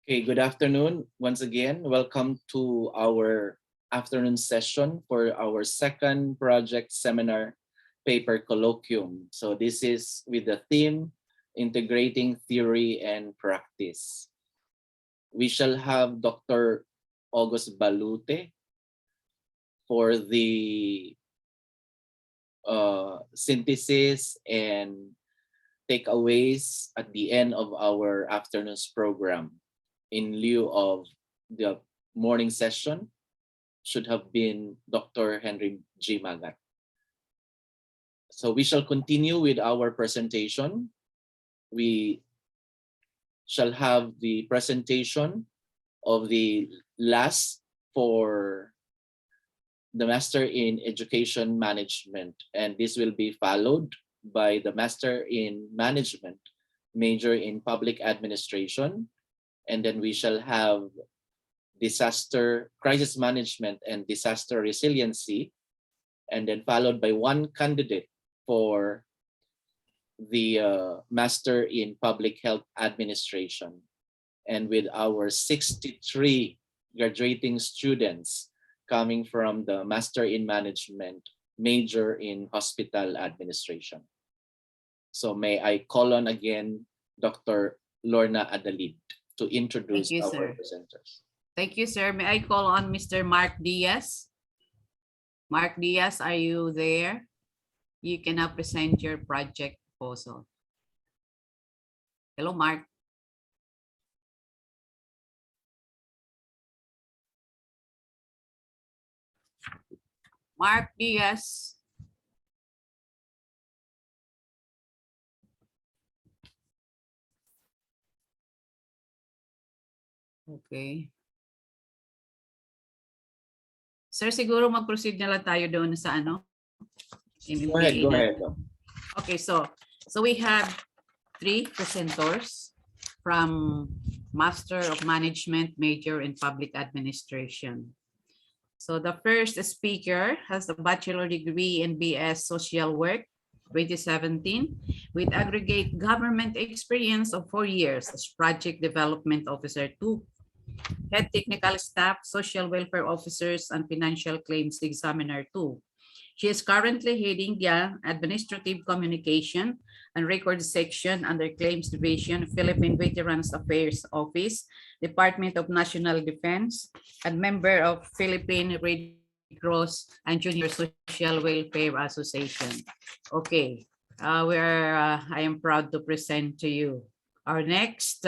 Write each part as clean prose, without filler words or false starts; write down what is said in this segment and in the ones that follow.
Okay, good afternoon. Once again, welcome to our afternoon session for our second project seminar paper colloquium. So this is with the theme, Integrating Theory and Practice. We shall have Dr. August Balute for the synthesis and takeaways at the end of our afternoon's program. In lieu of the morning session, should have been Dr. Henry G. Magat. So we shall continue with our presentation. We shall have the presentation of the last for the Master in Education Management, and this will be followed by the Master in Management, Major in Public Administration, and then we shall have disaster crisis management and disaster resiliency, and then followed by one candidate for the Master in Public Health Administration. And with our 63 graduating students coming from the Master in Management, Major in Hospital Administration. So may I call on again Dr. Lorna Adalid to introduce our presenters. Thank you, sir. May I call on Mr. Mark Diaz? Mark Diaz, are you there? You can now present your project proposal. Hello, Mark. Mark Diaz. Okay. Sir, siguro mag-proceed na lang tayo doon sa ano? Go ahead. Okay, so we have 3 presenters from Master of Management, Major in Public Administration. So the first speaker has a bachelor degree in BS Social Work, 2017, with aggregate government experience of 4 years as Project Development Officer 2, Head Technical Staff, Social Welfare Officers, and Financial Claims Examiner 2. She is currently heading the Administrative Communication and Record Section under Claims Division, Philippine Veterans Affairs Office, Department of National Defense, and member of Philippine Red Cross and Junior Social Welfare Association. Okay, I am proud to present to you our next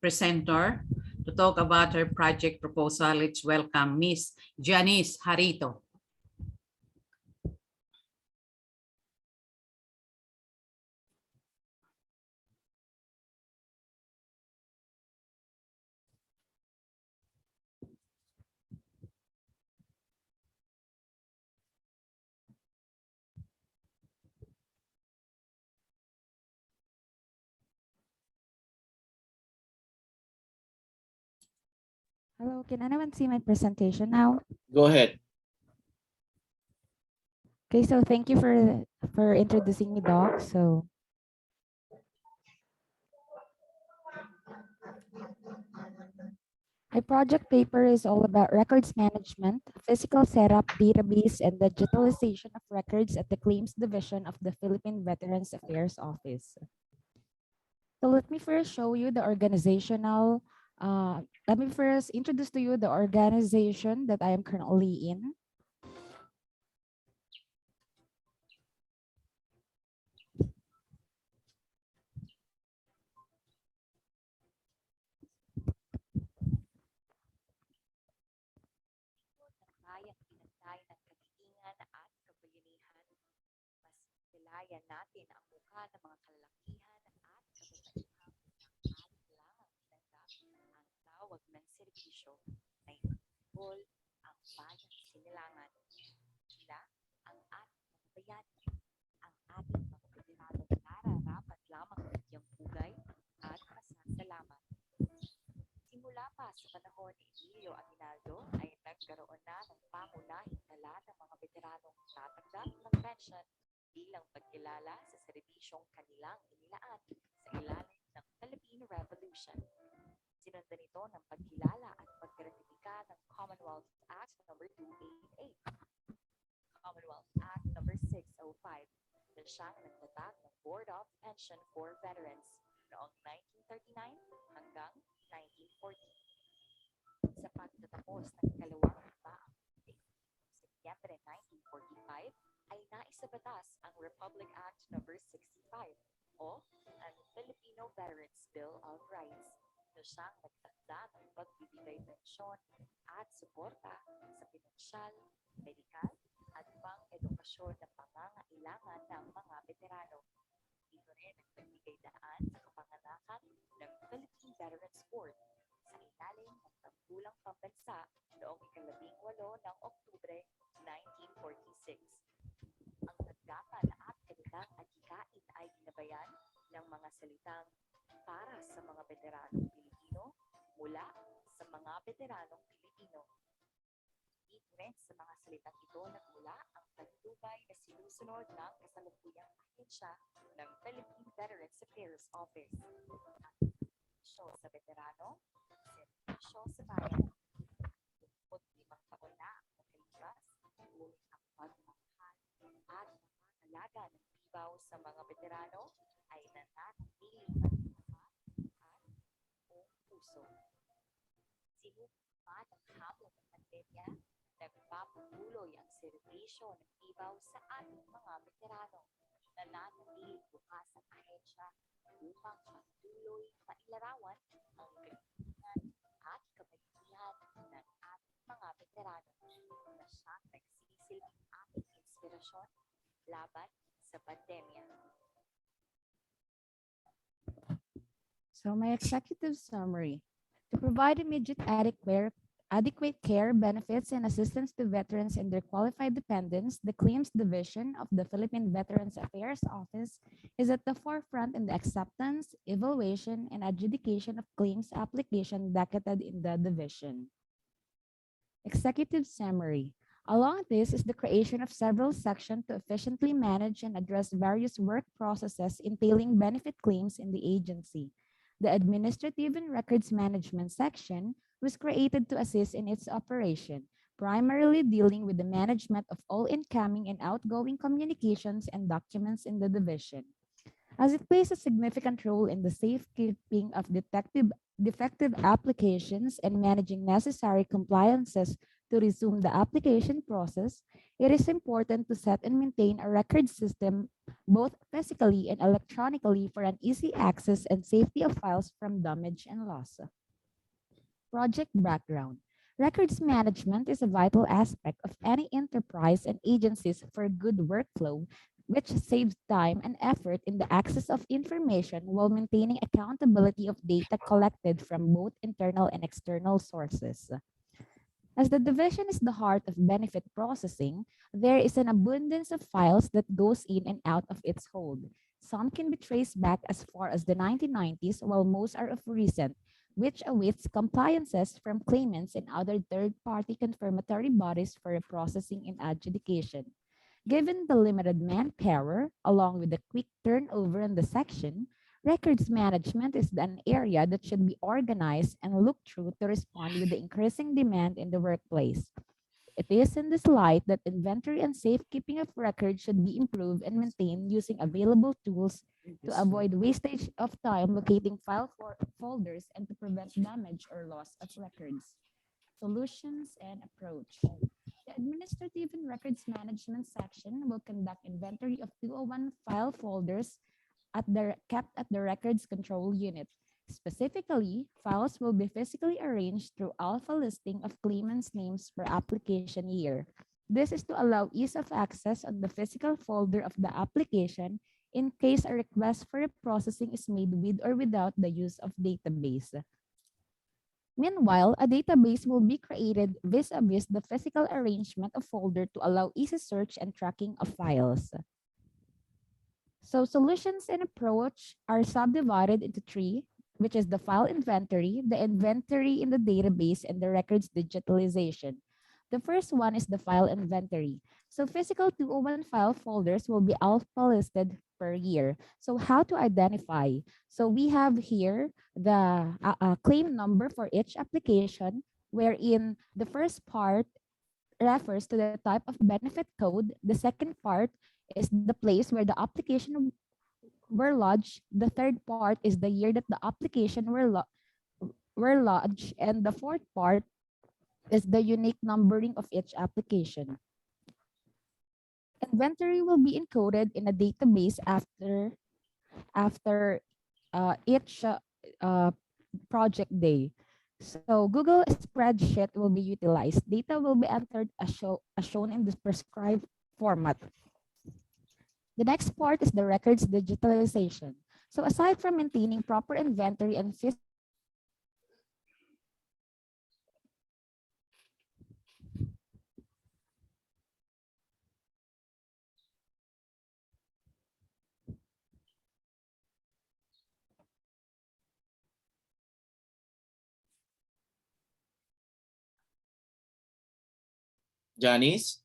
presenter to talk about her project proposal. Let's welcome Miss Janice Harito. Hello, can anyone see my presentation now? Go ahead. Okay, so thank you for introducing me, Doc. So my project paper is all about records management, physical setup, database, and digitalization of records at the Claims Division of the Philippine Veterans Affairs Office. So let me first show you the organizational. Let me first introduce to you the organization that I am currently in. Natin ang mukha ng mga kalakihan at kababaihan at lang ang ang tawag ng serbisyo ay Renewable, ang bayang sinilangan. Sila ang ating mga bayani, ang ating mga veteranong nararapat lamang bigyang pugay at pasasalamat. Simula pa sa panahon ni Emilio Aguinaldo ay nagkaroon na ng pangunahing tala ng mga veteranong tatanggap ng pension bilang pagkilala sa serbisyong kanilang inilaan sa ilalim ng Philippine Revolution. ganito ng pagkilala at pagkaratifika ng Commonwealth Act number 288. Commonwealth Act number 605 na siyang nagtatag ng Board of Pension for Veterans noong 1939 hanggang 1940. Sa pagtatapos ng ikalawang taang Setyembre 1945 ay naisabatas ang Republic Act number 65 o ang Filipino Veterans Bill of Rights na siyang nagtakda ng pagbibigay pensyon at suporta sa pinansyal, medikal at pang-edukasyon na pangangailangan ng mga veterano. Ito rin ang nagbigay daan sa kapanganakan ng Philippine Veterans Board sa ilalim ng Tanggulang Pambansa noong 18 ng Oktubre 1946. Ang tagdapan at kanilang adhikain ay ginabayan ng mga salitang para sa mga veteranong Pilipino mula sa mga veteranong Pilipino. Dito rin sa mga salitang ito nagmula ang patnubay na sinusunod ng kasalukuyang ahensya ng Philippine Veterans Affairs Office. Ang serbisyo sa veterano, serbisyo sa bayan. 25 taon na ang nakalipas, ngunit ang pagmamahal at pangangalaga ng tibaw sa mga veterano ay nananatiling matapang at buong puso. Sinubok man ang hamon ng pandemya, nagpapatuloy ang serbisyo ng tibaw sa ating mga veterano. Nananatiling bukas ang ahensya upang patuloy mailarawan ang kaligtasan at kabayanihan ng ating mga veterano na siyang nagsisilbing ating inspirasyon laban sa pandemya. So my executive summary. To provide immediate adequate care, benefits, and assistance to veterans and their qualified dependents, the Claims Division of the Philippine Veterans Affairs Office is at the forefront in the acceptance, evaluation, and adjudication of claims application docketed in the division. Executive summary. Along this is the creation of several sections to efficiently manage and address various work processes entailing benefit claims in the agency. The Administrative and Records Management section was created to assist in its operation, primarily dealing with the management of all incoming and outgoing communications and documents in the division. As it plays a significant role in the safekeeping of defective applications and managing necessary compliances to resume the application process, it is important to set and maintain a record system both physically and electronically for an easy access and safety of files from damage and loss. Project background. Records management is a vital aspect of any enterprise and agencies for good workflow, which saves time and effort in the access of information while maintaining accountability of data collected from both internal and external sources. As the division is the heart of benefit processing, there is an abundance of files that goes in and out of its hold. Some can be traced back as far as the 1990s, while most are of recent, which awaits compliances from claimants and other third-party confirmatory bodies for processing and adjudication. Given the limited manpower, along with the quick turnover in the section, records management is an area that should be organized and looked through to respond with the increasing demand in the workplace. It is in this light that inventory and safekeeping of records should be improved and maintained using available tools to avoid wastage of time locating file folders and to prevent damage or loss of records. Solutions and approach. The Administrative and Records Management section will conduct inventory of 201 file folders kept at the Records Control Unit. Specifically, files will be physically arranged through alpha listing of claimants' names per application year. This is to allow ease of access on the physical folder of the application in case a request for processing is made with or without the use of database. Meanwhile, a database will be created vis-a-vis the physical arrangement of folder to allow easy search and tracking of files. So solutions and approach are subdivided into three, which is the file inventory, the inventory in the database, and the records digitalization. The first one is the file inventory. So physical 201 file folders will be alpha listed per year. So how to identify? So we have here the claim number for each application, wherein the first part refers to the type of benefit code. The second part is the place where the application were lodged. The third part is the year that the application were lodged. And the fourth part is the unique numbering of each application. Inventory will be encoded in a database after each project day. So Google spreadsheet will be utilized. Data will be entered as shown in this prescribed format. The next part is the records digitalization. So aside from maintaining proper inventory and Janice?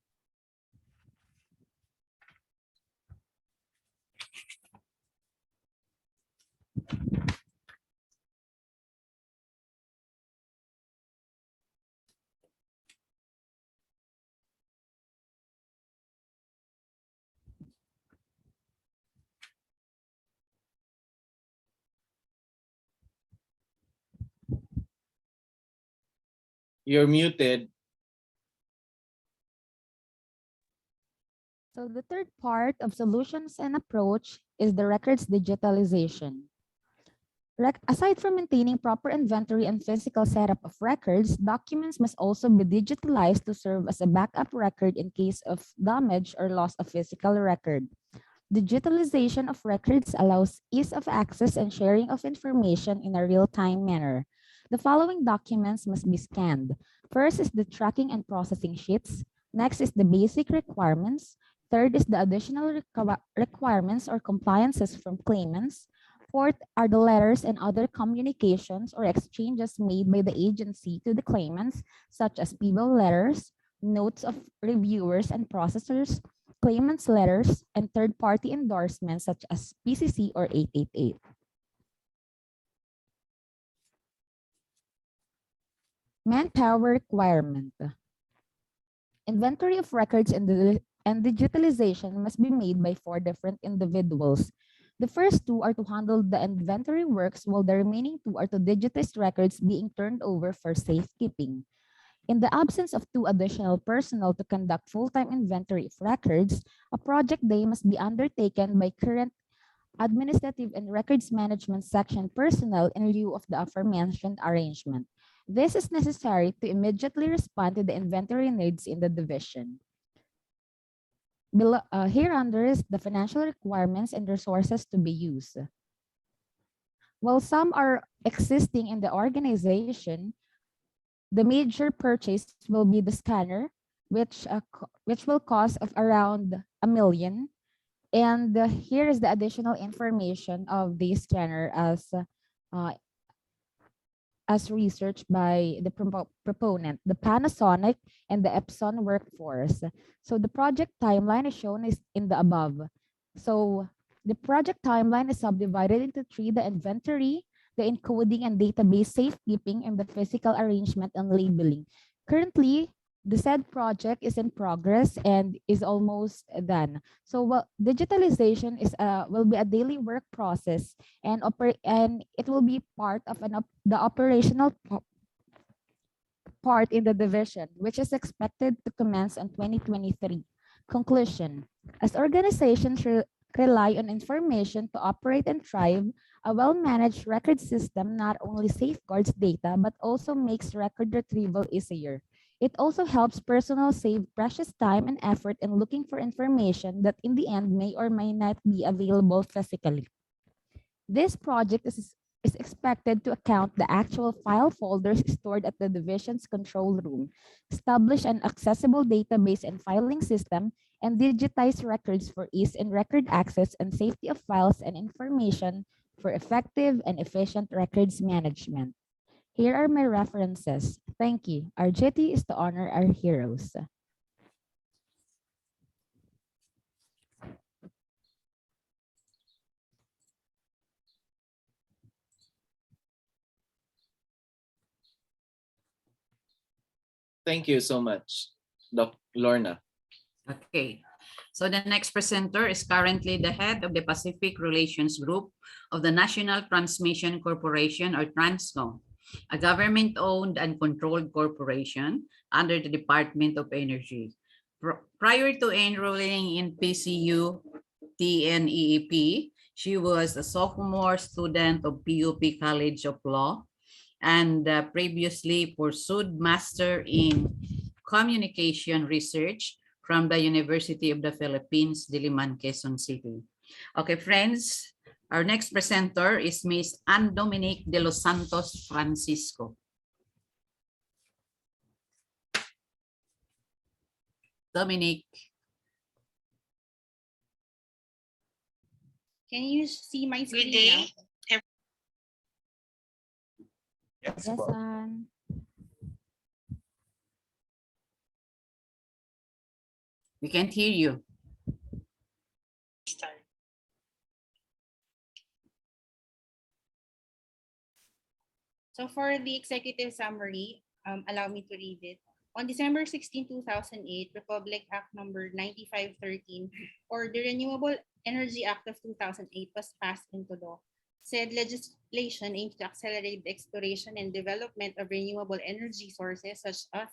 You're muted. So the third part of solutions and approach is the records digitalization. Aside from maintaining proper inventory and physical setup of records, documents must also be digitalized to serve as a backup record in case of damage or loss of physical record. Digitalization of records allows ease of access and sharing of information in a real-time manner. The following documents must be scanned. First is the tracking and processing sheets. Next is the basic requirements. Third is the additional requirements or compliances from claimants. Fourth are the letters and other communications or exchanges made by the agency to the claimants, such as PBO letters, notes of reviewers and processors, claimants' letters, and third-party endorsements such as PCC or 888. Manpower requirement. Inventory of records and digitalization must be made by 4 different individuals. The first 2 are to handle the inventory works, while the remaining 2 are to digitize records being turned over for safekeeping. In the absence of 2 additional personnel to conduct full-time inventory of records, a project day must be undertaken by current administrative and records management section personnel in lieu of the aforementioned arrangement. This is necessary to immediately respond to the inventory needs in the division. Hereunder is the financial requirements and resources to be used. While some are existing in the organization, the major purchase will be the scanner, which will cost of around $1 million. And here is the additional information of the scanner as researched by the proponent, the Panasonic and the Epson workforce. So the project timeline is shown in the above. So the project timeline is subdivided into 3: the inventory, the encoding and database safekeeping, and the physical arrangement and labeling. Currently, the said project is in progress and is almost done. So digitalization will be a daily work process, and it will be part of the operational part in the division, which is expected to commence in 2023. Conclusion: as organizations rely on information to operate and thrive, a well-managed record system not only safeguards data but also makes record retrieval easier. It also helps personnel save precious time and effort in looking for information that in the end may or may not be available physically. This project is expected to account the actual file folders stored at the division's control room, establish an accessible database and filing system, and digitize records for ease in record access and safety of files and information for effective and efficient records management. Here are my references. Thank you. Our duty is to honor our heroes. Thank you so much, Doc Lorna. Okay. So the next presenter is currently the head of the Pacific Relations Group of the National Transmission Corporation, or TRANSCO, a government-owned and controlled corporation under the Department of Energy. Prior to enrolling in PCU TNEEP, she was a sophomore student of PUP College of Law and previously pursued Master in Communication Research from the University of the Philippines, Diliman, Quezon City. Okay, friends, our next presenter is Ms. Ann Dominique de los Santos Francisco. Dominique. Can you see my screen Good day. now? Yes, Ann. We can't hear you. Start. So for the executive summary, allow me to read it. On December 16, 2008, Republic Act number 9513, or the Renewable Energy Act of 2008, was passed into law. Said legislation aims to accelerate the exploration and development of renewable energy sources such as,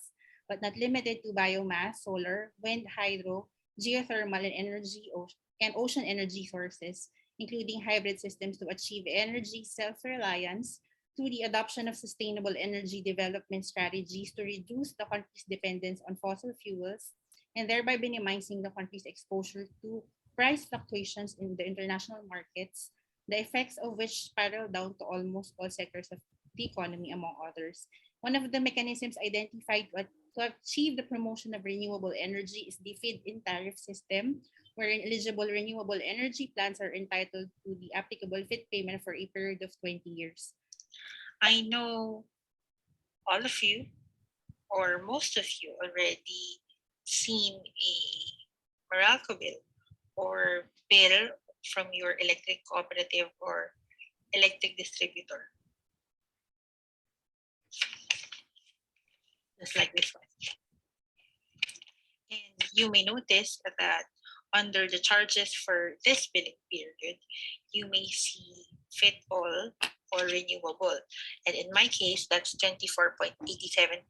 but not limited to, biomass, solar, wind, hydro, geothermal, and ocean energy sources, including hybrid systems to achieve energy self-reliance through the adoption of sustainable energy development strategies to reduce the country's dependence on fossil fuels and thereby minimizing the country's exposure to price fluctuations in the international markets, the effects of which spiral down to almost all sectors of the economy, among others. One of the mechanisms identified to achieve the promotion of renewable energy is the feed-in tariff system, wherein eligible renewable energy plants are entitled to the applicable FIT payment for a period of 20 years. I know all of you, or most of you, already seen a Meralco bill or bill from your electric cooperative or electric distributor. Just like this one. And you may notice that under the charges for this billing period, you may see fit all or renewable. And in my case, that's 24.87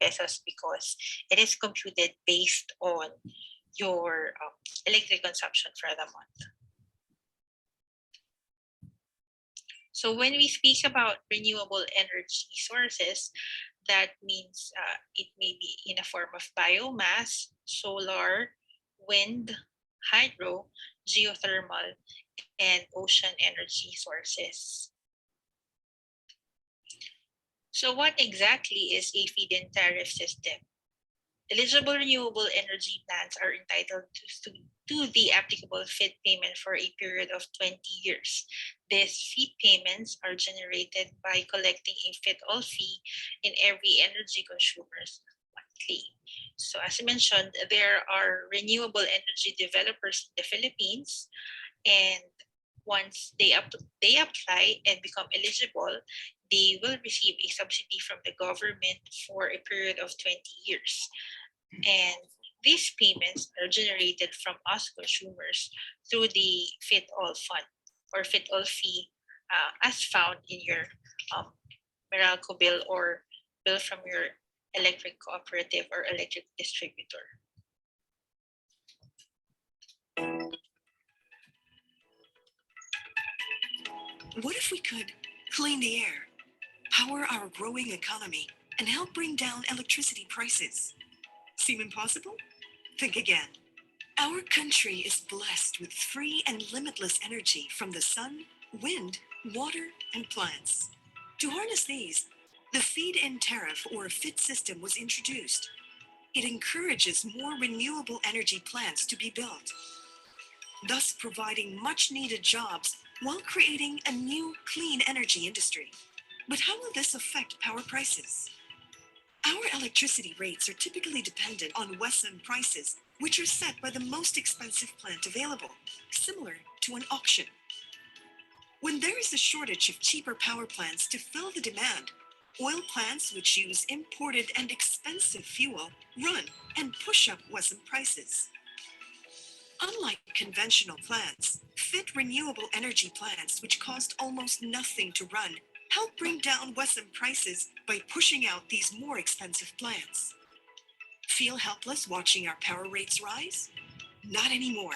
pesos because it is computed based on your electric consumption for the month. So when we speak about renewable energy sources, that means it may be in a form of biomass, solar, wind, hydro, geothermal, and ocean energy sources. So what exactly is a feed-in tariff system? Eligible renewable energy plants are entitled to the applicable FIT payment for a period of 20 years. These FIT payments are generated by collecting a FIT-all fee in every energy consumer's monthly. So as I mentioned, there are renewable energy developers in the Philippines, and once they apply and become eligible, they will receive a subsidy from the government for a period of 20 years. And these payments are generated from us consumers through the FIT-all fund or FIT-all fee as found in your Meralco bill or bill from your electric cooperative or electric distributor. What if we could clean the air, power our growing economy, and help bring down electricity prices? Seem impossible? Think again. Our country is blessed with free and limitless energy from the sun, wind, water, and plants. To harness these, the feed-in tariff or FIT system was introduced. It encourages more renewable energy plants to be built, thus providing much-needed jobs while creating a new clean energy industry. But how will this affect power prices? Our electricity rates are typically dependent on Western prices, which are set by the most expensive plant available, similar to an auction. When there is a shortage of cheaper power plants to fill the demand, Oil plants which use imported and expensive fuel run and push up WASM prices. Unlike conventional plants, fit renewable energy plants which cost almost nothing to run help bring down WASM prices by pushing out these more expensive plants. Feel helpless watching our power rates rise? Not anymore.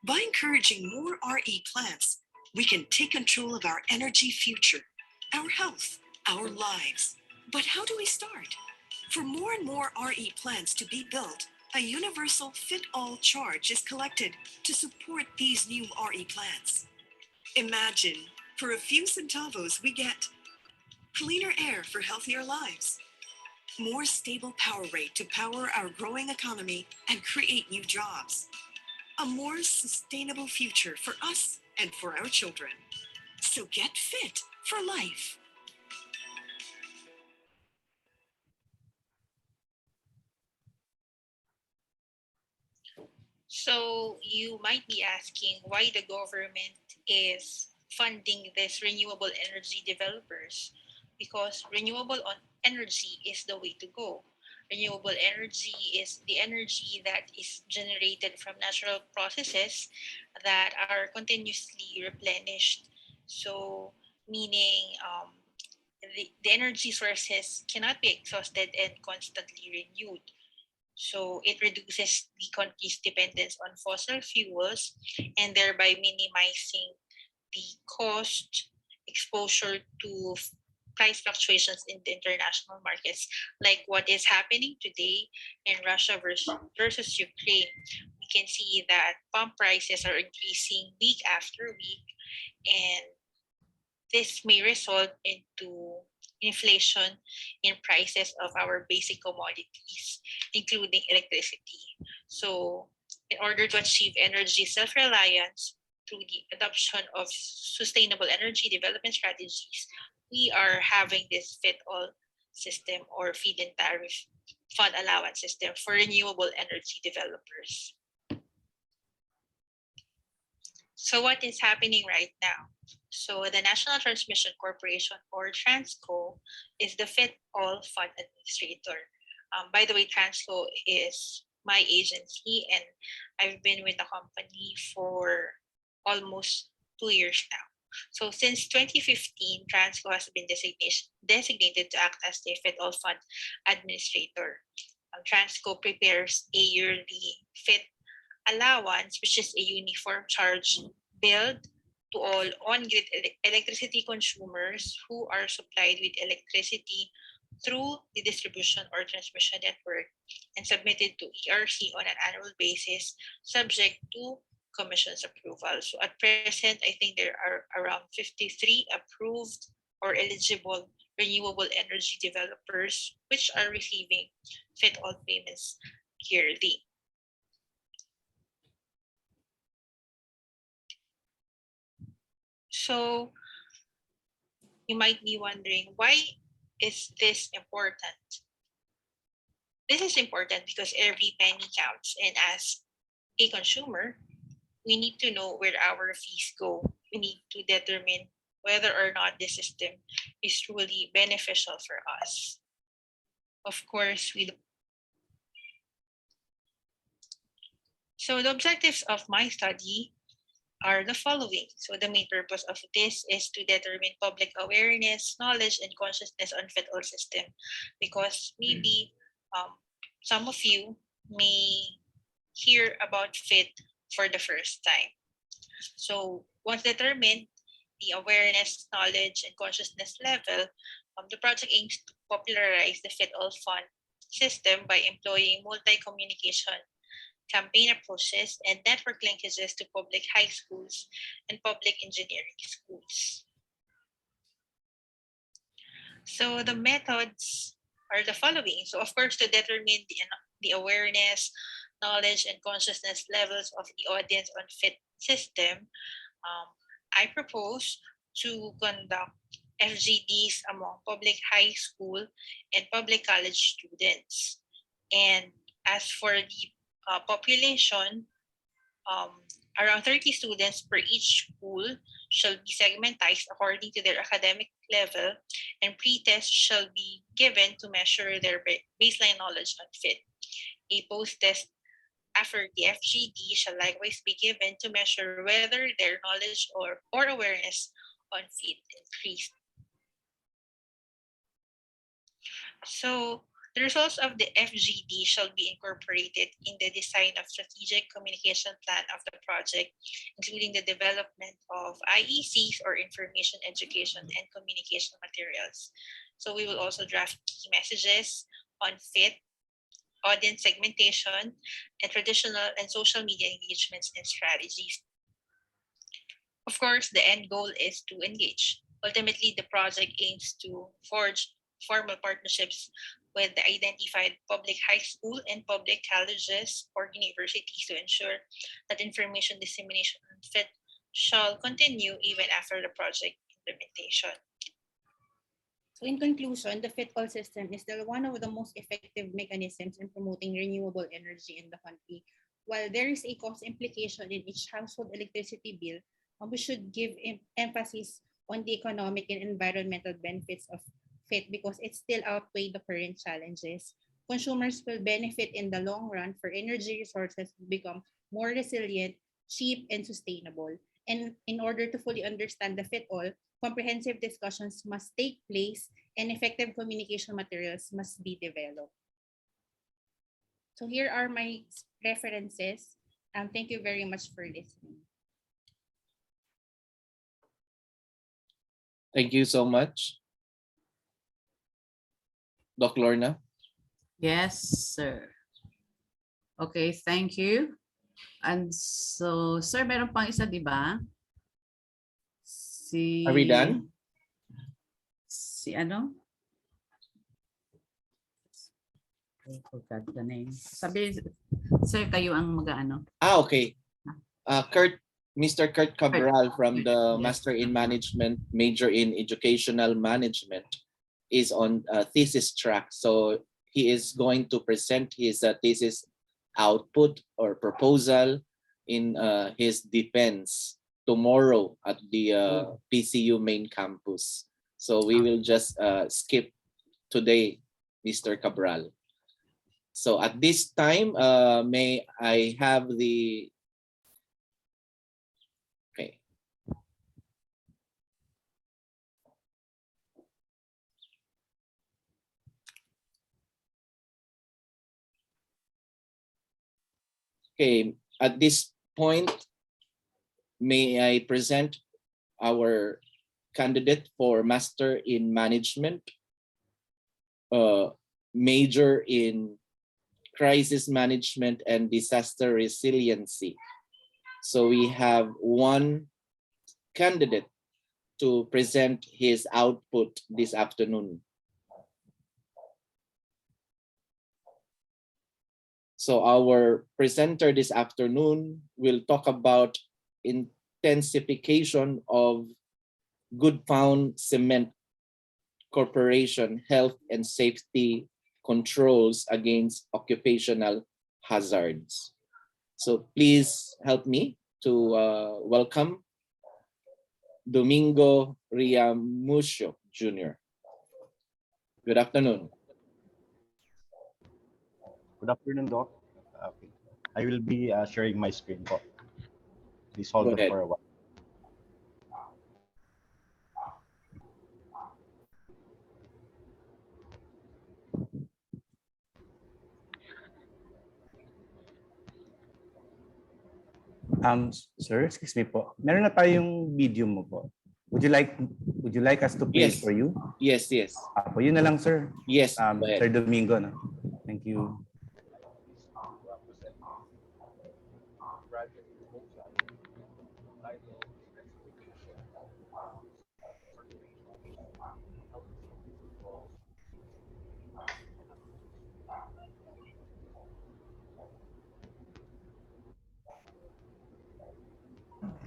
By encouraging more RE plants, we can take control of our energy future, our health, our lives. But how do we start? For more and more RE plants to be built, a universal fit-all charge is collected to support these new RE plants. Imagine, for a few centavos we get cleaner air for healthier lives, more stable power rate to power our growing economy and create new jobs, a more sustainable future for us and for our children. So get fit for life. So you might be asking why the government is funding these renewable energy developers, because energy is the way to go. Renewable energy is the energy that is generated from natural processes that are continuously replenished. So, meaning the energy sources cannot be exhausted and constantly renewed. So it reduces the country's dependence on fossil fuels and thereby minimizing the cost exposure to price fluctuations in the international markets, like what is happening today in Russia versus Ukraine. We can see that pump prices are increasing week after week, and this may result into inflation in prices of our basic commodities, including electricity. So, in order to achieve energy self-reliance through the adoption of sustainable energy development strategies, we are having this fit-all system or feed-in tariff fund allowance system for renewable energy developers. So what is happening right now? So the National Transmission Corporation, or Transco, is the fit-all fund administrator. By the way, Transco is my agency, and I've been with the company for almost 2 years now. So since 2015, Transco has been designated to act as the fit-all fund administrator. Transco prepares a yearly fit allowance, which is a uniform charge billed to all on-grid electricity consumers who are supplied with electricity through the distribution or transmission network and submitted to ERC on an annual basis, subject to Commission's approval. So at present, I think there are around 53 approved or eligible renewable energy developers which are receiving fit-all payments yearly. So you might be wondering, why is this important? This is important because every penny counts, and as a consumer, we need to know where our fees go. We need to determine whether or not the system is truly beneficial for us. Of course, so the objectives of my study are the following. So the main purpose of this is to determine public awareness, knowledge, and consciousness on fit-all system, because maybe some of you may hear about fit for the first time. So once determined, the awareness, knowledge, and consciousness level, the project aims to popularize the fit-all fund system by employing multi-communication campaign approaches and network linkages to public high schools and public engineering schools. So the methods are the following. So of course, to determine the awareness, knowledge, and consciousness levels of the audience on fit system, I propose to conduct FGDs among public high school and public college students. And as for the population, around 30 students per each school shall be segmentized according to their academic level, and pre-test shall be given to measure their baseline knowledge on fit. A post-test effort, the FGD, shall likewise be given to measure whether their knowledge or awareness on fit increased. So the results of the FGD shall be incorporated in the design of strategic communication plan of the project, including the development of IECs or information education and communication materials. So we will also draft key messages on fit, audience segmentation, and traditional and social media engagements and strategies. Of course, the end goal is to engage. Ultimately, the project aims to forge formal partnerships with the identified public high school and public colleges or universities to ensure that information dissemination on FIT shall continue even after the project implementation. So in conclusion, the FIT-all system is still one of the most effective mechanisms in promoting renewable energy in the country. While there is a cost implication in each household electricity bill, we should give emphasis on the economic and environmental benefits of FIT because it still outweigh the current challenges. Consumers will benefit in the long run for energy resources to become more resilient, cheap, and sustainable. And in order to fully understand the FIT-all, comprehensive discussions must take place and effective communication materials must be developed. So here are my references. Thank you very much for listening. Thank you so much. Doc Lorna? Yes, sir. Okay, thank you. And so, sir, meron pang isa, di ba? Are we done? Si ano? I forgot the name. Sabi, sir, kayo ang mag-ano. Okay. Mr. Kurt Cabral from the Yes. Master in Management, major in Educational Management, is on thesis track. So he is going to present his thesis output or proposal in his defense tomorrow at the PCU main campus. So we will just skip today, Mr. Cabral. So at this time, may I have the... Okay. Okay, at this point, may I present our candidate for Master in Management, major in Crisis Management and Disaster Resiliency. So we have one candidate to present his output this afternoon. So our presenter this afternoon will talk about intensification of Good Found Cement Corporation health and safety controls against occupational hazards. So please help me to welcome Domingo Riamucio Jr. Good afternoon. Good afternoon, Doc. Okay. I will be sharing my screen po. Please hold on for a while. Sir, excuse me po. Meron na tayong video mo po. Would you like us to play it for you? Yes. Po, yun na lang, sir. Yes. Sir Domingo, no? Thank you.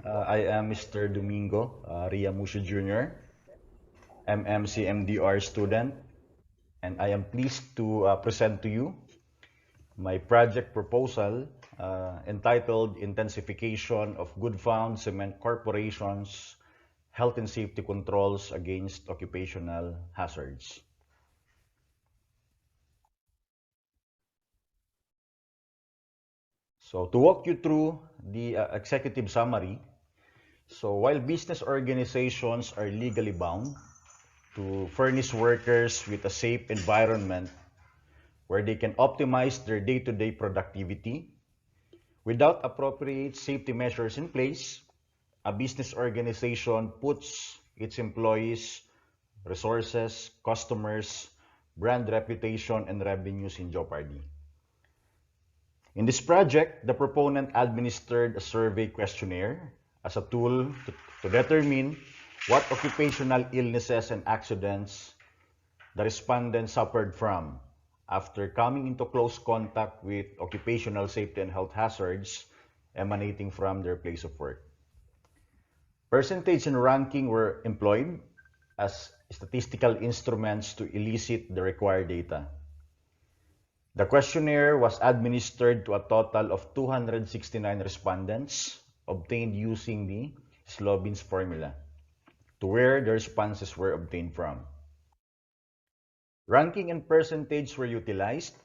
I am Mr. Domingo Riamucio Jr., MMCMDR student, and I am pleased to present to you my project proposal entitled Intensification of Good Found Cement Corporation's health and safety controls against occupational hazards. So to walk you through the executive summary, so while business organizations are legally bound to furnish workers with a safe environment where they can optimize their day-to-day productivity, without appropriate safety measures in place, a business organization puts its employees, resources, customers, brand reputation, and revenues in jeopardy. In this project, the proponent administered a survey questionnaire as a tool to determine what occupational illnesses and accidents the respondents suffered from after coming into close contact with occupational safety and health hazards emanating from their place of work. Percentage and ranking were employed as statistical instruments to elicit the required data. The questionnaire was administered to a total of 269 respondents, obtained using the Slobin's formula, to where the responses were obtained from. Ranking and percentage were utilized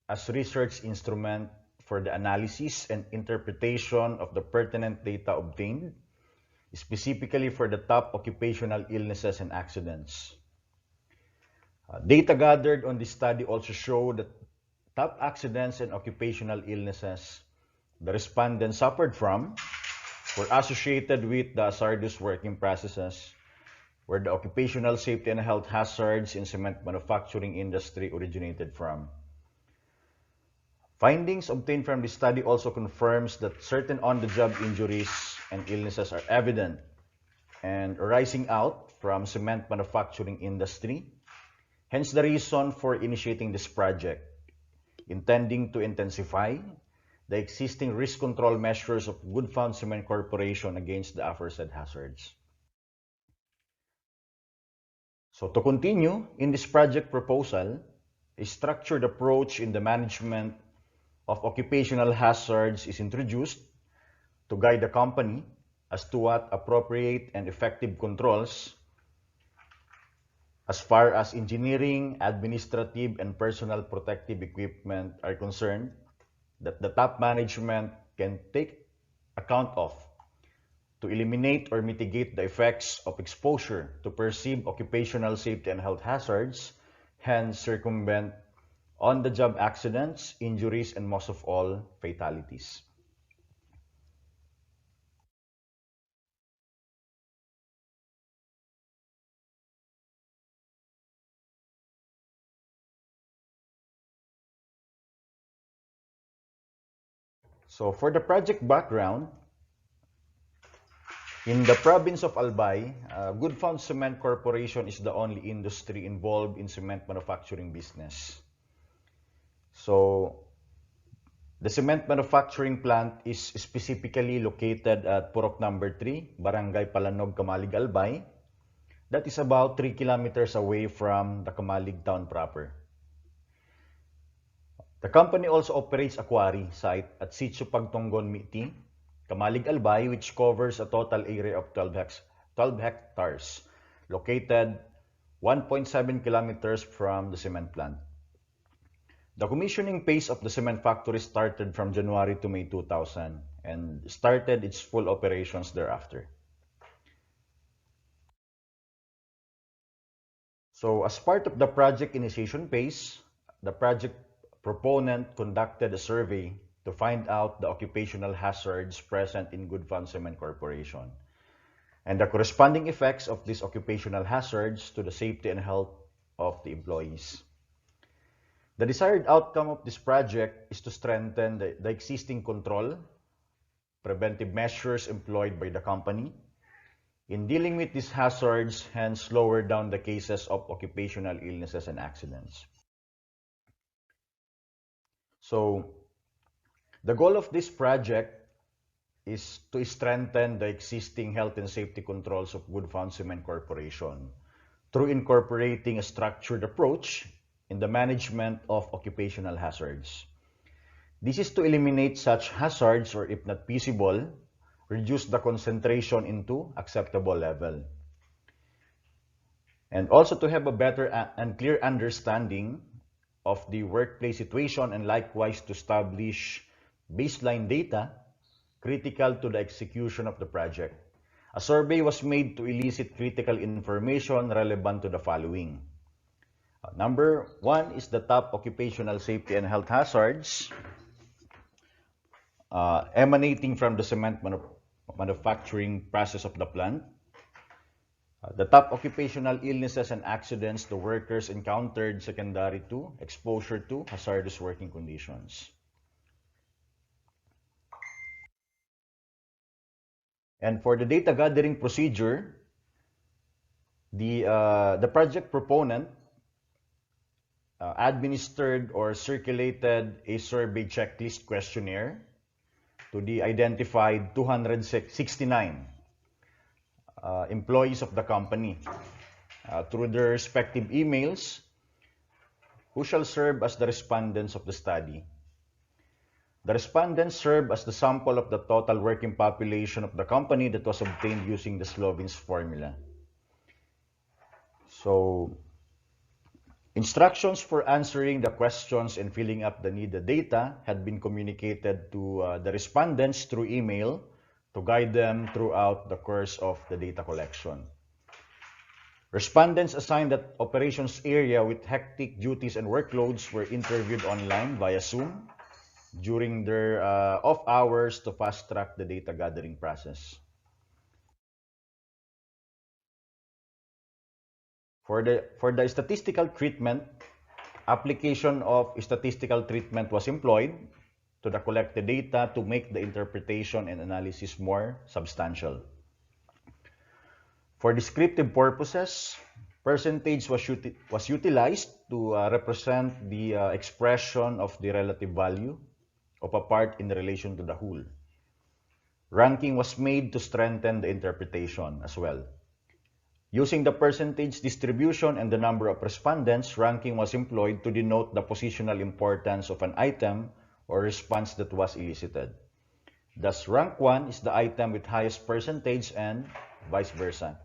as research instrument for the analysis and interpretation of the pertinent data obtained, specifically for the top occupational illnesses and accidents. Data gathered on this study also showed that top accidents and occupational illnesses the respondents suffered from were associated with the hazardous working processes, where the occupational safety and health hazards in cement manufacturing industry originated from. Findings obtained from this study also confirms that certain on-the-job injuries and illnesses are evident and arising out from cement manufacturing industry. Hence the reason for initiating this project, intending to intensify the existing risk control measures of Woodfound Cement Corporation against the aforesaid hazards. So to continue, in this project proposal, a structured approach in the management of occupational hazards is introduced to guide the company as to what appropriate and effective controls as far as engineering, administrative, and personal protective equipment are concerned that the top management can take account of to eliminate or mitigate the effects of exposure to perceived occupational safety and health hazards, hence circumvent on-the-job accidents, injuries, and most of all, fatalities. So for the project background, in the province of Albay, Woodfound Cement Corporation is the only industry involved in cement manufacturing business. So the cement manufacturing plant is specifically located at Purok number 3, Barangay Palanog, Kamalig, Albay. That is about 3 kilometers away from the Kamalig town proper. The company also operates a quarry site at Sitio Pagtonggon Miti, Kamalig, Albay, which covers a total area of 12 hectares, located 1.7 kilometers from the cement plant. The commissioning phase of the cement factory started from January to May 2000 and started its full operations thereafter. So as part of the project initiation phase, the project proponent conducted a survey to find out the occupational hazards present in Woodfound Cement Corporation and the corresponding effects of these occupational hazards to the safety and health of the employees. The desired outcome of this project is to strengthen the existing control, preventive measures employed by the company in dealing with these hazards, hence lower down the cases of occupational illnesses and accidents. So the goal of this project is to strengthen the existing health and safety controls of Woodfound Cement Corporation through incorporating a structured approach in the management of occupational hazards. This is to eliminate such hazards, or if not feasible, reduce the concentration into acceptable level. And also to have a better and clear understanding of the workplace situation, and likewise to establish baseline data critical to the execution of the project. A survey was made to elicit critical information relevant to the following. Number one is the top occupational safety and health hazards emanating from the cement manufacturing process of the plant. The top occupational illnesses and accidents the workers encountered secondary to exposure to hazardous working conditions. And for the data gathering procedure, the project proponent administered or circulated a survey checklist questionnaire to the identified 269 employees of the company through their respective emails, who shall serve as the respondents of the study. The respondents serve as the sample of the total working population of the company that was obtained using the Slovin's formula. So, instructions for answering the questions and filling up the needed data had been communicated to the respondents through email to guide them throughout the course of the data collection. Respondents assigned that operations area with hectic duties and workloads were interviewed online via Zoom during their off hours to fast-track the data gathering process. For the statistical treatment, application of statistical treatment was employed to the collected data to make the interpretation and analysis more substantial. For descriptive purposes, percentage was utilized to represent the expression of the relative value of a part in relation to the whole. Ranking was made to strengthen the interpretation as well. Using the percentage distribution and the number of respondents, ranking was employed to denote the positional importance of an item or response that was elicited. Thus, rank 1 is the item with highest percentage and vice versa.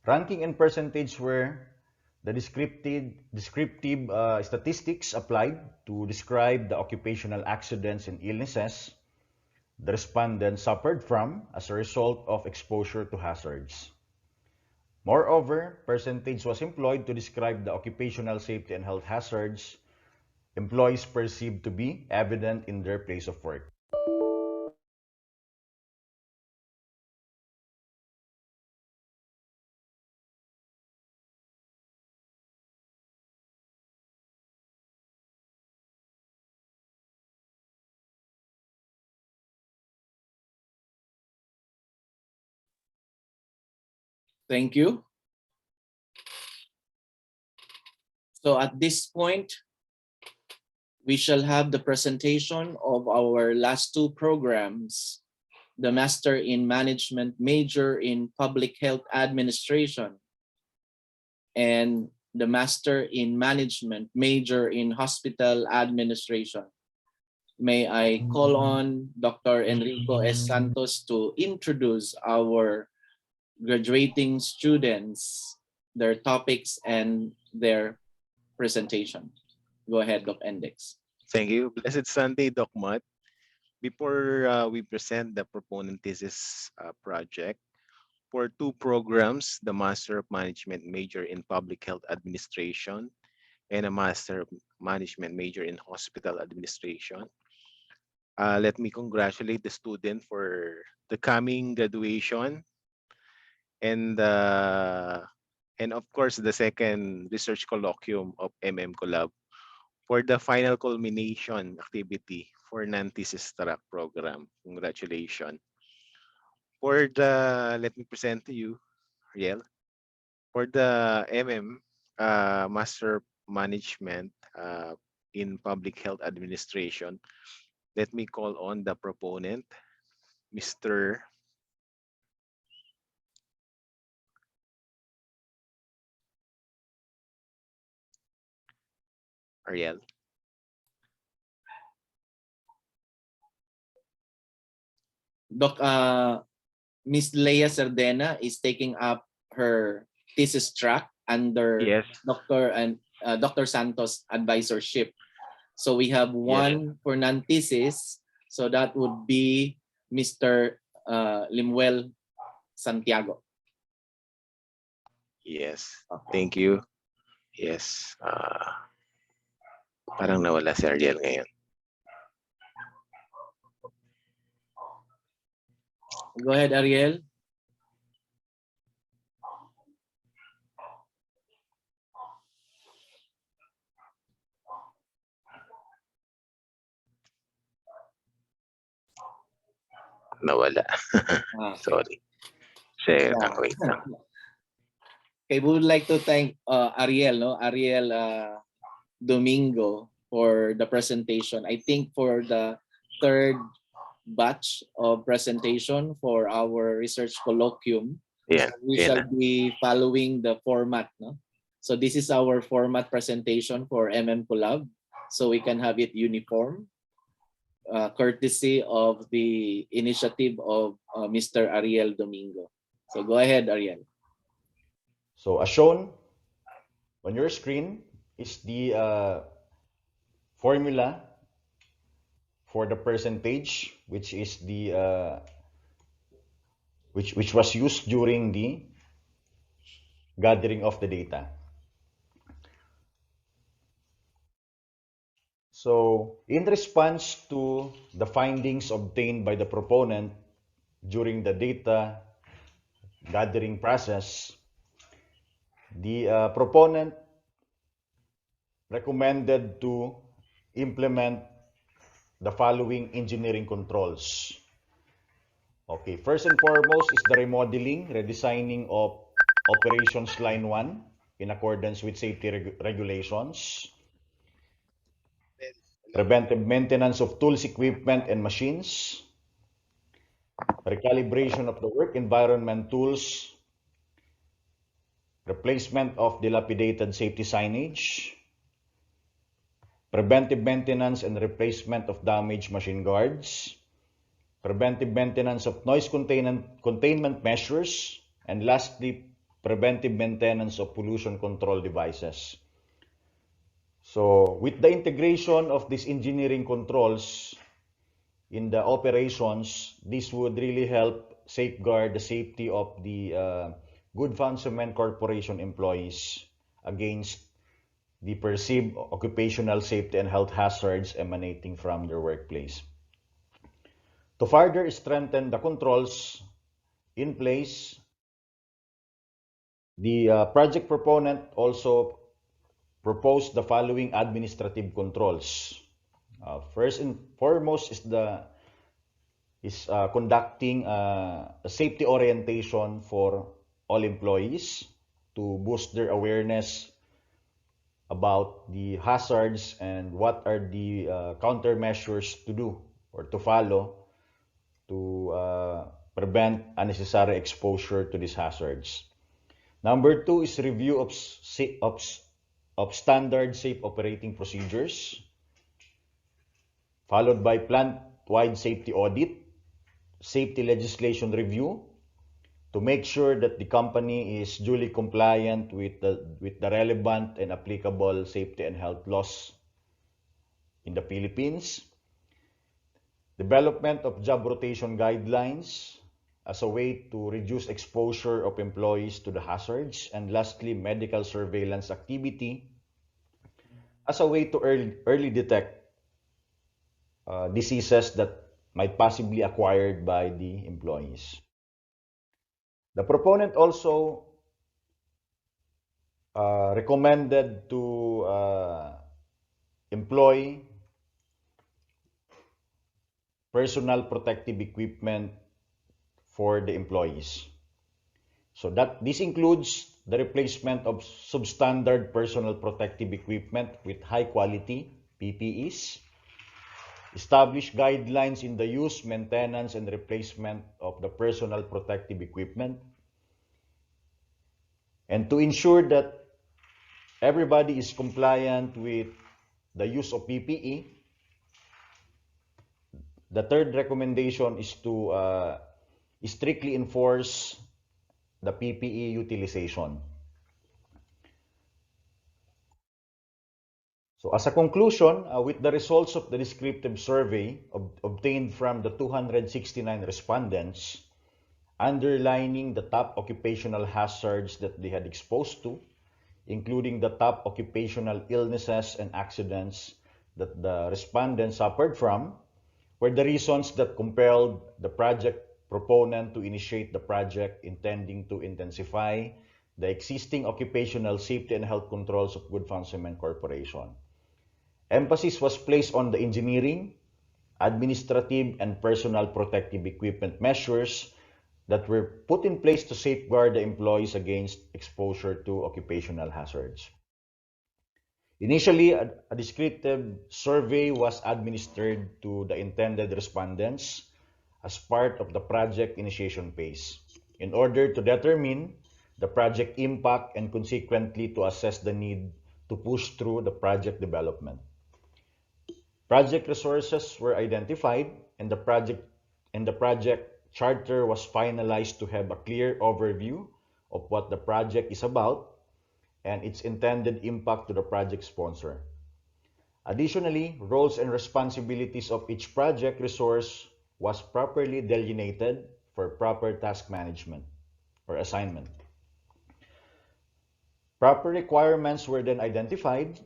Ranking and percentage were the descriptive statistics applied to describe the occupational accidents and illnesses the respondent suffered from as a result of exposure to hazards. Moreover, percentage was employed to describe the occupational safety and health hazards employees perceived to be evident in their place of work. Thank you. So at this point, we shall have the presentation of our last two programs, the Master in Management Major in Public Health Administration and the Master in Management Major in Hospital Administration. May I call on Dr. Enrico S. Santos to introduce our graduating students, their topics, and their presentation. Go ahead, Doc Endex. Thank you. Blessed Sunday, Doc Mutt. Before we present the proponent thesis project, for two programs, the Master of Management Major in Public Health Administration and a Master of Management Major in Hospital Administration, let me congratulate the student for the coming graduation and of course the second research colloquium of Collab for the final culmination activity for non-thesis track program. Congratulations. Let me present to you, Riel. For the Master Management in Public Health Administration, let me call on the proponent, Mr. Ariel. Miss Leia Cerdena is taking up her thesis track under Yes. Dr. Santos advisorship. So we have one for non-thesis. So that would be Mr. Limuel Santiago. Yes. Okay. Thank you. Yes. Parang nawala si Ariel ngayon. Go ahead, Ariel. Nawala. Okay. Sorry. Share Yeah. lang. Wait lang. Okay, we would like to thank Ariel, no? Ariel Domingo for the presentation. I think for the third batch of presentation for our research colloquium, Yan. we Yan shall na. be following the format, no? So this is our format presentation for Collab, so we can have it uniform, courtesy of the initiative of Mr. Ariel Domingo. So go ahead, Ariel. So as shown on your screen is the formula for the percentage, which is the which was used during the gathering of the data. So in response to the findings obtained by the proponent during the data gathering process, the proponent recommended to implement the following engineering controls. Okay, first and foremost is the remodeling, redesigning of operations line 1 in accordance with safety regulations, preventive maintenance of tools, equipment, and machines, recalibration of the work environment tools, replacement of dilapidated safety signage, preventive maintenance and replacement of damaged machine guards, preventive maintenance of noise containment measures, and lastly, preventive maintenance of pollution control devices. So with the integration of these engineering controls in the operations, this would really help safeguard the safety of the Good Farm Cement Corporation employees against the perceived occupational safety and health hazards emanating from their workplace. To further strengthen the controls in place, the project proponent also proposed the following administrative controls. First and foremost is conducting a safety orientation for all employees to boost their awareness about the hazards and what are the countermeasures to do or to follow to prevent unnecessary exposure to these hazards. Number 2 is review of standard safe operating procedures, followed by plant-wide safety audit, safety legislation review, to make sure that the company is duly compliant with the relevant and applicable safety and health laws in the Philippines, development of job rotation guidelines as a way to reduce exposure of employees to the hazards, and lastly, medical surveillance activity as a way to early detect diseases that might possibly acquired by the employees. The proponent also recommended to employ personal protective equipment for the employees. So that this includes the replacement of substandard personal protective equipment with high quality PPEs, establish guidelines in the use, maintenance, and replacement of the personal protective equipment, and to ensure that everybody is compliant with the use of PPE, The third recommendation is to strictly enforce the PPE utilization. So as a conclusion, with the results of the descriptive survey obtained from the 269 respondents, underlining the top occupational hazards that they had exposed to, including the top occupational illnesses and accidents that the respondents suffered from, were the reasons that compelled the project proponent to initiate the project intending to intensify the existing occupational safety and health controls of Good Functionment Corporation. Emphasis was placed on the engineering, administrative, and personal protective equipment measures that were put in place to safeguard the employees against exposure to occupational hazards. Initially, a descriptive survey was administered to the intended respondents as part of the project initiation phase in order to determine the project impact and consequently to assess the need to push through the project development. Project resources were identified and the project charter was finalized to have a clear overview of what the project is about and its intended impact to the project sponsor. Additionally, roles and responsibilities of each project resource was properly delineated for proper task management or assignment. Proper requirements were then identified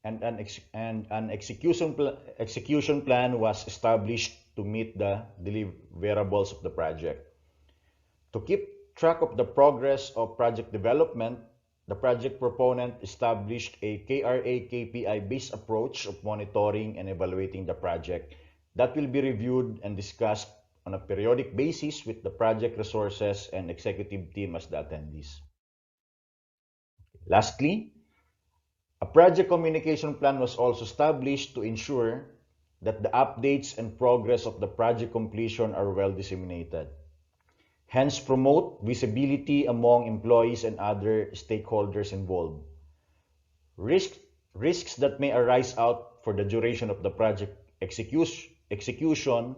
and an execution plan was established to meet the deliverables of the project. To keep track of the progress of project development, the project proponent established a KRA KPI-based approach of monitoring and evaluating the project that will be reviewed and discussed on a periodic basis with the project resources and executive team as the attendees. Lastly, a project communication plan was also established to ensure that the updates and progress of the project completion are well disseminated. Hence, promote visibility among employees and other stakeholders involved. Risks that may arise out for the duration of the project execution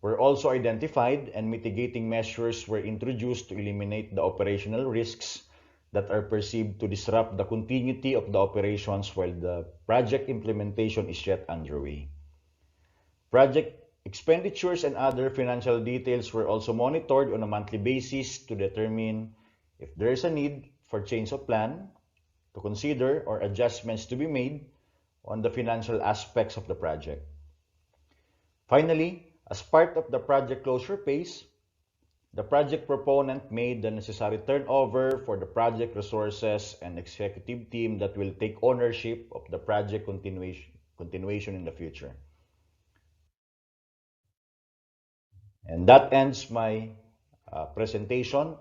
were also identified and mitigating measures were introduced to eliminate the operational risks that are perceived to disrupt the continuity of the operations while the project implementation is yet underway. Project expenditures and other financial details were also monitored on a monthly basis to determine if there is a need for change of plan, to consider or adjustments to be made on the financial aspects of the project. Finally, as part of the project closure phase, the project proponent made the necessary turnover for the project resources and executive team that will take ownership of the project continuation in the future. And that ends my presentation.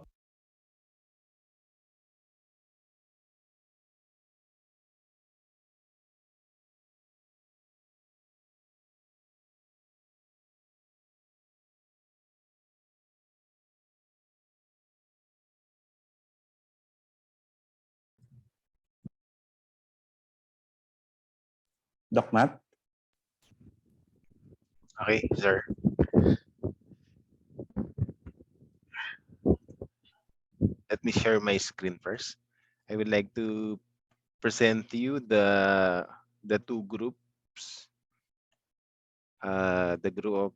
Doc Matt? Okay, sir. Let me share my screen first. I would like to present to you the two groups, the group of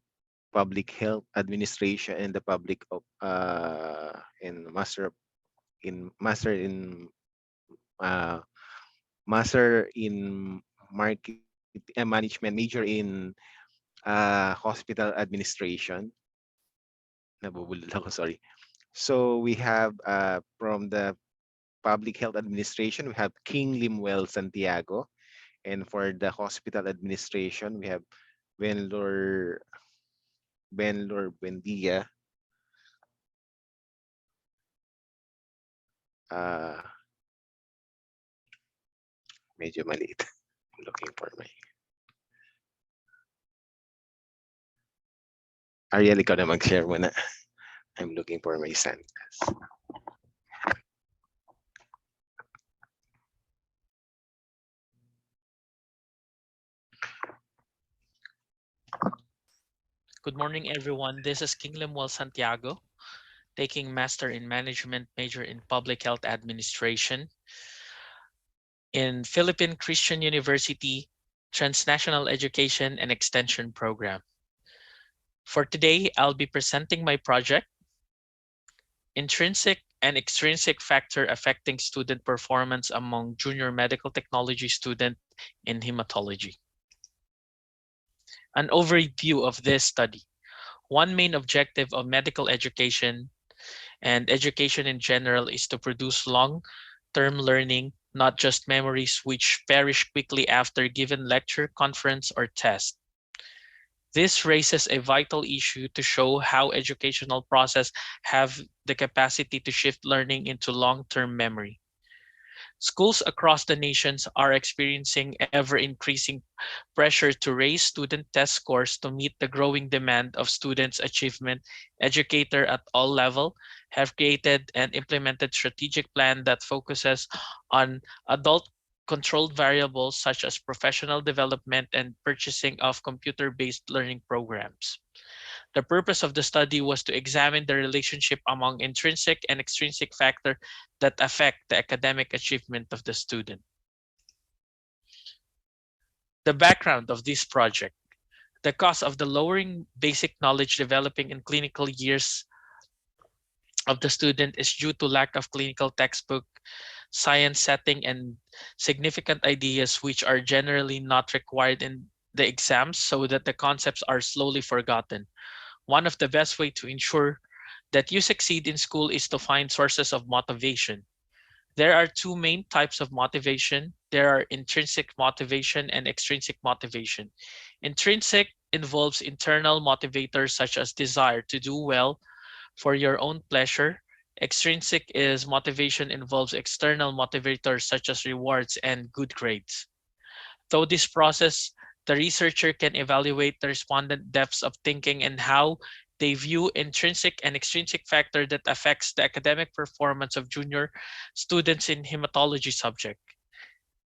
public health administration and the public of in uh, master in market management, major in hospital administration. Nabubulol ako, sorry. So we have from the public health administration, we have King Limuel Santiago. And for the hospital administration, we have Benlor Buendia. Medyo maliit. I'm looking for my... Ariel, ikaw na mag-share muna. I'm looking for my sandals. Good morning, everyone. This is King Lemuel Santiago, taking Master in Management, major in Public Health Administration in Philippine Christian University Transnational Education and Extension Program. For today, I'll be presenting my project, Intrinsic and Extrinsic Factor Affecting Student Performance Among Junior Medical Technology Student in Hematology. An overview of this study. One main objective of medical education and education in general is to produce long-term learning, not just memories which perish quickly after given lecture, conference, or test. This raises a vital issue to show how educational process have the capacity to shift learning into long-term memory. Schools across the nations are experiencing ever-increasing pressure to raise student test scores to meet the growing demand of students' achievement. Educators at all levels have created and implemented strategic plan that focuses on adult controlled variables such as professional development and purchasing of computer-based learning programs. The purpose of the study was to examine the relationship among intrinsic and extrinsic factors that affect the academic achievement of the student. The background of this project. The cause of the lowering basic knowledge developing in clinical years of the student is due to lack of clinical textbook, science setting, and significant ideas which are generally not required in the exams so that the concepts are slowly forgotten. One of the best way to ensure that you succeed in school is to find sources of motivation. There are two main types of motivation. There are intrinsic motivation and extrinsic motivation. Intrinsic involves internal motivators such as desire to do well for your own pleasure. Extrinsic is motivation involves external motivators such as rewards and good grades. Through this process, the researcher can evaluate the respondent depths of thinking and how they view intrinsic and extrinsic factor that affects the academic performance of junior students in hematology subject.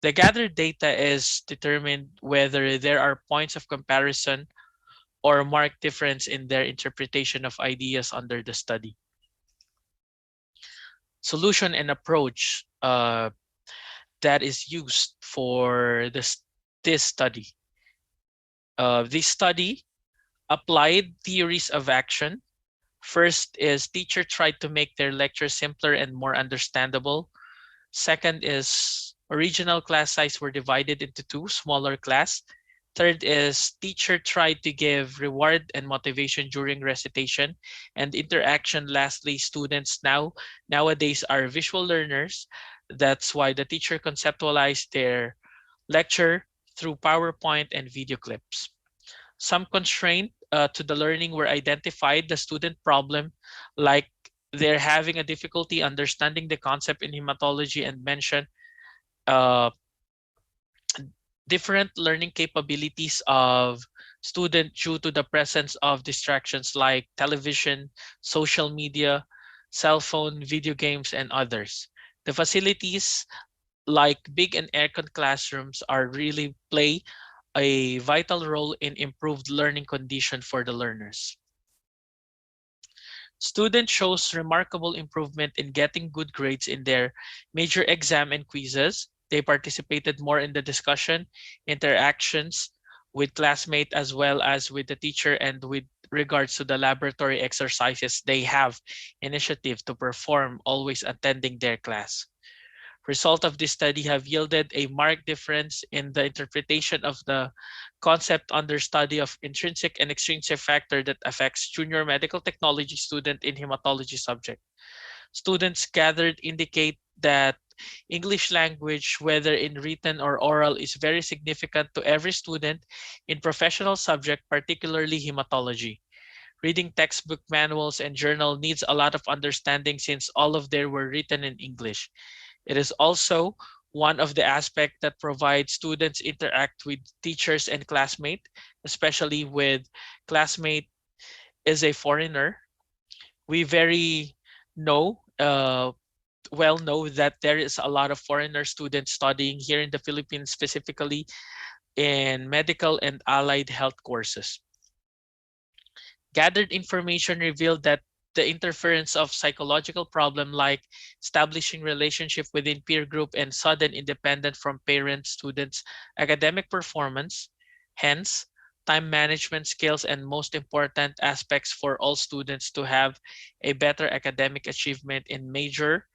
The gathered data is determined whether there are points of comparison or marked difference in their interpretation of ideas under the study. Solution and approach that is used for this study. This study applied theories of action. First is teacher tried to make their lecture simpler and more understandable. Second is original class size were divided into two smaller class. Third is teacher tried to give reward and motivation during recitation and interaction. Lastly, students nowadays are visual learners. That's why the teacher conceptualized their lecture through PowerPoint and video clips. Some constraint to the learning were identified, the student problem, like they're having a difficulty understanding the concept in hematology, and mention uh, different learning capabilities of student due to the presence of distractions like television, social media, cell phone, video games, and others. The facilities like big and aircon classrooms are really play a vital role in improved learning condition for the learners. Student shows remarkable improvement in getting good grades in their major exam and quizzes. They participated more in the discussion, interactions with classmates as well as with the teacher, and with regards to the laboratory exercises, they have initiative to perform, always attending their class. Result of this study have yielded a marked difference in the interpretation of the concept under study of intrinsic and extrinsic factor that affects junior medical technology student in hematology subject. Students gathered indicate that English language, whether in written or oral, is very significant to every student in professional subject, particularly hematology. Reading textbook, manuals, and journal needs a lot of understanding since all of them were written in English. It is also one of the aspects that provides students interact with teachers and classmates, especially with classmate is a foreigner. We very know, well know that there is a lot of foreigner students studying here in the Philippines, specifically in medical and allied health courses. Gathered information revealed that the interference of psychological problem like establishing relationship within peer group and sudden independent from parents, students, academic performance, hence time management skills and most important aspects for all students to have a better academic achievement in major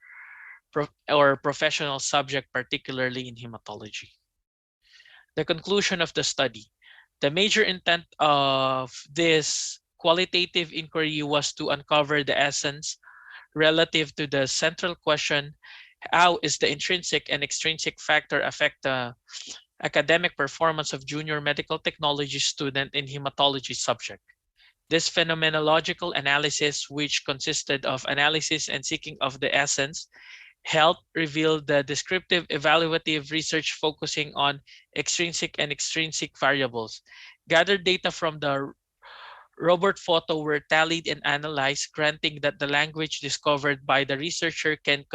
or professional subject, particularly in hematology. The conclusion of the study. The major intent of this qualitative inquiry was to uncover the essence relative to the central question, how is the intrinsic and extrinsic factor affect the academic performance of junior medical technology student in hematology subject? This phenomenological analysis, which consisted of analysis and seeking of the essence, helped reveal the descriptive evaluative research focusing on extrinsic and extrinsic variables. Gathered data from the Robert photo were tallied and analyzed, granting that the language discovered by the researcher can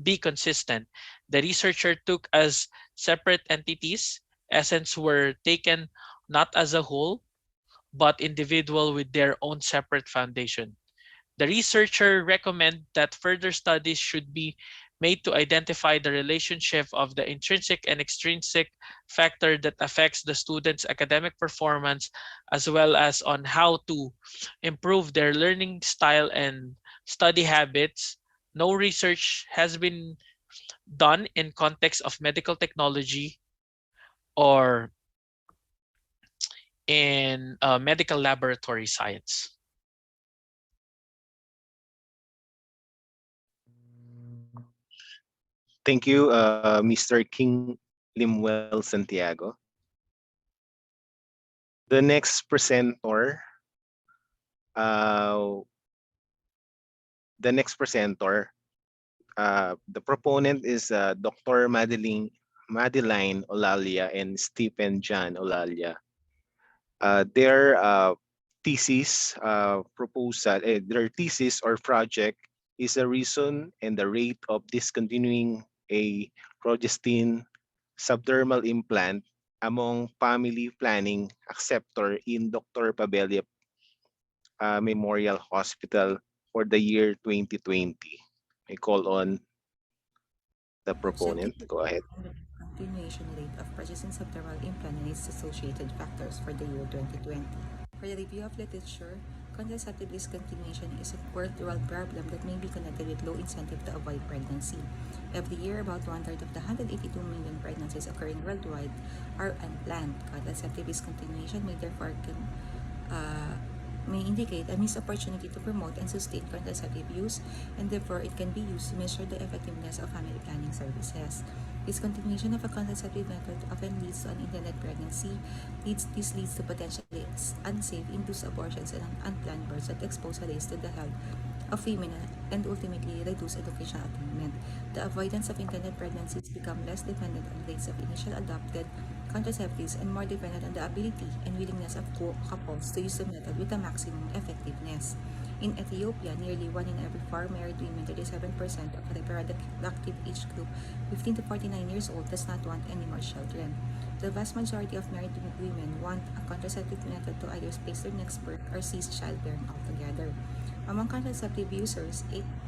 be consistent. The researcher took as separate entities. Essence were taken not as a whole, but individual with their own separate foundation. The researcher recommend that further studies should be made to identify the relationship of the intrinsic and extrinsic factor that affects the student's academic performance, as well as on how to improve their learning style and study habits. No research has been done in context of medical technology or in medical laboratory science. Thank you, Mr. King Limuel Santiago. The next presenter, uh, the proponent is Dr. Madeline Olalia and Stephen John Olalia. Their thesis or project is the reason and the rate of discontinuing a progestin subdermal implant among family planning acceptor in Dr. Pabelia Memorial Hospital for the year 2020. I call on the proponent. Go ahead. Continuation rate of purchasing subdermal implant and its associated factors for the year 2020. For the review of literature, contraceptive discontinuation is a world problem that may be connected with low incentive to avoid pregnancy. Every year, about one-third of the 182 million pregnancies occurring worldwide are unplanned. Contraceptive discontinuation may indicate a missed opportunity to promote and sustain contraceptive use, and therefore it can be used to measure the effectiveness of family planning services. Discontinuation of a contraceptive method often leads to unintended pregnancy. This leads to potentially unsafe induced abortions and unplanned births that expose a risk to the health of women and ultimately reduce educational attainment. The avoidance of intended pregnancies become less dependent on rates of initial adopted contraceptives and more dependent on the ability and willingness of couples to use the method with the maximum effectiveness. In Ethiopia, nearly 1 in every 4 married women, 37% of the reproductive age group, 15 to 49 years old, does not want any more children. The vast majority of married women want a contraceptive method to either space their next birth or cease childbearing altogether. Among contraceptive users,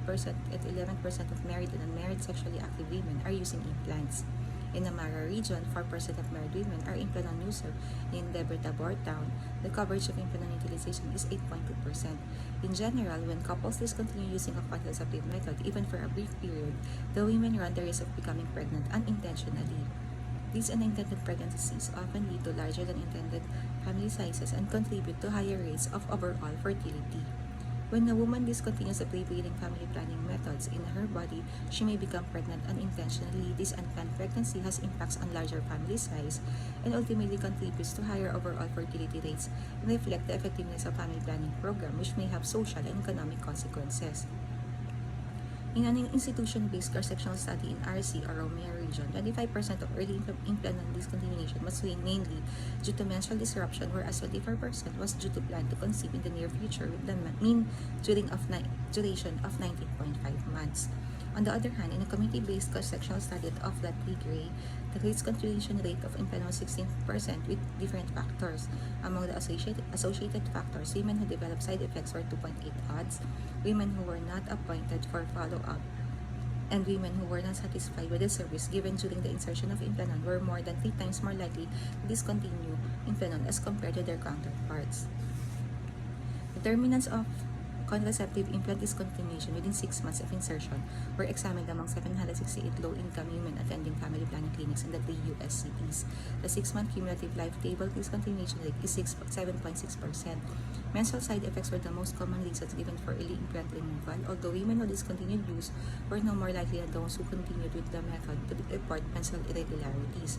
8% and 11% of married and unmarried sexually active women are using implants. In the Mara region, 4% of married women are implant user. In Debre town, the coverage of implant utilization is 8.2%. In general, when couples discontinue using a contraceptive method, even for a brief period, the women run the risk of becoming pregnant unintentionally. These unintended pregnancies often lead to larger than intended family sizes and contribute to higher rates of overall fertility. When a woman discontinues the prevailing family planning methods in her body, she may become pregnant unintentionally. This unplanned pregnancy has impacts on larger family size and ultimately contributes to higher overall fertility rates and reflect the effectiveness of family planning program, which may have social and economic consequences. In an institution-based cross-sectional study in RC or Romeo region, 25% of early implant discontinuation was mainly due to menstrual disruption, whereas 24% was due to plan to conceive in the near future with the mean duration of 19.5 months. On the other hand, in a community-based cross-sectional study of that gray, the discontinuation rate of implant was 16% with different factors. Among the associated factors, women who developed side effects were 2.8 odds, women who were not appointed for follow-up, and women who were not satisfied with the service given during the insertion of Implanon were more than 3 times more likely to discontinue Implanon as compared to their counterparts. Determinants of contraceptive implant discontinuation within 6 months of insertion were examined among 768 low-income women attending family planning clinics in the 3 US cities. The 6-month cumulative life table discontinuation rate is 7.6%. Menstrual side effects were the most common reasons given for early implant removal, although women who discontinued use were no more likely than those who continued with the method to report menstrual irregularities.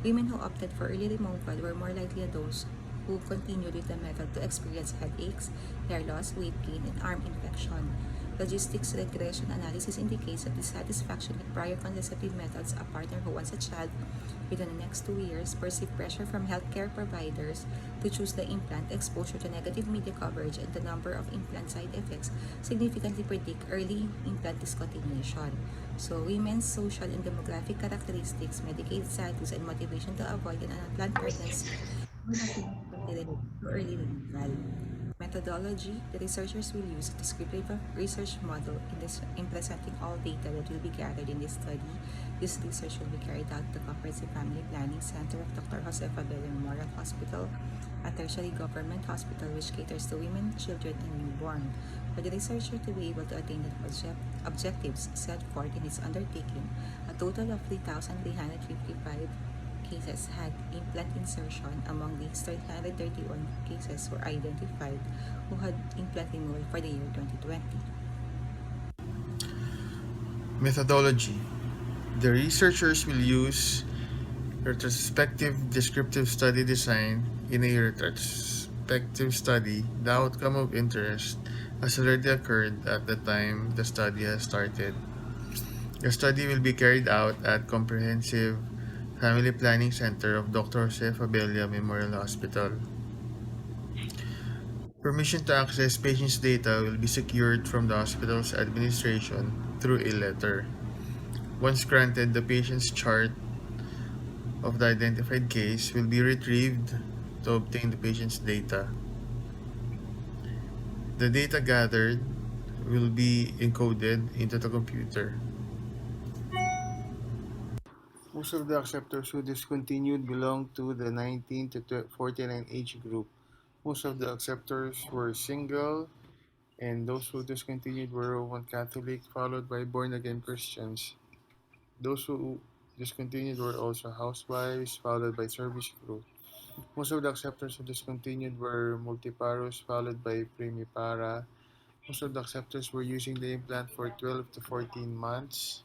Women who opted for early removal were more likely than those who continued with the method to experience headaches, hair loss, weight gain, and arm infection. Logistics regression analysis indicates that dissatisfaction with prior contraceptive methods, a partner who wants a child within the next 2 years, perceived pressure from healthcare providers to choose the implant, exposure to negative media coverage, and the number of implant side effects significantly predict early implant discontinuation. So, women's social and demographic characteristics, Medicaid status, and motivation to avoid an unplanned pregnancy were not significantly related to early removal. Methodology: the researchers will use a descriptive research model in presenting all data that will be gathered in this study. This research will be carried out at the Comprehensive Family Planning Center of Dr. Jose Fabella Memorial Hospital, a tertiary government hospital which caters to women, children, and newborn. For the researcher to be able to attain the objectives set forth in its undertaking, a total of 3,355 cases had implant insertion. Among these, 331 cases were identified who had implant removal for the year 2020. Methodology. The researchers will use retrospective descriptive study design. In a retrospective study, the outcome of interest has already occurred at the time the study has started. The study will be carried out at Comprehensive Family Planning Center of Dr. Jose Fabella Memorial Hospital. Permission to access patients' data will be secured from the hospital's administration through a letter. Once granted, the patient's chart of the identified case will be retrieved to obtain the patient's data. The data gathered will be encoded into the computer. Most of the acceptors who discontinued belong to the 19 to 49 age group. Most of the acceptors were single, and those who discontinued were Roman Catholic, followed by born-again Christians. Those who discontinued were also housewives, followed by service crew. Most of the acceptors who discontinued were multiparous, followed by primipara. Most of the acceptors were using the implant for 12 to 14 months.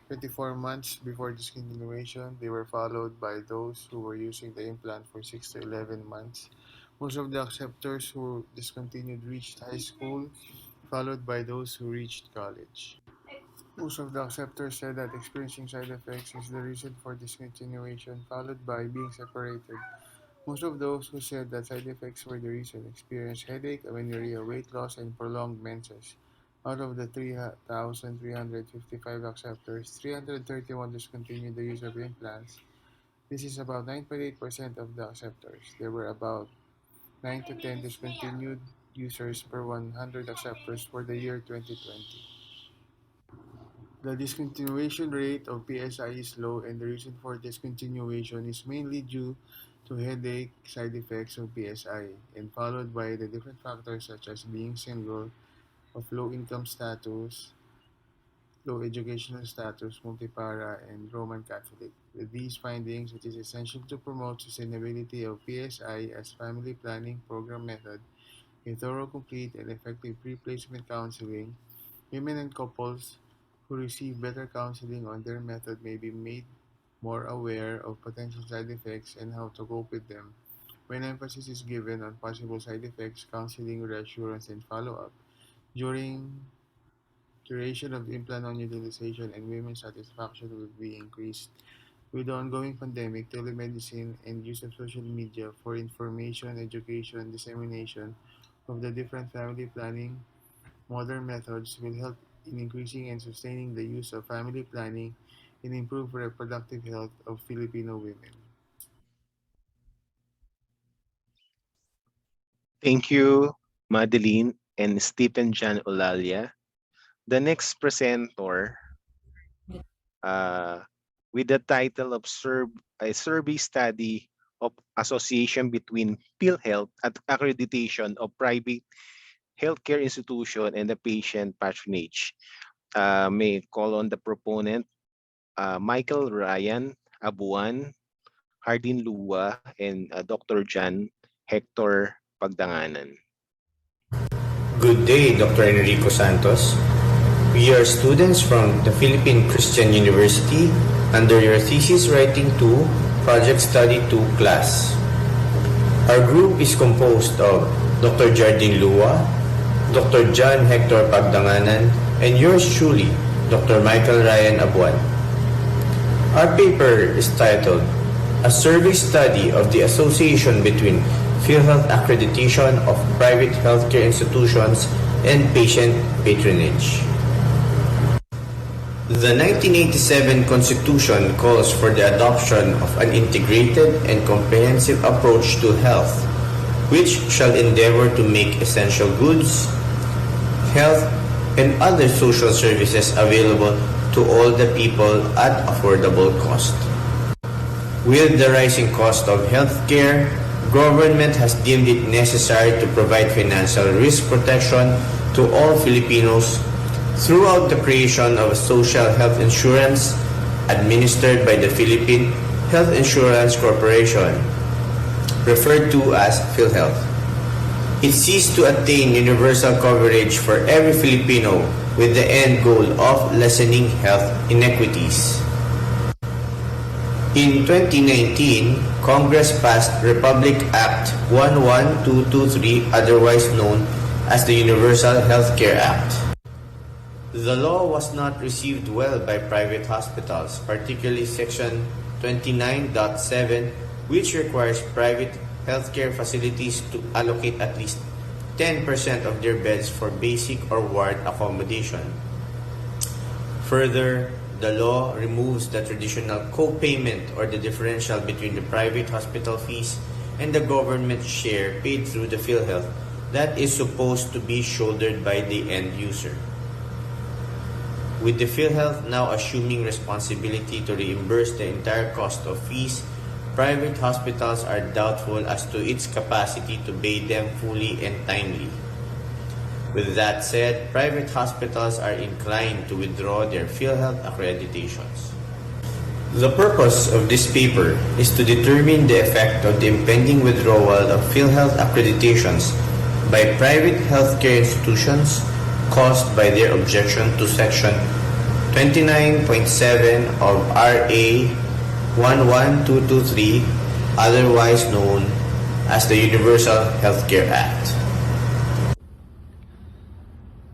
24 months before discontinuation, they were followed by those who were using the implant for 6 to 11 months. Most of the acceptors who discontinued reached high school, followed by those who reached college. Most of the acceptors said that experiencing side effects is the reason for discontinuation, followed by being separated. Most of those who said that side effects were the reason experienced headache, amenorrhea, weight loss, and prolonged menses. Out of the 3,355 acceptors, 331 discontinued the use of implants. This is about 9.8% of the acceptors. There were about 9 to 10 discontinued users per 100 acceptors for the year 2020. The discontinuation rate of PSI is low, and the reason for discontinuation is mainly due to headache side effects of PSI, and followed by the different factors such as being single, of low income status, low educational status, multipara, and Roman Catholic. With these findings, it is essential to promote sustainability of PSI as family planning program method, a thorough, complete, and effective pre-placement counseling. Women and couples who receive better counseling on their method may be made more aware of potential side effects and how to cope with them. When emphasis is given on possible side effects, counseling, reassurance, and follow-up during duration of implant utilization and women's satisfaction will be increased. With the ongoing pandemic, telemedicine, and use of social media for information, education, and dissemination of the different family planning modern methods will help in increasing and sustaining the use of family planning and improve reproductive health of Filipino women. Thank you, Madeline and Stephen John Olalia. The next presenter, uh, with the title of a survey study of association between PhilHealth at accreditation of private healthcare institution and the patient patronage. May call on the proponent, Michael Ryan Abuan, Hardin Lua, and Dr. John Hector Pagdanganan. Good day, Dr. Enrico Santos. We are students from the Philippine Christian University under your thesis writing 2, project study 2 class. Our group is composed of Dr. Jardine Lua, Dr. John Hector Pagdanganan, and yours truly, Dr. Michael Ryan Abuan. Our paper is titled, A Survey Study of the Association Between PhilHealth Accreditation of Private Healthcare Institutions and Patient Patronage. The 1987 Constitution calls for the adoption of an integrated and comprehensive approach to health, which shall endeavor to make essential goods, health, and other social services available to all the people at affordable cost. With the rising cost of healthcare, government has deemed it necessary to provide financial risk protection to all Filipinos throughout the creation of a social health insurance administered by the Philippine Health Insurance Corporation, referred to as PhilHealth. It seeks to attain universal coverage for every Filipino with the end goal of lessening health inequities. In 2019, Congress passed Republic Act 11223, otherwise known as the Universal Healthcare Act. The law was not received well by private hospitals, particularly Section 29.7, which requires private healthcare facilities to allocate at least 10% of their beds for basic or ward accommodation. Further, the law removes the traditional co-payment or the differential between the private hospital fees and the government share paid through the PhilHealth that is supposed to be shouldered by the end user. With the PhilHealth now assuming responsibility to reimburse the entire cost of fees, private hospitals are doubtful as to its capacity to pay them fully and timely. With that said, private hospitals are inclined to withdraw their PhilHealth accreditations. The purpose of this paper is to determine the effect of the impending withdrawal of PhilHealth accreditations by private healthcare institutions caused by their objection to Section 29.7 of RA 11223, otherwise known as the Universal Healthcare Act.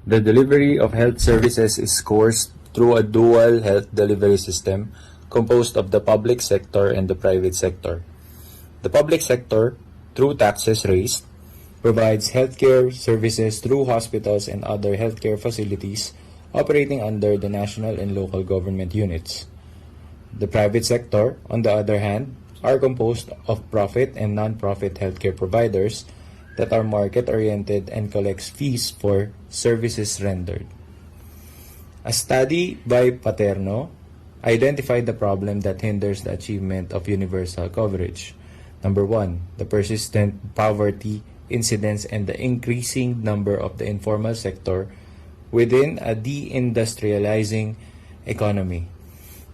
The delivery of health services is coursed through a dual health delivery system composed of the public sector and the private sector. The public sector, through taxes raised, provides healthcare services through hospitals and other healthcare facilities operating under the national and local government units. The private sector, on the other hand, are composed of profit and non-profit healthcare providers that are market-oriented and collects fees for services rendered. A study by Paterno identified the problem that hinders the achievement of universal coverage. Number 1, the persistent poverty incidence and the increasing number of the informal sector within a deindustrializing economy.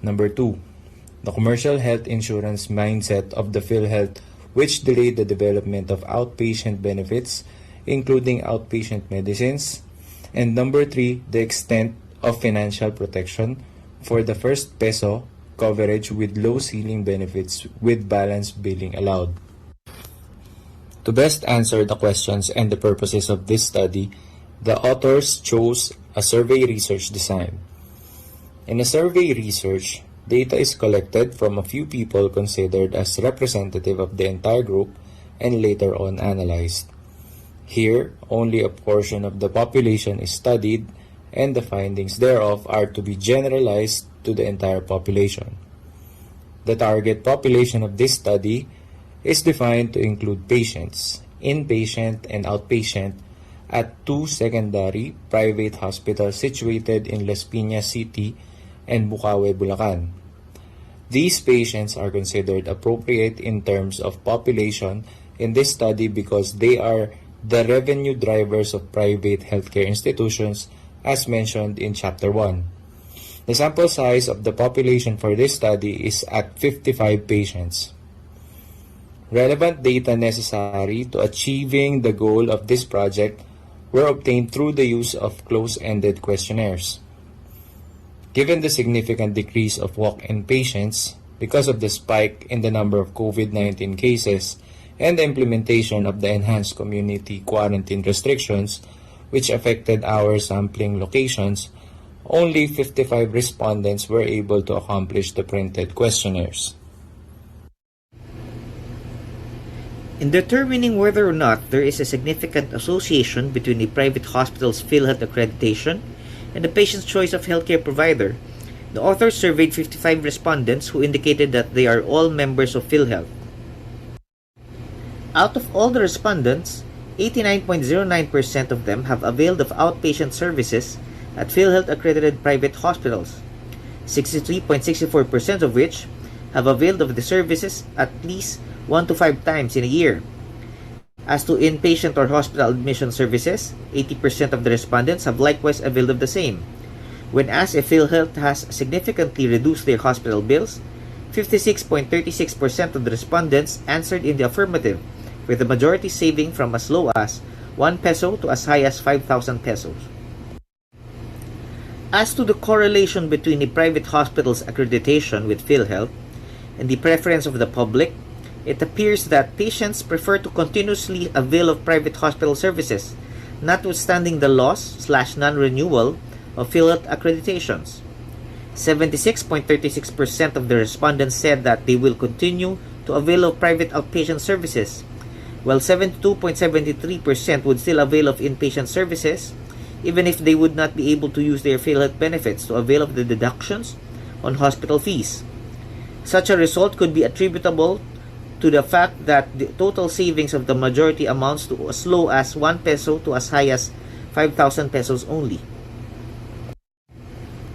Number 2, the commercial health insurance mindset of the PhilHealth, which delayed the development of outpatient benefits, including outpatient medicines. And number 3, the extent of financial protection for the first peso coverage with low ceiling benefits with balanced billing allowed. To best answer the questions and the purposes of this study, the authors chose a survey research design. In a survey research, data is collected from a few people considered as representative of the entire group and later on analyzed. Here, only a portion of the population is studied and the findings thereof are to be generalized to the entire population. The target population of this study is defined to include patients, inpatient and outpatient, at two secondary private hospitals situated in Las Piñas City and Bukawe, Bulacan. These patients are considered appropriate in terms of population in this study because they are the revenue drivers of private healthcare institutions as mentioned in Chapter 1. The sample size of the population for this study is at 55 patients. Relevant data necessary to achieving the goal of this project were obtained through the use of close-ended questionnaires. Given the significant decrease of walk-in patients because of the spike in the number of COVID-19 cases and the implementation of the enhanced community quarantine restrictions, which affected our sampling locations, only 55 respondents were able to accomplish the printed questionnaires. In determining whether or not there is a significant association between a private hospital's PhilHealth accreditation and the patient's choice of healthcare provider, the authors surveyed 55 respondents who indicated that they are all members of PhilHealth. Out of all the respondents, 89.09% of them have availed of outpatient services at PhilHealth accredited private hospitals, 63.64% of which have availed of the services at least 1 to 5 times in a year. As to inpatient or hospital admission services, 80% of the respondents have likewise availed of the same. When asked if PhilHealth has significantly reduced their hospital bills, 56.36% of the respondents answered in the affirmative, with the majority saving from as low as 1 peso to as high as 5,000 pesos. As to the correlation between a private hospital's accreditation with PhilHealth and the preference of the public, it appears that patients prefer to continuously avail of private hospital services, notwithstanding the loss/non-renewal of PhilHealth accreditations. 76.36% of the respondents said that they will continue to avail of private outpatient services, while 72.73% would still avail of inpatient services, even if they would not be able to use their PhilHealth benefits to avail of the deductions on hospital fees. Such a result could be attributable to the fact that the total savings of the majority amounts to as low as 1 peso to as high as 5,000 pesos only.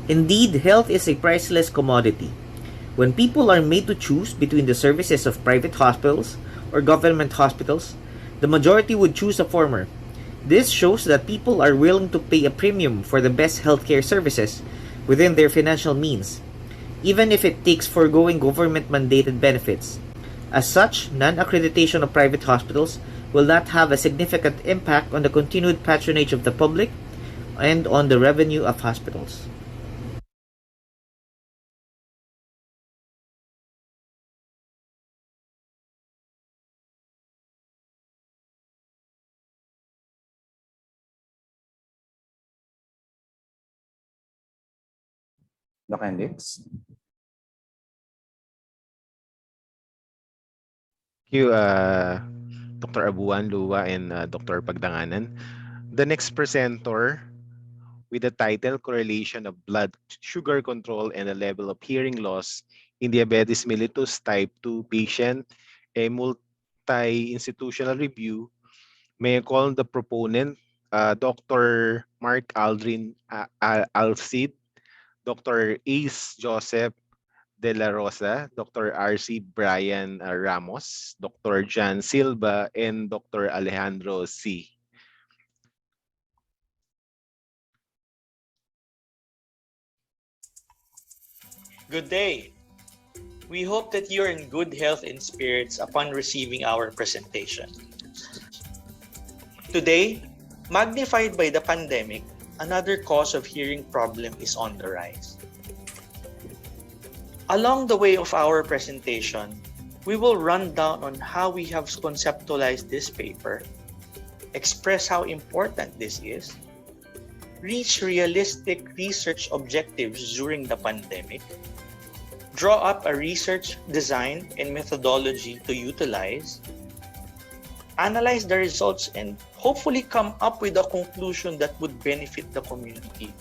Indeed, health is a priceless commodity. When people are made to choose between the services of private hospitals or government hospitals, the majority would choose the former. This shows that people are willing to pay a premium for the best healthcare services within their financial means, even if it takes foregoing government-mandated benefits. As such, non-accreditation of private hospitals will not have a significant impact on the continued patronage of the public and on the revenue of hospitals. Doc Hendricks? Thank you, Dr. Abuan, Lua, and Dr. Pagdanganan. The next presenter with the title Correlation of Blood Sugar Control and the Level of Hearing Loss in Diabetes Mellitus Type 2 Patient, a multi-institutional review. May I call the proponent, Dr. Mark Aldrin Alcid, Dr. Ace Joseph De La Rosa, Dr. R.C. Brian Ramos, Dr. Jan Silva, and Dr. Alejandro C. Good day. We hope that you're in good health and spirits upon receiving our presentation. Today, magnified by the pandemic, another cause of hearing problem is on the rise. Along the way of our presentation, we will run down on how we have conceptualized this paper, express how important this is, reach realistic research objectives during the pandemic, draw up a research design and methodology to utilize, analyze the results, and hopefully come up with a conclusion that would benefit the community.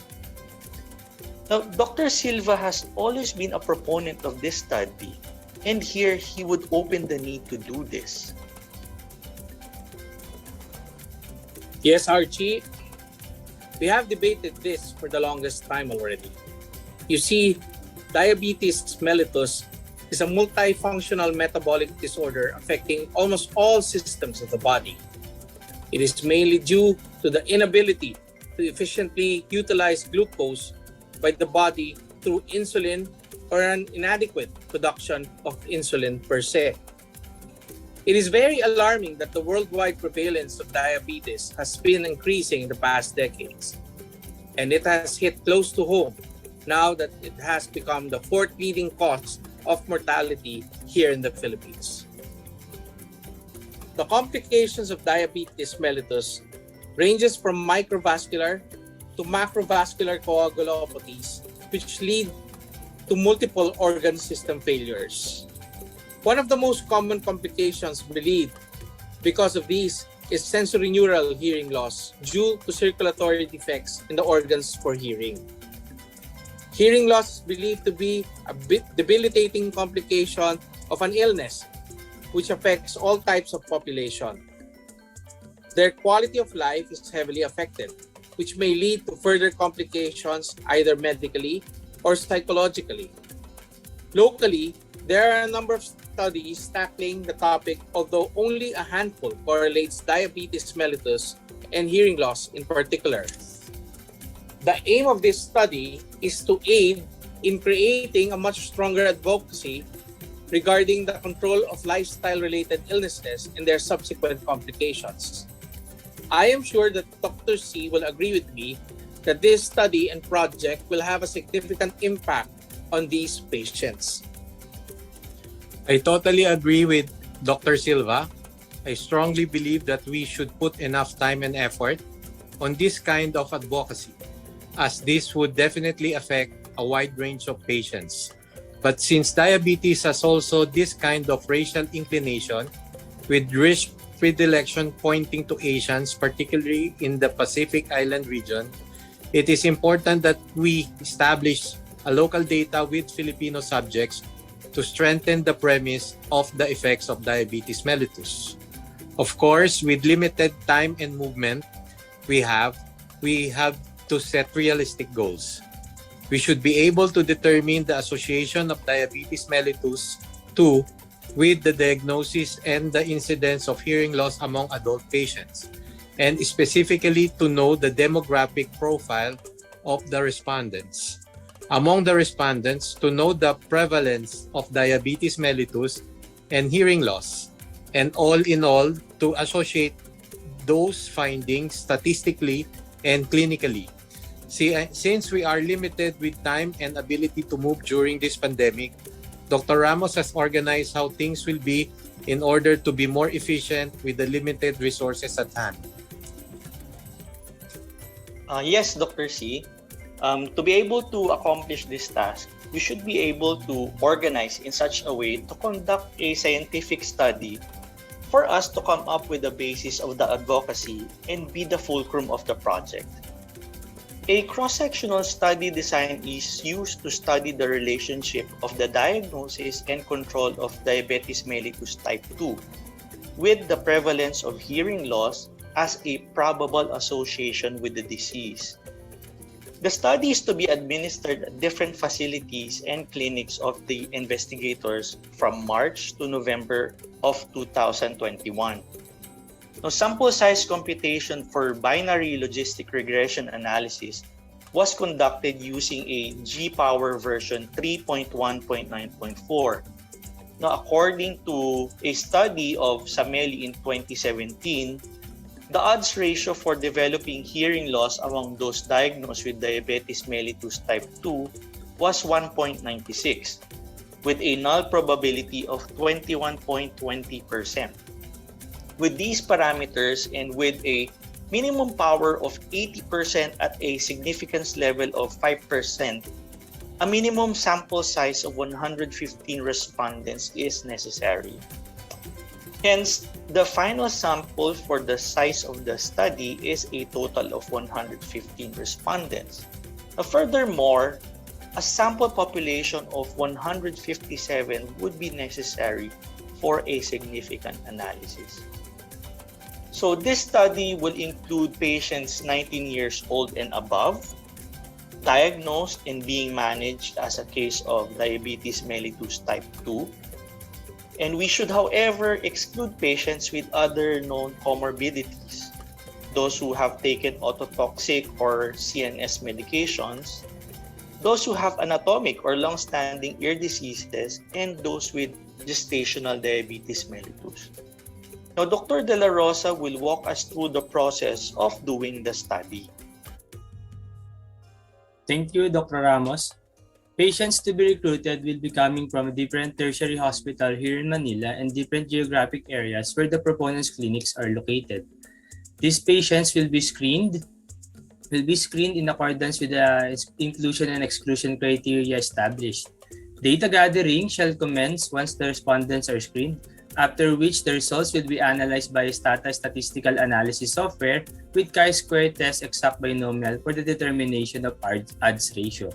Now, Dr. Silva has always been a proponent of this study, and here he would open the need to do this. Yes, Archie, we have debated this for the longest time already. You see, diabetes mellitus is a multifunctional metabolic disorder affecting almost all systems of the body. It is mainly due to the inability to efficiently utilize glucose by the body through insulin or an inadequate production of insulin per se. It is very alarming that the worldwide prevalence of diabetes has been increasing in the past decades, and it has hit close to home now that it has become the fourth leading cause of mortality here in the Philippines. The complications of diabetes mellitus ranges from microvascular to macrovascular coagulopathies, which lead to multiple organ system failures. One of the most common complications believed because of these is sensorineural hearing loss due to circulatory defects in the organs for hearing. Hearing loss is believed to be a debilitating complication of an illness which affects all types of population. Their quality of life is heavily affected, which may lead to further complications either medically or psychologically. Locally, there are a number of studies tackling the topic, although only a handful correlates diabetes mellitus and hearing loss in particular. The aim of this study is to aid in creating a much stronger advocacy regarding the control of lifestyle-related illnesses and their subsequent complications. I am sure that Dr. C will agree with me that this study and project will have a significant impact on these patients. I totally agree with Dr. Silva. I strongly believe that we should put enough time and effort on this kind of advocacy, as this would definitely affect a wide range of patients. But since diabetes has also this kind of racial inclination, with risk predilection pointing to Asians, particularly in the Pacific Island region, it is important that we establish a local data with Filipino subjects to strengthen the premise of the effects of diabetes mellitus. Of course, with limited time and movement we have to set realistic goals. We should be able to determine the association of diabetes mellitus with the diagnosis and the incidence of hearing loss among adult patients, and specifically to know the demographic profile of the respondents. Among the respondents, to know the prevalence of diabetes mellitus and hearing loss, and all in all, to associate those findings statistically and clinically. Since we are limited with time and ability to move during this pandemic, Dr. Ramos has organized how things will be in order to be more efficient with the limited resources at hand. Yes, Dr. C. To be able to accomplish this task, we should be able to organize in such a way to conduct a scientific study for us to come up with the basis of the advocacy and be the fulcrum of the project. A cross-sectional study design is used to study the relationship of the diagnosis and control of diabetes mellitus type 2 with the prevalence of hearing loss as a probable association with the disease. The study is to be administered at different facilities and clinics of the investigators from March to November of 2021. Now, sample size computation for binary logistic regression analysis was conducted using a G-power version 3.1.9.4. Now, according to a study of Sameli in 2017, the odds ratio for developing hearing loss among those diagnosed with diabetes mellitus type 2 was 1.96, with a null probability of 21.20%. With these parameters and with a minimum power of 80% at a significance level of 5%, a minimum sample size of 115 respondents is necessary. Hence, the final sample for the size of the study is a total of 115 respondents. Now, furthermore, a sample population of 157 would be necessary for a significant analysis. So this study will include patients 19 years old and above, diagnosed and being managed as a case of diabetes mellitus type 2. And we should, however, exclude patients with other known comorbidities, those who have taken ototoxic or CNS medications, those who have anatomic or long-standing ear diseases, and those with gestational diabetes mellitus. Now, Dr. De La Rosa will walk us through the process of doing the study. Thank you, Dr. Ramos. Patients to be recruited will be coming from a different tertiary hospital here in Manila and different geographic areas where the proponents' clinics are located. These patients will be screened in accordance with the inclusion and exclusion criteria established. Data gathering shall commence once the respondents are screened, after which the results will be analyzed by statistical analysis software with chi-square test exact binomial for the determination of odds ratio.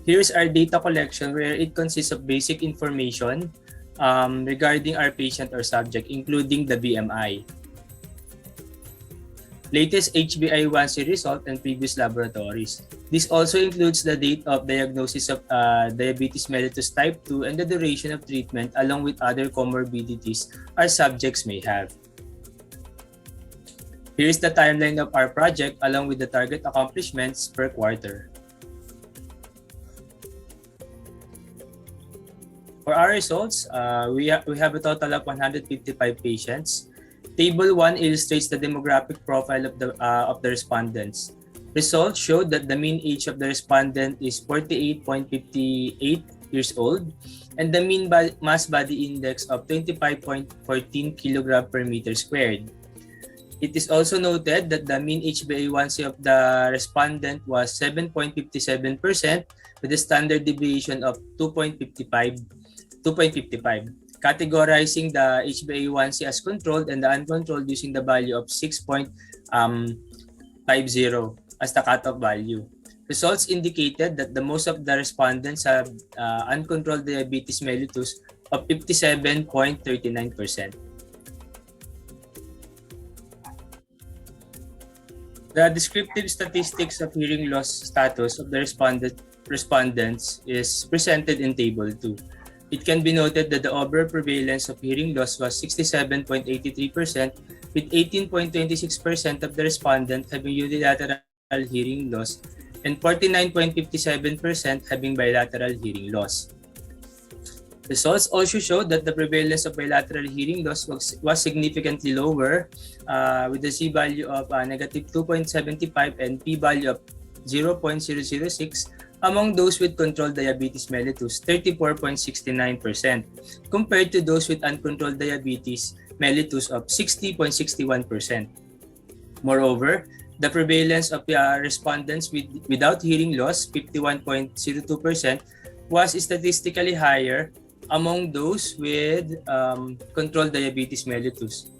Here's our data collection where it consists of basic information regarding our patient or subject, including the BMI, latest HbA1c result, and previous laboratories. This also includes the date of diagnosis of diabetes mellitus type 2 and the duration of treatment along with other comorbidities our subjects may have. Here's the timeline of our project along with the target accomplishments per quarter. For our results, we have a total of 155 patients. Table 1 illustrates the demographic profile of the respondents. Results showed that the mean age of the respondent is 48.58 years old and the mean mass body index of 25.14 kg per meter squared. It is also noted that the mean HbA1c of the respondent was 7.57% with a standard deviation of 2.55, categorizing the HbA1c as controlled and the uncontrolled using the value of 6.50 as the cutoff value. Results indicated that the most of the respondents have uncontrolled diabetes mellitus of 57.39%. The descriptive statistics of hearing loss status of the respondents is presented in Table 2. It can be noted that the overall prevalence of hearing loss was 67.83%, with 18.26% of the respondents having unilateral hearing loss and 49.57% having bilateral hearing loss. Results also show that the prevalence of bilateral hearing loss was significantly lower with a z-value of negative 2.75 and p-value of 0.006 among those with controlled diabetes mellitus, 34.69%, compared to those with uncontrolled diabetes mellitus of 60.61%. Moreover, the prevalence of respondents without hearing loss, 51.02%, was statistically higher among those with controlled diabetes mellitus.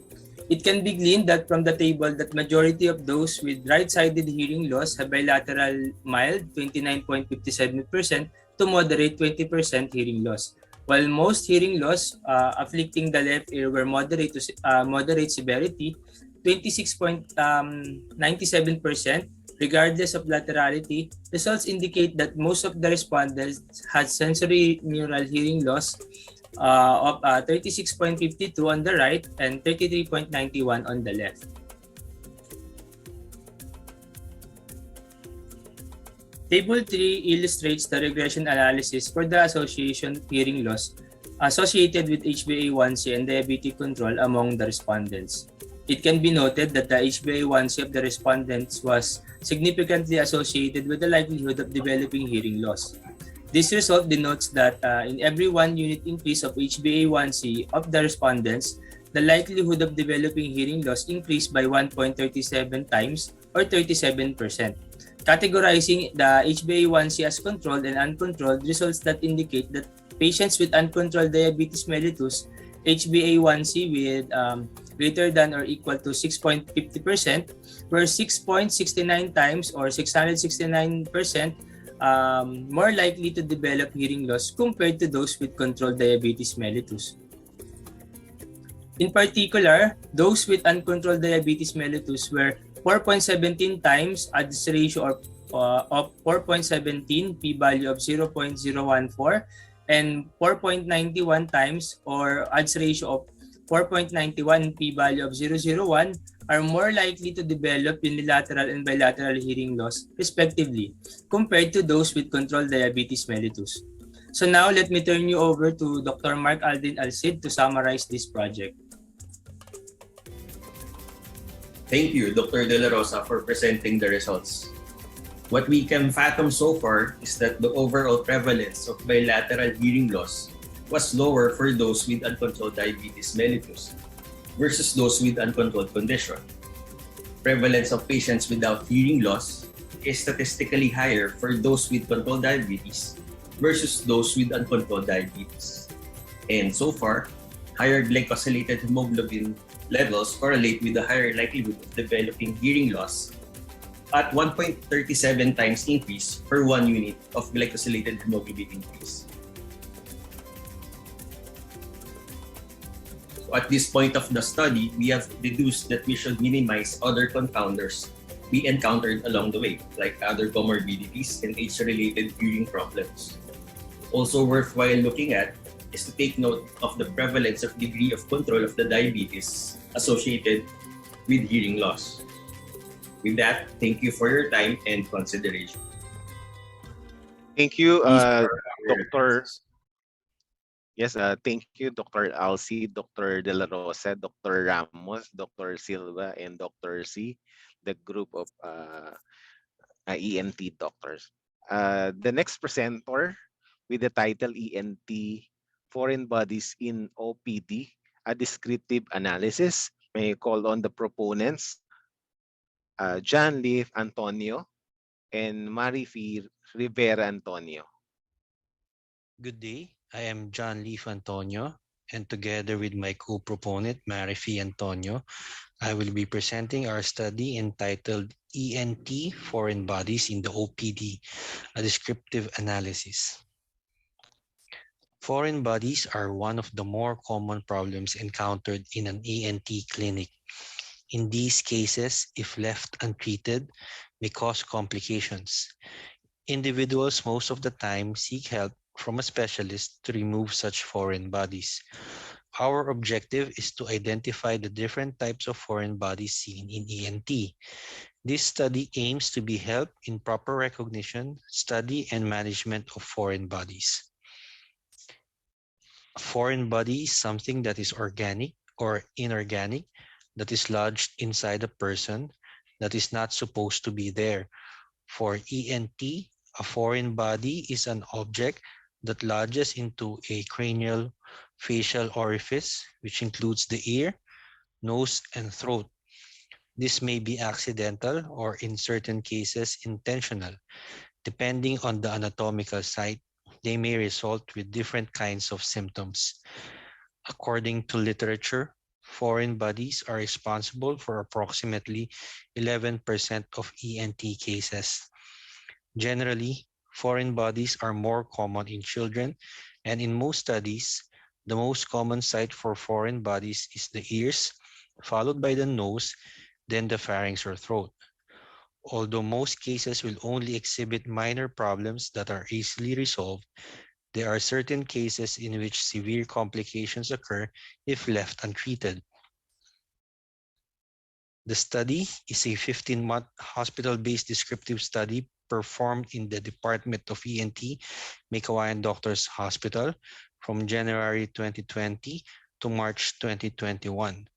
It can be gleaned that from the table that majority of those with right-sided hearing loss have bilateral mild, 29.57%, to moderate 20% hearing loss, while most hearing loss afflicting the left ear were moderate to moderate severity, 26.97%, regardless of laterality. Results indicate that most of the respondents had sensorineural hearing loss of 36.52 on the right and 33.91 on the left. Table 3 illustrates the regression analysis for the association hearing loss associated with HbA1c and diabetic control among the respondents. It can be noted that the HbA1c of the respondents was significantly associated with the likelihood of developing hearing loss. This result denotes that in every 1 unit increase of HbA1c of the respondents, the likelihood of developing hearing loss increased by 1.37 times or 37%. Categorizing the HbA1c as controlled and uncontrolled results that indicate that patients with uncontrolled diabetes mellitus HbA1c with greater than or equal to 6.50% were 6.69 times or 669% more likely to develop hearing loss compared to those with controlled diabetes mellitus. In particular, those with uncontrolled diabetes mellitus were 4.17 times odds ratio of 4.17, p-value of 0.014, and 4.91 times or odds ratio of 4.91, p-value of 0.001 are more likely to develop unilateral and bilateral hearing loss, respectively, compared to those with controlled diabetes mellitus. So now let me turn you over to Dr. Mark Aldin Alcid to summarize this project. Thank you, Dr. De La Rosa, for presenting the results. What we can fathom so far is that the overall prevalence of bilateral hearing loss was lower for those with uncontrolled diabetes mellitus versus those with uncontrolled condition. Prevalence of patients without hearing loss is statistically higher for those with controlled diabetes versus those with uncontrolled diabetes. And so far, higher glycosylated hemoglobin levels correlate with a higher likelihood of developing hearing loss at 1.37 times increase per 1 unit of glycosylated hemoglobin increase. So at this point of the study, we have deduced that we should minimize other confounders we encountered along the way, like other comorbidities and age-related hearing problems. Also worthwhile looking at is to take note of the prevalence of degree of control of the diabetes associated with hearing loss. With that, thank you for your time and consideration. Thank you, These are Dr. Yes, thank you, Dr. Alci, Dr. De La Rosa, Dr. Ramos, Dr. Silva, and Dr. C, the group of ENT doctors. The next presenter with the title ENT Foreign Bodies in OPD, a descriptive analysis. May I call on the proponents, John Leaf Antonio and Marifi Rivera Antonio. Good day. I am John Leaf Antonio, and together with my co-proponent, Marifi Antonio, I will be presenting our study entitled ENT Foreign Bodies in the OPD, a descriptive analysis. Foreign bodies are one of the more common problems encountered in an ENT clinic. In these cases, if left untreated, may cause complications. Individuals most of the time seek help from a specialist to remove such foreign bodies. Our objective is to identify the different types of foreign bodies seen in ENT. This study aims to be help in proper recognition, study, and management of foreign bodies. A foreign body is something that is organic or inorganic, that is lodged inside a person, that is not supposed to be there. For ENT, a foreign body is an object that lodges into a cranial facial orifice, which includes the ear, nose, and throat. This may be accidental or, in certain cases, intentional. Depending on the anatomical site, they may result with different kinds of symptoms. According to literature, foreign bodies are responsible for approximately 11% of ENT cases. Generally, foreign bodies are more common in children, and in most studies, the most common site for foreign bodies is the ears, followed by the nose, then the pharynx or throat. Although most cases will only exhibit minor problems that are easily resolved, there are certain cases in which severe complications occur if left untreated. The study is a 15-month hospital-based descriptive study performed in the Department of ENT, Mikawayan Doctors Hospital, from January 2020 to March 2021.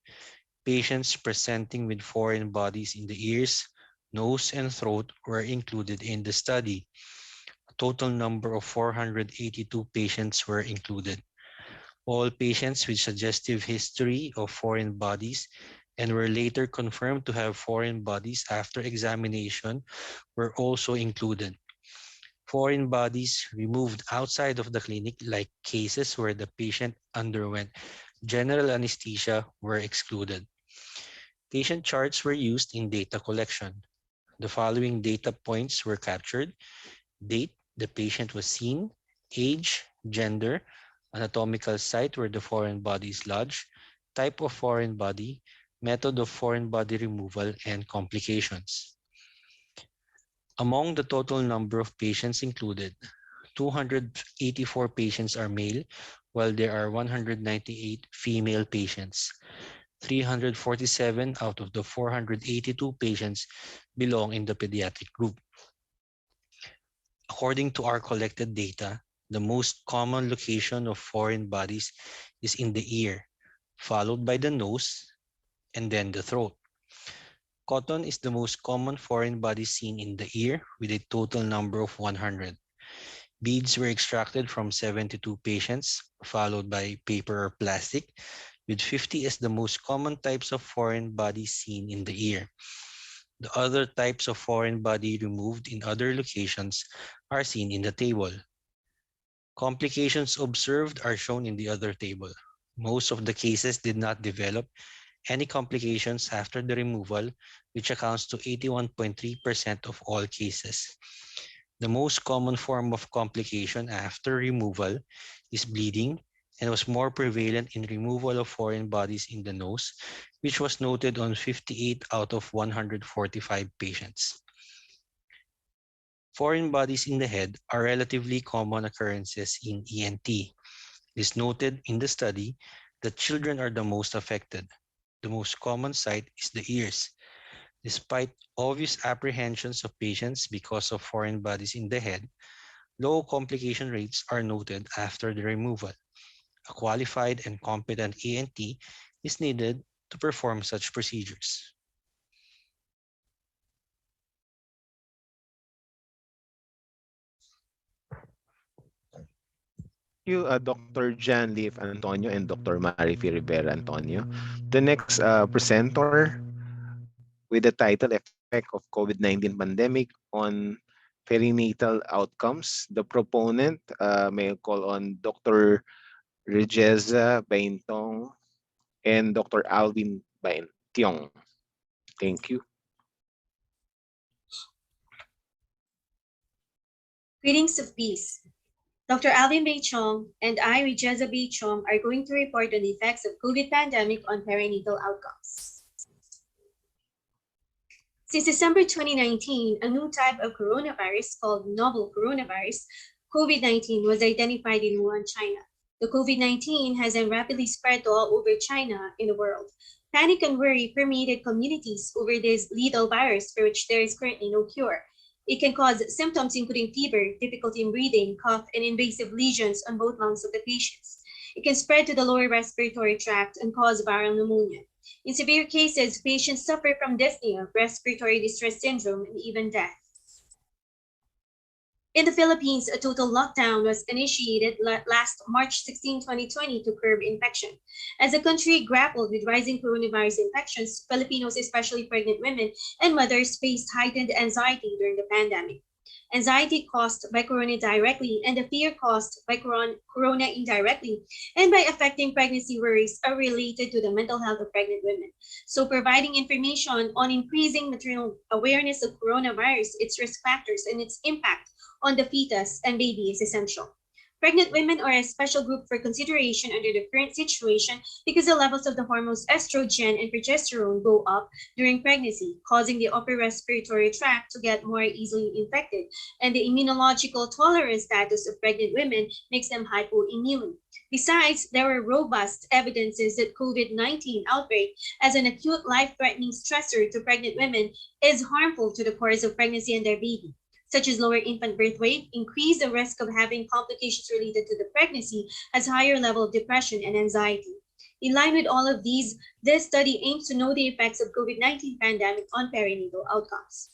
Patients presenting with foreign bodies in the ears, nose, and throat were included in the study. A total number of 482 patients were included. All patients with suggestive history of foreign bodies and were later confirmed to have foreign bodies after examination were also included. Foreign bodies removed outside of the clinic, like cases where the patient underwent General anesthesia were excluded. Patient charts were used in data collection. The following data points were captured: date the patient was seen, age, gender, anatomical site where the foreign body is lodged, type of foreign body, method of foreign body removal, and complications. Among the total number of patients included, 284 patients are male, while there are 198 female patients. 347 out of the 482 patients belong in the pediatric group. According to our collected data, the most common location of foreign bodies is in the ear, followed by the nose, and then the throat. Cotton is the most common foreign body seen in the ear, with a total number of 100. Beads were extracted from 72 patients, followed by paper or plastic, with 50 as the most common types of foreign body seen in the ear. The other types of foreign body removed in other locations are seen in the table. Complications observed are shown in the other table. Most of the cases did not develop any complications after the removal, which accounts to 81.3% of all cases. The most common form of complication after removal is bleeding, and was more prevalent in removal of foreign bodies in the nose, which was noted on 58 out of 145 patients. Foreign bodies in the head are relatively common occurrences in ENT. It is noted in the study that children are the most affected. The most common site is the ears. Despite obvious apprehensions of patients because of foreign bodies in the head, low complication rates are noted after the removal. A qualified and competent ENT is needed to perform such procedures. You, Dr. Jan Leaf Antonio and Dr. Marifi Rivera Antonio. The next presenter with the title Effect of COVID-19 Pandemic on Perinatal Outcomes. The proponent may call on Dr. Regeza Baintong and Dr. Alvin Baintiong. Thank you. Greetings of peace. Dr. Alvin Bay Chong and I, Rijeza Bay Chong, are going to report on the effects of COVID pandemic on perinatal outcomes. Since December 2019, a new type of coronavirus called novel coronavirus, COVID-19, was identified in Wuhan, China. The COVID-19 has then rapidly spread to all over China in the world. Panic and worry permeated communities over this lethal virus for which there is currently no cure. It can cause symptoms including fever, difficulty in breathing, cough, and invasive lesions on both lungs of the patients. It can spread to the lower respiratory tract and cause viral pneumonia. In severe cases, patients suffer from dyspnea, respiratory distress syndrome, and even death. In the Philippines, a total lockdown was initiated last March 16, 2020 to curb infection. As the country grappled with rising coronavirus infections, Filipinos, especially pregnant women and mothers, faced heightened anxiety during the pandemic. Anxiety caused by corona directly and the fear caused by corona indirectly and by affecting pregnancy worries are related to the mental health of pregnant women. So providing information on increasing maternal awareness of coronavirus, its risk factors, and its impact on the fetus and baby is essential. Pregnant women are a special group for consideration under the current situation because the levels of the hormones estrogen and progesterone go up during pregnancy, causing the upper respiratory tract to get more easily infected, and the immunological tolerance status of pregnant women makes them hypoimmune. Besides, there were robust evidences that COVID-19 outbreak as an acute life-threatening stressor to pregnant women is harmful to the course of pregnancy and their baby, such as lower infant birth weight, increase the risk of having complications related to the pregnancy, as higher level of depression and anxiety. In line with all of these, this study aims to know the effects of COVID-19 pandemic on perinatal outcomes.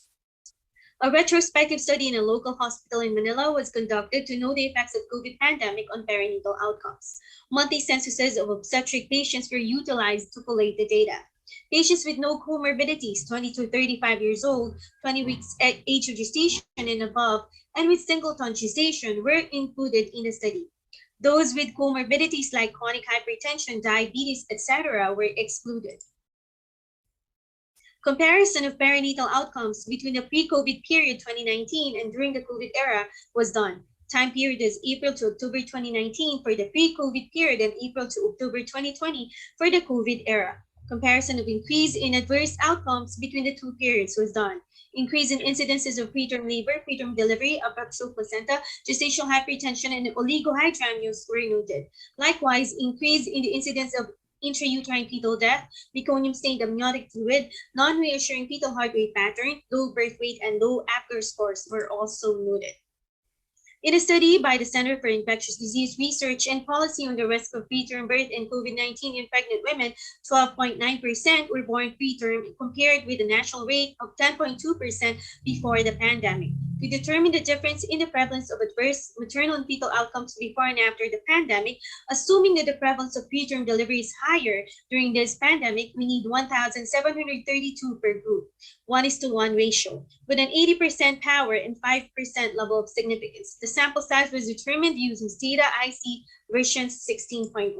A retrospective study in a local hospital in Manila was conducted to know the effects of COVID pandemic on perinatal outcomes. Monthly censuses of obstetric patients were utilized to collate the data. Patients with no comorbidities, 20 to 35 years old, 20 weeks at age of gestation and above, and with singleton gestation were included in the study. Those with comorbidities like chronic hypertension, diabetes, etc. were excluded. Comparison of perinatal outcomes between the pre-COVID period 2019 and during the COVID era was done. Time period is April to October 2019 for the pre-COVID period and April to October 2020 for the COVID era. Comparison of increase in adverse outcomes between the two periods was done. Increase in incidences of preterm labor, preterm delivery, abruptio placenta, gestational hypertension, and oligohydramnios were noted. Likewise, increase in the incidence of intrauterine fetal death, meconium stained amniotic fluid, non-reassuring fetal heart rate pattern, low birth weight, and low Apgar scores were also noted. In a study by the Center for Infectious Disease Research and Policy on the risk of preterm birth in COVID-19 in pregnant women, 12.9% were born preterm compared with the national rate of 10.2% before the pandemic. To determine the difference in the prevalence of adverse maternal and fetal outcomes before and after the pandemic, assuming that the prevalence of preterm delivery is higher during this pandemic, we need 1,732 per group, 1:1 ratio, with an 80% power and 5% level of significance. The sample size was determined using Stata IC version 16.1.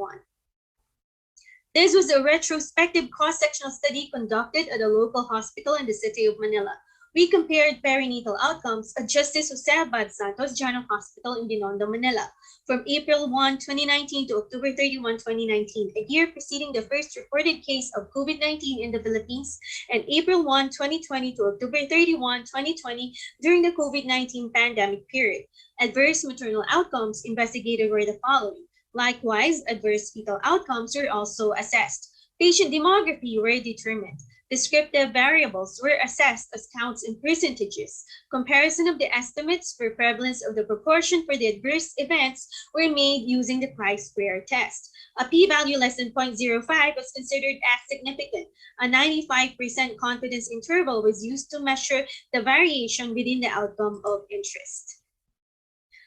This was a retrospective cross-sectional study conducted at a local hospital in the city of Manila. We compared perinatal outcomes at Justice Jose Abad Santos General Hospital in Binondo, Manila, from April 1, 2019 to October 31, 2019, a year preceding the first reported case of COVID-19 in the Philippines, and April 1, 2020 to October 31, 2020, during the COVID-19 pandemic period. Adverse maternal outcomes investigated were the following. Likewise, adverse fetal outcomes were also assessed. Patient demography were determined. Descriptive variables were assessed as counts in percentages. Comparison of the estimates for prevalence of the proportion for the adverse events were made using the chi-square test. A p-value less than 0.05 was considered as significant. A 95% confidence interval was used to measure the variation within the outcome of interest.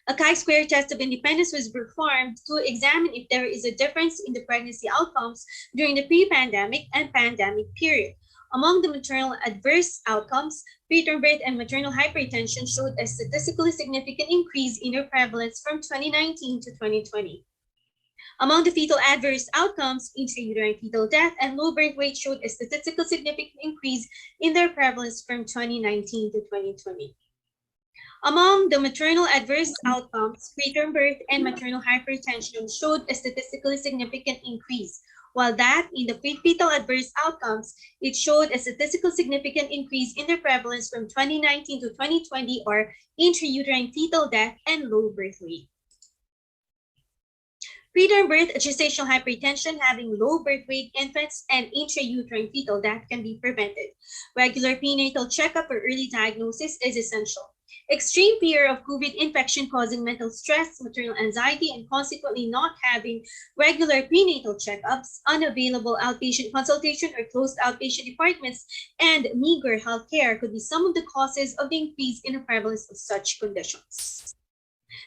A chi-square test of independence was performed to examine if there is a difference in the pregnancy outcomes during the pre-pandemic and pandemic period. Among the maternal adverse outcomes, preterm birth and maternal hypertension showed a statistically significant increase in their prevalence from 2019 to 2020. Among the fetal adverse outcomes, intrauterine fetal death and low birth weight showed a statistically significant increase in their prevalence from 2019 to 2020. Among the maternal adverse outcomes, preterm birth and maternal hypertension showed a statistically significant increase, while that in the fetal adverse outcomes, it showed a statistically significant increase in their prevalence from 2019 to 2020, or intrauterine fetal death and low birth weight. Preterm birth, gestational hypertension, having low birth weight infants, and intrauterine fetal death can be prevented. Regular prenatal checkup for early diagnosis is essential. Extreme fear of COVID infection causing mental stress, maternal anxiety, and consequently not having regular prenatal checkups, unavailable outpatient consultation or closed outpatient departments, and meager health care could be some of the causes of the increase in the prevalence of such conditions.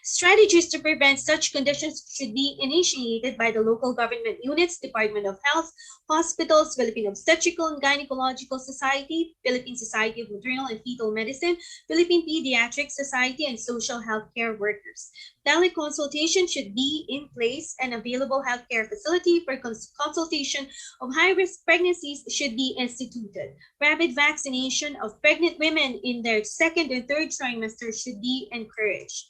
Strategies to prevent such conditions should be initiated by the local government units, Department of Health, hospitals, Philippine Obstetrical and Gynecological Society, Philippine Society of Maternal and Fetal Medicine, Philippine Pediatric Society, and social healthcare workers. Teleconsultation should be in place, and available healthcare facility for consultation of high-risk pregnancies should be instituted. Rapid vaccination of pregnant women in their second and third trimester should be encouraged.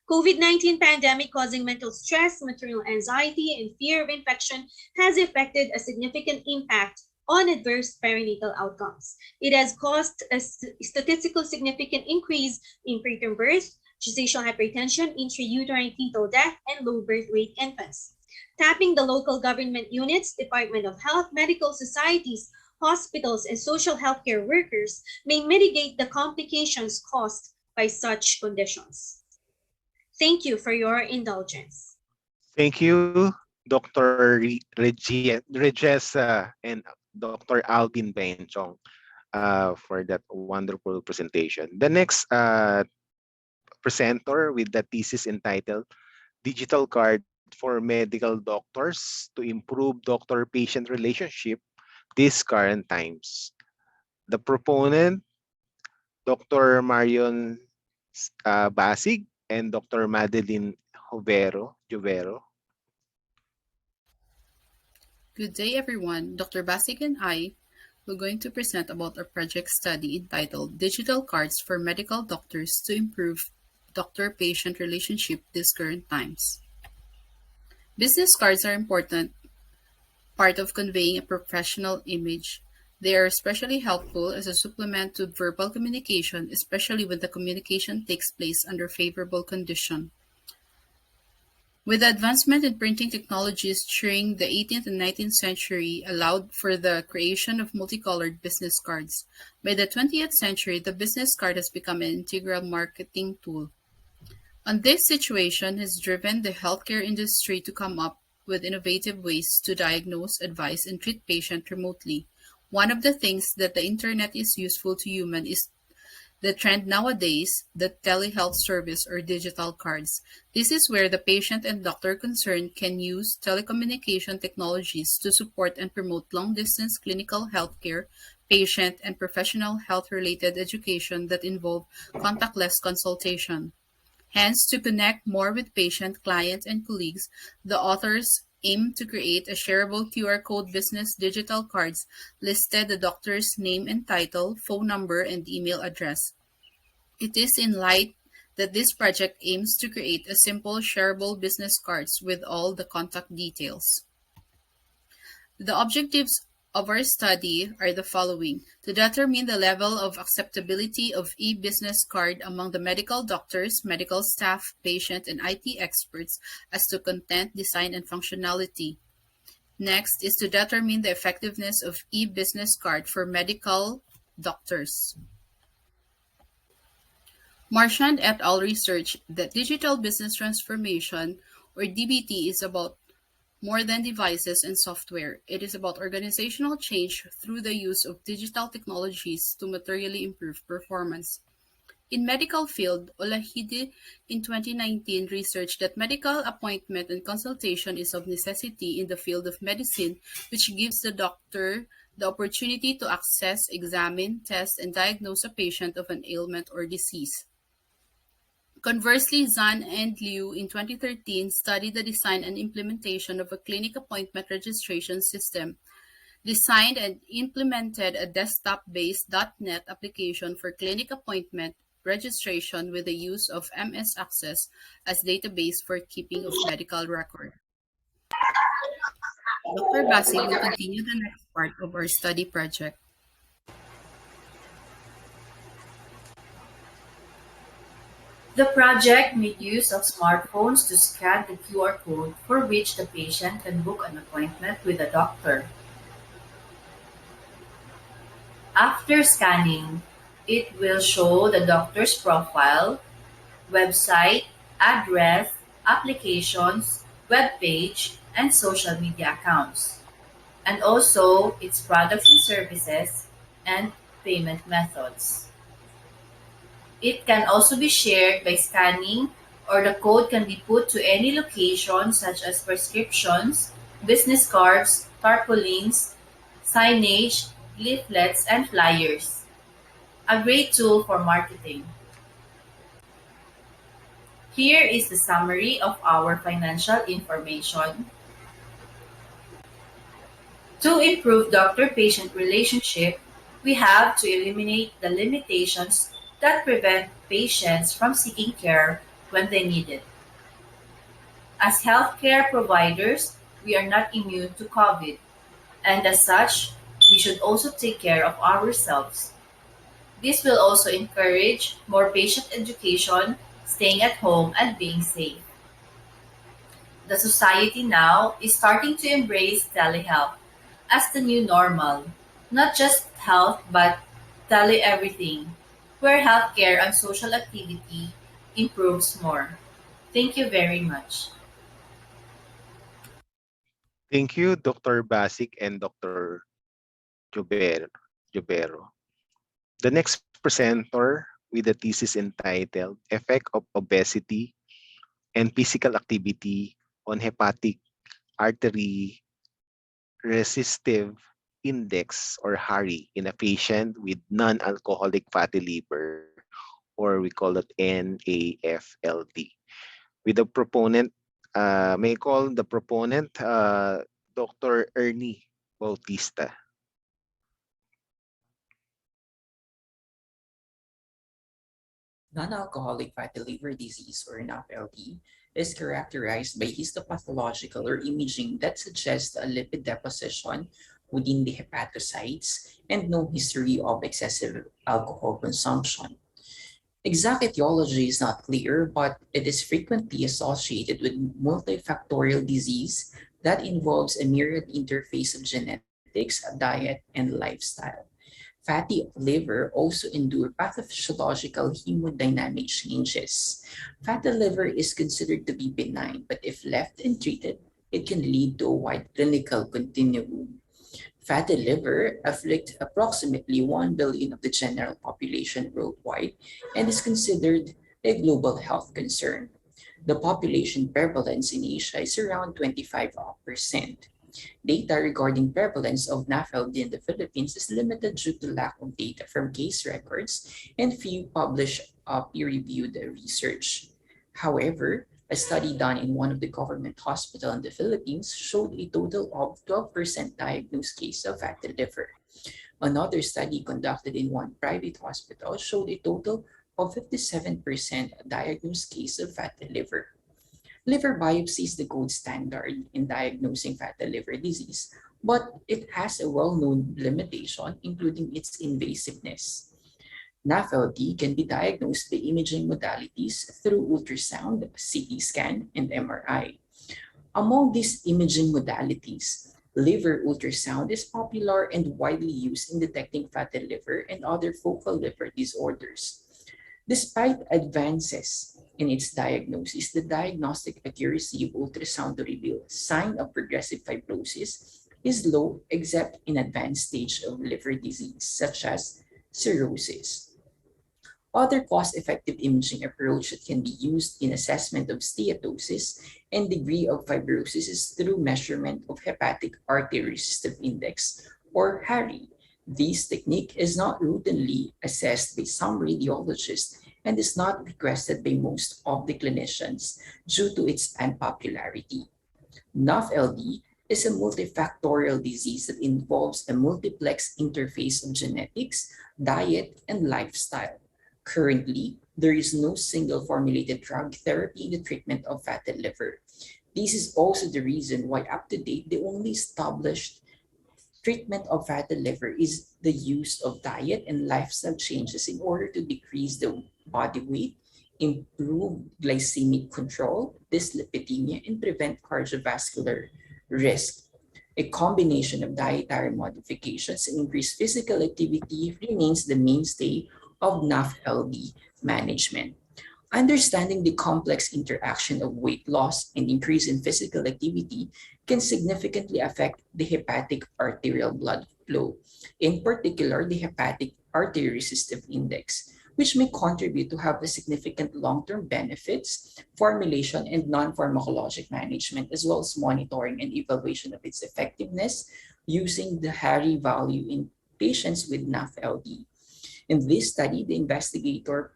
COVID-19 pandemic causing mental stress, maternal anxiety, and fear of infection has affected a significant impact on adverse perinatal outcomes. It has caused a statistically significant increase in preterm birth, gestational hypertension, intrauterine fetal death, and low birth weight infants. Tapping the local government units, Department of Health, medical societies, hospitals, and social healthcare workers may mitigate the complications caused by such conditions. Thank you for your indulgence. Thank you, Dr. Regessa and Dr. Alvin Benchong, for that wonderful presentation. The next presenter with the thesis entitled Digital Card for Medical Doctors to Improve Doctor-Patient Relationship These Current Times. The proponent, Dr. Marion Basig and Dr. Madeline Jovero. Good day, everyone. Dr. Basik and I will going to present about our project study entitled Digital Cards for Medical Doctors to Improve Doctor-Patient Relationship These Current Times. Business cards are important part of conveying a professional image. They are especially helpful as a supplement to verbal communication, especially when the communication takes place under favorable condition. With the advancement in printing technologies during the 18th and 19th century allowed for the creation of multicolored business cards. By the 20th century, the business card has become an integral marketing tool. And this situation has driven the healthcare industry to come up with innovative ways to diagnose, advise, and treat patients remotely. One of the things that the internet is useful to humans is the trend nowadays, the telehealth service or digital cards. This is where the patient and doctor concerned can use telecommunication technologies to support and promote long-distance clinical healthcare, patient and professional health-related education that involve contactless consultation. Hence, to connect more with patient, clients, and colleagues, the authors aim to create a shareable QR code business digital cards listed the doctor's name and title, phone number, and email address. It is in light that this project aims to create a simple shareable business cards with all the contact details. The objectives of our study are the following: to determine the level of acceptability of e-business card among the medical doctors, medical staff, patient, and IT experts as to content, design, and functionality. Next is to determine the effectiveness of e-business card for medical doctors. Marchand et al. Research that digital business transformation, or DBT, is about more than devices and software. It is about organizational change through the use of digital technologies to materially improve performance. In medical field, Olahide in 2019 researched that medical appointment and consultation is of necessity in the field of medicine, which gives the doctor the opportunity to access, examine, test, and diagnose a patient of an ailment or disease. Conversely, Zhang and Liu in 2013 studied the design and implementation of a clinic appointment registration system, designed and implemented a desktop-based .NET application for clinic appointment registration with the use of MS Access as database for keeping of medical record. Dr. Bassi will continue the next part of our study project. The project made use of smartphones to scan the QR code for which the patient can book an appointment with a doctor. After scanning, it will show the doctor's profile, website, address, applications, web page, and social media accounts, and also its products and services and payment methods. It can also be shared by scanning, or the code can be put to any location such as prescriptions, business cards, tarpaulins, signage, leaflets, and flyers. A great tool for marketing. Here is the summary of our financial information. To improve doctor-patient relationship, we have to eliminate the limitations that prevent patients from seeking care when they need it. As healthcare providers, we are not immune to COVID, and as such, we should also take care of ourselves. This will also encourage more patient education, staying at home, and being safe. The society now is starting to embrace telehealth as the new normal, not just health but tele everything, where healthcare and social activity improves more. Thank you very much. Thank you, Dr. Basic and Dr. Jobero. The next presenter with the thesis entitled Effect of Obesity and Physical Activity on Hepatic Artery Resistive Index, or HARI, in a patient with non-alcoholic fatty liver, or we call it NAFLD. With the proponent, may I call the proponent, Dr. Ernie Bautista. Non-alcoholic fatty liver disease, or NAFLD, is characterized by histopathological or imaging that suggests a lipid deposition within the hepatocytes and no history of excessive alcohol consumption. Exact etiology is not clear, but it is frequently associated with multifactorial disease that involves a myriad interface of genetics, diet, and lifestyle. Fatty liver also endure pathophysiological hemodynamic changes. Fatty liver is considered to be benign, but if left untreated, it can lead to a wide clinical continuum. Fatty liver afflict approximately 1 billion of the general population worldwide and is considered a global health concern. The population prevalence in Asia is around 25%. Data regarding prevalence of NAFLD in the Philippines is limited due to lack of data from case records and few published peer-reviewed research. However, a study done in one of the government hospitals in the Philippines showed a total of 12% diagnosed case of fatty liver. Another study conducted in one private hospital showed a total of 57% diagnosed case of fatty liver. Liver biopsy is the gold standard in diagnosing fatty liver disease, but it has a well-known limitation, including its invasiveness. NAFLD can be diagnosed by imaging modalities through ultrasound, CT scan, and MRI. Among these imaging modalities, liver ultrasound is popular and widely used in detecting fatty liver and other focal liver disorders. Despite advances in its diagnosis, the diagnostic accuracy of ultrasound to reveal sign of progressive fibrosis is low except in advanced stage of liver disease, such as cirrhosis. Other cost-effective imaging approach that can be used in assessment of steatosis and degree of fibrosis is through measurement of hepatic artery resistive index, or HARI. This technique is not routinely assessed by some radiologists and is not requested by most of the clinicians due to its unpopularity. NAFLD is a multifactorial disease that involves a multiplex interface of genetics, diet, and lifestyle. Currently, there is no single formulated drug therapy in the treatment of fatty liver. This is also the reason why up to date, the only established treatment of fatty liver is the use of diet and lifestyle changes in order to decrease the body weight, improve glycemic control, dyslipidemia, and prevent cardiovascular risk. A combination of dietary modifications and increased physical activity remains the mainstay of NAFLD management. Understanding the complex interaction of weight loss and increase in physical activity can significantly affect the hepatic arterial blood flow, in particular the hepatic artery resistive index, which may contribute to have a significant long-term benefits, formulation and non-pharmacologic management, as well as monitoring and evaluation of its effectiveness using the HARI value in patients with NAFLD. In this study, the investigator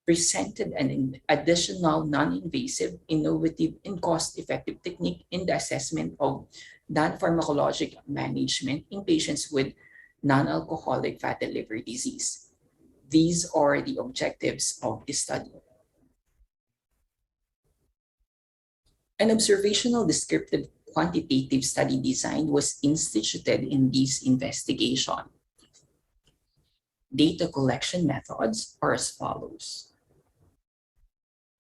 presented an additional non-invasive, innovative, and cost-effective technique in the assessment of non-pharmacologic management in patients with non-alcoholic fatty liver disease. These are the objectives of the study. An observational descriptive quantitative study design was instituted in this investigation. Data collection methods are as follows.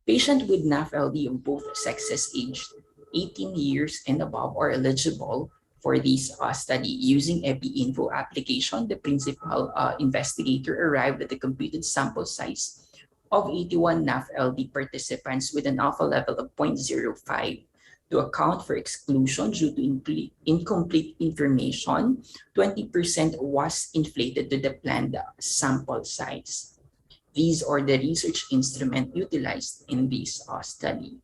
Patients with NAFLD of both sexes aged 18 years and above are eligible for this study. Using EpiInfo application, the principal investigator arrived at the computed sample size of 81 NAFLD participants with an alpha level of 0.05. To account for exclusion due to incomplete information, 20% was inflated to the planned sample size. These are the research instruments utilized in this study.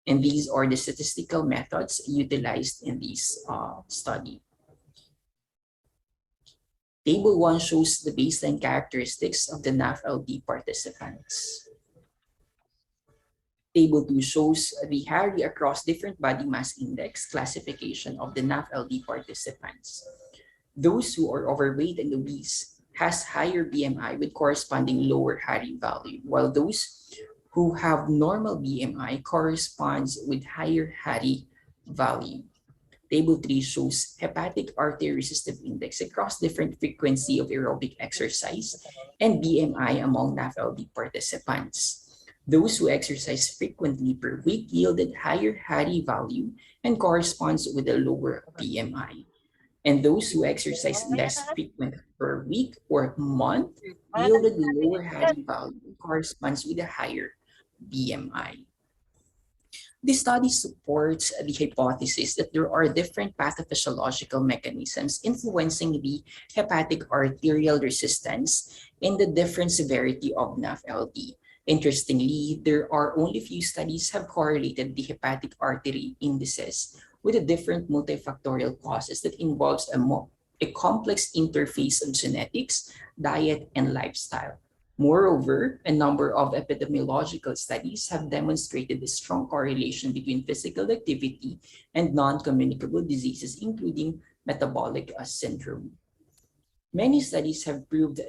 And these are the statistical methods utilized in this study. Table 1 shows the baseline characteristics of the NAFLD participants. Table 2 shows the HARI across different body mass index classification of the NAFLD participants. Those who are overweight and obese has higher BMI with corresponding lower HARI value, while those who have normal BMI corresponds with higher HARI value. Table 3 shows hepatic artery resistive index across different frequency of aerobic exercise and BMI among NAFLD participants. Those who exercise frequently per week yielded higher HARI value and corresponds with a lower BMI. And those who exercise less frequent per week or month yielded lower HARI value and corresponds with a higher BMI. This study supports the hypothesis that there are different pathophysiological mechanisms influencing the hepatic arterial resistance and the different severity of NAFLD. Interestingly, there are only few studies have correlated the hepatic artery indices with the different multifactorial causes that involves a complex interface of genetics, diet, and lifestyle. Moreover, a number of epidemiological studies have demonstrated a strong correlation between physical activity and non-communicable diseases, including metabolic syndrome. Many studies have proved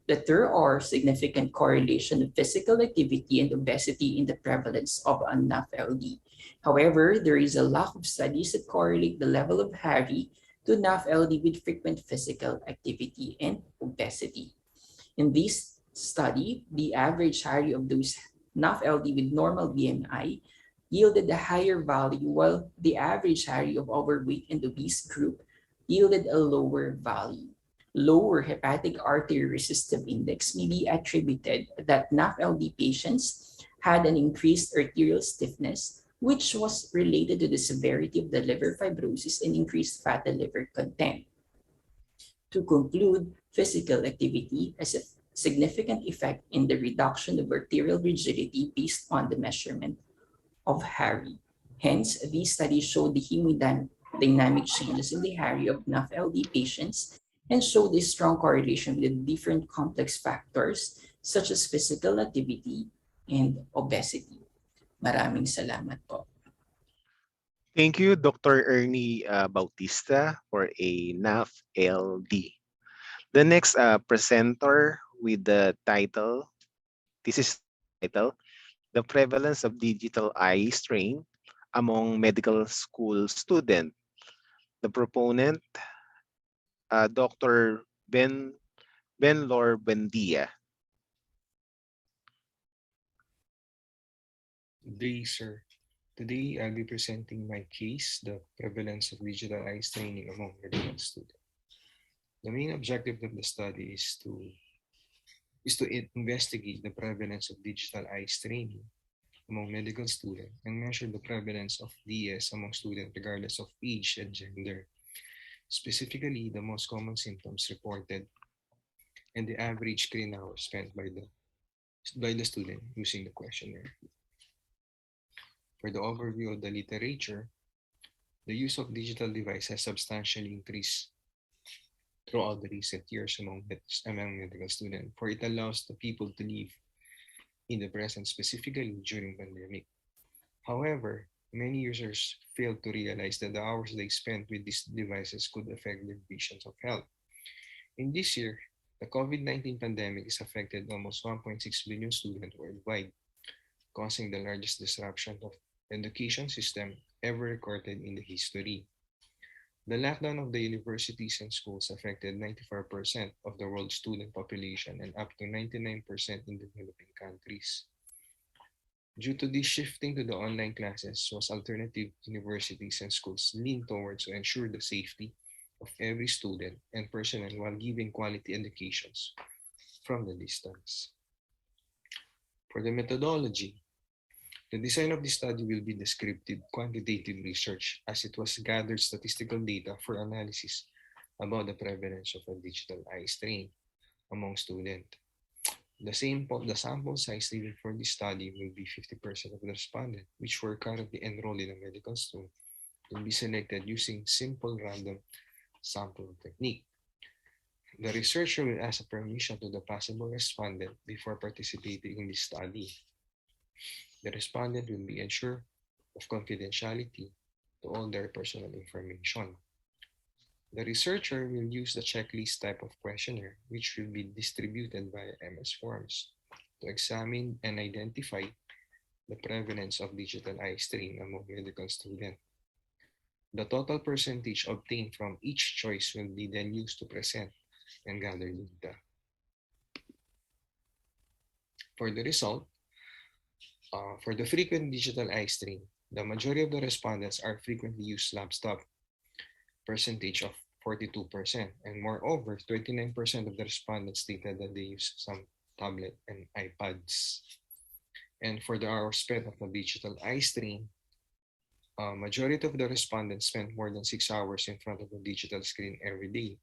that there are significant correlation of physical activity and obesity in the prevalence of NAFLD. However, there is a lack of studies that correlate the level of HARI to NAFLD with frequent physical activity and obesity. In this study, the average HARI of those NAFLD with normal BMI yielded a higher value, while the average HARI of overweight and obese group yielded a lower value. Lower hepatic artery resistive index may be attributed that NAFLD patients had an increased arterial stiffness, which was related to the severity of the liver fibrosis and increased fatty liver content. To conclude, physical activity has a significant effect in the reduction of arterial rigidity based on the measurement of HARI. Hence, these studies show the hemodynamic changes in the HARI of NAFLD patients and show the strong correlation with different complex factors such as physical activity and obesity. Maraming salamat po. Thank you, Dr. Ernie Bautista, for a NAF-LD. The next presenter with the title, this is the title, The Prevalence of Digital Eye Strain Among Medical School Students. The proponent, Dr. Benlor Bendia. Good day, sir. Today, I'll be presenting my case, the prevalence of digital eye straining among medical students. The main objective of the study is to investigate the prevalence of digital eye straining among medical students and measure the prevalence of DS among students regardless of age and gender. Specifically, the most common symptoms reported and the average screen hours spent by the student using the questionnaire. For the overview of the literature, the use of digital devices has substantially increased throughout the recent years among medical students, for it allows the people to live in the present, specifically during pandemic. However, many users fail to realize that the hours they spend with these devices could affect their visions of health. In this year, the COVID-19 pandemic has affected almost 1.6 billion students worldwide, causing the largest disruption of education system ever recorded in the history. The lockdown of the universities and schools affected 94% of the world's student population and up to 99% in developing countries. Due to this shifting to the online classes, was alternative universities and schools lean towards to ensure the safety of every student and personnel while giving quality educations from the distance. For the methodology, the design of the study will be descriptive quantitative research as it was gathered statistical data for analysis about the prevalence of a digital eye strain among students. The sample size needed for this study will be 50% of the respondents, which were currently enrolled in a medical school, will be selected using simple random sample technique. The researcher will ask a permission to the possible respondent before participating in the study. The respondent will be ensured of confidentiality to all their personal information. The researcher will use the checklist type of questionnaire, which will be distributed via MS Forms to examine and identify the prevalence of digital eye strain among medical students. The total percentage obtained from each choice will be then used to present and gather data. For the result, for the frequent digital eye strain, the majority of the respondents are frequently used laptop, percentage of 42%, and moreover, 29% of the respondents stated that they use some tablet and iPads. And for the hours spent of the digital eye strain, majority of the respondents spent more than 6 hours in front of the digital screen every day.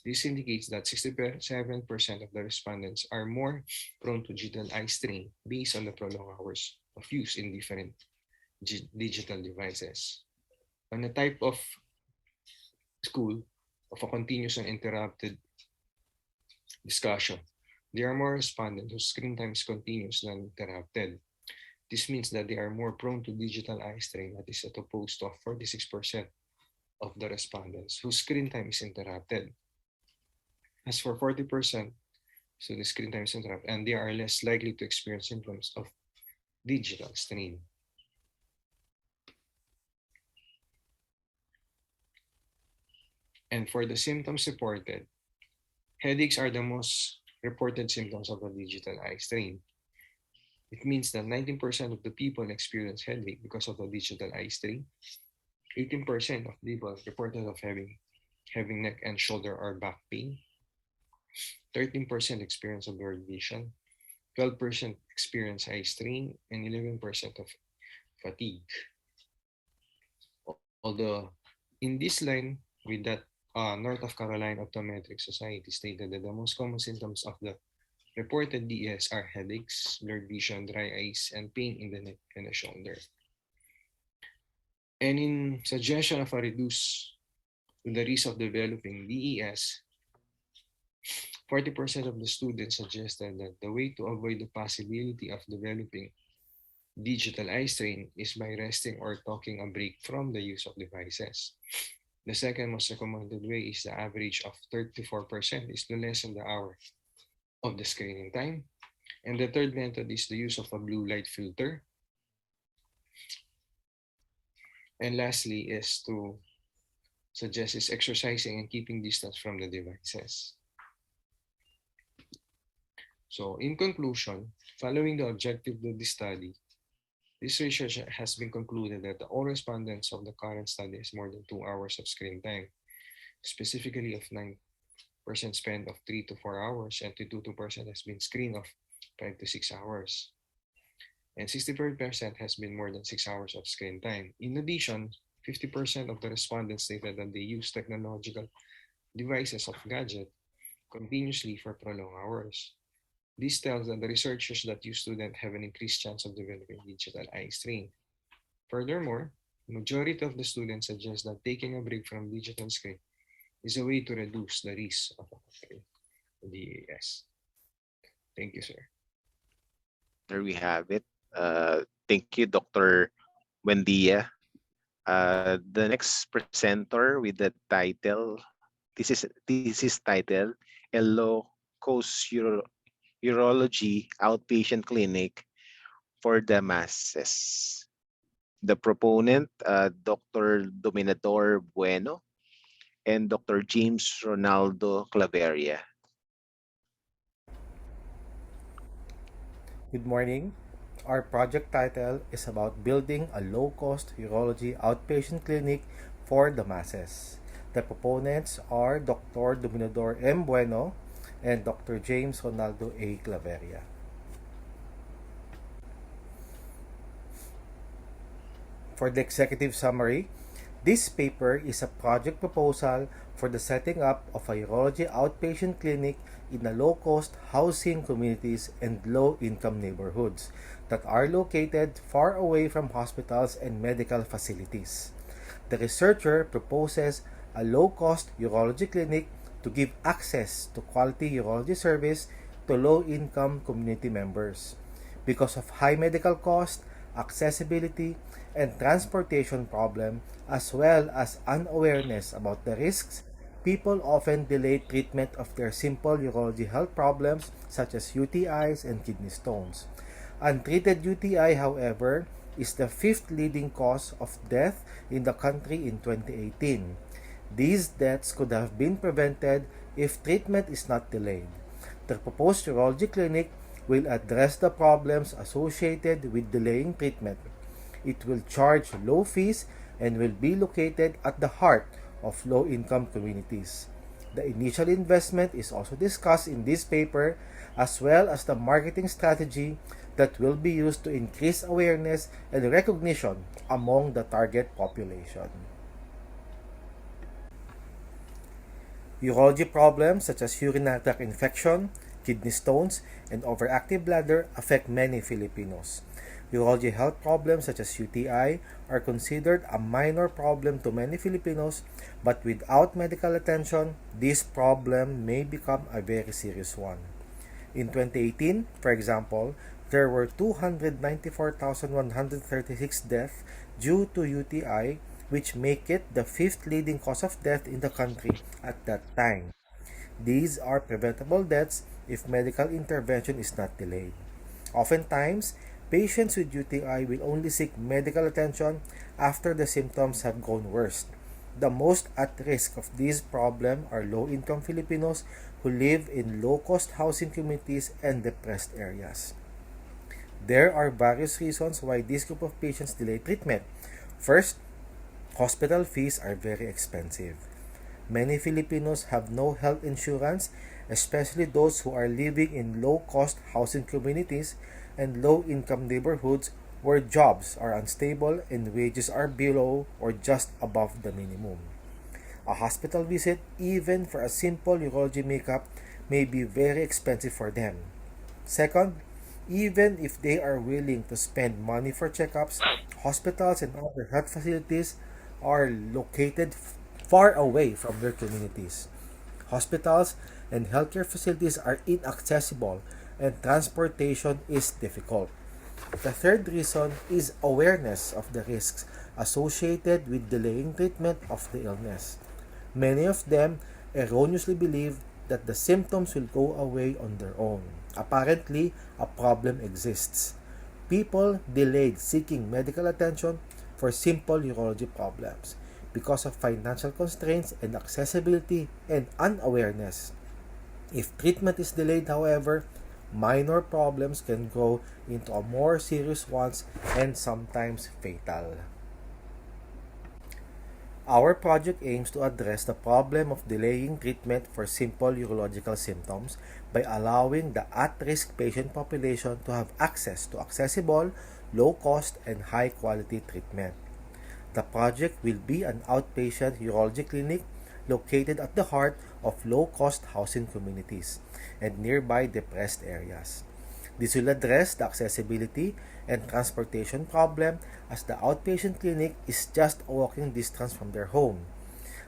This indicates that 67% of the respondents are more prone to digital eye strain based on the prolonged hours of use in different digital devices. On a type of school of a continuous and interrupted discussion, there are more respondents whose screen time is continuous than interrupted. This means that they are more prone to digital eye strain, that is at opposed to 46% of the respondents whose screen time is interrupted. As for 40%, so the screen time is interrupted, and they are less likely to experience symptoms of digital strain. And for the symptoms reported, headaches are the most reported symptoms of a digital eye strain. It means that 19% of the people experience headache because of a digital eye strain. 18% of people reported of having neck and shoulder or back pain. 13% experience of blurred vision. 12% experience eye strain, and 11% of fatigue. Although in this line with that North of Carolina Optometric Society stated that the most common symptoms of the reported DS are headaches, blurred vision, dry eyes, and pain in the neck and the shoulder. And in suggestion of a reduce the risk of developing DES, 40% of the students suggested that the way to avoid the possibility of developing digital eye strain is by resting or taking a break from the use of devices. The second most recommended way is the average of 34% is to lessen the hour of the screening time. And the third method is the use of a blue light filter. And lastly is to suggest is exercising and keeping distance from the devices. So in conclusion, following the objective of the study, this research has been concluded that all respondents of the current study is more than 2 hours of screen time, specifically of 9% spent of 3 to 4 hours, and 22% has been screened of 5 to 6 hours. And 64% has been more than 6 hours of screen time. In addition, 50% of the respondents stated that they use technological devices of gadget continuously for prolonged hours. This tells that the researchers that use students have an increased chance of developing digital eye strain. Furthermore, majority of the students suggest that taking a break from digital screen is a way to reduce the risk of DAS. Thank you, sir. There we have it. Thank you, Dr. Buendia. The next presenter with the title, this is titled A Low-Cost Urology Outpatient Clinic for the Masses. The proponent, Dr. Dominador Bueno and Dr. James Ronaldo Claveria. Good morning. Our project title is about building a low-cost urology outpatient clinic for the masses. The proponents are Dr. Dominador M. Bueno and Dr. James Ronaldo A. Claveria. For the executive summary, this paper is a project proposal for the setting up of a urology outpatient clinic in a low-cost housing communities and low-income neighborhoods that are located far away from hospitals and medical facilities. The researcher proposes a low-cost urology clinic to give access to quality urology service to low-income community members. because of high medical cost, accessibility, and transportation problem, as well as unawareness about the risks. People often delay treatment of their simple urology health problems such as UTIs and kidney stones. Untreated UTI, however, is the fifth leading cause of death in the country in 2018. These deaths could have been prevented if treatment is not delayed. The proposed urology clinic will address the problems associated with delaying treatment. It will charge low fees and will be located at the heart of low-income communities. The initial investment is also discussed in this paper, as well as the marketing strategy that will be used to increase awareness and recognition among the target population. Urology problems such as urinary tract infection, kidney stones, and overactive bladder affect many Filipinos. Urology health problems such as UTI are considered a minor problem to many Filipinos, but without medical attention, this problem may become a very serious one. In 2018, for example, there were 294,136 deaths due to UTI, which make it the fifth leading cause of death in the country at that time. These are preventable deaths if medical intervention is not delayed. Oftentimes, patients with UTI will only seek medical attention after the symptoms have gone worse. The most at risk of this problem are low-income Filipinos who live in low-cost housing communities and depressed areas. There are various reasons why this group of patients delay treatment. First, hospital fees are very expensive. Many Filipinos have no health insurance, especially those who are living in low-cost housing communities and low-income neighborhoods where jobs are unstable and wages are below or just above the minimum. A hospital visit, even for a simple urology makeup, may be very expensive for them. Second, even if they are willing to spend money for checkups, hospitals and other health facilities are located far away from their communities. Hospitals and healthcare facilities are inaccessible and transportation is difficult. The third reason is awareness of the risks associated with delaying treatment of the illness. Many of them erroneously believe that the symptoms will go away on their own. Apparently, a problem exists. People delayed seeking medical attention for simple urology problems because of financial constraints and accessibility and unawareness. If treatment is delayed, however, minor problems can grow into a more serious ones and sometimes fatal. Our project aims to address the problem of delaying treatment for simple urological symptoms by allowing the at-risk patient population to have access to accessible, low-cost, and high-quality treatment. The project will be an outpatient urology clinic located at the heart of low-cost housing communities and nearby depressed areas. This will address the accessibility and transportation problem as the outpatient clinic is just a walking distance from their home.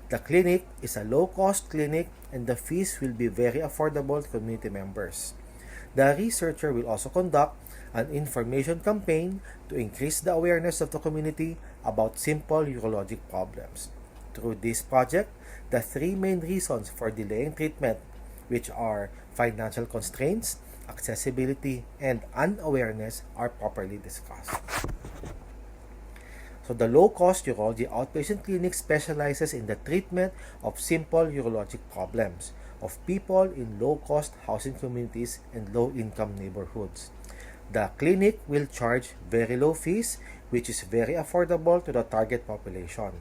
The clinic is a low-cost clinic and the fees will be very affordable to community members. The researcher will also conduct an information campaign to increase the awareness of the community about simple urologic problems. Through this project, the three main reasons for delaying treatment, which are financial constraints, accessibility, and unawareness, are properly discussed. So the low-cost urology outpatient clinic specializes in the treatment of simple urologic problems of people in low-cost housing communities and low-income neighborhoods. The clinic will charge very low fees, which is very affordable to the target population.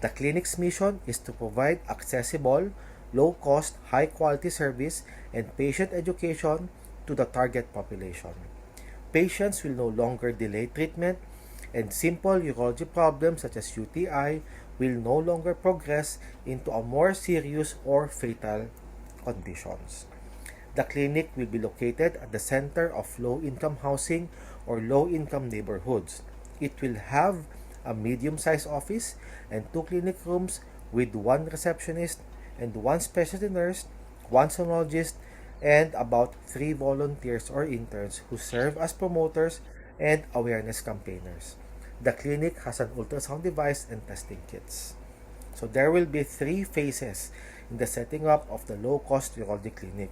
The clinic's mission is to provide accessible, low-cost, high-quality service and patient education to the target population. Patients will no longer delay treatment, and simple urology problems such as UTI will no longer progress into a more serious or fatal conditions. The clinic will be located at the center of low-income housing or low-income neighborhoods. It will have a medium-sized office and 2 clinic rooms with 1 receptionist and 1 specialty nurse, 1 sonologist, and about 3 volunteers or interns who serve as promoters and awareness campaigners. The clinic has an ultrasound device and testing kits. So there will be 3 phases in the setting up of the low-cost urology clinic.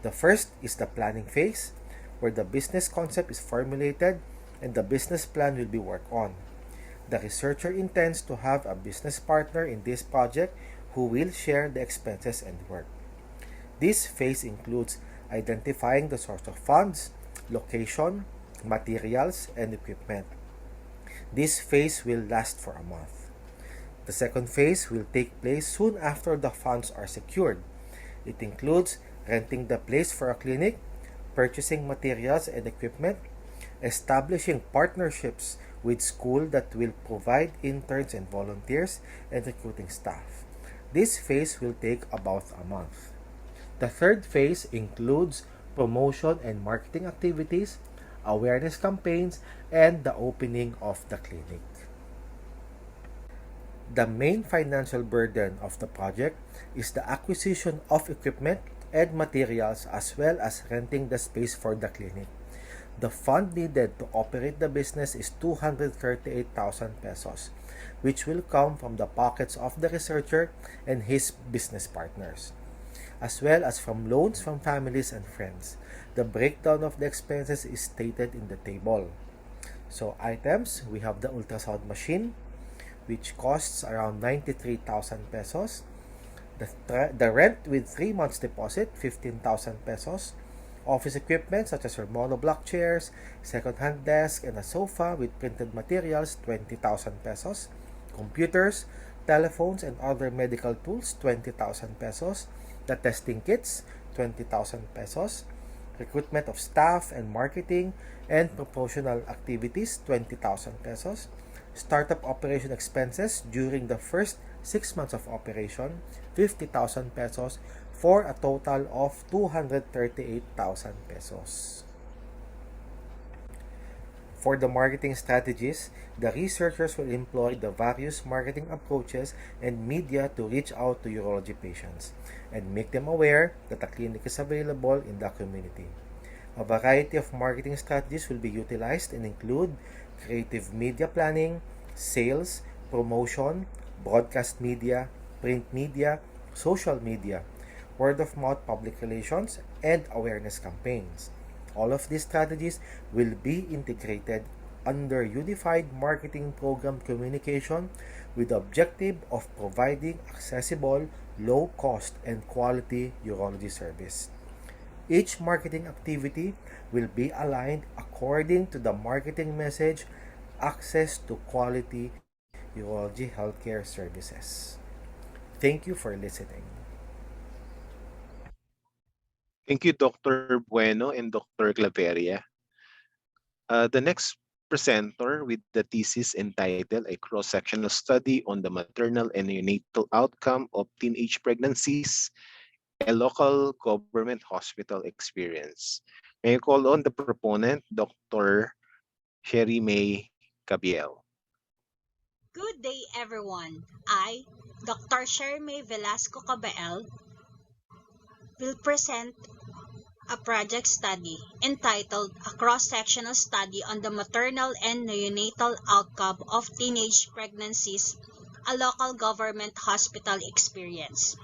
The first is the planning phase, where the business concept is formulated and the business plan will be worked on. The researcher intends to have a business partner in this project who will share the expenses and work. This phase includes identifying the source of funds, location, materials, and equipment. This phase will last for a month. The second phase will take place soon after the funds are secured. It includes renting the place for a clinic, purchasing materials and equipment, establishing partnerships with schools that will provide interns and volunteers, and recruiting staff. This phase will take about a month. The third phase includes promotion and marketing activities, awareness campaigns, and the opening of the clinic. The main financial burden of the project is the acquisition of equipment and materials as well as renting the space for the clinic. The fund needed to operate the business is 238,000 pesos, which will come from the pockets of the researcher and his business partners, as well as from loans from families and friends. The breakdown of the expenses is stated in the table. So items, we have the ultrasound machine, which costs around 93,000 pesos. The rent with 3 months deposit, 15,000 pesos. Office equipment such as your monoblock chairs, second-hand desk, and a sofa with printed materials, 20,000 pesos. Computers, telephones, and other medical tools, 20,000 pesos. The testing kits, 20,000 pesos. Recruitment of staff and marketing and promotional activities, 20,000 pesos. Startup operation expenses during the first 6 months of operation, 50,000 pesos, for a total of 238,000 pesos. For the marketing strategies, the researchers will employ the various marketing approaches and media to reach out to urology patients and make them aware that the clinic is available in the community. A variety of marketing strategies will be utilized and include creative media planning, sales, promotion, broadcast media, print media, social media, word-of-mouth public relations, and awareness campaigns. All of these strategies will be integrated under Unified Marketing Program Communication with the objective of providing accessible, low-cost, and quality urology service. Each marketing activity will be aligned according to the marketing message, access to quality urology healthcare services. Thank you for listening. Thank you, Dr. Bueno and Dr. Claveria. The next presenter with the thesis entitled A Cross-Sectional Study on the Maternal and Neonatal Outcome of Teenage Pregnancies, a Local Government Hospital Experience. May I call on the proponent, Dr. Sherry May Cabiel. Good day, everyone. I, Dr. Sherry Velasco Cabael, will present a project study entitled A Cross-Sectional Study on the Maternal and Neonatal Outcome of Teenage Pregnancies, a Local Government Hospital Experience.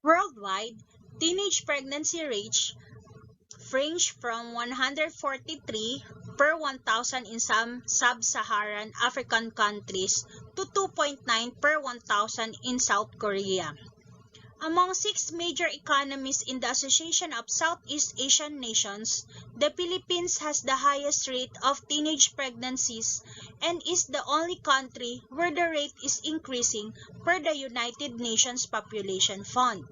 Worldwide, teenage pregnancy rates range from 143 per 1,000 in some sub-Saharan African countries to 2.9 per 1,000 in South Korea. Among 6 major economies in the Association of Southeast Asian Nations, the Philippines has the highest rate of teenage pregnancies and is the only country where the rate is increasing per the United Nations Population Fund.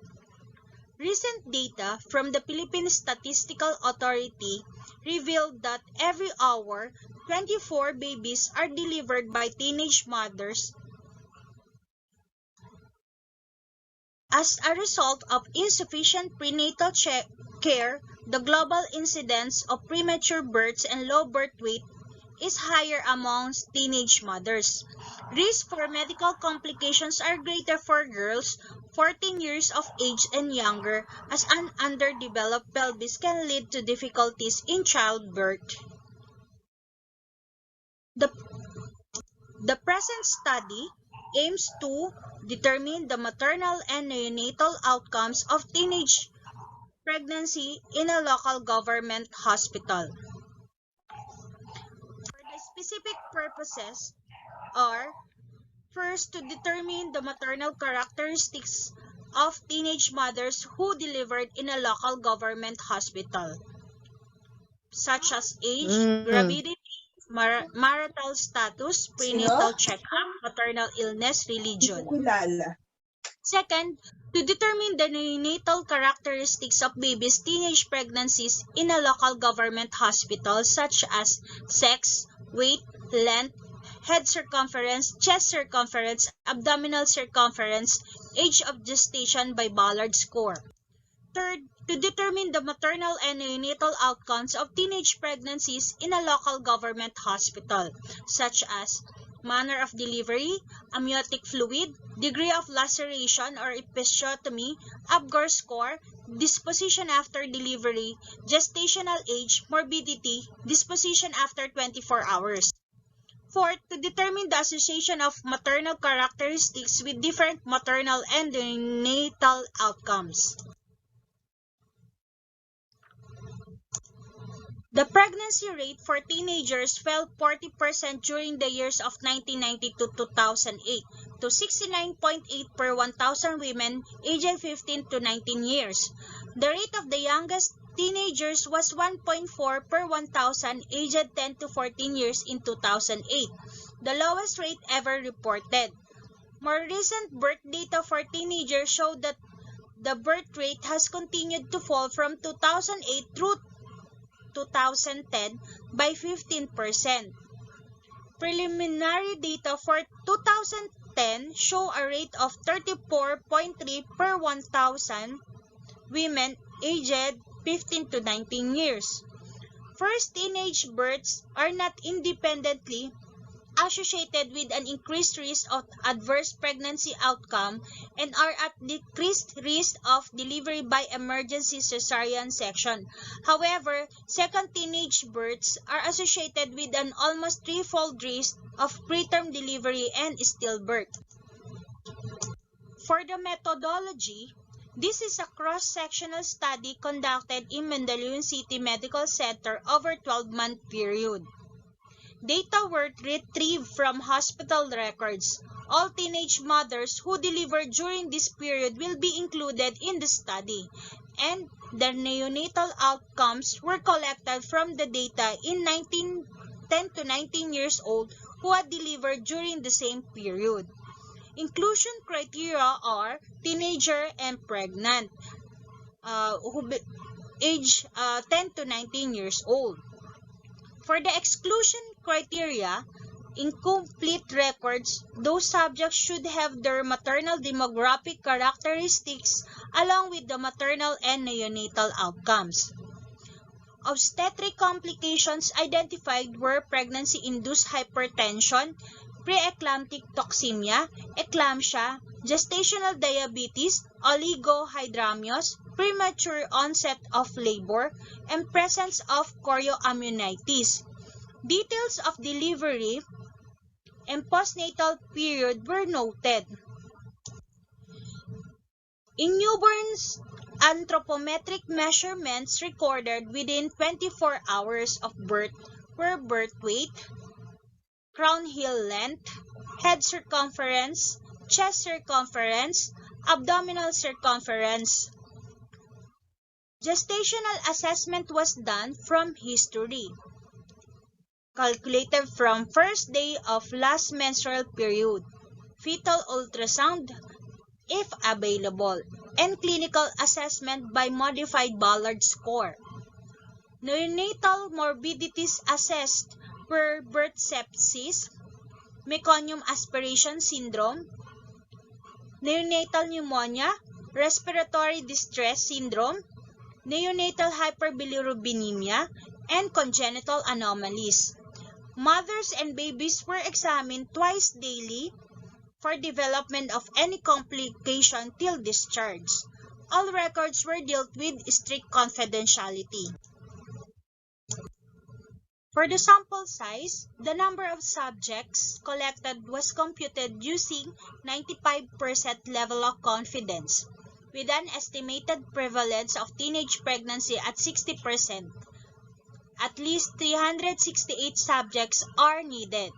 Recent data from the Philippine Statistical Authority revealed that every hour, 24 babies are delivered by teenage mothers. As a result of insufficient prenatal care, the global incidence of premature births and low birth weight is higher amongst teenage mothers. Risks for medical complications are greater for girls 14 years of age and younger, as an underdeveloped pelvis can lead to difficulties in childbirth. The present study aims to determine the maternal and neonatal outcomes of teenage pregnancy in a local government hospital. For the specific purposes are: first, to determine the maternal characteristics of teenage mothers who delivered in a local government hospital, such as age, gravidity, marital status, prenatal checkup, maternal illness, religion. Second, to determine the neonatal characteristics of babies' teenage pregnancies in a local government hospital, such as sex, weight, length, head circumference, chest circumference, abdominal circumference, age of gestation by Ballard score. Third, to determine the maternal and neonatal outcomes of teenage pregnancies in a local government hospital, such as manner of delivery, amniotic fluid, degree of laceration or episiotomy, Apgar score, disposition after delivery, gestational age, morbidity, disposition after 24 hours. Fourth, to determine the association of maternal characteristics with different maternal and neonatal outcomes. The pregnancy rate for teenagers fell 40% during the years of 1990 to 2008 to 69.8 per 1,000 women aged 15 to 19 years. The rate of the youngest teenagers was 1.4 per 1,000 aged 10 to 14 years in 2008, the lowest rate ever reported. More recent birth data for teenagers show that the birth rate has continued to fall from 2008 through 2010 by 15%. Preliminary data for 2010 show a rate of 34.3 per 1,000 women aged 15 to 19 years. First teenage births are not independently associated with an increased risk of adverse pregnancy outcome and are at decreased risk of delivery by emergency cesarean section. However, second teenage births are associated with an almost threefold risk of preterm delivery and stillbirth. For the methodology, this is a cross-sectional study conducted in Mandaluyong City Medical Center over a 12-month period. Data were retrieved from hospital records. All teenage mothers who delivered during this period will be included in the study, and the neonatal outcomes were collected from the data in 10 to 19 years old who had delivered during the same period. Inclusion criteria are teenager and pregnant, age 10 to 19 years old. For the exclusion criteria, incomplete records, those subjects should have their maternal demographic characteristics along with the maternal and neonatal outcomes. Obstetric complications identified were pregnancy-induced hypertension, preeclamptic toxemia, eclampsia, gestational diabetes, oligohydramnios, premature onset of labor, and presence of chorioamnionitis. Details of delivery and postnatal period were noted. In newborns, anthropometric measurements recorded within 24 hours of birth were birth weight, crown heel length, head circumference, chest circumference, abdominal circumference. Gestational assessment was done from history, calculated from first day of last menstrual period, fetal ultrasound, if available, and clinical assessment by modified Ballard score. Neonatal morbidities assessed were birth sepsis, meconium aspiration syndrome, neonatal pneumonia, respiratory distress syndrome, neonatal hyperbilirubinemia, and congenital anomalies. Mothers and babies were examined twice daily for development of any complication till discharge. All records were dealt with strict confidentiality. For the sample size, the number of subjects collected was computed using 95% level of confidence, with an estimated prevalence of teenage pregnancy at 60%. At least 368 subjects are needed,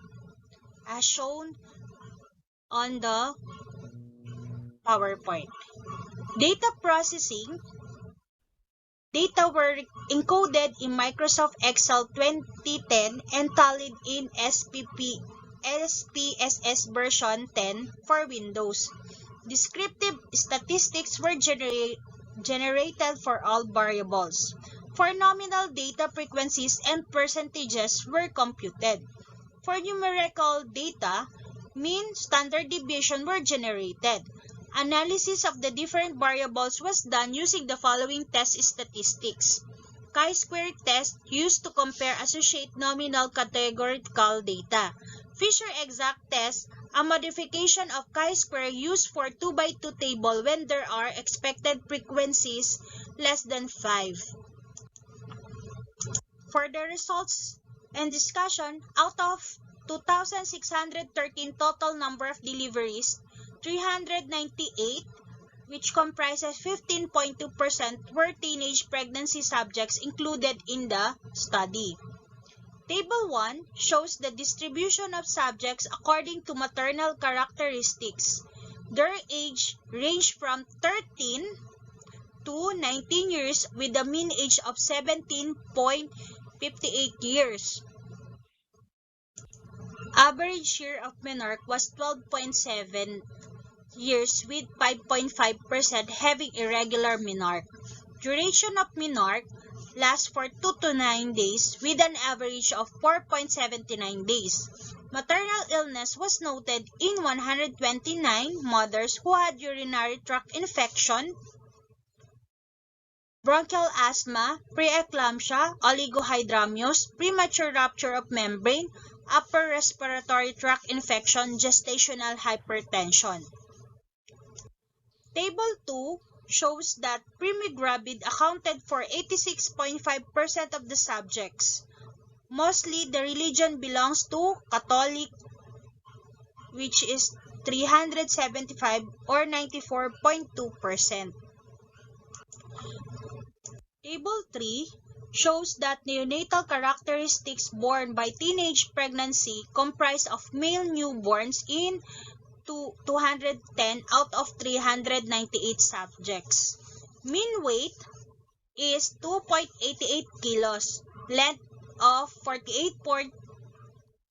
as shown on the PowerPoint. Data processing. Data were encoded in Microsoft Excel 2010 and tallied in SPSS version 10 for Windows. Descriptive statistics were generated for all variables. For nominal data, frequencies and percentages were computed. For numerical data, mean, standard deviation were generated. Analysis of the different variables was done using the following test statistics. Chi-square test used to compare associate nominal categorical data. Fisher-exact test, a modification of chi-square used for 2x2 table when there are expected frequencies less than 5. For the results and discussion, out of 2,613 total number of deliveries, 398, which comprises 15.2%, were teenage pregnancy subjects included in the study. Table 1 shows the distribution of subjects according to maternal characteristics. Their age ranged from 13 to 19 years with a mean age of 17.58 years. Average year of menarche was 12.7 years with 5.5% having irregular menarche. Duration of menarche lasts for 2 to 9 days with an average of 4.79 days. Maternal illness was noted in 129 mothers who had urinary tract infection, bronchial asthma, preeclampsia, oligohydramnios, premature rupture of membrane, upper respiratory tract infection, gestational hypertension. Table 2 shows that primigravid accounted for 86.5% of the subjects. Mostly the religion belongs to Catholic, which is 375 or 94.2%. Table 3 shows that neonatal characteristics born by teenage pregnancy comprise of male newborns in 210 out of 398 subjects. Mean weight is 2.88 kilos, length of 48.49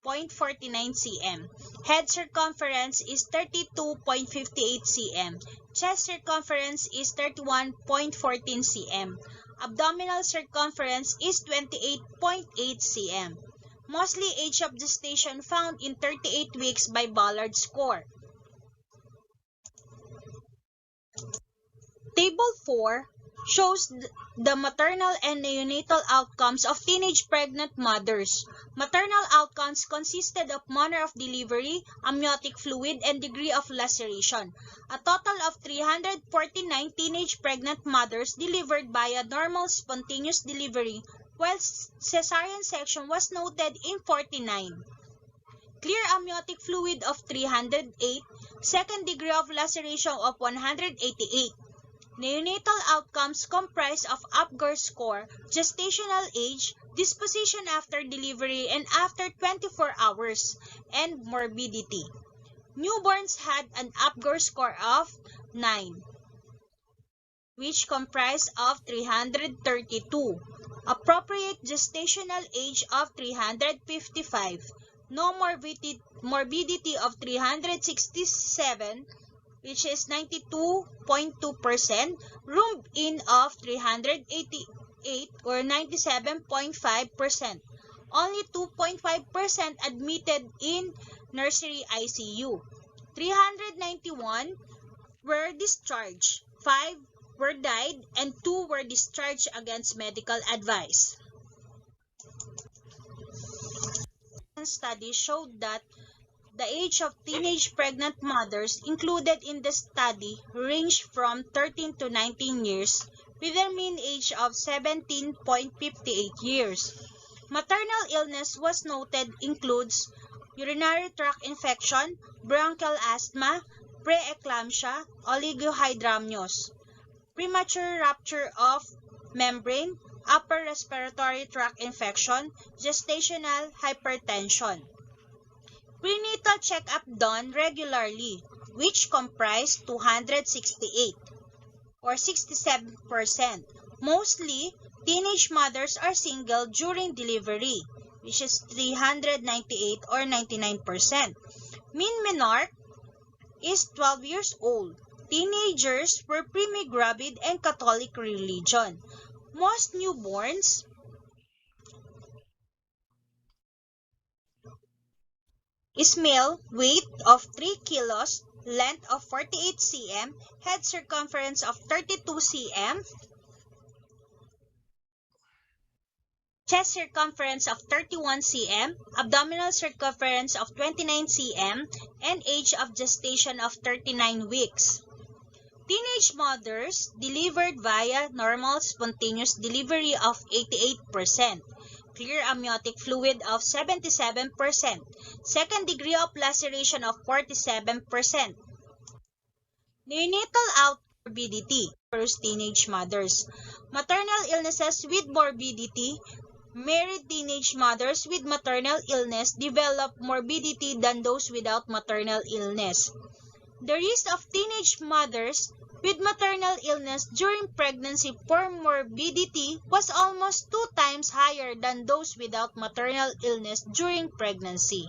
cm. Head circumference is 32.58 cm. Chest circumference is 31.14 cm. Abdominal circumference is 28.8 cm. Mostly age of gestation found in 38 weeks by Ballard score. Table 4 shows the maternal and neonatal outcomes of teenage pregnant mothers. Maternal outcomes consisted of manner of delivery, amniotic fluid, and degree of laceration. A total of 349 teenage pregnant mothers delivered by a normal spontaneous delivery, while cesarean section was noted in 49. Clear amniotic fluid of 308, second degree of laceration of 188. Neonatal outcomes comprise of Apgar score, gestational age, disposition after delivery and after 24 hours, and morbidity. Newborns had an Apgar score of 9, which comprised of 332. Appropriate gestational age of 355. No morbidity of 367, which is 92.2%, room in of 388 or 97.5%. Only 2.5% admitted in nursery ICU. 391 were discharged, 5 were died, and 2 were discharged against medical advice. 2000 study showed that the age of teenage pregnant mothers included in the study ranged from 13 to 19 years, with a mean age of 17.58 years. Maternal illness was noted includes urinary tract infection, bronchial asthma, preeclampsia, oligohydramnios, premature rupture of membrane, upper respiratory tract infection, gestational hypertension. Prenatal checkup done regularly, which comprised 268 or 67%. Mostly, teenage mothers are single during delivery, which is 398 or 99%. Mean menarche is 12 years old. Teenagers were pre-gravid and Catholic religion. Most newborns is male, weight of 3 kilos, length of 48 cm, head circumference of 32 cm, chest circumference of 31 cm, abdominal circumference of 29 cm, and age of gestation of 39 weeks. Teenage mothers delivered via normal spontaneous delivery of 88%, clear amniotic fluid of 77%, second degree of laceration of 47%. Neonatal morbidity first teenage mothers. Maternal illnesses with morbidity. Married teenage mothers with maternal illness develop morbidity than those without maternal illness. The risk of teenage mothers with maternal illness during pregnancy for morbidity was almost 2 times higher than those without maternal illness during pregnancy.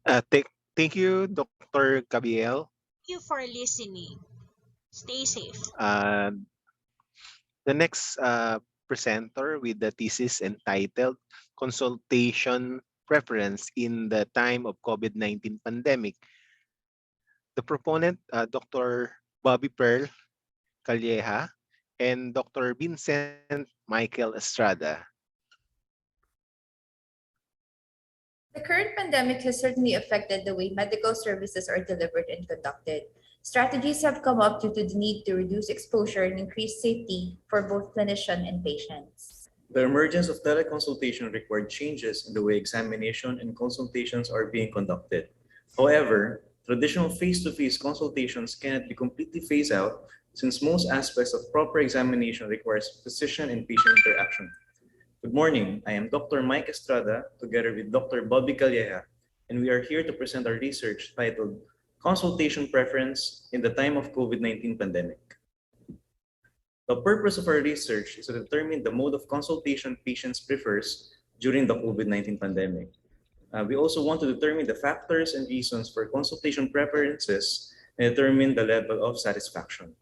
Thank you, Dr. Gabriel. Thank you for listening. Stay safe. The next presenter with the thesis entitled Consultation Preference in the Time of COVID-19 Pandemic. The proponent, Dr. Bobby Pearl Calleja and Dr. Vincent Michael Estrada. The current pandemic has certainly affected the way medical services are delivered and conducted. Strategies have come up due to the need to reduce exposure and increase safety for both clinician and patients. The emergence of teleconsultation required changes in the way examination and consultations are being conducted. However, traditional face-to-face consultations cannot be completely phased out since most aspects of proper examination requires physician and patient interaction. Good morning, I am Dr. Mike Estrada together with Dr. Bobby Calleja, and we are here to present our research titled Consultation Preference in the Time of COVID-19 Pandemic. The purpose of our research is to determine the mode of consultation patients prefers during the COVID-19 pandemic. We also want to determine the factors and reasons for consultation preferences and determine the level of satisfaction.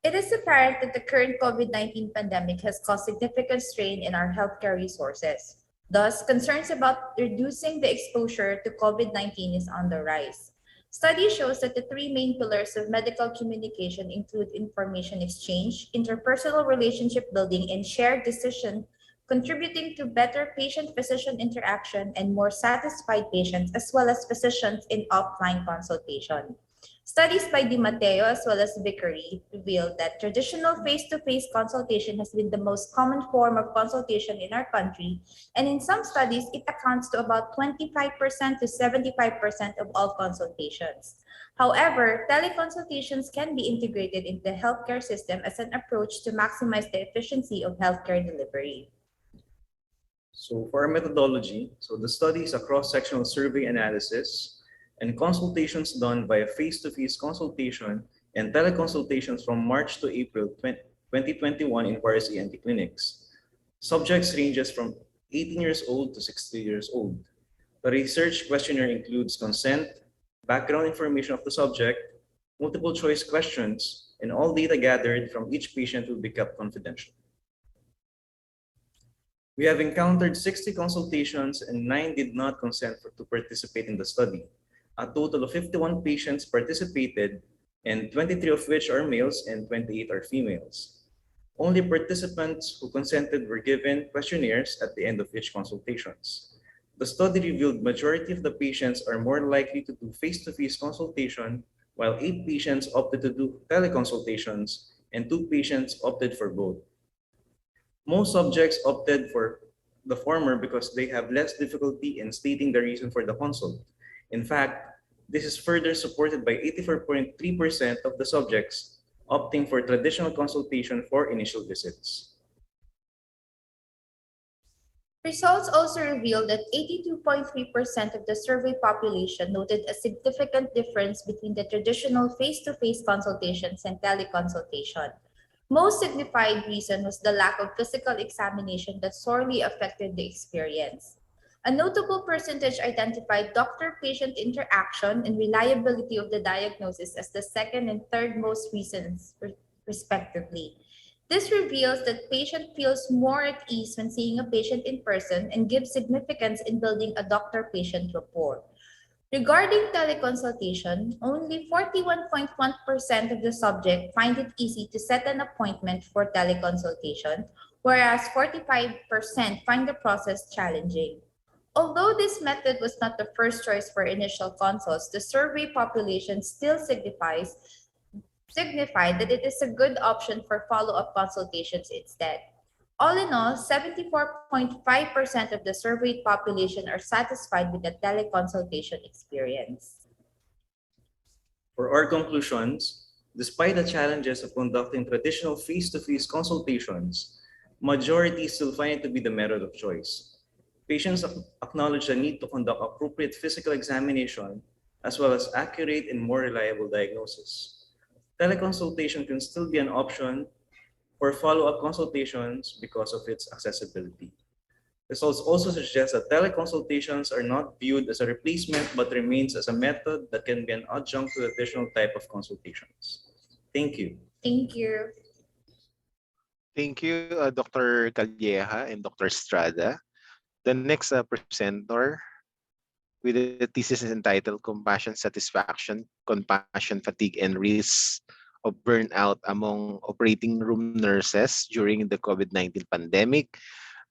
It is apparent that the current COVID-19 pandemic has caused significant strain in our healthcare resources. Thus, concerns about reducing the exposure to COVID-19 is on the rise. Study shows that the 3 main pillars of medical communication include information exchange, interpersonal relationship building, and shared decision, contributing to better patient-physician interaction and more satisfied patients, as well as physicians in offline consultation. Studies by Di Matteo as well as Vickery revealed that traditional face-to-face consultation has been the most common form of consultation in our country, and in some studies, it accounts to about 25% to 75% of all consultations. However, teleconsultations can be integrated into the healthcare system as an approach to maximize the efficiency of healthcare delivery. So for our methodology, the study is a cross-sectional survey analysis and consultations done via face-to-face consultation and teleconsultations from March to April 2021 in various ENT clinics. Subjects ranges from 18 years old to 60 years old. The research questionnaire includes consent, background information of the subject, multiple choice questions, and all data gathered from each patient will be kept confidential. We have encountered 60 consultations and 9 did not consent to participate in the study. A total of 51 patients participated, and 23 of which are males and 28 are females. Only participants who consented were given questionnaires at the end of each consultations. The study revealed majority of the patients are more likely to do face-to-face consultation, while 8 patients opted to do teleconsultations and 2 patients opted for both. Most subjects opted for the former because they have less difficulty in stating the reason for the consult. In fact, this is further supported by 84.3% of the subjects opting for traditional consultation for initial visits. Results also revealed that 82.3% of the survey population noted a significant difference between the traditional face-to-face consultations and teleconsultation. Most signified reason was the lack of physical examination that sorely affected the experience. A notable percentage identified doctor-patient interaction and reliability of the diagnosis as the second and third most reasons, respectively. This reveals that patient feels more at ease when seeing a patient in person and gives significance in building a doctor-patient rapport. Regarding teleconsultation, only 41.1% of the subject find it easy to set an appointment for teleconsultation, whereas 45% find the process challenging. Although this method was not the first choice for initial consults, the survey population still signified that it is a good option for follow-up consultations instead. All in all, 74.5% of the surveyed population are satisfied with the teleconsultation experience. For our conclusions, despite the challenges of conducting traditional face-to-face consultations, majority still find it to be the method of choice. Patients acknowledge the need to conduct appropriate physical examination as well as accurate and more reliable diagnosis. Teleconsultation can still be an option for follow-up consultations because of its accessibility. Results also suggest that teleconsultations are not viewed as a replacement but remains as a method that can be an adjunct to the additional type of consultations. Thank you. Thank you. Thank you, Dr. Calleja and Dr. Estrada. The next presenter with the thesis is entitled Compassion Satisfaction, Compassion Fatigue, and Risks of Burnout Among Operating Room Nurses During the COVID-19 Pandemic.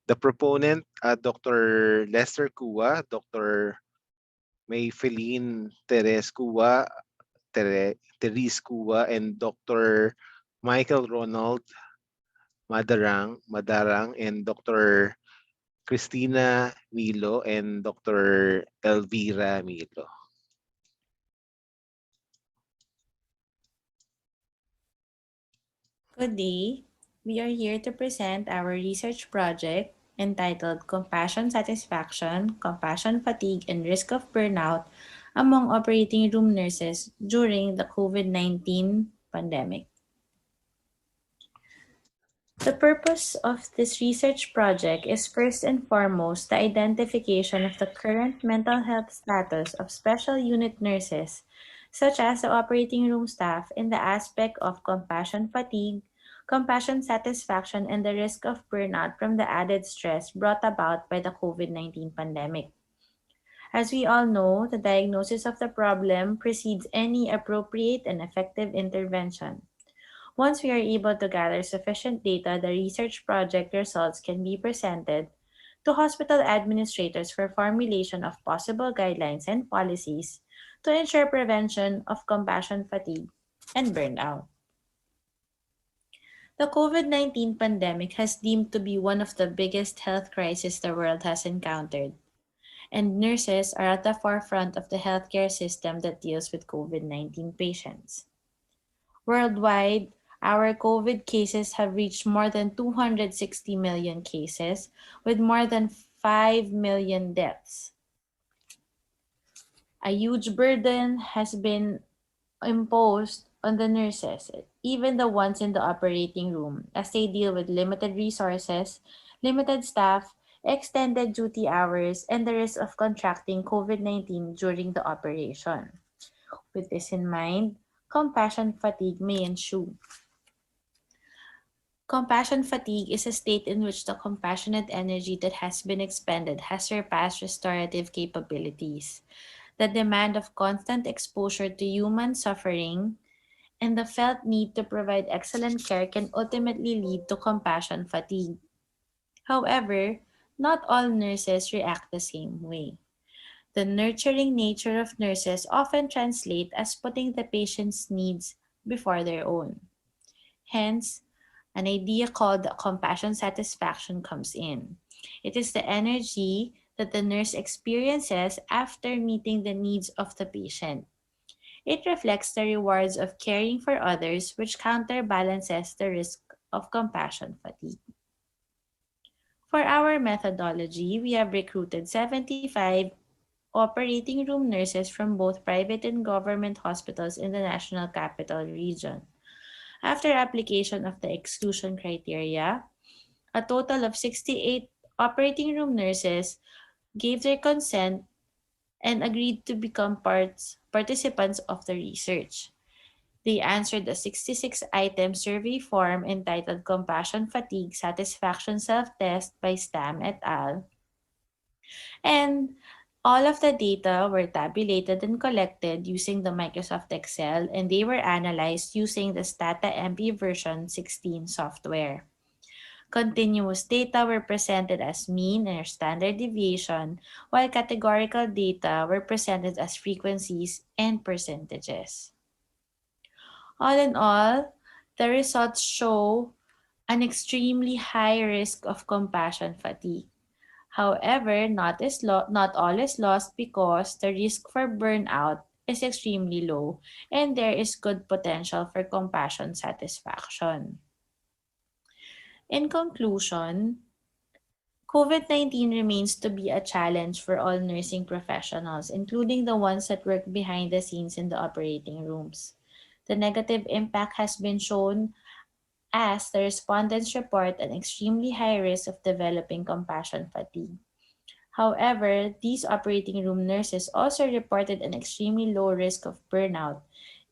The proponent, Dr. Lester Cua, Dr. Mayfeline Therese Cua, Therese Cua, and Dr. Michael Ronald Madarang, and Dr. Christina Milo, and Dr. Elvira Milo. Good day. We are here to present our research project entitled Compassion Satisfaction, Compassion Fatigue, and Risk of Burnout Among Operating Room Nurses During the COVID-19 Pandemic. The purpose of this research project is first and foremost the identification of the current mental health status of special unit nurses, such as the operating room staff, in the aspect of compassion fatigue, compassion satisfaction, and the risk of burnout from the added stress brought about by the COVID-19 pandemic. As we all know, the diagnosis of the problem precedes any appropriate and effective intervention. Once we are able to gather sufficient data, the research project results can be presented to hospital administrators for formulation of possible guidelines and policies to ensure prevention of compassion fatigue and burnout. The COVID-19 pandemic has deemed to be one of the biggest health crises the world has encountered, and nurses are at the forefront of the healthcare system that deals with COVID-19 patients. Worldwide, our COVID cases have reached more than 260 million cases, with more than 5 million deaths. A huge burden has been imposed on the nurses, even the ones in the operating room, as they deal with limited resources, limited staff, extended duty hours, and the risk of contracting COVID-19 during the operation. With this in mind, compassion fatigue may ensue. Compassion fatigue is a state in which the compassionate energy that has been expended has surpassed restorative capabilities. The demand of constant exposure to human suffering and the felt need to provide excellent care can ultimately lead to compassion fatigue. However, not all nurses react the same way. The nurturing nature of nurses often translate as putting the patient's needs before their own. Hence, an idea called compassion satisfaction comes in. It is the energy that the nurse experiences after meeting the needs of the patient. It reflects the rewards of caring for others, which counterbalances the risk of compassion fatigue. For our methodology, we have recruited 75 operating room nurses from both private and government hospitals in the National Capital Region. After application of the exclusion criteria, a total of 68 operating room nurses gave their consent and agreed to become participants of the research. They answered a 66-item survey form entitled Compassion Fatigue Satisfaction Self-Test by Stam et al. And all of the data were tabulated and collected using the Microsoft Excel, and they were analyzed using the Stata MP version 16 software. Continuous data were presented as mean or standard deviation, while categorical data were presented as frequencies and percentages. All in all, the results show an extremely high risk of compassion fatigue. However, not all is lost because the risk for burnout is extremely low and there is good potential for compassion satisfaction. In conclusion, COVID-19 remains to be a challenge for all nursing professionals, including the ones that work behind the scenes in the operating rooms. The negative impact has been shown as the respondents report an extremely high risk of developing compassion fatigue. However, these operating room nurses also reported an extremely low risk of burnout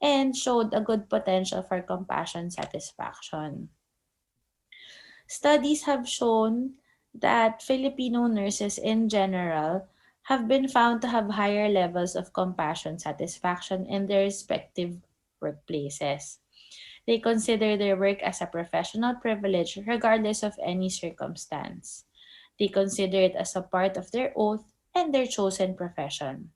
and showed a good potential for compassion satisfaction. Studies have shown that Filipino nurses in general have been found to have higher levels of compassion satisfaction in their respective workplaces. They consider their work as a professional privilege regardless of any circumstance. They consider it as a part of their oath and their chosen profession.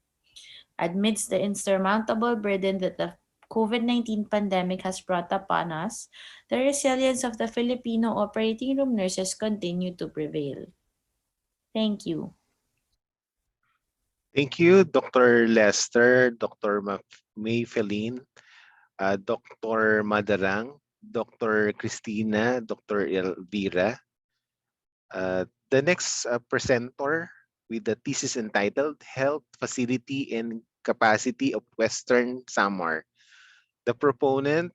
Amidst the insurmountable burden that the COVID-19 pandemic has brought upon us, the resilience of the Filipino operating room nurses continue to prevail. Thank you. Thank you, Dr. Lester, Dr. Mayfeline, Dr. Madarang, Dr. Christina, Dr. Elvira. The next presenter with the thesis entitled Health Facility and Capacity of Western Samar. The proponent,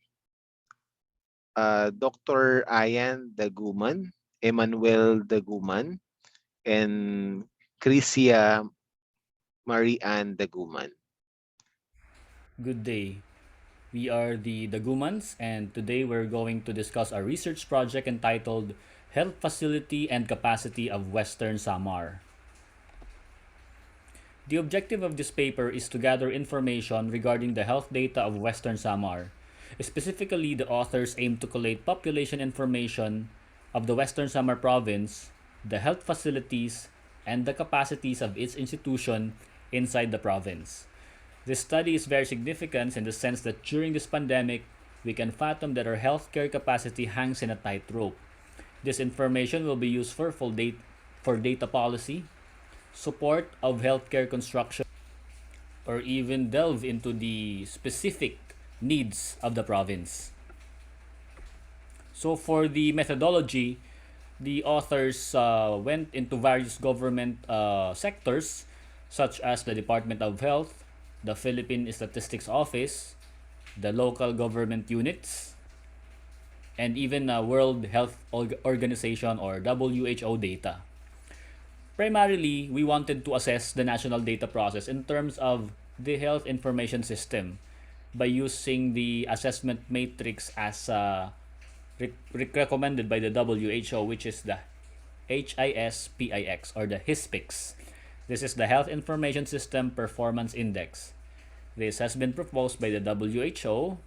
Dr. Ayan Daguman, Emmanuel Daguman, and Crisia Marianne Daguman. Good day. We are the Dagumans, and today we're going to discuss a research project entitled Health Facility and Capacity of Western Samar. The objective of this paper is to gather information regarding the health data of Western Samar. Specifically, the authors aim to collate population information of the Western Samar province, the health facilities, and the capacities of its institution inside the province. This study is very significant in the sense that during this pandemic, we can fathom that our healthcare capacity hangs in a tightrope. This information will be used for data policy, support of healthcare construction, or even delve into the specific needs of the province. So for the methodology, the authors went into various government sectors such as the Department of Health, the Philippine Statistics Office, the local government units, and even World Health Organization or WHO data. Primarily, we wanted to assess the national data process in terms of the health information system by using the assessment matrix as recommended by the WHO, which is the HISPIX or the HISPIX. This is the Health Information System Performance Index. This has been proposed by the WHO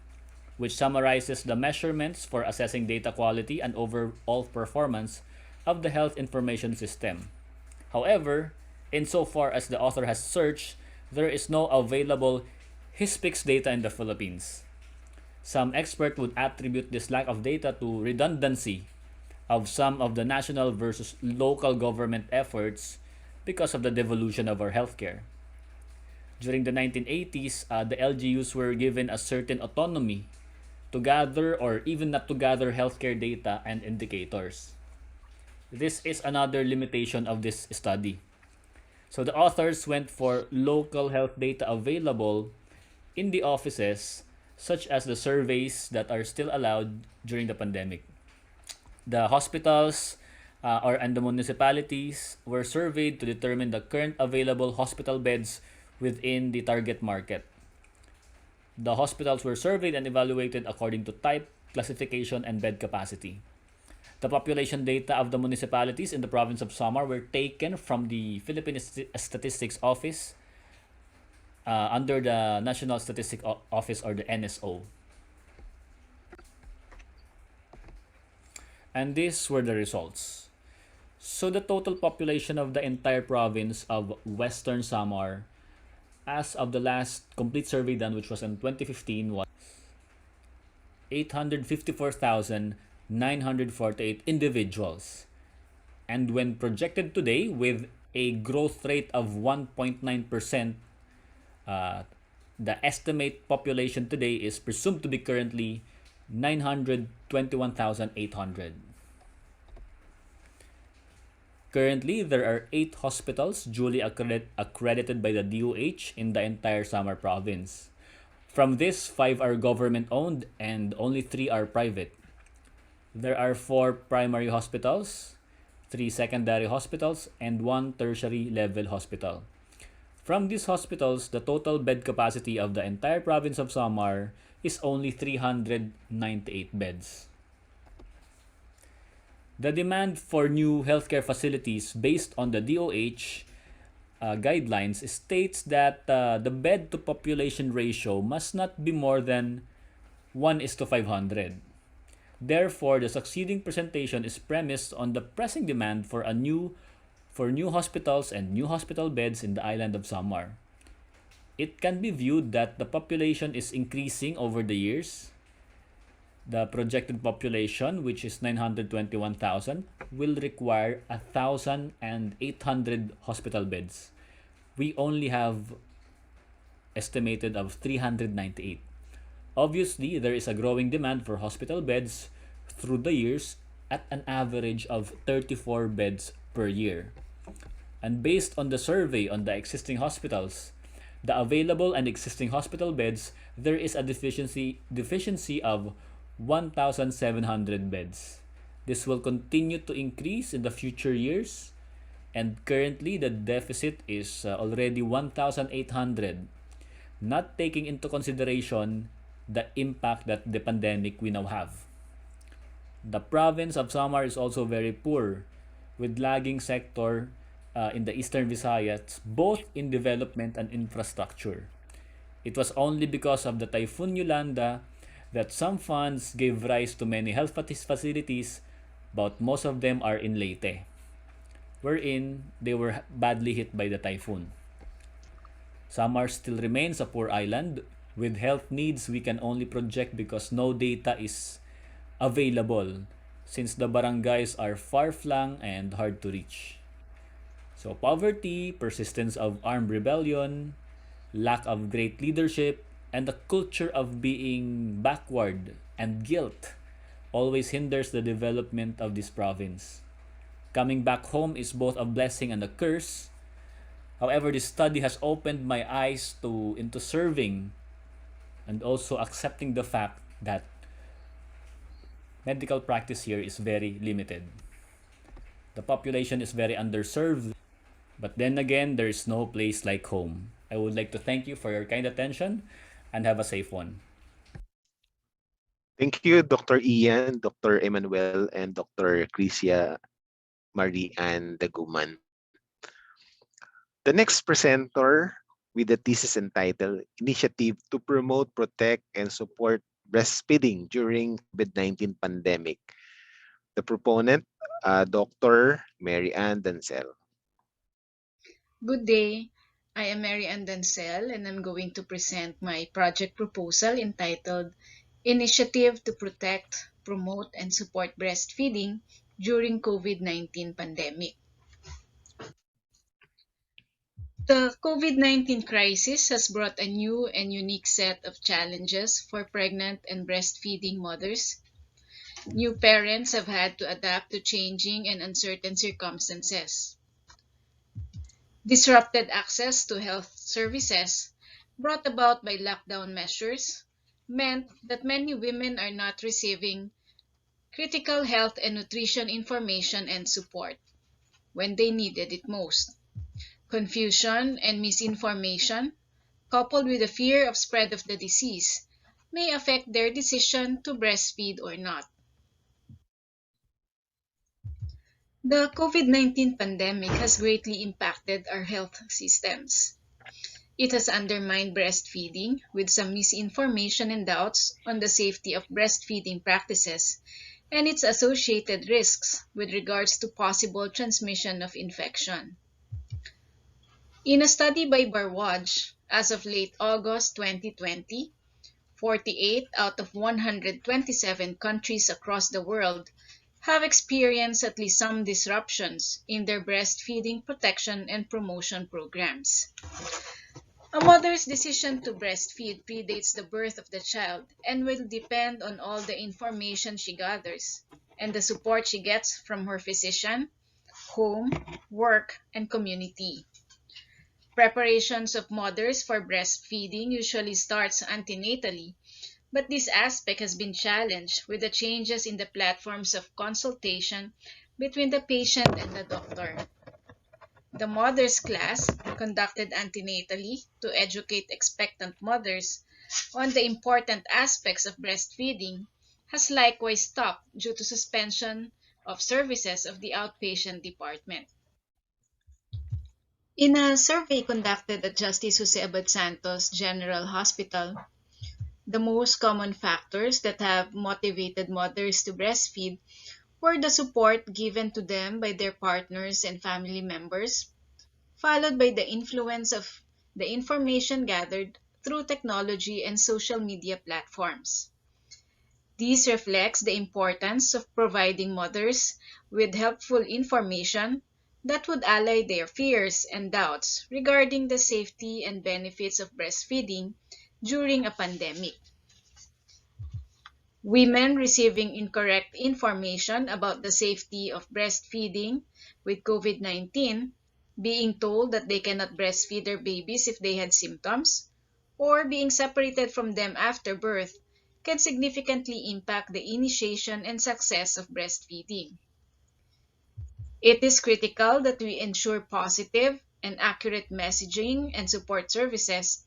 which summarizes the measurements for assessing data quality and overall performance of the health information system. However, insofar as the author has searched, there is no available HISPICS data in the Philippines. Some experts would attribute this lack of data to redundancy of some of the national versus local government efforts because of the devolution of our healthcare. During the 1980s, the LGUs were given a certain autonomy to gather or even not to gather healthcare data and indicators. This is another limitation of this study. So the authors went for local health data available in the offices, such as the surveys that are still allowed during the pandemic. The hospitals and the municipalities were surveyed to determine the current available hospital beds within the target market. The hospitals were surveyed and evaluated according to type, classification, and bed capacity. The population data of the municipalities in the province of Samar were taken from the Philippine Statistics Office under the National Statistics Office, or the NSO. And these were the results. So the total population of the entire province of Western Samar as of the last complete survey done, which was in 2015, was 854,948 individuals. And when projected today with a growth rate of 1.9%, the estimate population today is presumed to be currently 921,800. Currently, there are 8 hospitals duly accredited by the DOH in the entire Samar province. From this, 5 are government-owned and only 3 are private. There are 4 primary hospitals, 3 secondary hospitals, and 1 tertiary level hospital. From these hospitals, the total bed capacity of the entire province of Samar is only 398 beds. The demand for new healthcare facilities based on the DOH guidelines states that the bed to population ratio must not be more than 1:500. Therefore, the succeeding presentation is premised on the pressing demand for new hospitals and new hospital beds in the island of Samar. It can be viewed that the population is increasing over the years. The projected population, which is 921,000, will require 1,800 hospital beds. We only have estimated of 398. Obviously, there is a growing demand for hospital beds through the years at an average of 34 beds per year. And based on the survey on the existing hospitals, the available and existing hospital beds, there is a deficiency of 1,700 beds. This will continue to increase in the future years, and currently the deficit is already 1,800, not taking into consideration the impact that the pandemic we now have. The province of Samar is also very poor, with lagging sector in the Eastern Visayas, both in development and infrastructure. It was only because of the Typhoon Yolanda that some funds gave rise to many health facilities, but most of them are in Leyte, wherein they were badly hit by the typhoon. Samar still remains a poor island with health needs we can only project because no data is available since the barangays are far-flung and hard to reach. So poverty, persistence of armed rebellion, lack of great leadership, and the culture of being backward and guilt always hinders the development of this province. Coming back home is both a blessing and a curse. However, this study has opened my eyes into serving and also accepting the fact that medical practice here is very limited. The population is very underserved, but then again, there is no place like home. I would like to thank you for your kind attention and have a safe one. Thank you, Dr. Ian, Dr. Emmanuel, and Dr. Crisia Marie Ann Daguman. The next presenter with the thesis entitled Initiative to Promote, Protect, and Support breastfeeding during COVID-19 pandemic. The proponent, Dr. Mary Ann Dancel. Good day. I am Mary Ann Dancel and I'm going to present my project proposal entitled Initiative to Protect, Promote, and Support Breastfeeding during COVID-19 Pandemic. The COVID-19 crisis has brought a new and unique set of challenges for pregnant and breastfeeding mothers. New parents have had to adapt to changing and uncertain circumstances. Disrupted access to health services, brought about by lockdown measures, meant that many women are not receiving critical health and nutrition information and support when they needed it most. Confusion and misinformation, coupled with the fear of spread of the disease, may affect their decision to breastfeed or not. The COVID-19 pandemic has greatly impacted our health systems. It has undermined breastfeeding with some misinformation and doubts on the safety of breastfeeding practices and its associated risks with regards to possible transmission of infection. In a study by Barwaj, as of late August 2020, 48 out of 127 countries across the world have experienced at least some disruptions in their breastfeeding protection and promotion programs. A mother's decision to breastfeed predates the birth of the child and will depend on all the information she gathers and the support she gets from her physician, home, work, and community. Preparations of mothers for breastfeeding usually starts antenatally, but this aspect has been challenged with the changes in the platforms of consultation between the patient and the doctor. The Mothers Class, conducted antenatally to educate expectant mothers on the important aspects of breastfeeding, has likewise stopped due to suspension of services of the outpatient department. In a survey conducted at Justice Jose Abad Santos General Hospital, the most common factors that have motivated mothers to breastfeed were the support given to them by their partners and family members, followed by the influence of the information gathered through technology and social media platforms. This reflects the importance of providing mothers with helpful information that would allay their fears and doubts regarding the safety and benefits of breastfeeding during a pandemic. Women receiving incorrect information about the safety of breastfeeding with COVID-19, being told that they cannot breastfeed their babies if they had symptoms, or being separated from them after birth, can significantly impact the initiation and success of breastfeeding. It is critical that we ensure positive and accurate messaging and support services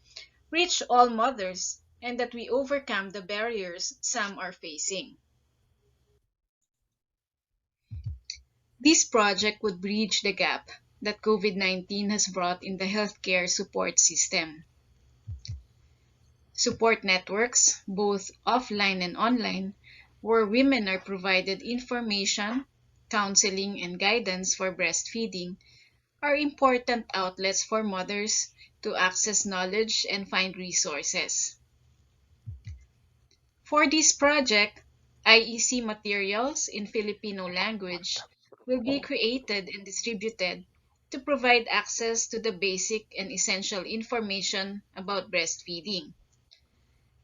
reach all mothers and that we overcome the barriers some are facing. This project would bridge the gap that COVID-19 has brought in the healthcare support system. Support networks, both offline and online, where women are provided information, counseling, and guidance for breastfeeding, are important outlets for mothers to access knowledge and find resources. For this project, IEC materials in Filipino language will be created and distributed to provide access to the basic and essential information about breastfeeding.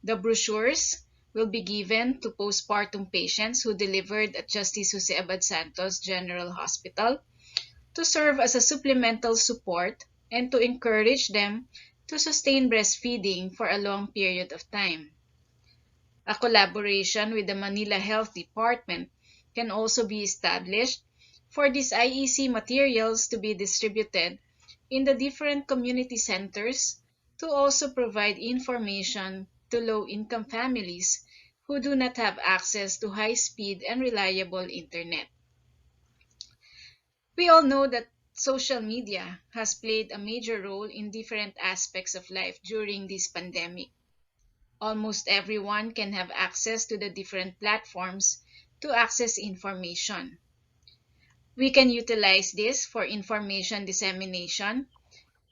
The brochures will be given to postpartum patients who delivered at Justice Jose Abad Santos General Hospital to serve as a supplemental support and to encourage them to sustain breastfeeding for a long period of time. A collaboration with the Manila Health Department can also be established for these IEC materials to be distributed in the different community centers to also provide information to low-income families who do not have access to high-speed and reliable internet. We all know that social media has played a major role in different aspects of life during this pandemic. Almost everyone can have access to the different platforms to access information. We can utilize this for information dissemination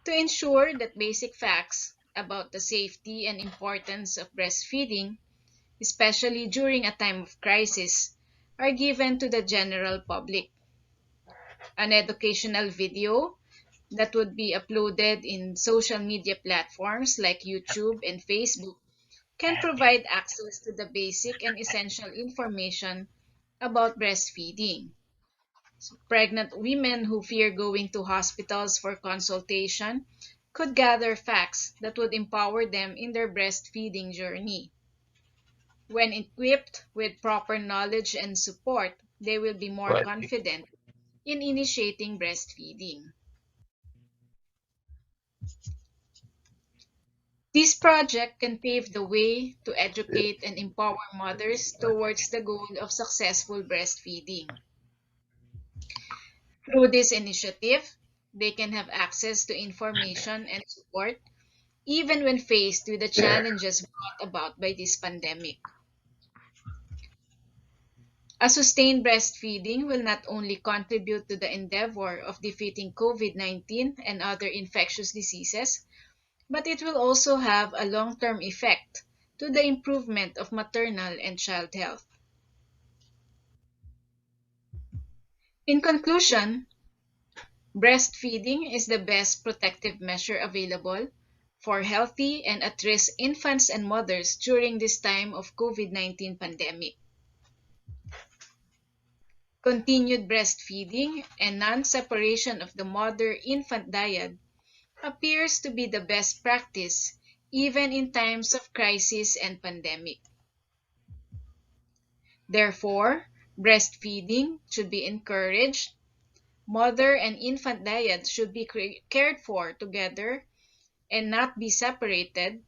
to ensure that basic facts about the safety and importance of breastfeeding, especially during a time of crisis, are given to the general public. An educational video that would be uploaded in social media platforms like YouTube and Facebook can provide access to the basic and essential information about breastfeeding. So pregnant women who fear going to hospitals for consultation could gather facts that would empower them in their breastfeeding journey. When equipped with proper knowledge and support, they will be more confident in initiating breastfeeding. This project can pave the way to educate and empower mothers towards the goal of successful breastfeeding. Through this initiative, they can have access to information and support even when faced with the challenges brought about by this pandemic. A sustained breastfeeding will not only contribute to the endeavor of defeating COVID-19 and other infectious diseases, but it will also have a long-term effect to the improvement of maternal and child health. In conclusion, breastfeeding is the best protective measure available for healthy and at-risk infants and mothers during this time of COVID-19 pandemic. Continued breastfeeding and non-separation of the mother-infant dyad appears to be the best practice even in times of crisis and pandemic. Therefore, breastfeeding should be encouraged. Mother and infant dyad should be cared for together and not be separated,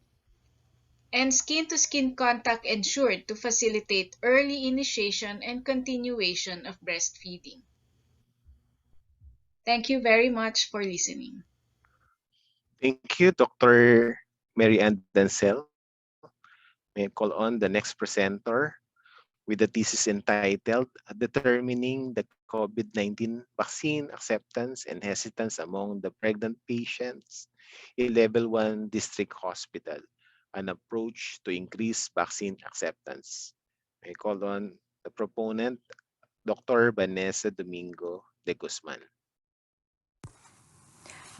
and skin-to-skin contact ensured to facilitate early initiation and continuation of breastfeeding. Thank you very much for listening. Thank you, Dr. Mary Ann Dancel. May I call on the next presenter with the thesis entitled Determining the COVID-19 Vaccine Acceptance and Hesitance Among the Pregnant Patients in Level 1 District Hospital, an approach to increase vaccine acceptance. May I call on the proponent, Dr. Vanessa Domingo de Guzman.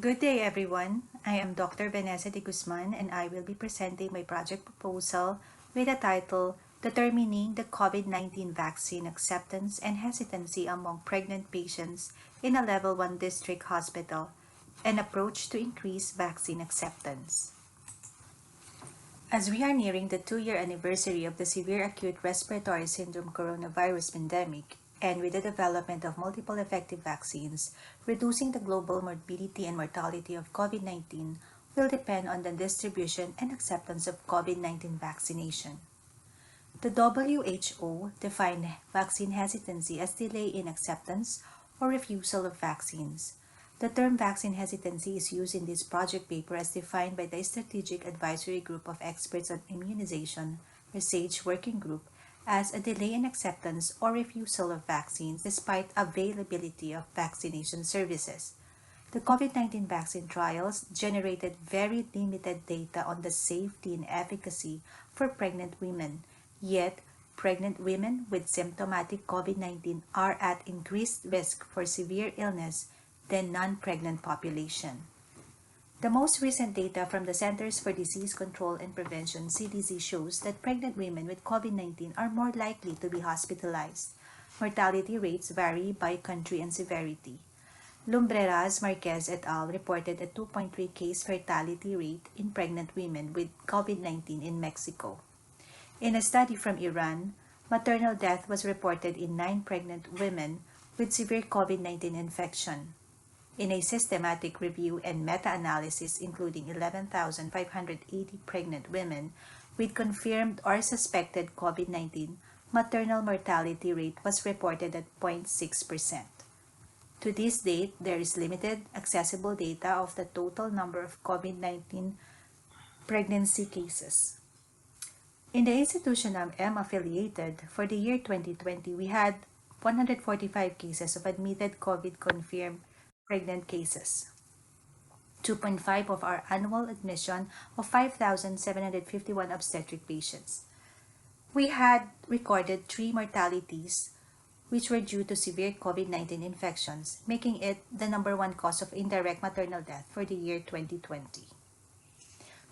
Good day, everyone. I am Dr. Vanessa de Guzman, and I will be presenting my project proposal with the title Determining the COVID-19 Vaccine Acceptance and Hesitancy Among Pregnant Patients in a Level 1 District Hospital, an approach to increase vaccine acceptance. As we are nearing the 2-year anniversary of the severe acute respiratory syndrome coronavirus pandemic, and with the development of multiple effective vaccines, reducing the global morbidity and mortality of COVID-19 will depend on the distribution and acceptance of COVID-19 vaccination. The WHO defined vaccine hesitancy as delay in acceptance or refusal of vaccines. The term vaccine hesitancy is used in this project paper as defined by the Strategic Advisory Group of Experts on Immunization, RESAGE Working Group, as a delay in acceptance or refusal of vaccines despite availability of vaccination services. The COVID-19 vaccine trials generated very limited data on the safety and efficacy for pregnant women, yet pregnant women with symptomatic COVID-19 are at increased risk for severe illness than non-pregnant population. The most recent data from the Centers for Disease Control and Prevention (CDC) shows that pregnant women with COVID-19 are more likely to be hospitalized. Mortality rates vary by country and severity. Lumbreras Marquez et al. Reported a 2.3 case fatality rate in pregnant women with COVID-19 in Mexico. In a study from Iran, maternal death was reported in 9 pregnant women with severe COVID-19 infection. In a systematic review and meta-analysis including 11,580 pregnant women with confirmed or suspected COVID-19, maternal mortality rate was reported at 0.6%. To this date, there is limited accessible data of the total number of COVID-19 pregnancy cases. In the institution I'm affiliated, for the year 2020, we had 145 cases of admitted COVID confirmed pregnant cases. 2.5 of our annual admission of 5,751 obstetric patients. We had recorded 3 mortalities which were due to severe COVID-19 infections, making it the number one cause of indirect maternal death for the year 2020.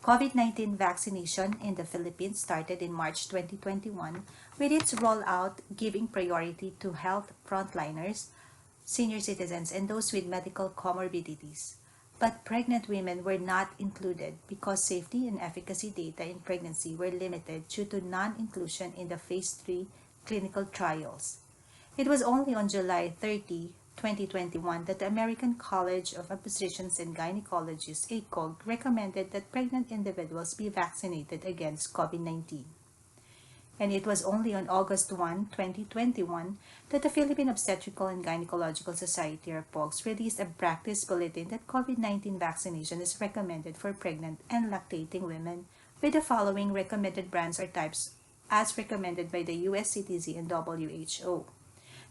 COVID-19 vaccination in the Philippines started in March 2021, with its rollout giving priority to health frontliners, senior citizens, and those with medical comorbidities. But pregnant women were not included because safety and efficacy data in pregnancy were limited due to non-inclusion in the phase 3 clinical trials. It was only on July 30, 2021 that the American College of Obstetricians and Gynecologists, ACOG, recommended that pregnant individuals be vaccinated against COVID-19. And it was only on August 1, 2021 that the Philippine Obstetrical and Gynecological Society, or POGS, released a practice bulletin that COVID-19 vaccination is recommended for pregnant and lactating women with the following recommended brands or types as recommended by the US CDC and WHO.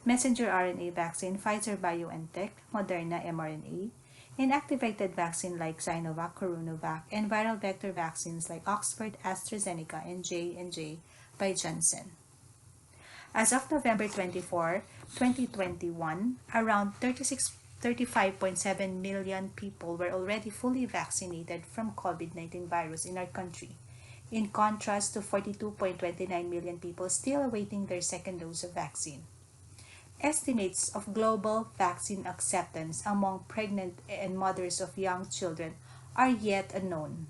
Messenger RNA vaccine Pfizer-BioNTech, Moderna mRNA, inactivated vaccine like Sinovac, Coronavac, and viral vector vaccines like Oxford, AstraZeneca, and J&J by Janssen. As of November 24, 2021, around 35.7 million people were already fully vaccinated from COVID-19 virus in our country, in contrast to 42.29 million people still awaiting their second dose of vaccine. Estimates of global vaccine acceptance among pregnant and mothers of young children are yet unknown.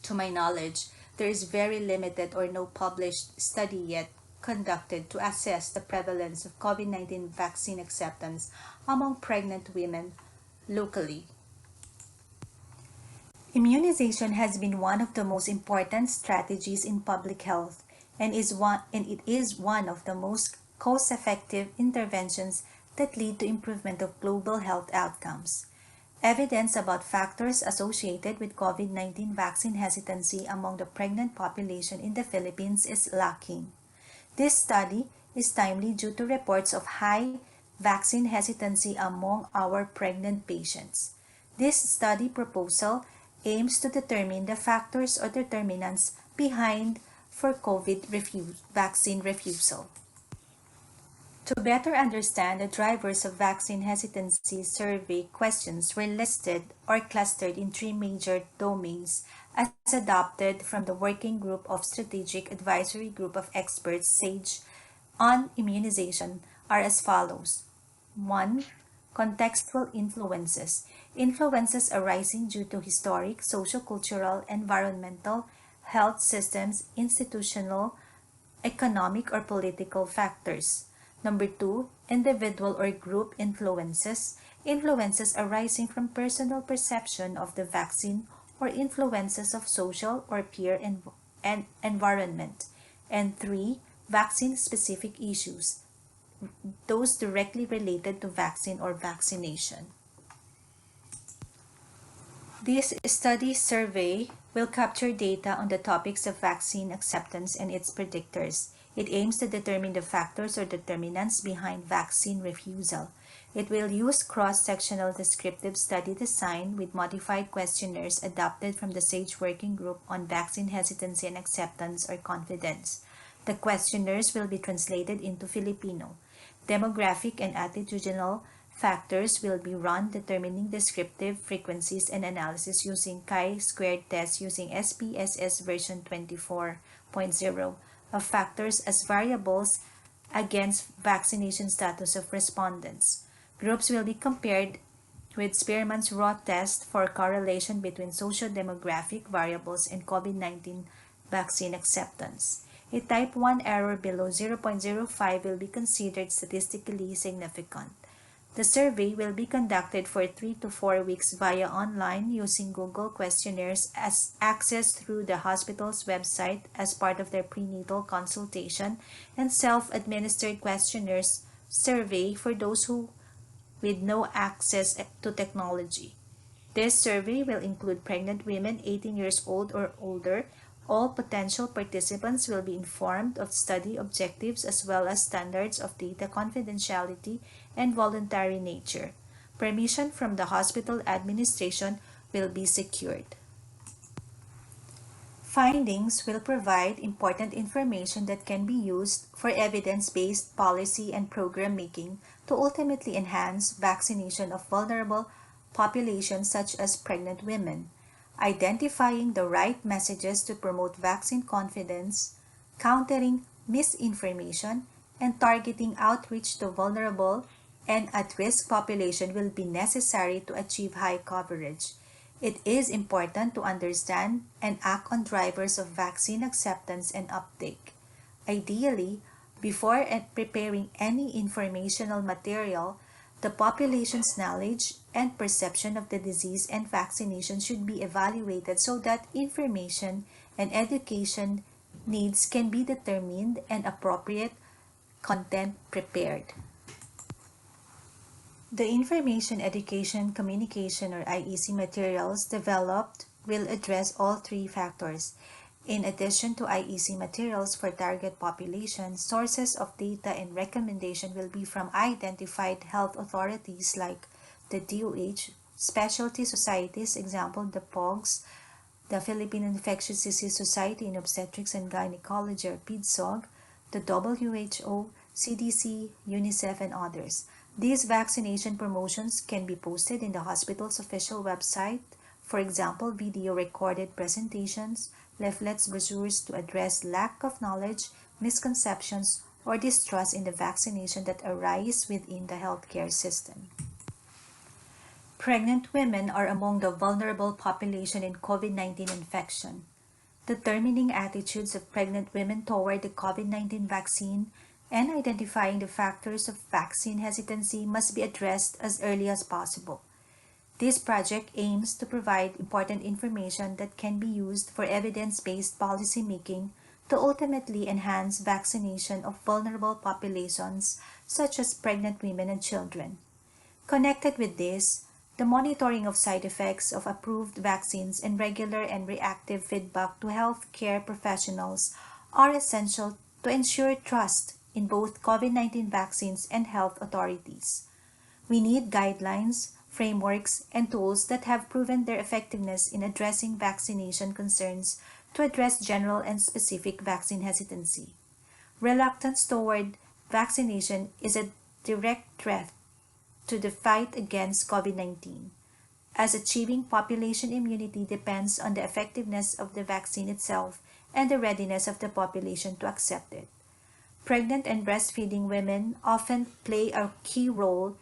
To my knowledge, there is very limited or no published study yet conducted to assess the prevalence of COVID-19 vaccine acceptance among pregnant women locally. Immunization has been one of the most important strategies in public health and it is one of the most cost-effective interventions that lead to improvement of global health outcomes. Evidence about factors associated with COVID-19 vaccine hesitancy among the pregnant population in the Philippines is lacking. This study is timely due to reports of high vaccine hesitancy among our pregnant patients. This study proposal aims to determine the factors or determinants behind for COVID vaccine refusal. To better understand the drivers of vaccine hesitancy, survey questions were listed or clustered in 3 major domains as adopted from the Working Group of Strategic Advisory Group of Experts SAGE on immunization are as follows. 1. Contextual influences. Influences arising due to historic, sociocultural, environmental, health systems, institutional, economic, or political factors. Number 2, individual or group influences. Influences arising from personal perception of the vaccine or influences of social or peer and environment. And 3, vaccine-specific issues, those directly related to vaccine or vaccination. This study survey will capture data on the topics of vaccine acceptance and its predictors. It aims to determine the factors or determinants behind vaccine refusal. It will use cross-sectional descriptive study design with modified questionnaires adopted from the SAGE Working Group on Vaccine Hesitancy and Acceptance or Confidence. The questionnaires will be translated into Filipino. Demographic and attitudinal factors will be run determining descriptive frequencies and analysis using chi-squared tests using SPSS version 24.0 of factors as variables against vaccination status of respondents. Groups will be compared with Spearman's raw test for correlation between socio-demographic variables and COVID-19 vaccine acceptance. A type 1 error below 0.05 will be considered statistically significant. The survey will be conducted for 3 to 4 weeks via online using Google questionnaires as accessed through the hospital's website as part of their prenatal consultation and self-administered questionnaires survey for those who with no access to technology. This survey will include pregnant women 18 years old or older All potential participants will be informed of study objectives as well as standards of data confidentiality and voluntary nature. Permission from the hospital administration will be secured. Findings will provide important information that can be used for evidence-based policy and program making to ultimately enhance vaccination of vulnerable populations such as pregnant women, identifying the right messages to promote vaccine confidence, countering misinformation, and targeting outreach to vulnerable and at-risk population will be necessary to achieve high coverage. It is important to understand and act on drivers of vaccine acceptance and uptake. Ideally, before preparing any informational material, the population's knowledge and perception of the disease and vaccination should be evaluated so that information and education needs can be determined and appropriate content prepared. The Information Education Communication or IEC materials developed will address all three factors. In addition to IEC materials for target population, sources of data and recommendation will be from identified health authorities like the DOH, specialty societies, example the POGS, the Philippine Infectious Disease Society in Obstetrics and Gynecology or PIDSOG, the WHO, CDC, UNICEF, and others. These vaccination promotions can be posted in the hospital's official website, for example, video recorded presentations, leaflets, brochures to address lack of knowledge, misconceptions, or distrust in the vaccination that arise within the healthcare system. Pregnant women are among the vulnerable population in COVID-19 infection. Determining attitudes of pregnant women toward the COVID-19 vaccine and identifying the factors of vaccine hesitancy must be addressed as early as possible. This project aims to provide important information that can be used for evidence-based policymaking to ultimately enhance vaccination of vulnerable populations such as pregnant women and children. Connected with this, the monitoring of side effects of approved vaccines and regular and reactive feedback to healthcare professionals are essential to ensure trust in both COVID-19 vaccines and health authorities. We need guidelines, frameworks, and tools that have proven their effectiveness in addressing vaccination concerns to address general and specific vaccine hesitancy. Reluctance toward vaccination is a direct threat to the fight against COVID-19, as achieving population immunity depends on the effectiveness of the vaccine itself and the readiness of the population to accept it. Pregnant and breastfeeding women often play a key role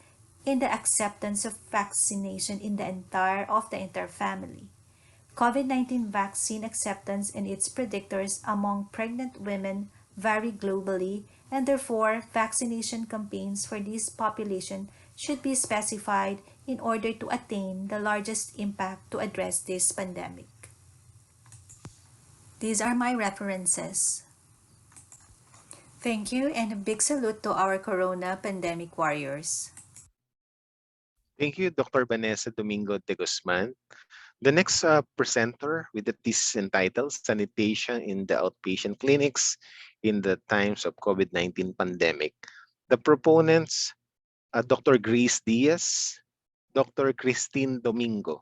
in the acceptance of vaccination in the entire family. COVID-19 vaccine acceptance and its predictors among pregnant women vary globally, and therefore vaccination campaigns for this population should be specified in order to attain the largest impact to address this pandemic. These are my references. Thank you, and a big salute to our Corona pandemic warriors. Thank you, Dr. Vanessa Domingo de Guzman. The next presenter with the thesis entitled Sanitation in the Outpatient Clinics in the Times of COVID-19 Pandemic. The proponents, Dr. Grace Diaz, Dr. Christine Domingo.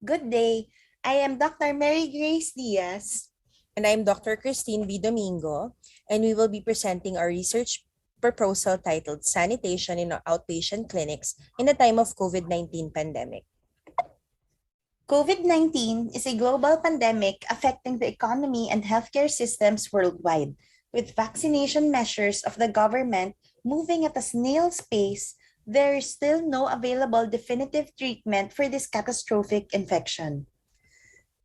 Good day. I am Dr. Mary Grace Diaz, and I am Dr. Christine B. Domingo, and we will be presenting our research proposal titled Sanitation in Outpatient Clinics in the Time of COVID-19 Pandemic. COVID-19 is a global pandemic affecting the economy and healthcare systems worldwide, with vaccination measures of the government moving at a snail's pace. There is still no available definitive treatment for this catastrophic infection.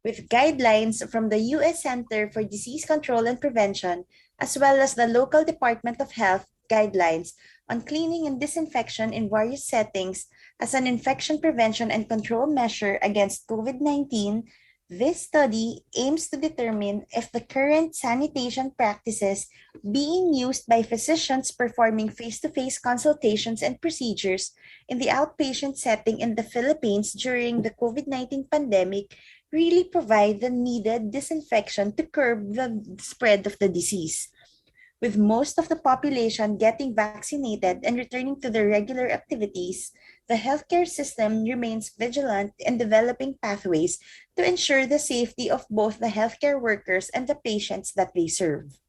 With guidelines from the U.S. Center for Disease Control and Prevention, as well as the local Department of Health guidelines on cleaning and disinfection in various settings as an infection prevention and control measure against COVID-19, This study aims to determine if the current sanitation practices being used by physicians performing face-to-face consultations and procedures in the outpatient setting in the Philippines during the COVID-19 pandemic really provide the needed disinfection to curb the spread of the disease. With most of the population getting vaccinated and returning to their regular activities, the healthcare system remains vigilant in developing pathways to ensure the safety of both the healthcare workers and the patients that they serve.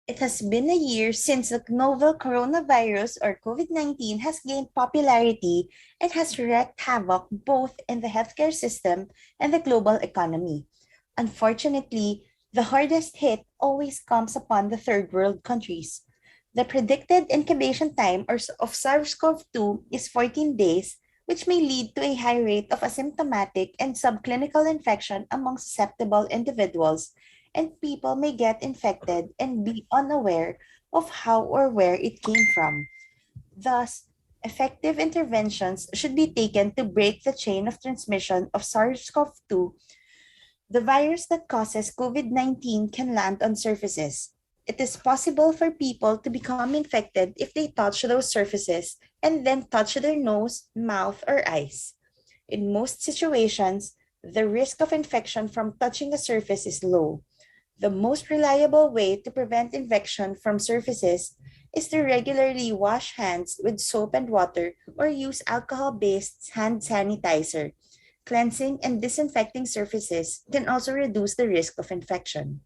It has been a year since the novel coronavirus or COVID-19 has gained popularity and has wreaked havoc both in the healthcare system and the global economy. Unfortunately, the hardest hit always comes upon the third world countries. The predicted incubation time of SARS-CoV-2 is 14 days, which may lead to a high rate of asymptomatic and subclinical infection among susceptible individuals, and people may get infected and be unaware of how or where it came from. Thus, effective interventions should be taken to break the chain of transmission of SARS-CoV-2. The virus that causes COVID-19 can land on surfaces. It is possible for people to become infected if they touch those surfaces and then touch their nose, mouth, or eyes. In most situations, the risk of infection from touching a surface is low. The most reliable way to prevent infection from surfaces is to regularly wash hands with soap and water or use alcohol-based hand sanitizer. Cleansing and disinfecting surfaces can also reduce the risk of infection.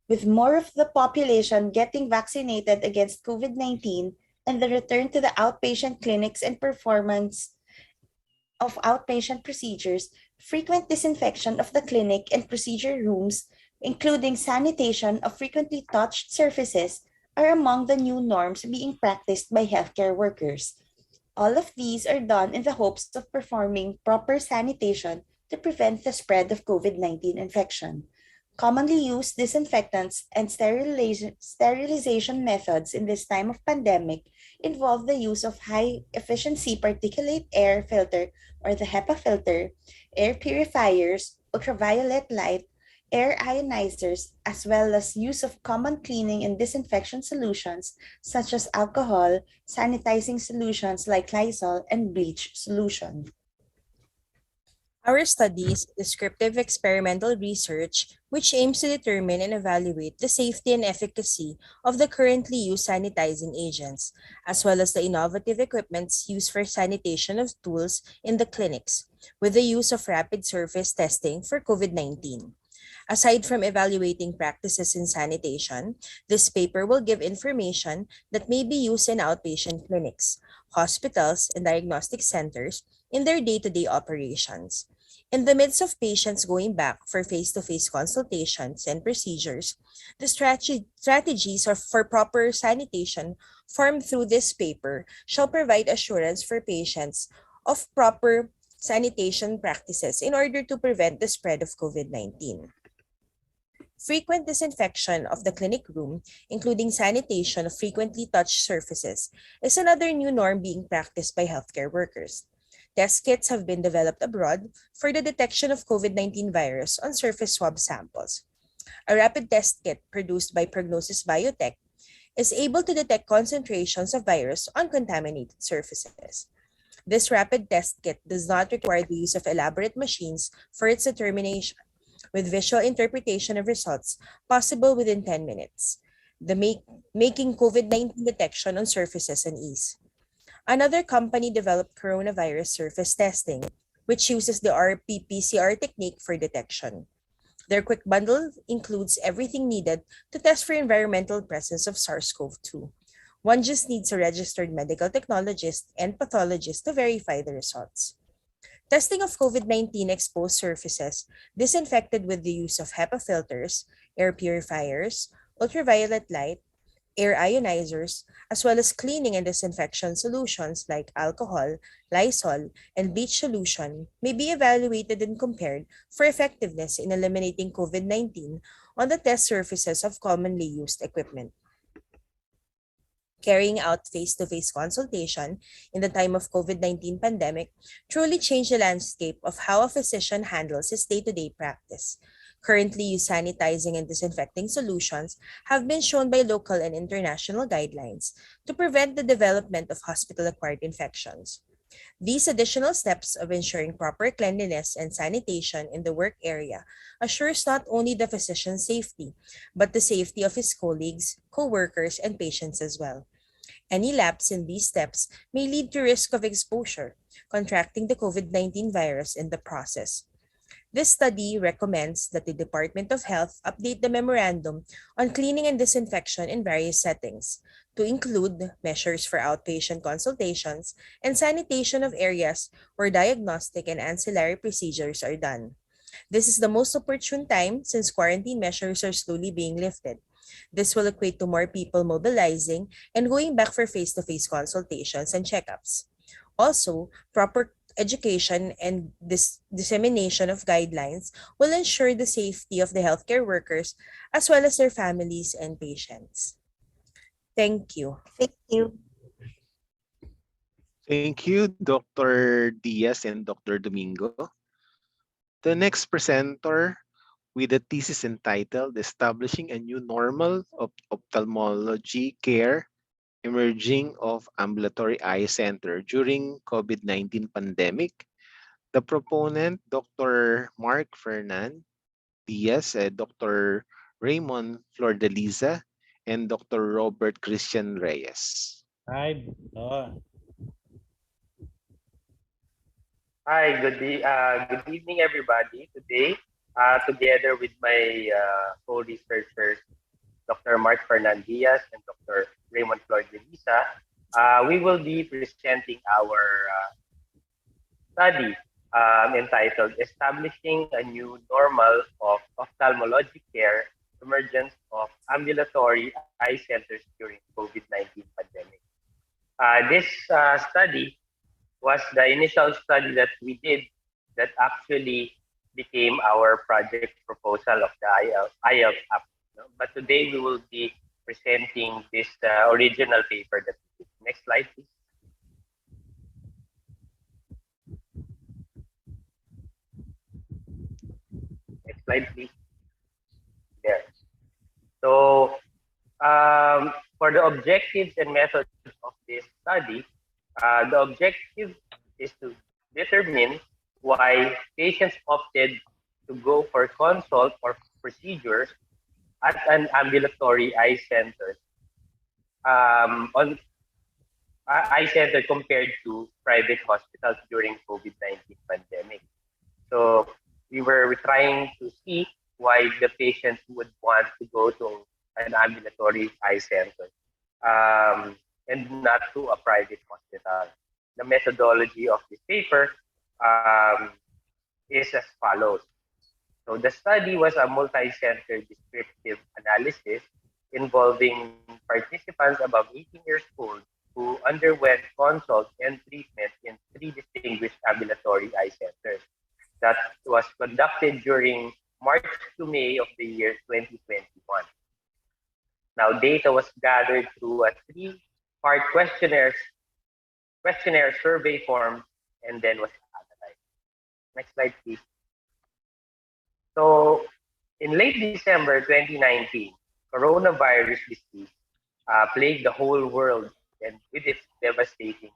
With more of the population getting vaccinated against COVID-19 and the return to the outpatient clinics and performance of outpatient procedures, frequent disinfection of the clinic and procedure rooms, including sanitation of frequently touched surfaces, are among the new norms being practiced by healthcare workers. All of these are done in the hopes of performing proper sanitation to prevent the spread of COVID-19 infection. Commonly used disinfectants and sterilization methods in this time of pandemic involve the use of high-efficiency particulate air filter or the HEPA filter, air purifiers, ultraviolet light, air ionizers, as well as use of common cleaning and disinfection solutions such as alcohol, sanitizing solutions like Lysol, and bleach solution. Our study is descriptive experimental research which aims to determine and evaluate the safety and efficacy of the currently used sanitizing agents, as well as the innovative equipments used for sanitation of tools in the clinics, with the use of rapid surface testing for COVID-19. Aside from evaluating practices in sanitation, this paper will give information that may be used in outpatient clinics, hospitals, and diagnostic centers in their day-to-day operations. In the midst of patients going back for face-to-face consultations and procedures, the strategies for proper sanitation formed through this paper shall provide assurance for patients of proper sanitation practices in order to prevent the spread of COVID-19. Frequent disinfection of the clinic room, including sanitation of frequently touched surfaces, is another new norm being practiced by healthcare workers. Test kits have been developed abroad for the detection of COVID-19 virus on surface swab samples. A rapid test kit produced by Prognosis Biotech is able to detect concentrations of virus on contaminated surfaces. This rapid test kit does not require the use of elaborate machines for its determination, with visual interpretation of results possible within 10 minutes, making COVID-19 detection on surfaces an ease. Another company developed coronavirus surface testing, which uses the RT-PCR technique for detection. Their quick bundle includes everything needed to test for environmental presence of SARS-CoV-2. One just needs a registered medical technologist and pathologist to verify the results. Testing of COVID-19 exposed surfaces disinfected with the use of HEPA filters, air purifiers, ultraviolet light, air ionizers, as well as cleaning and disinfection solutions like alcohol, Lysol, and bleach solution may be evaluated and compared for effectiveness in eliminating COVID-19 on the test surfaces of commonly used equipment. Carrying out face-to-face consultation in the time of COVID-19 pandemic truly changed the landscape of how a physician handles his day-to-day practice. Currently used sanitizing and disinfecting solutions have been shown by local and international guidelines to prevent the development of hospital-acquired infections. These additional steps of ensuring proper cleanliness and sanitation in the work area assures not only the physician's safety, but the safety of his colleagues, co-workers, and patients as well. Any lapse in these steps may lead to risk of exposure, contracting the COVID-19 virus in the process. This study recommends that the Department of Health update the memorandum on cleaning and disinfection in various settings to include measures for outpatient consultations and sanitation of areas where diagnostic and ancillary procedures are done. This is the most opportune time since quarantine measures are slowly being lifted. This will equate to more people mobilizing and going back for face-to-face consultations and checkups. Also, proper education and dissemination of guidelines will ensure the safety of the healthcare workers as well as their families and patients. Thank you. Thank you. Thank you, Dr. Diaz and Dr. Domingo. The next presenter with a thesis entitled Establishing a New Normal of Ophthalmology Care Emerging of Ambulatory Eye Center During COVID-19 Pandemic. The proponent, Dr. Mark Fernan Diaz, Dr. Raymond Flordeliza, and Dr. Robert Christian Reyes. Hi. Hi, good evening, everybody. Today, together with my co-researchers, Dr. Mark Fernandez and Dr. Raymond Floyd de Lisa, we will be presenting our study entitled Establishing a New Normal of Ophthalmology Care, Emergence of Ambulatory Eye Centers During COVID-19 Pandemic. This study was the initial study that we did that actually became our project proposal of the IELTS app. But today we will be presenting this original paper that we did. Next slide, please. Next slide, please. There. So for the objectives and methods of this study, the objective is to determine why patients opted to go for consult or procedures at an ambulatory eye center on eye center compared to private hospitals during COVID-19 pandemic. So we were trying to see why the patients would want to go to an ambulatory eye center and not to a private hospital. The methodology of this paper is as follows. So the study was a multi-center descriptive analysis involving participants above 18 years old who underwent consult and treatment in 3 distinguished ambulatory eye centers. That was conducted during March to May of the year 2021. Now, data was gathered through a 3-part questionnaire survey form and then was analyzed. Next slide, please. So, in late December 2019, coronavirus disease plagued the whole world and with its devastating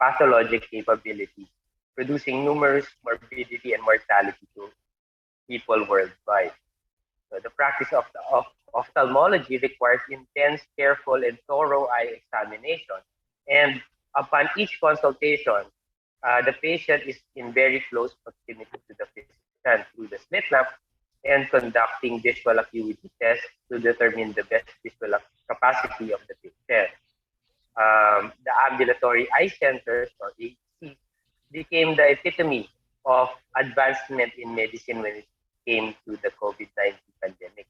pathologic capability, producing numerous morbidity and mortality to people worldwide. So the practice of ophthalmology requires intense, careful, and thorough eye examination. And upon each consultation, the patient is in very close proximity to the physician through the slit lamp and conducting visual acuity tests to determine the best visual capacity of the patient. The ambulatory eye centers, or AECs, became the epitome of advancement in medicine when it came to the COVID-19 pandemic.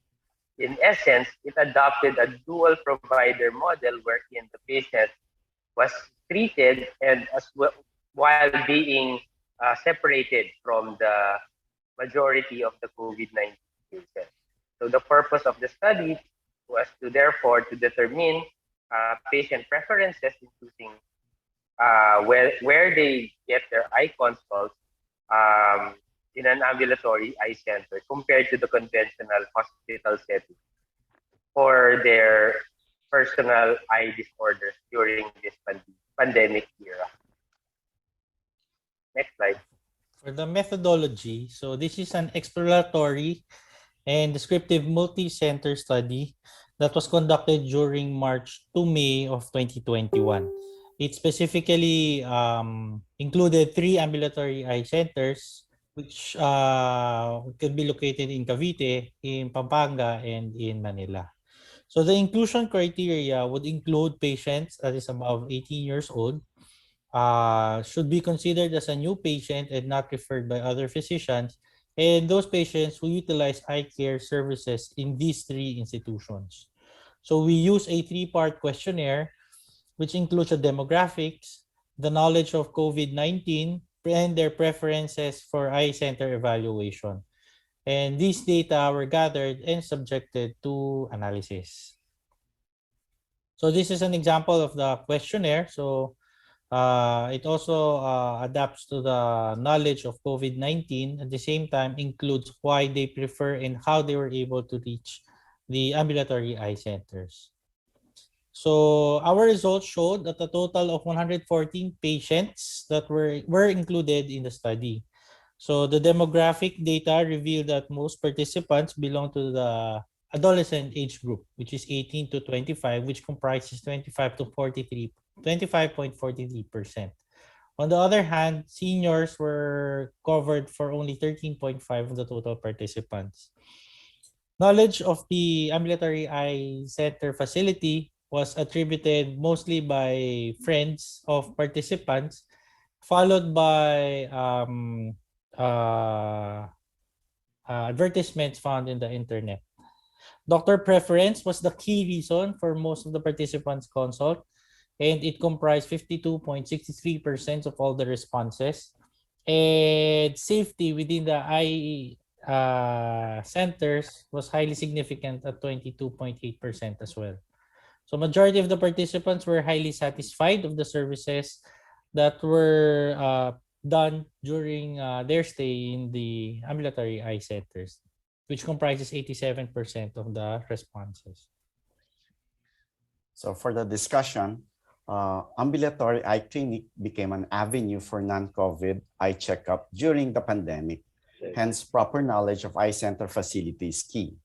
In essence, it adopted a dual provider model wherein the patient was treated and as well, while being separated from the majority of the COVID-19 cases. So the purpose of the study was to therefore to determine patient preferences in choosing where they get their eye consults um, in an ambulatory eye center compared to the conventional hospital setting for their personal eye disorders during this pandemic era. Next slide. For the methodology, so this is an exploratory and descriptive multi-center study that was conducted during March to May of 2021. It specifically included 3 ambulatory eye centers, which could be located in Cavite, in Pampanga, and in Manila. So the inclusion criteria would include patients that is above 18 years old, should be considered as a new patient and not referred by other physicians, and those patients who utilize eye care services in these 3 institutions. So we use a 3-part questionnaire, which includes the demographics, the knowledge of COVID-19, and their preferences for eye center evaluation. And these data were gathered and subjected to analysis. So this is an example of the questionnaire. So it also adapts to the knowledge of COVID-19, at the same time includes why they prefer and how they were able to reach the ambulatory eye centers. So our results showed that a total of 114 patients that were included in the study. So the demographic data revealed that most participants belong to the adolescent age group, which is 18 to 25, which comprises 25.43%. On the other hand, seniors were covered for only 13.5 of the total participants. Knowledge of the ambulatory eye center facility was attributed mostly by friends of participants, followed by advertisements found in the internet. Doctor preference was the key reason for most of the participants' consult, and it comprised 52.63% of all the responses. And safety within the eye centers was highly significant at 22.8% as well. So majority of the participants were highly satisfied of the services that were done during their stay in the ambulatory eye centers, which comprises 87% of the responses. So for the discussion, ambulatory eye clinic became an avenue for non-COVID eye checkup during the pandemic. Hence, proper knowledge of eye center facility is key.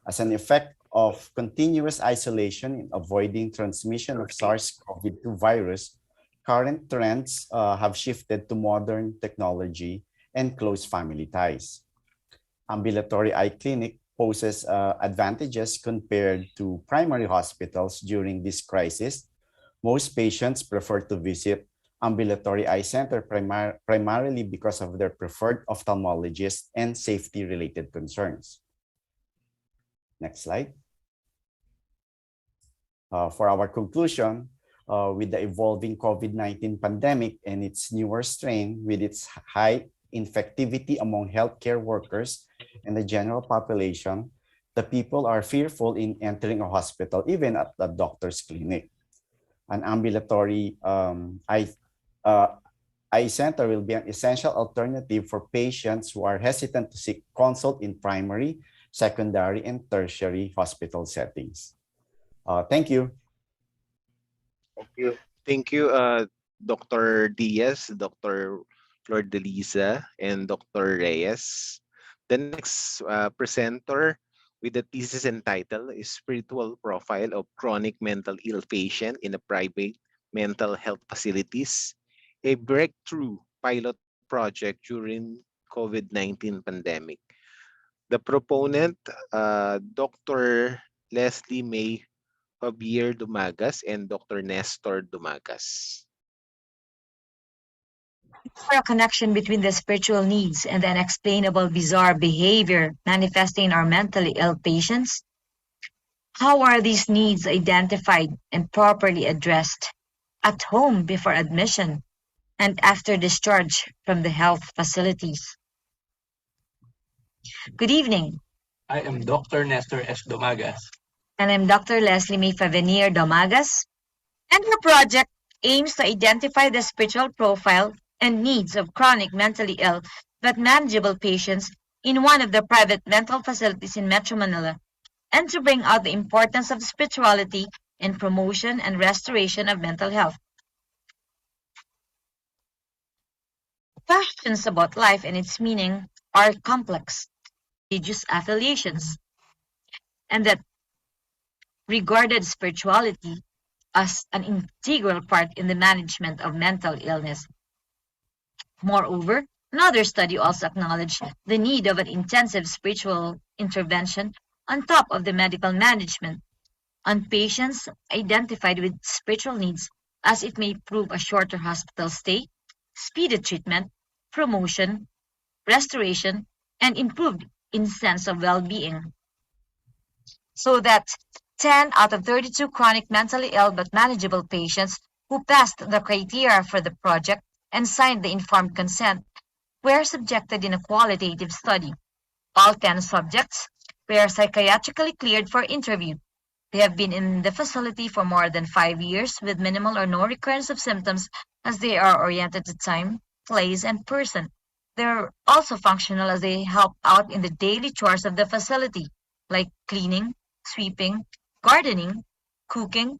As an effect of continuous isolation in avoiding transmission of SARS-CoV-2 virus, current trends have shifted to modern technology and close family ties. Ambulatory eye clinic poses advantages compared to primary hospitals during this crisis. Most patients prefer to visit ambulatory eye center primarily because of their preferred ophthalmologist and safety-related concerns. Next slide. For our conclusion, with the evolving COVID-19 pandemic and its newer strain with its high infectivity among healthcare workers and the general population, the people are fearful in entering a hospital, even at the doctor's clinic. An ambulatory eye center will be an essential alternative for patients who are hesitant to seek consult in primary, secondary, and tertiary hospital settings. Thank you. Thank you. Thank you, Dr. Diaz, Dr. Flor de Liza, and Dr. Reyes. The next presenter with the thesis entitled is Spiritual Profile of Chronic Mental Ill Patient in a Private Mental Health Facilities, a breakthrough pilot project during COVID-19 pandemic. The proponent, Dr. Leslie May Javier Dumagas and Dr. Nestor Dumagas. For a connection between the spiritual needs and the unexplainable bizarre behavior manifesting in our mentally ill patients? How are these needs identified and properly addressed at home before admission and after discharge from the health facilities? Good evening. I am Dr. Nestor S. Dumagas. And I'm Dr. Leslie May Favenier Domagas, and the project aims to identify the spiritual profile and needs of chronic mentally ill but manageable patients in one of the private mental facilities in Metro Manila, and to bring out the importance of spirituality in promotion and restoration of mental health. Questions about life and its meaning are complex, religious affiliations, and that regarded spirituality as an integral part in the management of mental illness. Moreover, another study also acknowledged the need of an intensive spiritual intervention on top of the medical management on patients identified with spiritual needs, as it may prove a shorter hospital stay, speedy treatment, promotion, restoration, and improved in sense of well-being. So that 10 out of 32 chronic mentally ill but manageable patients who passed the criteria for the project and signed the informed consent were subjected in a qualitative study. All 10 subjects were psychiatrically cleared for interview. They have been in the facility for more than 5 years with minimal or no recurrence of symptoms as they are oriented to time, place, and person. They're also functional as they help out in the daily chores of the facility, like cleaning, sweeping, gardening, cooking,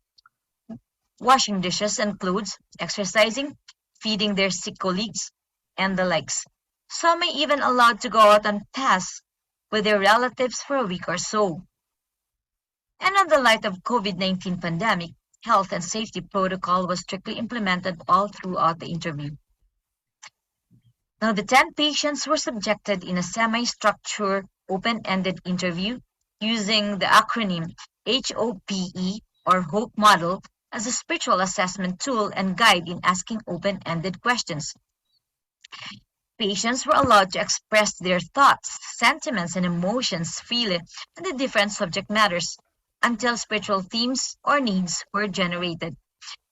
washing dishes and clothes, exercising, feeding their sick colleagues, and the likes. Some may even allowed to go out on tasks with their relatives for a week or so. And in the light of COVID-19 pandemic, health and safety protocol was strictly implemented all throughout the interview. Now, the 10 patients were subjected in a semi-structured, open-ended interview using the acronym HOPE or HOPE model as a spiritual assessment tool and guide in asking open-ended questions. Patients were allowed to express their thoughts, sentiments, and emotions freely on the different subject matters until spiritual themes or needs were generated.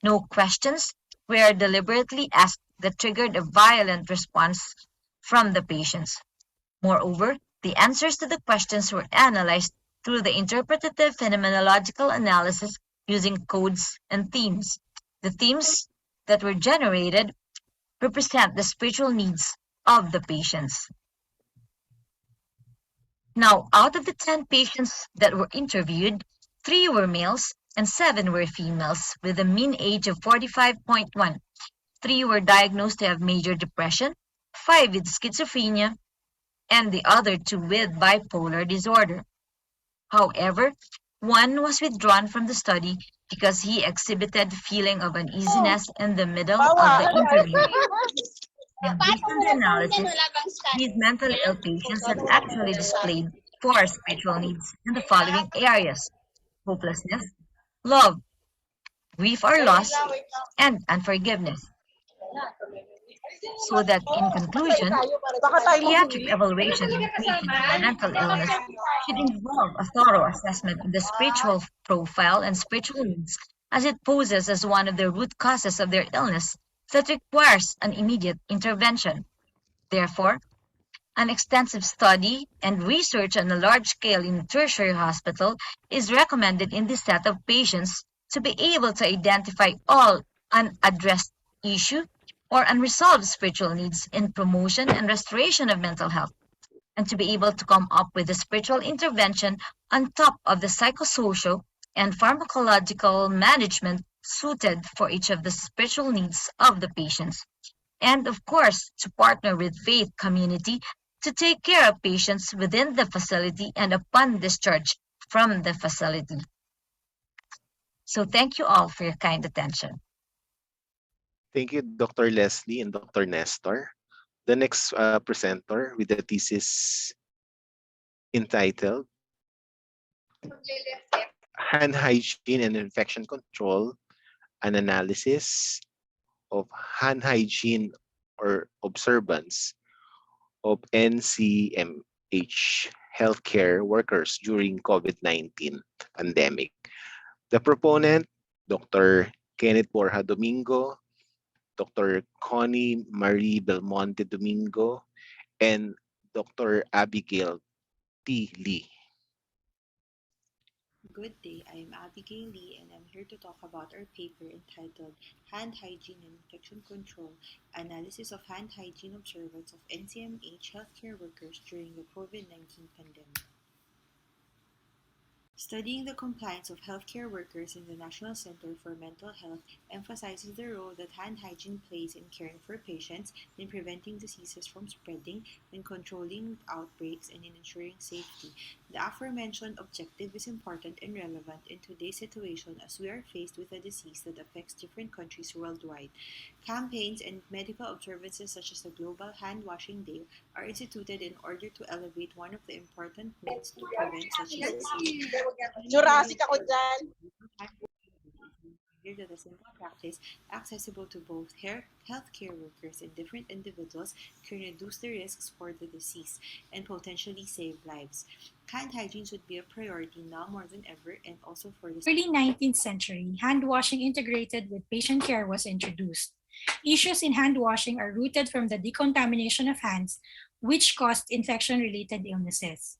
No questions were deliberately asked that triggered a violent response from the patients. Moreover, the answers to the questions were analyzed through the interpretative phenomenological analysis using codes and themes. The themes that were generated represent the spiritual needs of the patients. Now, out of the 10 patients that were interviewed, 3 were males and 7 were females with a mean age of 45.1. 3 were diagnosed to have major depression, 5 with schizophrenia, and the other 2 with bipolar disorder. However, 1 was withdrawn from the study because he exhibited feeling of uneasiness in the middle of the interview. And based on the analysis, these mentally ill patients had actually displayed 4 spiritual needs in the following areas: hopelessness, love, grief or loss, and unforgiveness. So that in conclusion, psychiatric evaluation of patients with mental illness should involve a thorough assessment of the spiritual profile and spiritual needs as it poses as one of the root causes of their illness that requires an immediate intervention. Therefore, an extensive study and research on a large scale in a tertiary hospital is recommended in this set of patients to be able to identify all unaddressed issue or unresolved spiritual needs in promotion and restoration of mental health, and to be able to come up with a spiritual intervention on top of the psychosocial and pharmacological management suited for each of the spiritual needs of the patients, and of course to partner with faith community to take care of patients within the facility and upon discharge from the facility. So thank you all for your kind attention. Thank you, Dr. Leslie and Dr. Nestor. The next presenter with the thesis entitled Hand Hygiene and Infection Control, an analysis of hand hygiene or observance of NCMH healthcare workers during COVID-19 pandemic. The proponent, Dr. Kenneth Borja Domingo, Dr. Connie Marie Belmonte Domingo, and Dr. Abigail T. Lee. Good day, I am Abigail Lee and I'm here to talk about our paper entitled Hand Hygiene and Infection Control, Analysis of Hand Hygiene Observance of NCMH Healthcare Workers During the COVID-19 Pandemic. Studying the compliance of healthcare workers in the National Center for Mental Health emphasizes the role that hand hygiene plays in caring for patients, in preventing diseases from spreading, in controlling outbreaks, and in ensuring safety. The aforementioned objective is important and relevant in today's situation as we are faced with a disease that affects different countries worldwide. Campaigns and medical observances such as the Global Hand Washing Day are instituted in order to elevate one of the important myths to prevent such diseases. Jurassic ako dyan. That a simple practice accessible to both healthcare workers and different individuals can reduce the risks for the disease and potentially save lives. Hand hygiene should be a priority now more than ever and also for the early 19th century, hand washing integrated with patient care was introduced. Issues in hand washing are rooted from the decontamination of hands, which caused infection-related illnesses.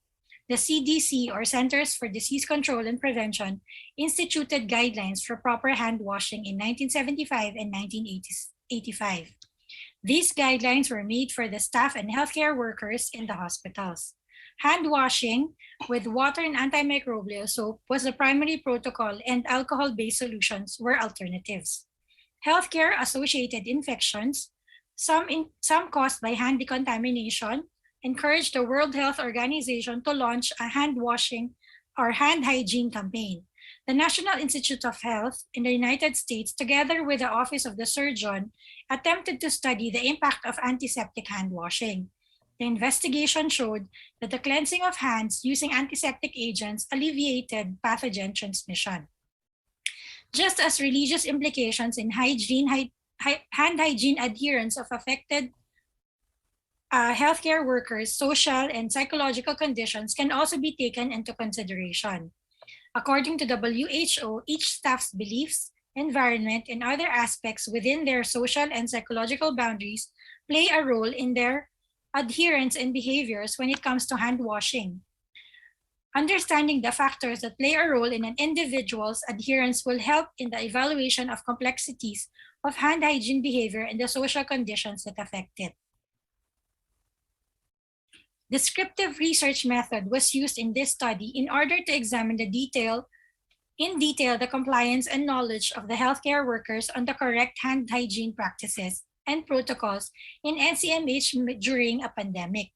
The CDC, or Centers for Disease Control and Prevention, instituted guidelines for proper hand washing in 1975 and 1985. These guidelines were made for the staff and healthcare workers in the hospitals. Hand washing with water and antimicrobial soap was the primary protocol, and alcohol-based solutions were alternatives. Healthcare-associated infections, some caused by hand decontamination, encouraged the World Health Organization to launch a hand washing or hand hygiene campaign. The National Institute of Health in the United States, together with the Office of the Surgeon, attempted to study the impact of antiseptic hand washing. The investigation showed that the cleansing of hands using antiseptic agents alleviated pathogen transmission. Just as religious implications in hand hygiene adherence of affected healthcare workers' social and psychological conditions can also be taken into consideration. According to WHO, each staff's beliefs, environment, and other aspects within their social and psychological boundaries play a role in their adherence and behaviors when it comes to hand washing. Understanding the factors that play a role in an individual's adherence will help in the evaluation of complexities of hand hygiene behavior and the social conditions that affect it. Descriptive research method was used in this study in order to examine in detail the compliance and knowledge of the healthcare workers on the correct hand hygiene practices and protocols in NCMH during a pandemic.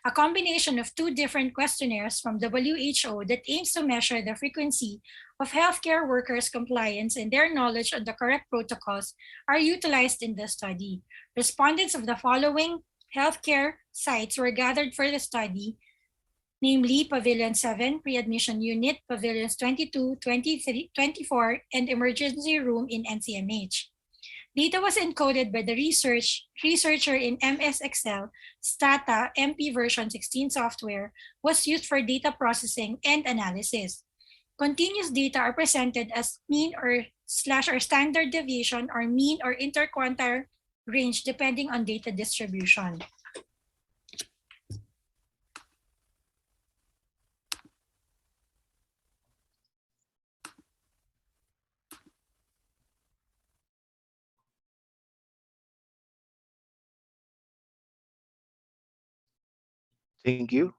A combination of two different questionnaires from WHO that aims to measure the frequency of healthcare workers' compliance and their knowledge on the correct protocols are utilized in the study. Respondents of the following healthcare sites were gathered for the study, namely Pavilion 7, Pre-Admission Unit, Pavilions 22, 23, 24, and Emergency Room in NCMH. Data was encoded by the researcher in MS Excel. Stata MP version 16 software was used for data processing and analysis. Continuous data are presented as mean or standard deviation or mean or interquartile range depending on data distribution. Thank you.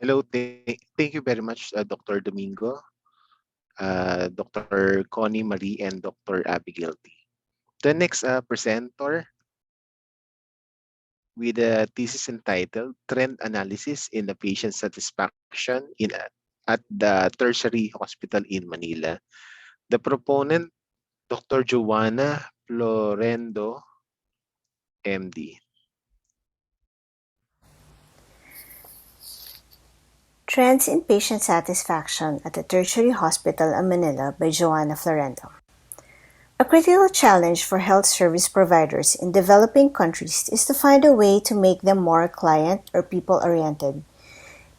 Hello, thank you very much, Dr. Domingo, Dr. Connie Marie, and Dr. Abigail T. The next presenter with a thesis entitled Trend Analysis in the Patient Satisfaction at the Tertiary Hospital in Manila. The proponent, Dr. Joanna Florendo, MD. Trends in Patient Satisfaction at the Tertiary Hospital in Manila by Joanna Florendo. A critical challenge for health service providers in developing countries is to find a way to make them more client or people-oriented.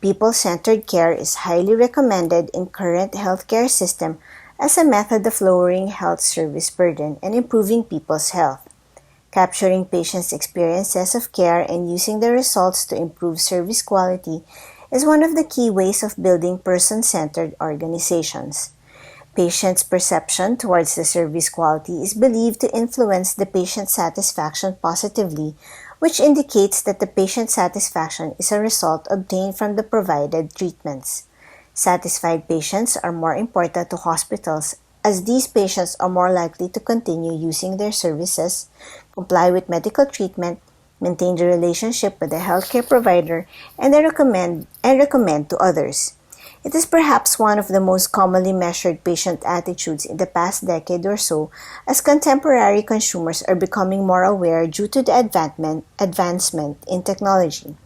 People-centered care is highly recommended in current healthcare system as a method of lowering health service burden and improving people's health. Capturing patients' experiences of care and using the results to improve service quality is one of the key ways of building person-centered organizations. Patients' perception towards the service quality is believed to influence the patient satisfaction positively, which indicates that the patient satisfaction is a result obtained from the provided treatments. Satisfied patients are more important to hospitals as these patients are more likely to continue using their services, comply with medical treatment, maintain the relationship with the healthcare provider, and recommend to others. It is perhaps one of the most commonly measured patient attitudes in the past decade or so, as contemporary consumers are becoming more aware due to the advancement in technology.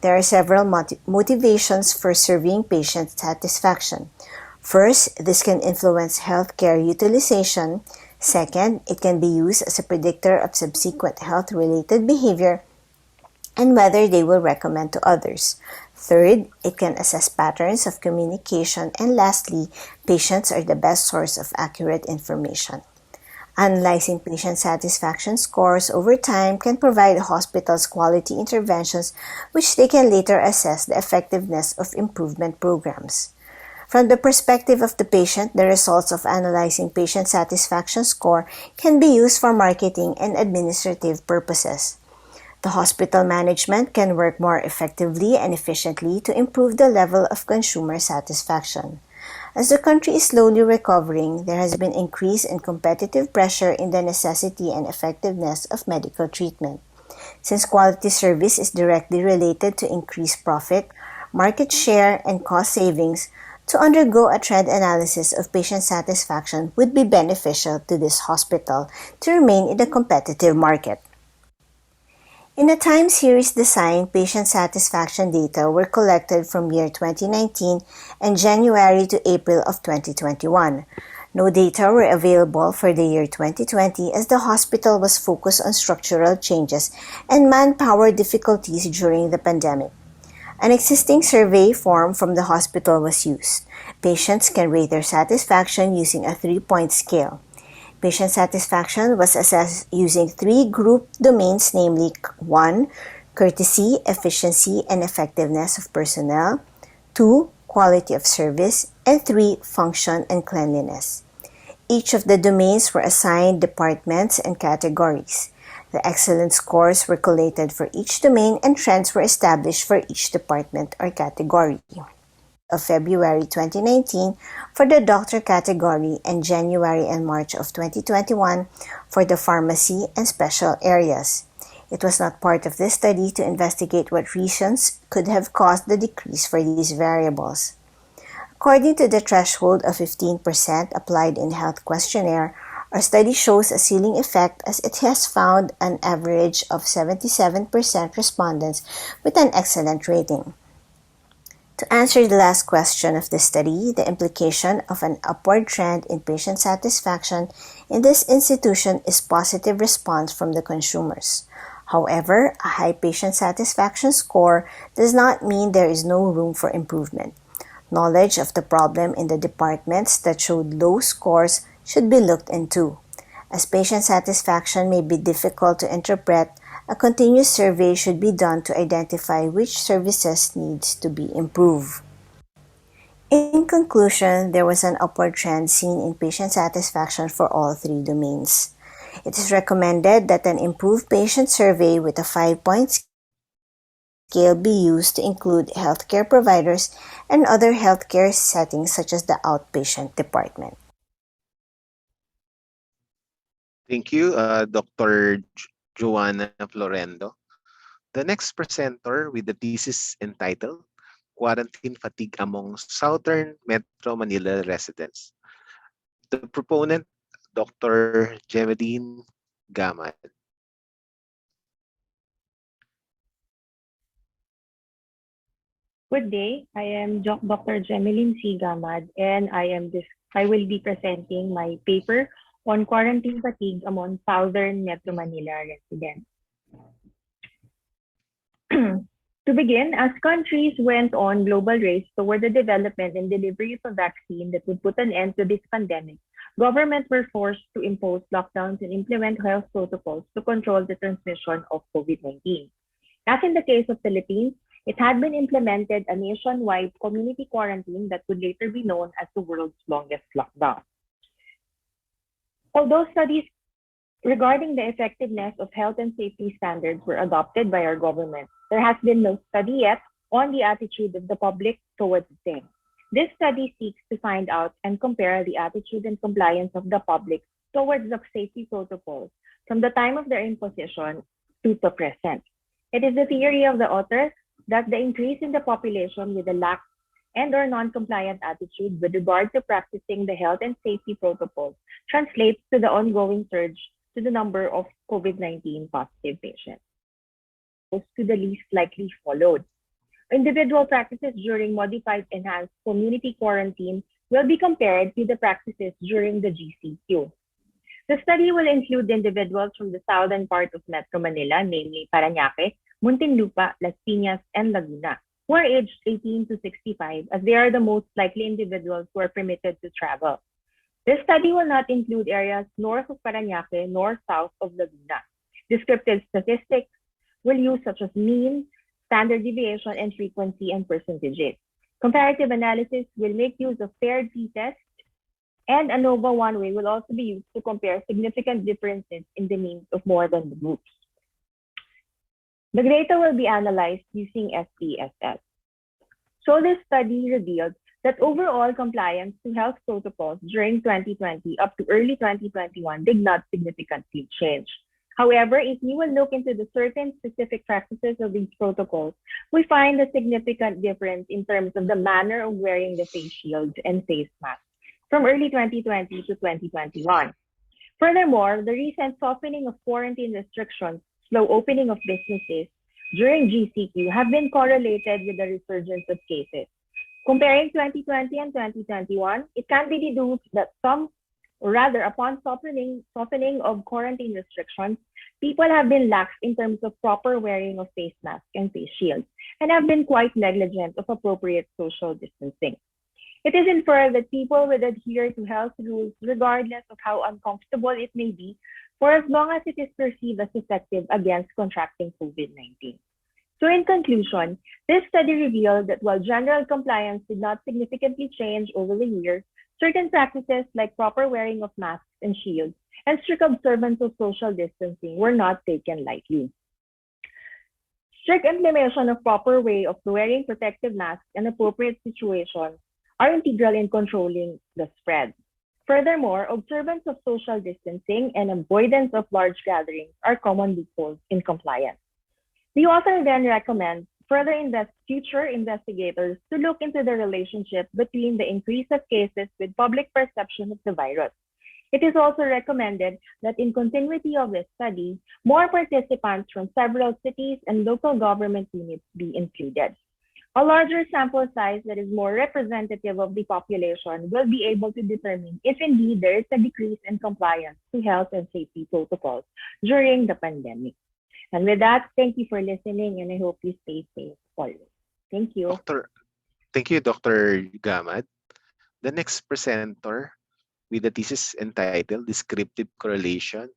There are several motivations for surveying patient satisfaction. First, this can influence healthcare utilization. Second, it can be used as a predictor of subsequent health-related behavior and whether they will recommend to others. Third, it can assess patterns of communication. And lastly, patients are the best source of accurate information. Analyzing patient satisfaction scores over time can provide hospitals quality interventions which they can later assess the effectiveness of improvement programs. From the perspective of the patient, the results of analyzing patient satisfaction score can be used for marketing and administrative purposes. The hospital management can work more effectively and efficiently to improve the level of consumer satisfaction. As the country is slowly recovering, there has been increase in competitive pressure in the necessity and effectiveness of medical treatment. Since quality service is directly related to increased profit, market share, and cost savings, to undergo a trend analysis of patient satisfaction would be beneficial to this hospital to remain in the competitive market. In a time series design, patient satisfaction data were collected from year 2019 and January to April of 2021. No data were available for the year 2020 as the hospital was focused on structural changes and manpower difficulties during the pandemic. An existing survey form from the hospital was used. Patients can rate their satisfaction using a 3-point scale. Patient satisfaction was assessed using 3 group domains, namely 1. Courtesy, efficiency, and effectiveness of personnel, 2. Quality of service, and 3. Function and cleanliness. Each of the domains were assigned departments and categories. The excellence scores were collated for each domain and trends were established for each department or category. Of February 2019 for the doctor category and January and March of 2021 for the pharmacy and special areas. It was not part of this study to investigate what reasons could have caused the decrease for these variables. According to the threshold of 15% applied in Health Questionnaire, our study shows a ceiling effect as it has found an average of 77% respondents with an excellent rating. To answer the last question of the study, the implication of an upward trend in patient satisfaction in this institution is positive response from the consumers. However, a high patient satisfaction score does not mean there is no room for improvement. Knowledge of the problem in the departments that showed low scores should be looked into. As patient satisfaction may be difficult to interpret, a continuous survey should be done to identify which services needs to be improved. In conclusion, there was an upward trend seen in patient satisfaction for all 3 domains. It is recommended that an improved patient survey with a 5-point scale be used to include healthcare providers and other healthcare settings such as the outpatient department. Thank you, Dr. Joanna Florendo. The next presenter with the thesis entitled Quarantine Fatigue Among Southern Metro Manila Residents. The proponent, Dr. Jemeline Gamad. Good day. I am Dr. Jemeline C. Gamad, and I will be presenting my paper on quarantine fatigue among Southern Metro Manila residents. To begin, as countries went on global race toward the development and delivery of a vaccine that would put an end to this pandemic, governments were forced to impose lockdowns and implement health protocols to control the transmission of COVID-19. As in the case of Philippines, It had been implemented a nationwide community quarantine that would later be known as the world's longest lockdown. Although studies regarding the effectiveness of health and safety standards were adopted by our government, there has been no study yet on the attitude of the public towards the same. This study seeks to find out and compare the attitude and compliance of the public towards the safety protocols from the time of their imposition to the present. It is the theory of the author that the increase in the population with a lax and or non-compliant attitude with regard to practicing the health and safety protocols translates to the ongoing surge to the number of COVID-19 positive patients. To the least likely followed. Individual practices during modified enhanced community quarantine will be compared to the practices during the GCQ. The study will include individuals from the southern part of Metro Manila, namely Parañaque, Muntinlupa, Las Piñas, and Laguna, who are aged 18 to 65, as they are the most likely individuals who are permitted to travel. This study will not include areas north of Parañaque nor south of Laguna. Descriptive statistics will use such as mean, standard deviation, and frequency and percentages. Comparative analysis will make use of paired t-tests, and ANOVA one-way will also be used to compare significant differences in the means of more than the groups. The data will be analyzed using SPSS. So this study revealed that overall compliance to health protocols during 2020 up to early 2021 did not significantly change. However, if we will look into the certain specific practices of these protocols, we find a significant difference in terms of the manner of wearing the face shields and face masks from early 2020 to 2021. Furthermore, the recent softening of quarantine restrictions, slow opening of businesses during GCQ have been correlated with the resurgence of cases. Comparing 2020 and 2021, it can be deduced that upon softening of quarantine restrictions, people have been lax in terms of proper wearing of face masks and face shields, and have been quite negligent of appropriate social distancing. It is inferred that people will adhere to health rules regardless of how uncomfortable it may be, for as long as it is perceived as effective against contracting COVID-19. So in conclusion, this study revealed that while general compliance did not significantly change over the years, certain practices like proper wearing of masks and shields and strict observance of social distancing were not taken lightly. Strict implementation of proper way of wearing protective masks and appropriate situations are integral in controlling the spread. Furthermore, observance of social distancing and avoidance of large gatherings are common loopholes in compliance. The author then recommends future investigators to look into the relationship between the increase of cases with public perception of the virus. It is also recommended that in continuity of this study, more participants from several cities and local government units be included. A larger sample size that is more representative of the population will be able to determine if indeed there is a decrease in compliance to health and safety protocols during the pandemic. And with that, thank you for listening, and I hope you stay safe always. Thank you. Thank you, Dr. Gamad. The next presenter with the thesis entitled Descriptive Correlation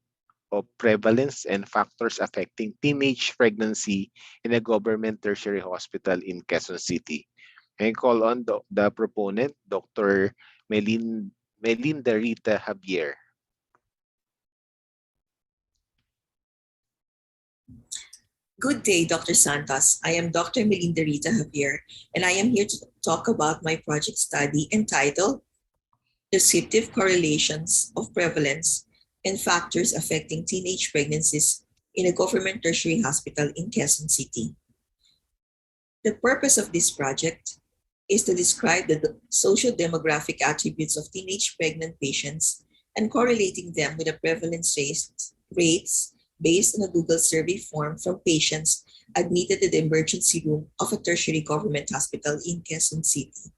of Prevalence and Factors Affecting Teenage Pregnancy in a Government Tertiary Hospital in Quezon City. I call on the proponent, Dr. Melinda Rita Javier. Good day, Dr. Santos. I am Dr. Melinda Rita Javier, and I am here to talk about my project study entitled Descriptive Correlations of Prevalence and Factors Affecting Teenage Pregnancies in a Government Tertiary Hospital in Quezon City. The purpose of this project is to describe the socio-demographic attributes of teenage pregnant patients and correlating them with the prevalence rates based on a Google survey form from patients admitted to the emergency room of a tertiary government hospital in Quezon City.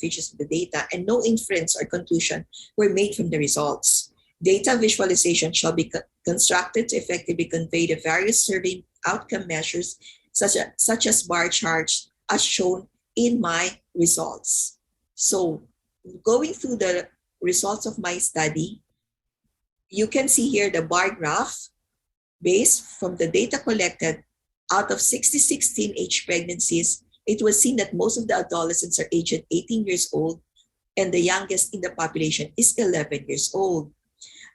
Features of the data and no inference or conclusion were made from the results. Data visualization shall be constructed to effectively convey the various survey outcome measures such as bar charts as shown in my results. So going through the results of my study, you can see here the bar graph based from the data collected Out of 66 teenage pregnancies, it was seen that most of the adolescents are aged 18 years old, and the youngest in the population is 11 years old.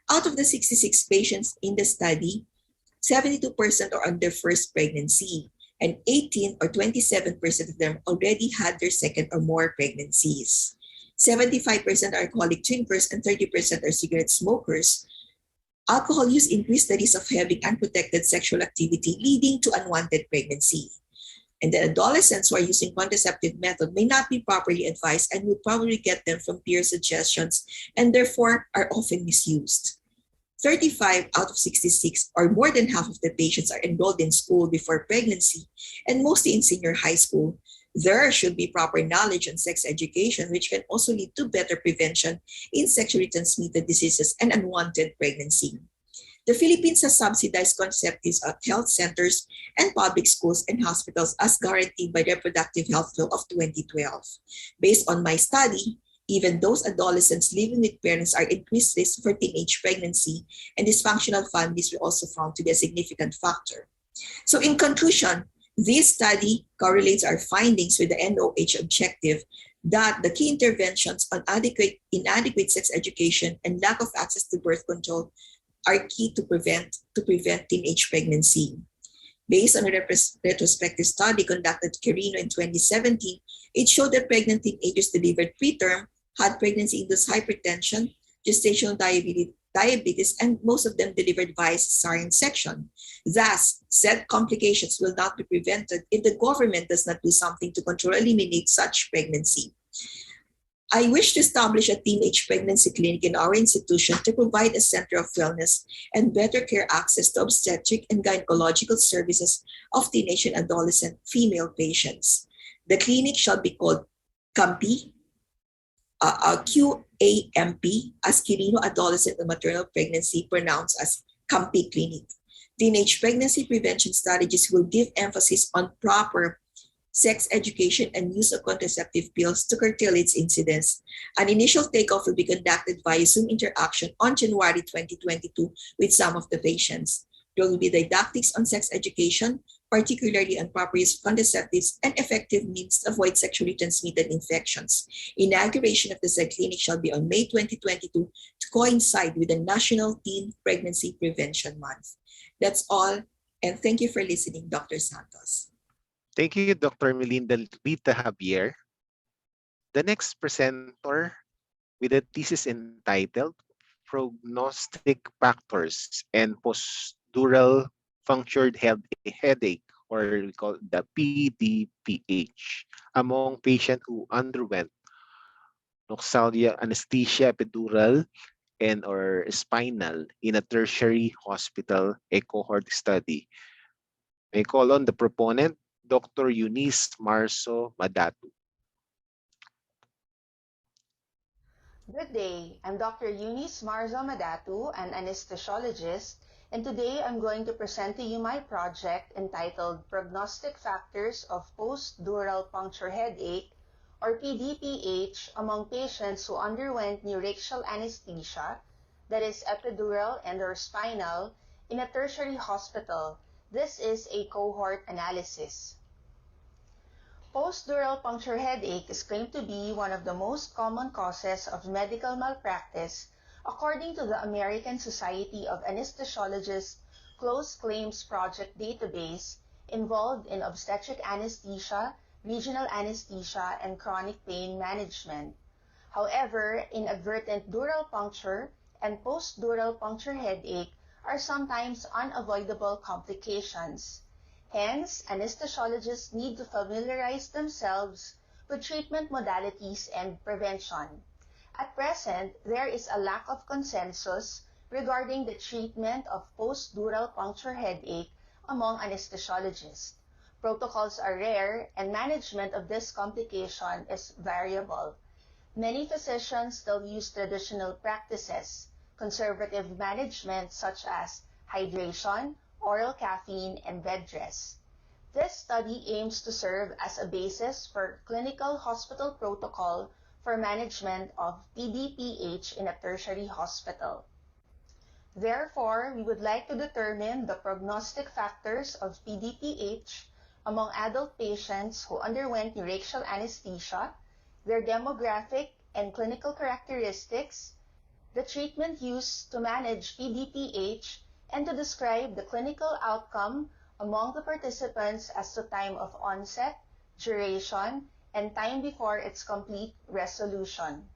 Out of the 66 patients in the study, 72% are on their first pregnancy, and 18 or 27% of them already had their second or more pregnancies. 75% are alcoholic drinkers and 30% are cigarette smokers. Alcohol use increased the risk of having unprotected sexual activity, leading to unwanted pregnancy. And the adolescents who are using contraceptive method may not be properly advised and would probably get them from peer suggestions and therefore are often misused. 35 out of 66, or more than half of the patients, are enrolled in school before pregnancy and mostly in senior high school. There should be proper knowledge on sex education, which can also lead to better prevention in sexually transmitted diseases and unwanted pregnancy. The Philippines has subsidized contraceptives at health centers and public schools and hospitals as guaranteed by the Reproductive Health Law of 2012. Based on my study, even those adolescents living with parents are increased risk for teenage pregnancy, and dysfunctional families were also found to be a significant factor. So in conclusion, this study correlates our findings with the NOH objective that the key interventions on inadequate sex education and lack of access to birth control are key to prevent teenage pregnancy. Based on a retrospective study conducted at Carino in 2017, it showed that pregnant teenagers delivered preterm had pregnancy-induced hypertension, gestational diabetes, and most of them delivered via cesarean section. Thus, said complications will not be prevented if the government does not do something to control or eliminate such pregnancy. I wish to establish a teenage pregnancy clinic in our institution to provide a center of wellness and better care access to obstetric and gynecological services of teenage and adolescent female patients. The clinic shall be called QAMP, QAMP, as Quirino Adolescent and Maternal Pregnancy, pronounced as QAMP Clinic. Teenage pregnancy prevention strategies will give emphasis on proper sex education and use of contraceptive pills to curtail its incidence. An initial takeoff will be conducted via Zoom interaction on January 2022 with some of the patients. There will be didactics on sex education, particularly on proper use of contraceptives and effective means to avoid sexually transmitted infections. Inauguration of the said clinic shall be on May 2022 to coincide with the National Teen Pregnancy Prevention Month. That's all, and thank you for listening, Dr. Santos. Thank you, Dr. Melinda Rita Javier. The next presenter with a thesis entitled Prognostic Factors and Postural Punctured Headache, or we call the PDPH, among patients who underwent noxalia anesthesia epidural and or spinal in a tertiary hospital, a cohort study. I call on the proponent, Dr. Eunice Marzo Madatu. Good day, I'm Dr. Eunice Marzo Madatu, an anesthesiologist, and today I'm going to present to you my project entitled Prognostic Factors of Post-Dural Puncture Headache, or PDPH, among patients who underwent neuraxial anesthesia, that is epidural and or spinal, in a tertiary hospital. This is a cohort analysis. Post-dural puncture headache is claimed to be one of the most common causes of medical malpractice according to the American Society of Anesthesiologists Closed Claims Project database involved in obstetric anesthesia, regional anesthesia, and chronic pain management. However, inadvertent dural puncture and post-dural puncture headache are sometimes unavoidable complications. Hence, anesthesiologists need to familiarize themselves with treatment modalities and prevention. At present, there is a lack of consensus regarding the treatment of post-dural puncture headache among anesthesiologists. Protocols are rare, and management of this complication is variable. Many physicians still use traditional practices, conservative management such as hydration, oral caffeine, and bed rest. This study aims to serve as a basis for clinical hospital protocol for management of PDPH in a tertiary hospital. Therefore, we would like to determine the prognostic factors of PDPH among adult patients who underwent neuraxial anesthesia, their demographic and clinical characteristics, the treatment used to manage PDPH, and to describe the clinical outcome among the participants as to time of onset, duration, and time before its complete resolution.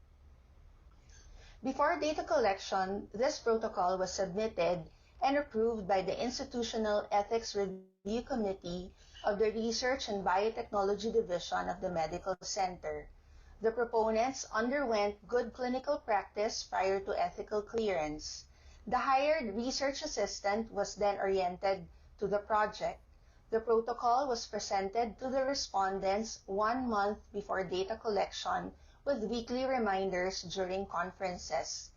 Before data collection, this protocol was submitted and approved by the Institutional Ethics Review Committee of the Research and Biotechnology Division of the Medical Center. The proponents underwent good clinical practice prior to ethical clearance. The hired research assistant was then oriented to the project. The protocol was presented to the respondents 1 month before data collection with weekly reminders during conferences.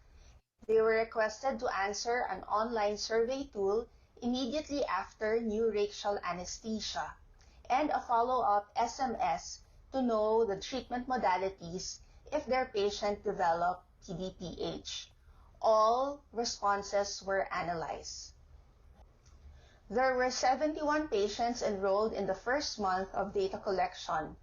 They were requested to answer an online survey tool immediately after neuraxial anesthesia and a follow-up SMS to know the treatment modalities if their patient developed PDPH. All responses were analyzed. There were 71 patients enrolled in the first month of data collection.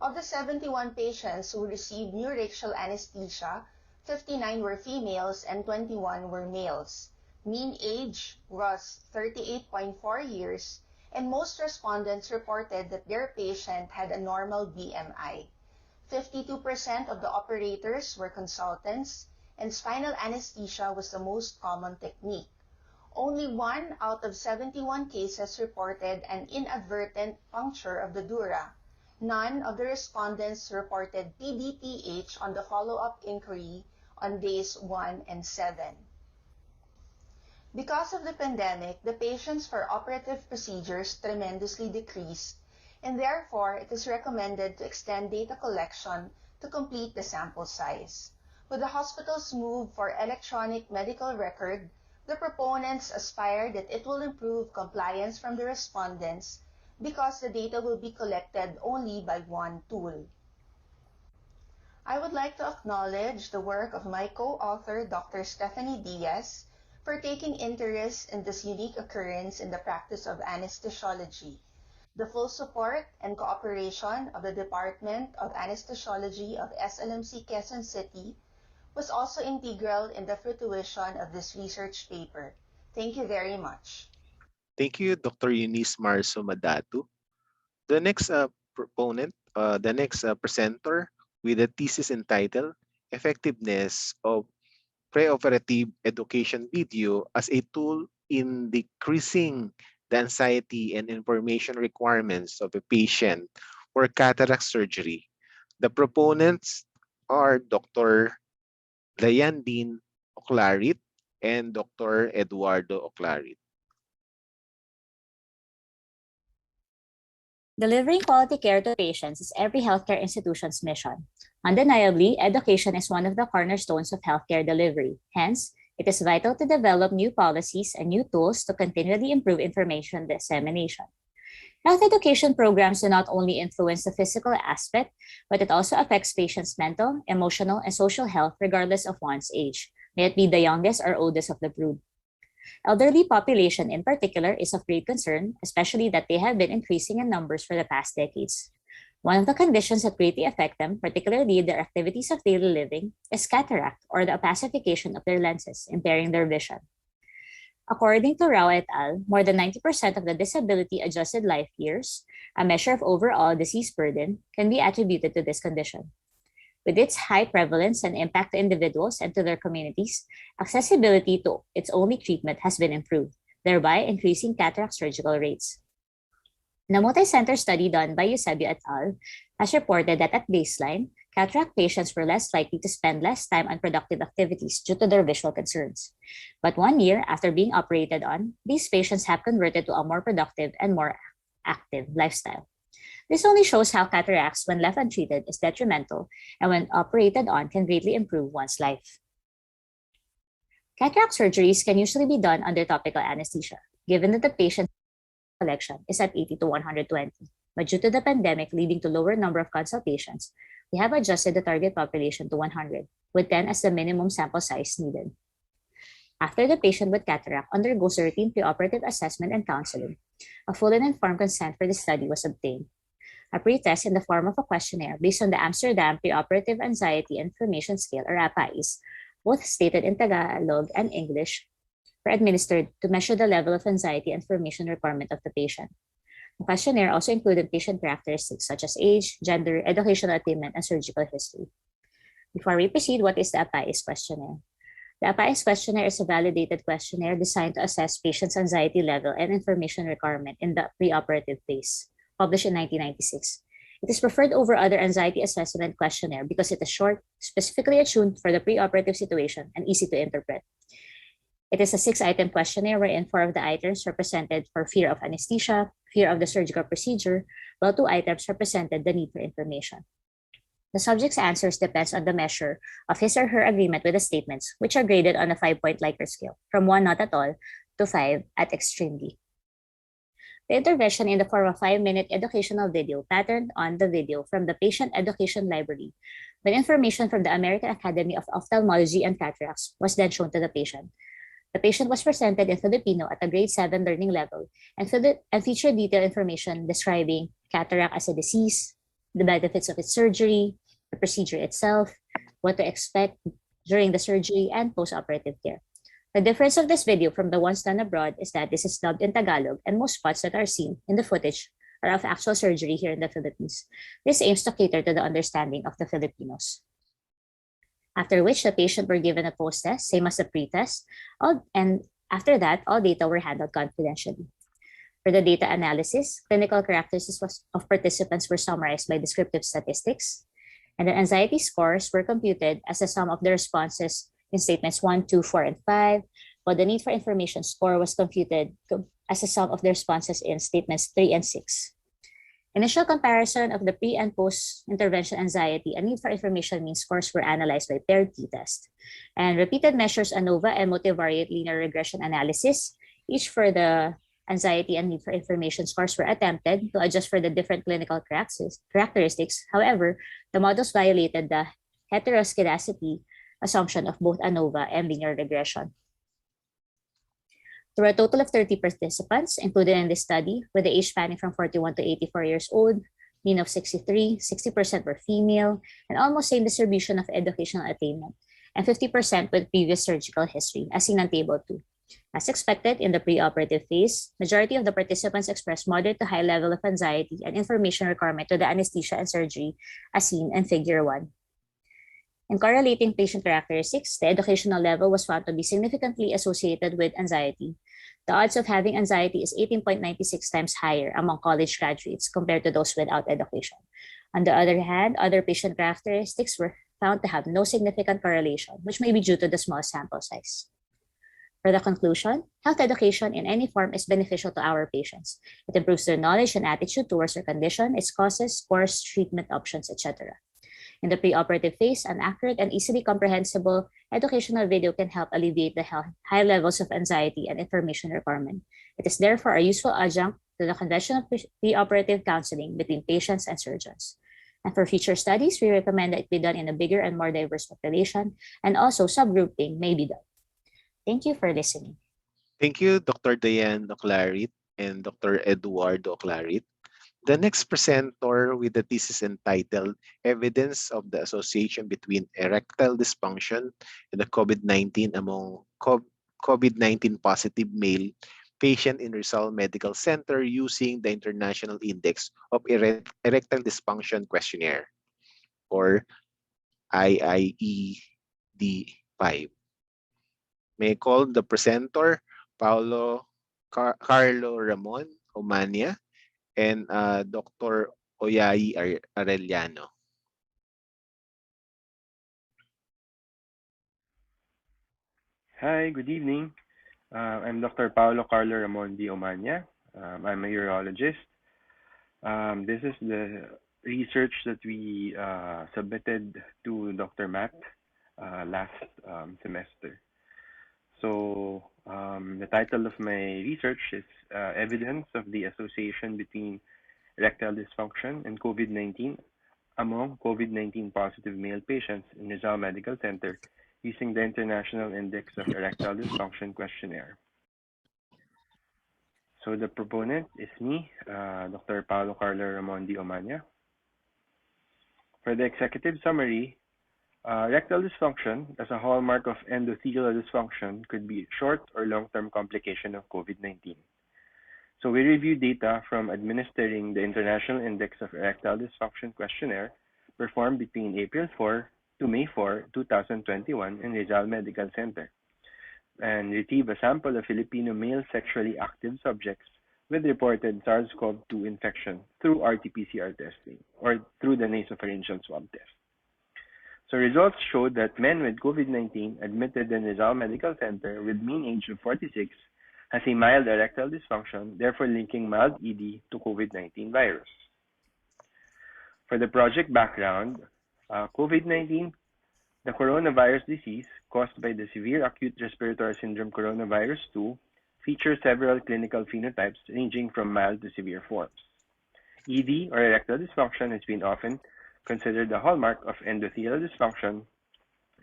Of the 71 patients who received neuraxial anesthesia, 59 were females and 21 were males. Mean age was 38.4 years, and most respondents reported that their patient had a normal BMI. 52% of the operators were consultants, and spinal anesthesia was the most common technique. Only 1 out of 71 cases reported an inadvertent puncture of the dura. None of the respondents reported PDPH on the follow-up inquiry on days 1 and 7. Because of the pandemic, the patients for operative procedures tremendously decreased, and therefore it is recommended to extend data collection to complete the sample size. With the hospital's move for electronic medical record, the proponents aspire that it will improve compliance from the respondents because the data will be collected only by one tool. I would like to acknowledge the work of my co-author, Dr. Stephanie Diaz, for taking interest in this unique occurrence in the practice of anesthesiology. The full support and cooperation of the Department of Anesthesiology of SLMC Quezon City was also integral in the fruition of this research paper. Thank you very much. Thank you, Dr. Eunice Marso Madatu. The next presenter with a thesis entitled Effectiveness of Preoperative Education Video as a Tool in Decreasing the Anxiety and Information Requirements of a Patient for Cataract Surgery. The proponents are Dr. Dayandine Oclarit and Dr. Eduardo Oclarit. Delivering quality care to patients is every healthcare institution's mission. Undeniably, education is one of the cornerstones of healthcare delivery. Hence, it is vital to develop new policies and new tools to continually improve information dissemination. Health education programs do not only influence the physical aspect, but it also affects patients' mental, emotional, and social health regardless of one's age, may it be the youngest or oldest of the brood. Elderly population in particular is of great concern, especially that they have been increasing in numbers for the past decades. One of the conditions that greatly affect them, particularly their activities of daily living, is cataract, or the opacification of their lenses, impairing their vision. According to Rao et al., more than 90% of the disability-adjusted life years, a measure of overall disease burden, can be attributed to this condition. With its high prevalence and impact to individuals and to their communities, accessibility to its only treatment has been improved, thereby increasing cataract surgical rates. In a multi-center study done by Eusebio et al. Has reported that at baseline, cataract patients were less likely to spend less time on productive activities due to their visual concerns. But 1 year after being operated on, these patients have converted to a more productive and more active lifestyle. This only shows how cataracts, when left untreated, is detrimental, and when operated on, can greatly improve one's life. Cataract surgeries can usually be done under topical anesthesia, given that the patient's collection is at 80 to 120. But due to the pandemic leading to lower number of consultations, we have adjusted the target population to 100, with 10 as the minimum sample size needed. After the patient with cataract undergoes a routine preoperative assessment and counseling, a full and informed consent for the study was obtained. A pretest in the form of a questionnaire based on the Amsterdam Preoperative Anxiety Information Scale, or APAIS, both stated in Tagalog and English, were administered to measure the level of anxiety and information requirement of the patient. The questionnaire also included patient characteristics such as age, gender, educational attainment, and surgical history. Before we proceed, what is the APAIS questionnaire? The APAIS questionnaire is a validated questionnaire designed to assess patients' anxiety level and information requirement in the preoperative phase, published in 1996. It is preferred over other anxiety assessment questionnaire because it is short, specifically attuned for the preoperative situation, and easy to interpret. It is a 6-item questionnaire wherein 4 of the items represented for fear of anesthesia, fear of the surgical procedure, while 2 items represented the need for information. The subject's answers depends on the measure of his or her agreement with the statements, which are graded on a 5-point Likert scale, from 1 not at all to 5 at extremely. The intervention in the form of a 5-minute educational video patterned on the video from the Patient Education Library, with information from the American Academy of Ophthalmology and Cataracts, was then shown to the patient. The patient was presented in Filipino at a grade 7 learning level and featured detailed information describing cataract as a disease, the benefits of its surgery, the procedure itself, what to expect during the surgery, and post-operative care. The difference of this video from the ones done abroad is that this is dubbed in Tagalog, and most spots that are seen in the footage are of actual surgery here in the Philippines. This aims to cater to the understanding of the Filipinos. After which the patient were given a post-test, same as the pre-test, and after that, all data were handled confidentially. For the data analysis, clinical characteristics of participants were summarized by descriptive statistics, and the anxiety scores were computed as a sum of the responses in statements 1, 2, 4, and 5, while the need for information score was computed as a sum of the responses in statements 3 and 6. Initial comparison of the pre- and post-intervention anxiety and need for information mean scores were analyzed by paired t-test. And repeated measures ANOVA and multivariate linear regression analysis, each for the anxiety and need for information scores, were attempted to adjust for the different clinical characteristics. However, the models violated the heteroscedasticity assumption of both ANOVA and linear regression. There were a total of 30 participants included in this study, with the age spanning from 41 to 84 years old, mean of 63, 60% were female, and almost same distribution of educational attainment, and 50% with previous surgical history, as seen on Table 2. As expected, in the preoperative phase, majority of the participants expressed moderate to high level of anxiety and information requirement to the anesthesia and surgery, as seen in Figure 1. In correlating patient characteristics, the educational level was found to be significantly associated with anxiety. The odds of having anxiety is 18.96 times higher among college graduates compared to those without education. On the other hand, other patient characteristics were found to have no significant correlation, which may be due to the small sample size. For the conclusion, health education in any form is beneficial to our patients. It improves their knowledge and attitude towards their condition, its causes, course, treatment options, etc. In the preoperative phase, an accurate and easily comprehensible educational video can help alleviate the high levels of anxiety and information requirement. It is therefore a useful adjunct to the conventional preoperative counseling between patients and surgeons. And for future studies, we recommend that it be done in a bigger and more diverse population, and also subgrouping may be done. Thank you for listening. Thank you, Dr. Diane Oclarit and Dr. Eduardo Oclarit. The next presenter with the thesis entitled Evidence of the Association Between Erectile Dysfunction and the COVID-19 Among COVID-19 Positive Male Patient in Rizal Medical Center Using the International Index of Erectile Dysfunction Questionnaire, or IIED-5. May I call the presenter, Carlo Ramon Omania, and Dr. Oyai Arellano. Hi, good evening. I'm Dr. Paulo Carlo Ramon D. Omania. I'm a urologist. This is the research that we submitted to Dr. Matt last semester. So the title of my research is Evidence of the Association Between Erectile Dysfunction and COVID-19 Among COVID-19 Positive Male Patients in Rizal Medical Center using the International Index of Erectile Dysfunction Questionnaire. So the proponent is me, Dr. Paulo Carlo Ramon D. Omania. For the executive summary, erectile dysfunction as a hallmark of endothelial dysfunction could be short or long-term complication of COVID-19. So we reviewed data from administering the International Index of Erectile Dysfunction Questionnaire performed between April 4 to May 4, 2021 in Rizal Medical Center, and retrieved a sample of Filipino male sexually active subjects with reported SARS-CoV-2 infection through RT-PCR testing or through the nasopharyngeal swab test. So results showed that men with COVID-19 admitted in Rizal Medical Center with mean age of 46 has a mild erectile dysfunction, therefore linking mild ED to COVID-19 virus. For the project background, COVID-19, the coronavirus disease caused by the severe acute respiratory syndrome coronavirus 2, features several clinical phenotypes ranging from mild to severe forms. ED or erectile dysfunction has been often considered a hallmark of endothelial dysfunction,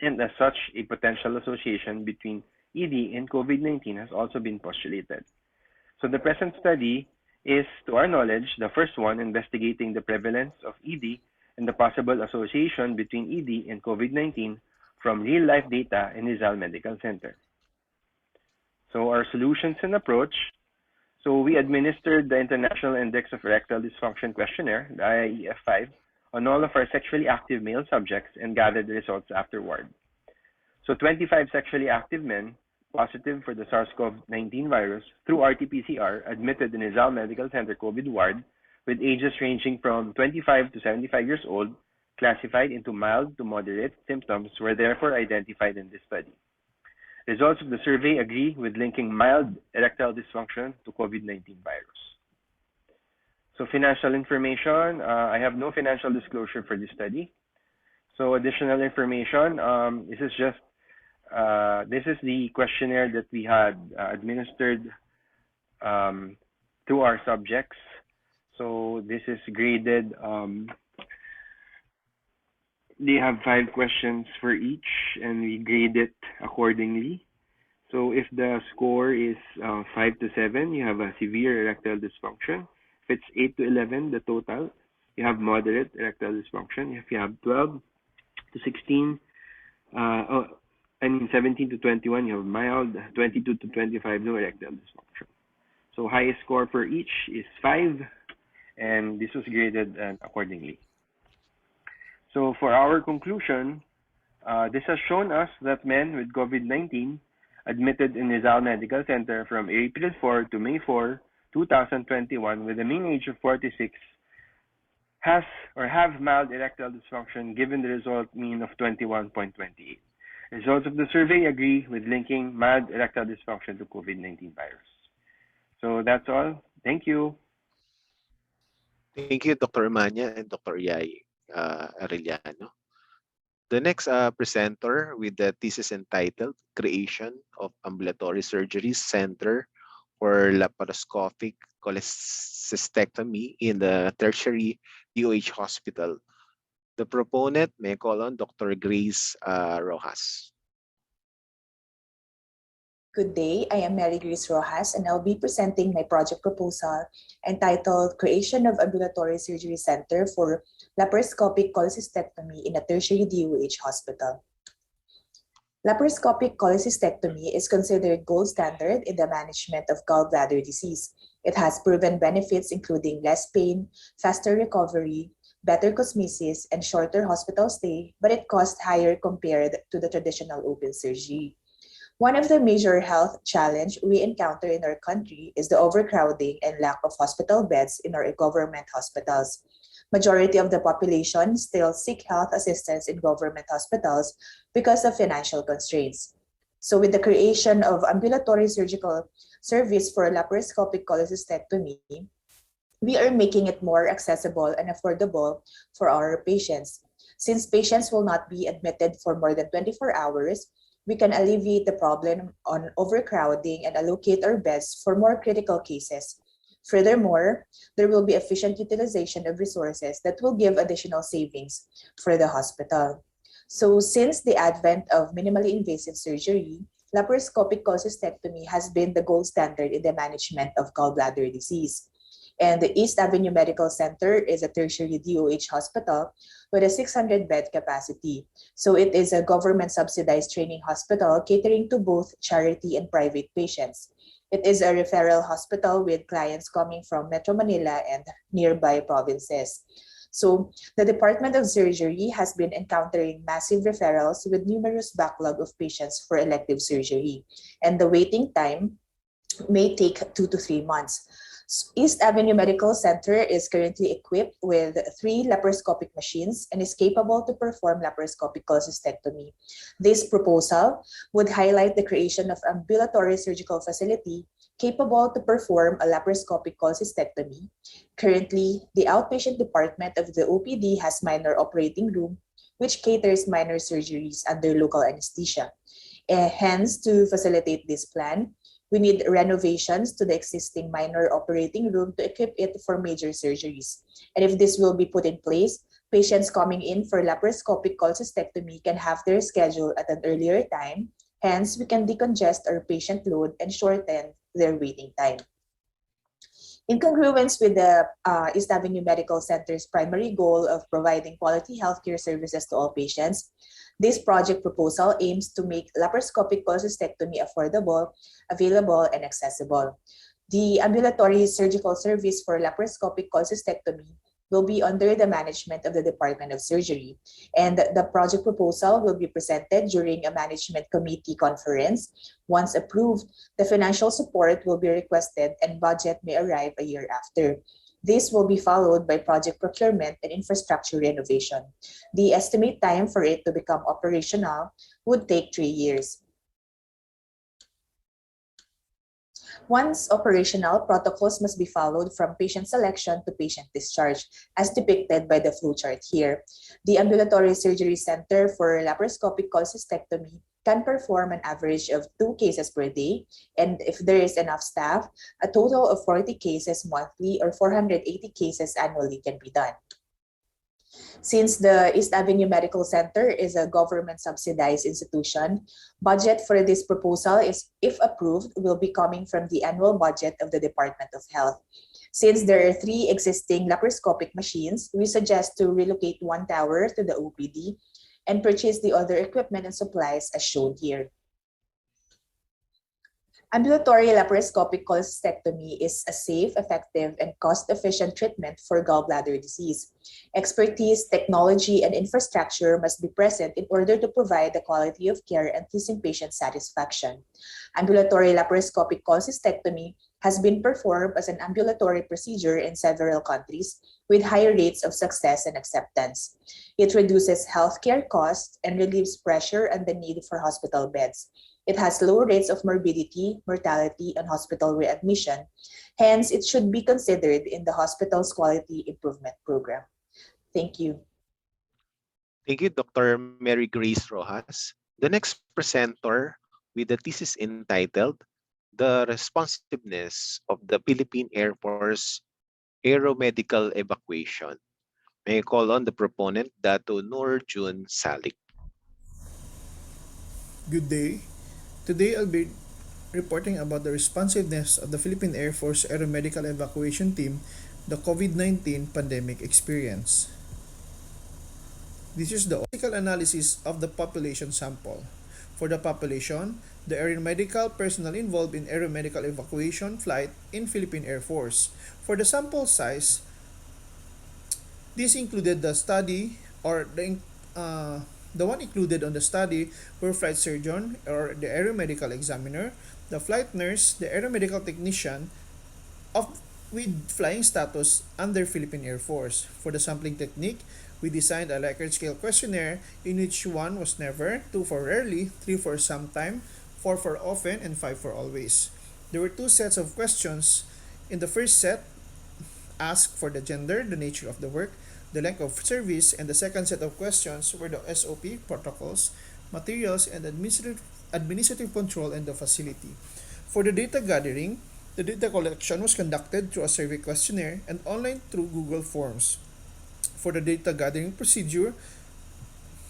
and as such, a potential association between ED and COVID-19 has also been postulated. So the present study is, to our knowledge, the first one investigating the prevalence of ED and the possible association between ED and COVID-19 from real-life data in Rizal Medical Center. So our solutions and approach. So we administered the International Index of Erectile Dysfunction Questionnaire, the IIEF-5, on all of our sexually active male subjects and gathered the results afterward. So 25 sexually active men positive for the SARS-CoV-19 virus through RT-PCR admitted in Rizal Medical Center COVID ward with ages ranging from 25 to 75 years old, classified into mild to moderate symptoms, were therefore identified in this study. Results of the survey agree with linking mild erectile dysfunction to COVID-19 virus. So financial information, I have no financial disclosure for this study. So additional information, this is the questionnaire that we had administered to our subjects. So this is graded. They have 5 questions for each, and we grade it accordingly. So if the score is 5 to 7, you have a severe erectile dysfunction. If it's 8 to 11, the total, you have moderate erectile dysfunction. If you have 12 to 16, 17 to 21, you have mild. 22 to 25, no erectile dysfunction. So highest score for each is 5, and this was graded accordingly. So for our conclusion, this has shown us that men with COVID-19 admitted in Rizal Medical Center from April 4 to May 4, 2021 with a mean age of 46 has or have mild erectile dysfunction given the result mean of 21.28. Results of the survey agree with linking mild erectile dysfunction to COVID-19 virus. So that's all. Thank you. Thank you, Dr. Manya and Dr. Yai Arellano. The next presenter with the thesis entitled Creation of Ambulatory Surgery Center for Laparoscopic Cholecystectomy in the Tertiary DOH Hospital. The proponent may call on Dr. Grace Rojas. Good day, I am Mary Grace Rojas, and I'll be presenting my project proposal entitled Creation of Ambulatory Surgery Center for Laparoscopic Cholecystectomy in a Tertiary DOH Hospital. Laparoscopic cholecystectomy is considered gold standard in the management of gallbladder disease. It has proven benefits including less pain, faster recovery, better cosmesis, and shorter hospital stay, but it costs higher compared to the traditional open surgery. One of the major health challenges we encounter in our country is the overcrowding and lack of hospital beds in our government hospitals. Majority of the population still seek health assistance in government hospitals because of financial constraints. So with the creation of ambulatory surgical service for laparoscopic cholecystectomy, we are making it more accessible and affordable for our patients. Since patients will not be admitted for more than 24 hours, we can alleviate the problem on overcrowding and allocate our beds for more critical cases. Furthermore, there will be efficient utilization of resources that will give additional savings for the hospital. So since the advent of minimally invasive surgery, laparoscopic cholecystectomy has been the gold standard in the management of gallbladder disease. And the East Avenue Medical Center is a tertiary DOH hospital with a 600-bed capacity. So it is a government-subsidized training hospital catering to both charity and private patients. It is a referral hospital with clients coming from Metro Manila and nearby provinces. So the Department of Surgery has been encountering massive referrals with numerous backlog of patients for elective surgery, and the waiting time may take 2 to 3 months. East Avenue Medical Center is currently equipped with 3 laparoscopic machines and is capable to perform laparoscopic cholecystectomy. This proposal would highlight the creation of ambulatory surgical facility capable to perform a laparoscopic cholecystectomy. Currently, the outpatient department of the OPD has minor operating room, which caters minor surgeries under local anesthesia. Hence, to facilitate this plan, we need renovations to the existing minor operating room to equip it for major surgeries. And if this will be put in place, patients coming in for laparoscopic cholecystectomy can have their schedule at an earlier time. Hence, we can decongest our patient load and shorten their waiting time. In congruence with the East Avenue Medical Center's primary goal of providing quality healthcare services to all patients, this project proposal aims to make laparoscopic cholecystectomy affordable, available, and accessible. The ambulatory surgical service for laparoscopic cholecystectomy will be under the management of the Department of Surgery, and the project proposal will be presented during a management committee conference. Once approved, the financial support will be requested and budget may arrive a year after. This will be followed by project procurement and infrastructure renovation. The estimate time for it to become operational would take 3 years. Once operational, protocols must be followed from patient selection to patient discharge, as depicted by the flowchart here. The Ambulatory Surgery Center for Laparoscopic Cholecystectomy can perform an average of 2 cases per day, and if there is enough staff, a total of 40 cases monthly or 480 cases annually can be done. Since the East Avenue Medical Center is a government-subsidized institution, budget for this proposal is, if approved, will be coming from the annual budget of the Department of Health. Since there are 3 existing laparoscopic machines, we suggest to relocate 1 tower to the OPD and purchase the other equipment and supplies as shown here. Ambulatory laparoscopic cholecystectomy is a safe, effective, and cost-efficient treatment for gallbladder disease. Expertise, technology, and infrastructure must be present in order to provide the quality of care and pleasing patient satisfaction. Ambulatory laparoscopic cholecystectomy has been performed as an ambulatory procedure in several countries with high rates of success and acceptance. It reduces healthcare costs and relieves pressure and the need for hospital beds. It has low rates of morbidity, mortality, and hospital readmission. Hence, it should be considered in the hospital's quality improvement program. Thank you. Thank you, Dr. Mary Grace Rojas. The next presenter with the thesis entitled The Responsiveness of the Philippine Air Force Aeromedical Evacuation. May I call on the proponent, Dato Nur Jun Salik. Good day. Today I'll be reporting about the responsiveness of the Philippine Air Force Aeromedical Evacuation Team, the COVID-19 pandemic experience. This is the physical analysis of the population sample. For the population, the aeromedical personnel involved in aeromedical evacuation flight in Philippine Air Force. For the sample size, this included the study or the one included on the study were flight surgeon or the aeromedical examiner, the flight nurse, the aeromedical technician of with flying status under Philippine Air Force. For the sampling technique, we designed a Likert scale questionnaire in which 1 was never, 2 for rarely, 3 for sometime, 4 for often, and 5 for always. There were 2 sets of questions. In the first set, ask for the gender, the nature of the work, the length of service, and the second set of questions were the SOP, protocols, materials, and administrative control in the facility. For the data gathering, the data collection was conducted through a survey questionnaire and online through Google Forms. For the data gathering procedure,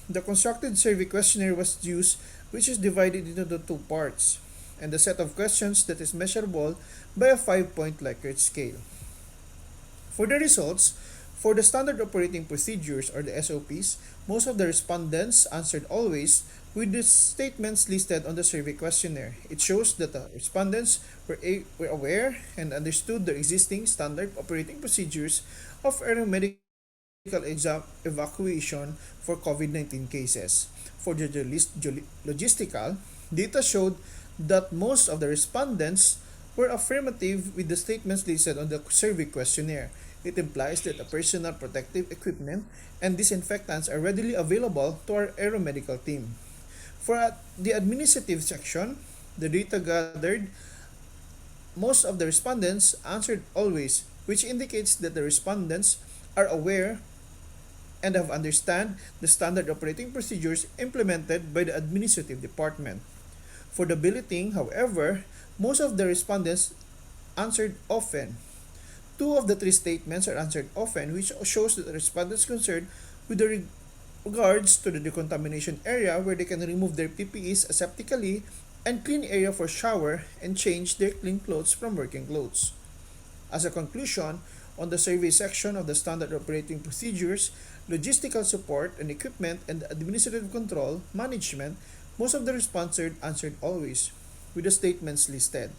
The constructed survey questionnaire was used, which is divided into the two parts, and the set of questions that is measurable by a 5-point Likert scale. For the results, for the standard operating procedures or the SOPs, most of the respondents answered always with the statements listed on the survey questionnaire. It shows that the respondents were aware and understood the existing standard operating procedures of aeromedical evacuation for COVID-19 cases. For the logistical, data showed that most of the respondents were affirmative with the statements listed on the survey questionnaire. It implies that the personal protective equipment and disinfectants are readily available to our aeromedical team. For the administrative section, the data gathered, most of the respondents answered always, which indicates that the respondents are aware and have understand the standard operating procedures implemented by the administrative department. For the billeting, however, most of the respondents answered often. Two of the three statements are answered often, which shows that the respondents concerned with the regards to the decontamination area where they can remove their PPEs aseptically and clean area for shower and change their clean clothes from working clothes. As a conclusion, on the survey section of the standard operating procedures, logistical support and equipment and administrative control management, most of the respondents answered always with the statements listed.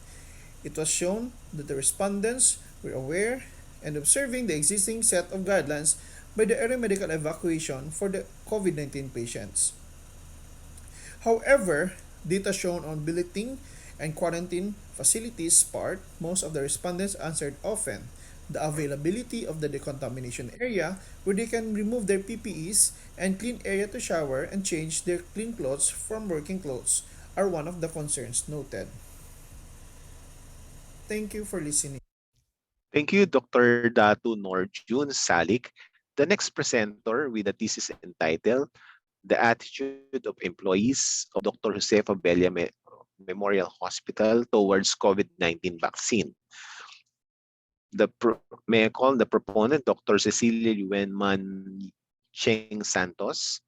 It was shown that the respondents were aware and observing the existing set of guidelines by the aeromedical evacuation for the COVID-19 patients. However, data shown on billeting and quarantine facilities part, most of the respondents answered often. The availability of the decontamination area where they can remove their PPEs and clean area to shower and change their clean clothes from working clothes are one of the concerns noted. Thank you for listening. Thank you, Dr. Datu Norjun Salik. The next presenter with a thesis entitled The Attitude of Employees of Dr. Jose Fabella Memorial Hospital Towards COVID-19 Vaccine. May I call the proponent, Dr. Cecilia Yuenman Cheng Santos,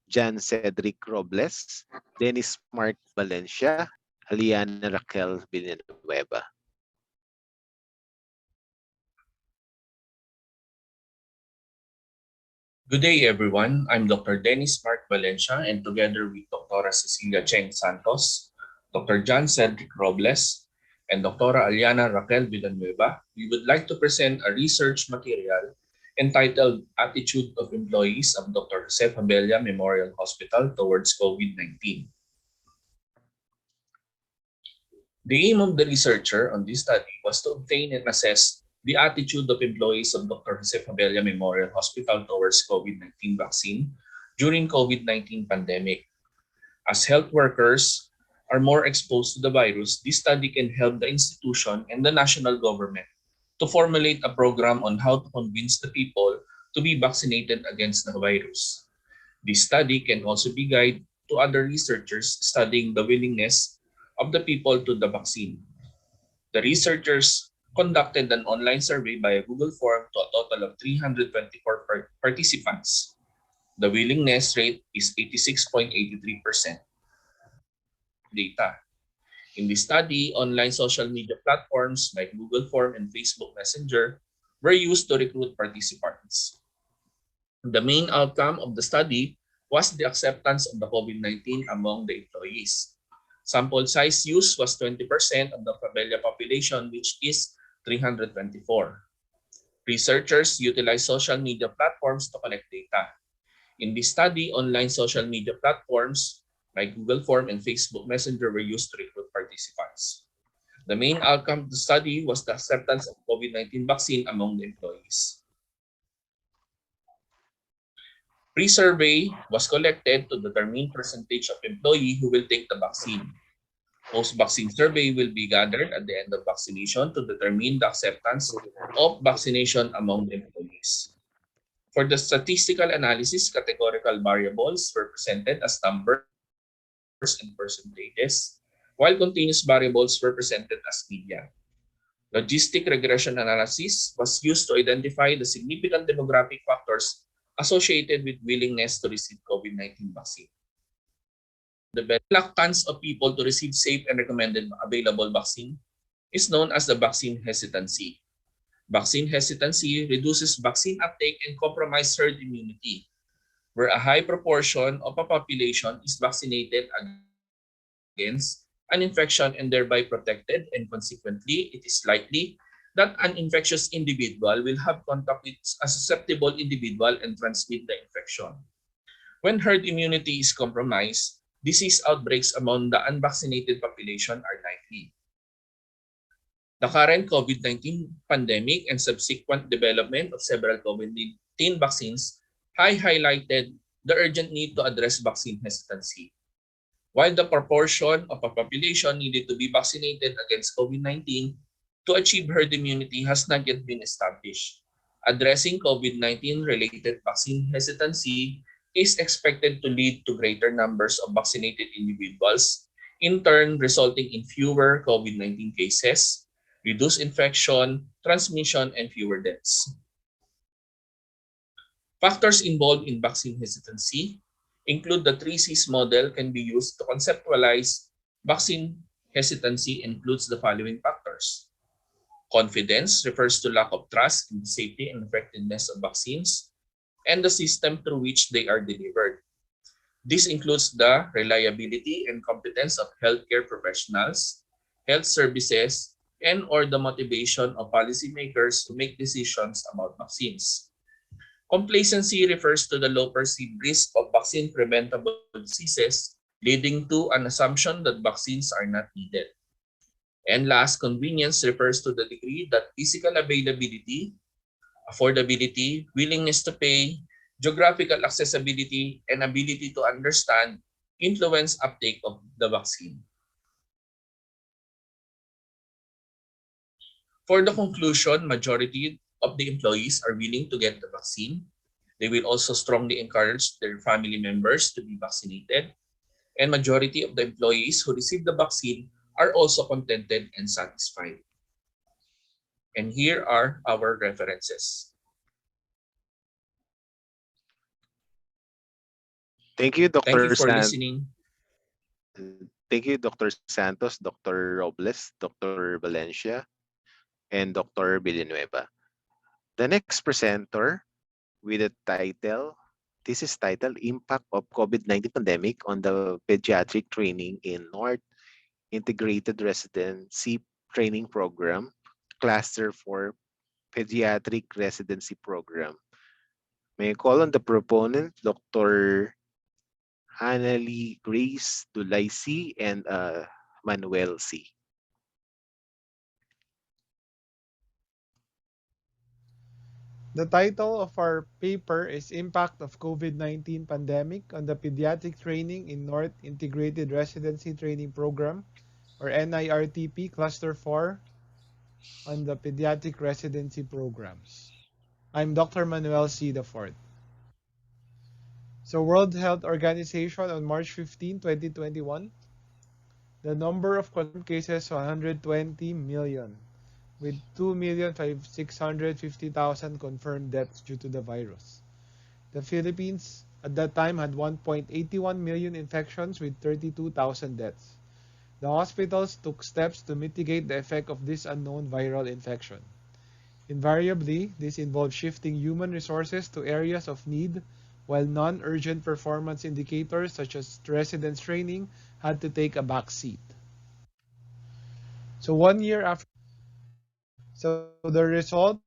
Jan Cedric Robles, Dennis Mark Valencia, Aliana Raquel Villanueva. Good day, everyone. I'm Dr. Dennis Mark Valencia, and together with Dr. Cecilia Cheng Santos, Dr. John Cedric Robles, and Dr. Aliana Raquel Villanueva, we would like to present a research material entitled Attitude of Employees of Dr. Jose Fabella Memorial Hospital Towards COVID-19. The aim of the researcher on this study was to obtain and assess the attitude of employees of Dr. Jose Fabella Memorial Hospital towards COVID-19 vaccine during COVID-19 pandemic. As health workers are more exposed to the virus, this study can help the institution and the national government to formulate a program on how to convince the people to be vaccinated against the virus. This study can also be guide to other researchers studying the willingness of the people to the vaccine. The researchers conducted an online survey by a Google form to a total of 324 participants. The willingness rate is 86.83%. Data. In this study, online social media platforms like Google Form and Facebook Messenger were used to recruit participants. The main outcome of the study was the acceptance of the COVID-19 among the employees. Sample size used was 20% of the Fabella population, which is 324. Researchers utilized social media platforms to collect data. In this study, online social media platforms like Google Form and Facebook Messenger were used to recruit participants. The main outcome of the study was the acceptance of COVID-19 vaccine among the employees. Pre-survey was collected to determine percentage of employee who will take the vaccine. Post-vaccine survey will be gathered at the end of vaccination to determine the acceptance of vaccination among the employees. For the statistical analysis, categorical variables were presented as numbers and percentages, while continuous variables were presented as media. Logistic regression analysis was used to identify the significant demographic factors associated with willingness to receive COVID-19 vaccine. The reluctance of people to receive safe and recommended available vaccine is known as the vaccine hesitancy. Vaccine hesitancy reduces vaccine uptake and compromises herd immunity, where a high proportion of a population is vaccinated against an infection and thereby protected, and consequently, it is likely that an infectious individual will have contact with a susceptible individual and transmit the infection. When herd immunity is compromised, disease outbreaks among the unvaccinated population are likely. The current COVID-19 pandemic and subsequent development of several COVID-19 vaccines highlighted the urgent need to address vaccine hesitancy. While the proportion of a population needed to be vaccinated against COVID-19 to achieve herd immunity has not yet been established, addressing COVID-19 related vaccine hesitancy is expected to lead to greater numbers of vaccinated individuals, in turn resulting in fewer COVID-19 cases, reduced infection, transmission, and fewer deaths. Factors involved in vaccine hesitancy include the 3Cs model can be used to conceptualize vaccine hesitancy includes the following factors. Confidence refers to lack of trust in the safety and effectiveness of vaccines and the system through which they are delivered. This includes the reliability and competence of healthcare professionals, health services, and or the motivation of policymakers to make decisions about vaccines. Complacency refers to the low perceived risk of vaccine preventable diseases, leading to an assumption that vaccines are not needed. And last, convenience refers to the degree that physical availability, affordability, willingness to pay, geographical accessibility, and ability to understand influence uptake of the vaccine. For the conclusion, majority of the employees are willing to get the vaccine. They will also strongly encourage their family members to be vaccinated. And majority of the employees who receive the vaccine are also contented and satisfied. And here are our references. Thank you, Thank Dr. you for listening. Thank you, Dr. Santos, Dr. Robles, Dr. Valencia, and Dr. Villanueva. The next presenter with the title, this is titled Impact of COVID-19 Pandemic on the Pediatric Training in North Integrated Residency Training Program, Cluster for Pediatric Residency Program. May I call on the proponent, Dr. Annalie Grace Dulaisi and Manuel C. The title of our paper is Impact of COVID-19 Pandemic on the Pediatric Training in North Integrated Residency Training Program, or NIRTP Cluster 4 on the Pediatric Residency Programs. I'm Dr. Manuel C. IV. So World Health Organization on March 15, 2021, the number of confirmed cases 120 million, with 2,650,000 confirmed deaths due to the virus. The Philippines at that time had 1.81 million infections with 32,000 deaths. The hospitals took steps to mitigate the effect of this unknown viral infection. Invariably, this involved shifting human resources to areas of need, while non-urgent performance indicators such as residence training had to take a back seat. So 1 year after, so the results,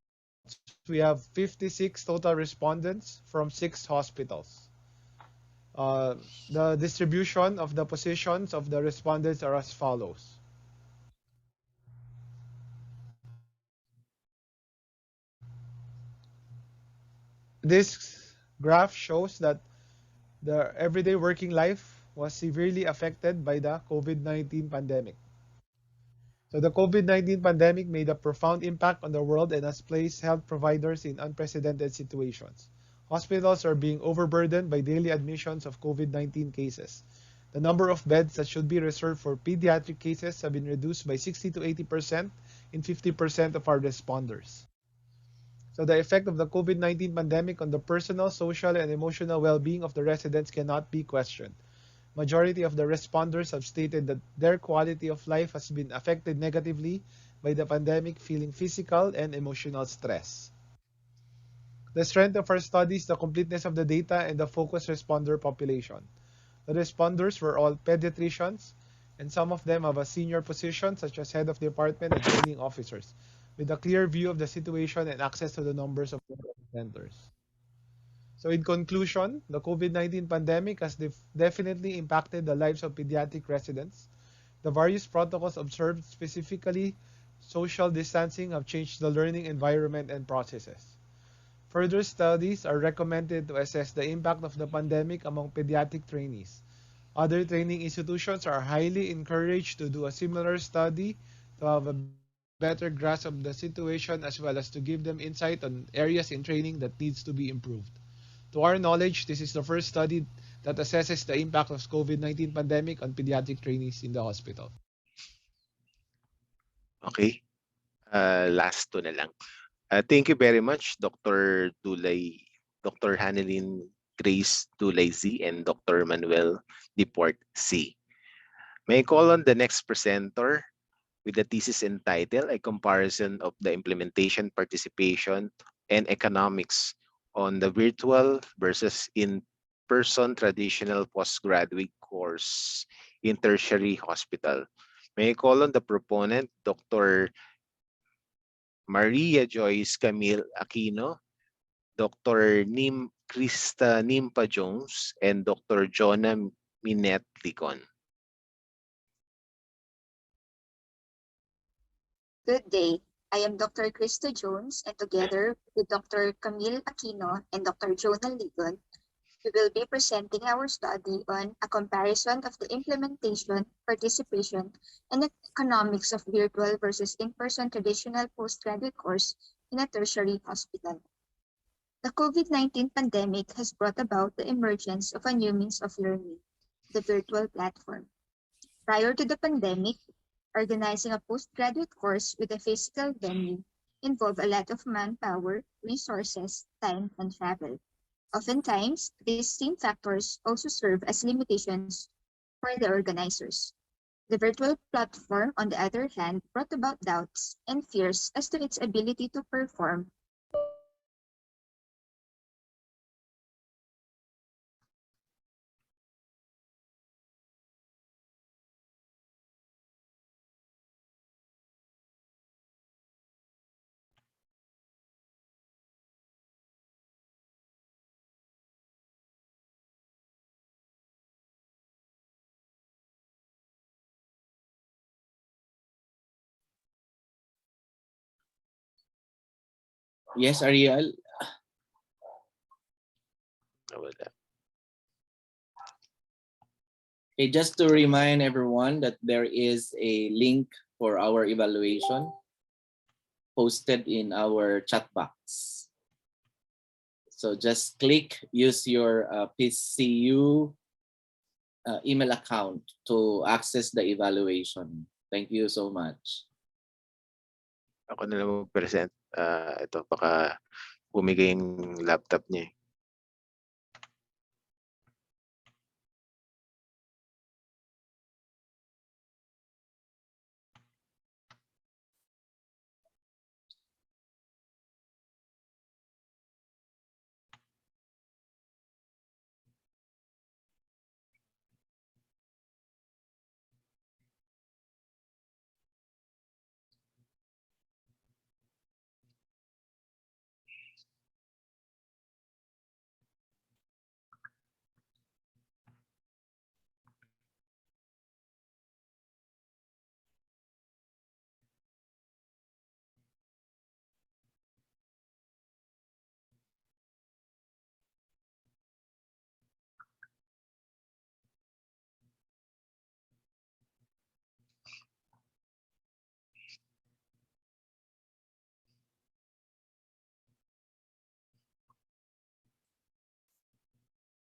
we have 56 total respondents from 6 hospitals. The distribution of the positions of the respondents are as follows. This graph shows that the everyday working life was severely affected by the COVID-19 pandemic. So the COVID-19 pandemic made a profound impact on the world and has placed health providers in unprecedented situations. Hospitals are being overburdened by daily admissions of COVID-19 cases. The number of beds that should be reserved for pediatric cases have been reduced by 60 to 80% in 50% of our responders. So the effect of the COVID-19 pandemic on the personal, social, and emotional well-being of the residents cannot be questioned. Majority of the responders have stated that their quality of life has been affected negatively by the pandemic, feeling physical and emotional stress. The strength of our studies, the completeness of the data, and the focused responder population. The responders were all pediatricians, and some of them have a senior position, such as head of department and training officers, with a clear view of the situation and access to the numbers of centers. So in conclusion, the COVID-19 pandemic has definitely impacted the lives of pediatric residents. The various protocols observed, specifically social distancing, have changed the learning environment and processes. Further studies are recommended to assess the impact of the pandemic among pediatric trainees. Other training institutions are highly encouraged to do a similar study to have a better grasp of the situation as well as to give them insight on areas in training that needs to be improved. To our knowledge, this is the first study that assesses the impact of COVID-19 pandemic on pediatric trainees in the hospital. Okay. Last two na lang. Thank you very much, Dr. Hanelin Grace Dulay Z and Dr. Manuel Deport C. May I call on the next presenter with the thesis entitled A Comparison of the Implementation, Participation, and Economics on the Virtual versus In-Person Traditional Postgraduate Course in Tertiary Hospital. May I call on the proponent, Dr. Maria Joyce Camille Aquino, Dr. Krista Nimpa Jones, and Dr. Jonah Minet Licon. Good day. I am Dr. Krista Jones, and together with Dr. Camille Aquino and Dr. Jonah Ligon, we will be presenting our study on a comparison of the implementation, participation, and economics of virtual versus in-person traditional postgraduate course in a tertiary hospital. The COVID-19 pandemic has brought about the emergence of a new means of learning, the virtual platform. Prior to the pandemic, organizing a postgraduate course with a physical venue involved a lot of manpower, resources, time, and travel. Oftentimes, these same factors also serve as limitations for the organizers. The virtual platform, on the other hand, brought about doubts and fears as to its ability to perform Yes, Ariel. Okay, just to remind everyone that there is a link for our evaluation posted in our chat box. So just click, use your PCU email account to access the evaluation. Thank you so much. Ako na lang mag-present. Ito, baka bumigay yung laptop niya.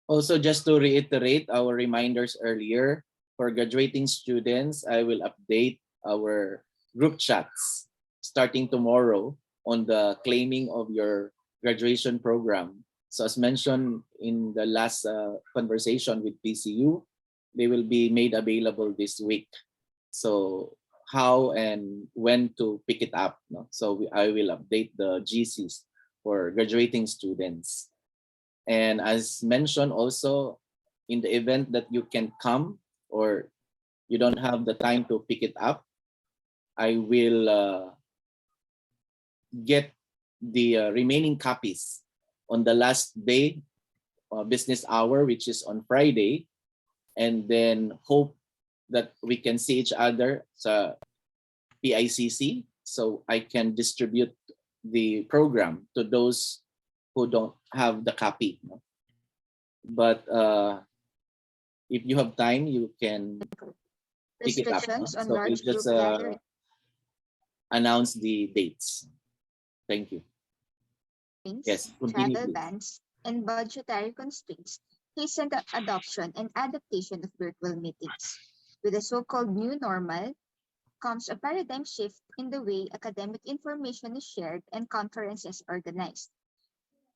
Also, just to reiterate our reminders earlier, for graduating students, I will update our group chats starting tomorrow on the claiming of your graduation program. So as mentioned in the last conversation with PCU, they will be made available this week. So how and when to pick it up. No? So I will update the GCs for graduating students. And as mentioned also, in the event that you can come or you don't have the time to pick it up, I will get the remaining copies on the last day, business hour, which is on Friday, and then hope that we can see each other sa PICC so I can distribute the program to those who don't have the copy. No? But if you have time, you can pick it up. No? Restrictions on So we'll large just group gatherings. announce the dates. Thank you. Yes, continue, Travel please. bans, and budgetary constraints hasten the adoption and adaptation of virtual meetings. With the so-called new normal comes a paradigm shift in the way academic information is shared and conferences organized.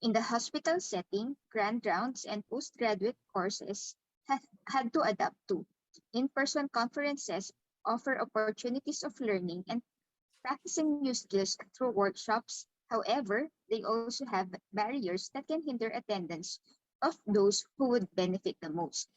In the hospital setting, grand rounds and postgraduate courses had to adapt to. In-person conferences offer opportunities of learning and practicing new skills through workshops. However, they also have barriers that can hinder attendance of those who would benefit the most.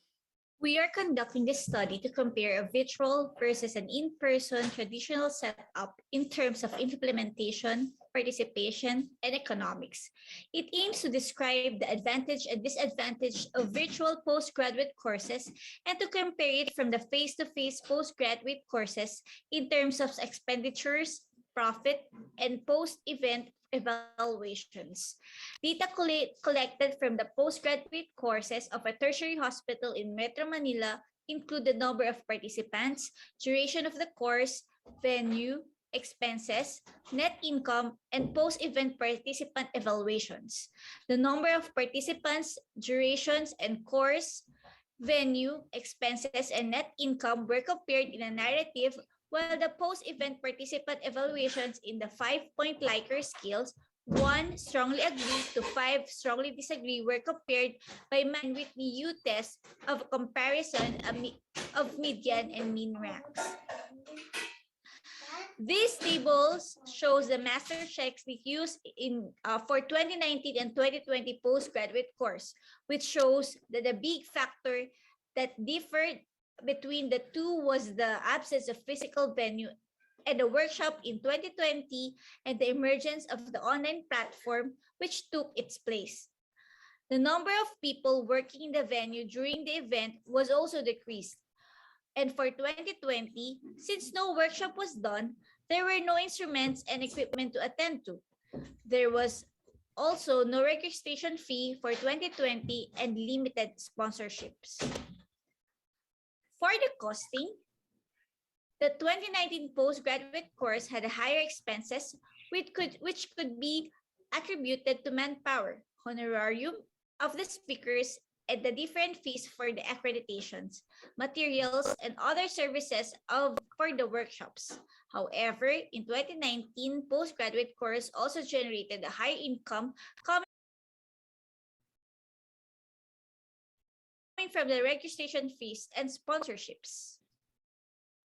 We are conducting this study to compare a virtual versus an in-person traditional setup in terms of implementation, participation, and economics. It aims to describe the advantage and disadvantage of virtual postgraduate courses and to compare it from the face-to-face postgraduate courses in terms of expenditures, profit, and post-event evaluations. Data collected from the postgraduate courses of a tertiary hospital in Metro Manila include the number of participants, duration of the course, venue, expenses, net income, and post-event participant evaluations. The number of participants, durations, and course, venue, expenses, and net income were compared in a narrative, while the post-event participant evaluations in the 5-point Likert scales, 1 strongly agree to 5 strongly disagree, were compared by Mann Whitney U test of comparison of median and mean ranks. These tables shows the master checks we used in for 2019 and 2020 postgraduate course, which shows that the big factor that differed between the two was the absence of physical venue and the workshop in 2020 and the emergence of the online platform which took its place. The number of people working in the venue during the event was also decreased. And for 2020, since no workshop was done, there were no instruments and equipment to attend to. There was also no registration fee for 2020 and limited sponsorships. For the costing, the 2019 postgraduate course had higher expenses, which could be attributed to manpower, honorarium of the speakers, and the different fees for the accreditations, materials, and other services for the workshops. However, in 2019, postgraduate course also generated a higher income coming from the registration fees and sponsorships.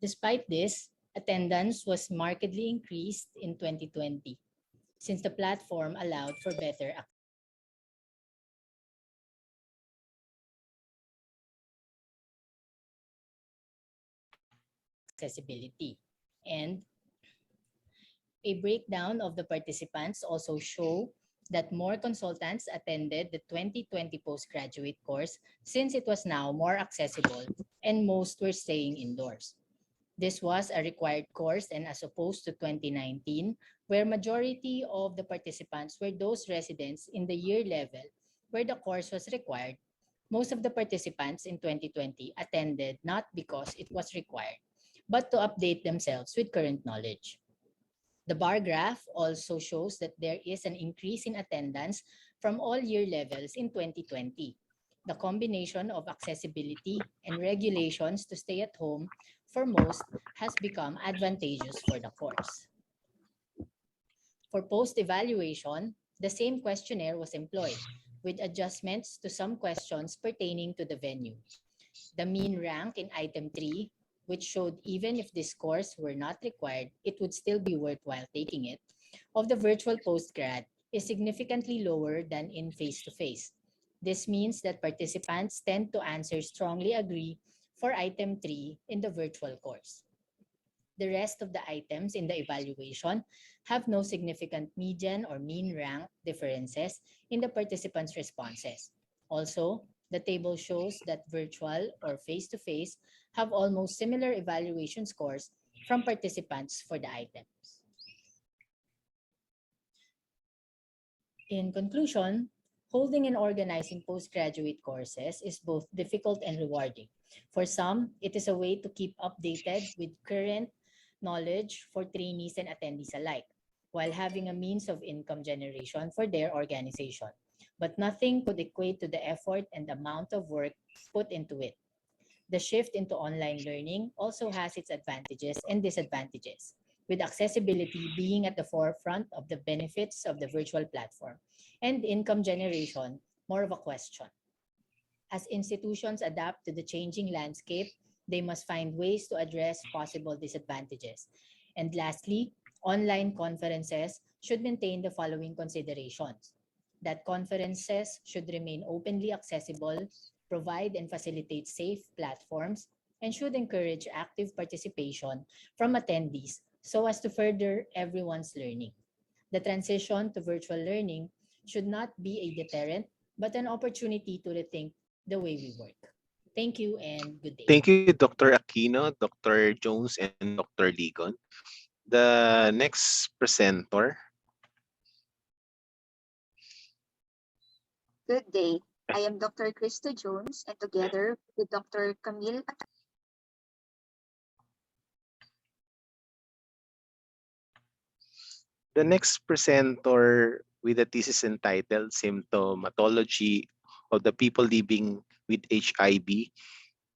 Despite this, attendance was markedly increased in 2020, since the platform allowed for better accessibility. And a breakdown of the participants also show that more consultants attended the 2020 postgraduate course since it was now more accessible and most were staying indoors. This was a required course, and as opposed to 2019, where majority of the participants were those residents in the year level where the course was required, most of the participants in 2020 attended not because it was required, but to update themselves with current knowledge. The bar graph also shows that there is an increase in attendance from all year levels in 2020. The combination of accessibility and regulations to stay at home for most has become advantageous for the course. For post-evaluation, the same questionnaire was employed, with adjustments to some questions pertaining to the venue. The mean rank in item 3, which showed even if this course were not required, it would still be worthwhile taking it, of the virtual postgrad is significantly lower than in face-to-face. This means that participants tend to answer strongly agree for item 3 in the virtual course. The rest of the items in the evaluation have no significant median or mean rank differences in the participants' responses. Also, the table shows that virtual or face-to-face have almost similar evaluation scores from participants for the items. In conclusion, holding and organizing postgraduate courses is both difficult and rewarding. For some, it is a way to keep updated with current knowledge for trainees and attendees alike, while having a means of income generation for their organization. But nothing could equate to the effort and amount of work put into it. The shift into online learning also has its advantages and disadvantages, with accessibility being at the forefront of the benefits of the virtual platform, and income generation more of a question. As institutions adapt to the changing landscape, they must find ways to address possible disadvantages. And lastly, online conferences should maintain the following considerations: that conferences should remain openly accessible, provide and facilitate safe platforms, and should encourage active participation from attendees so as to further everyone's learning. The transition to virtual learning should not be a deterrent, but an opportunity to rethink the way we work. Thank you and good day. Thank you, Dr. Aquino, Dr. Jones, and Dr. Ligon. The next presenter. Good day. I am Dr. Krista Jones, and together with Dr. Camille The next presenter with a thesis entitled Symptomatology of the People Living with HIV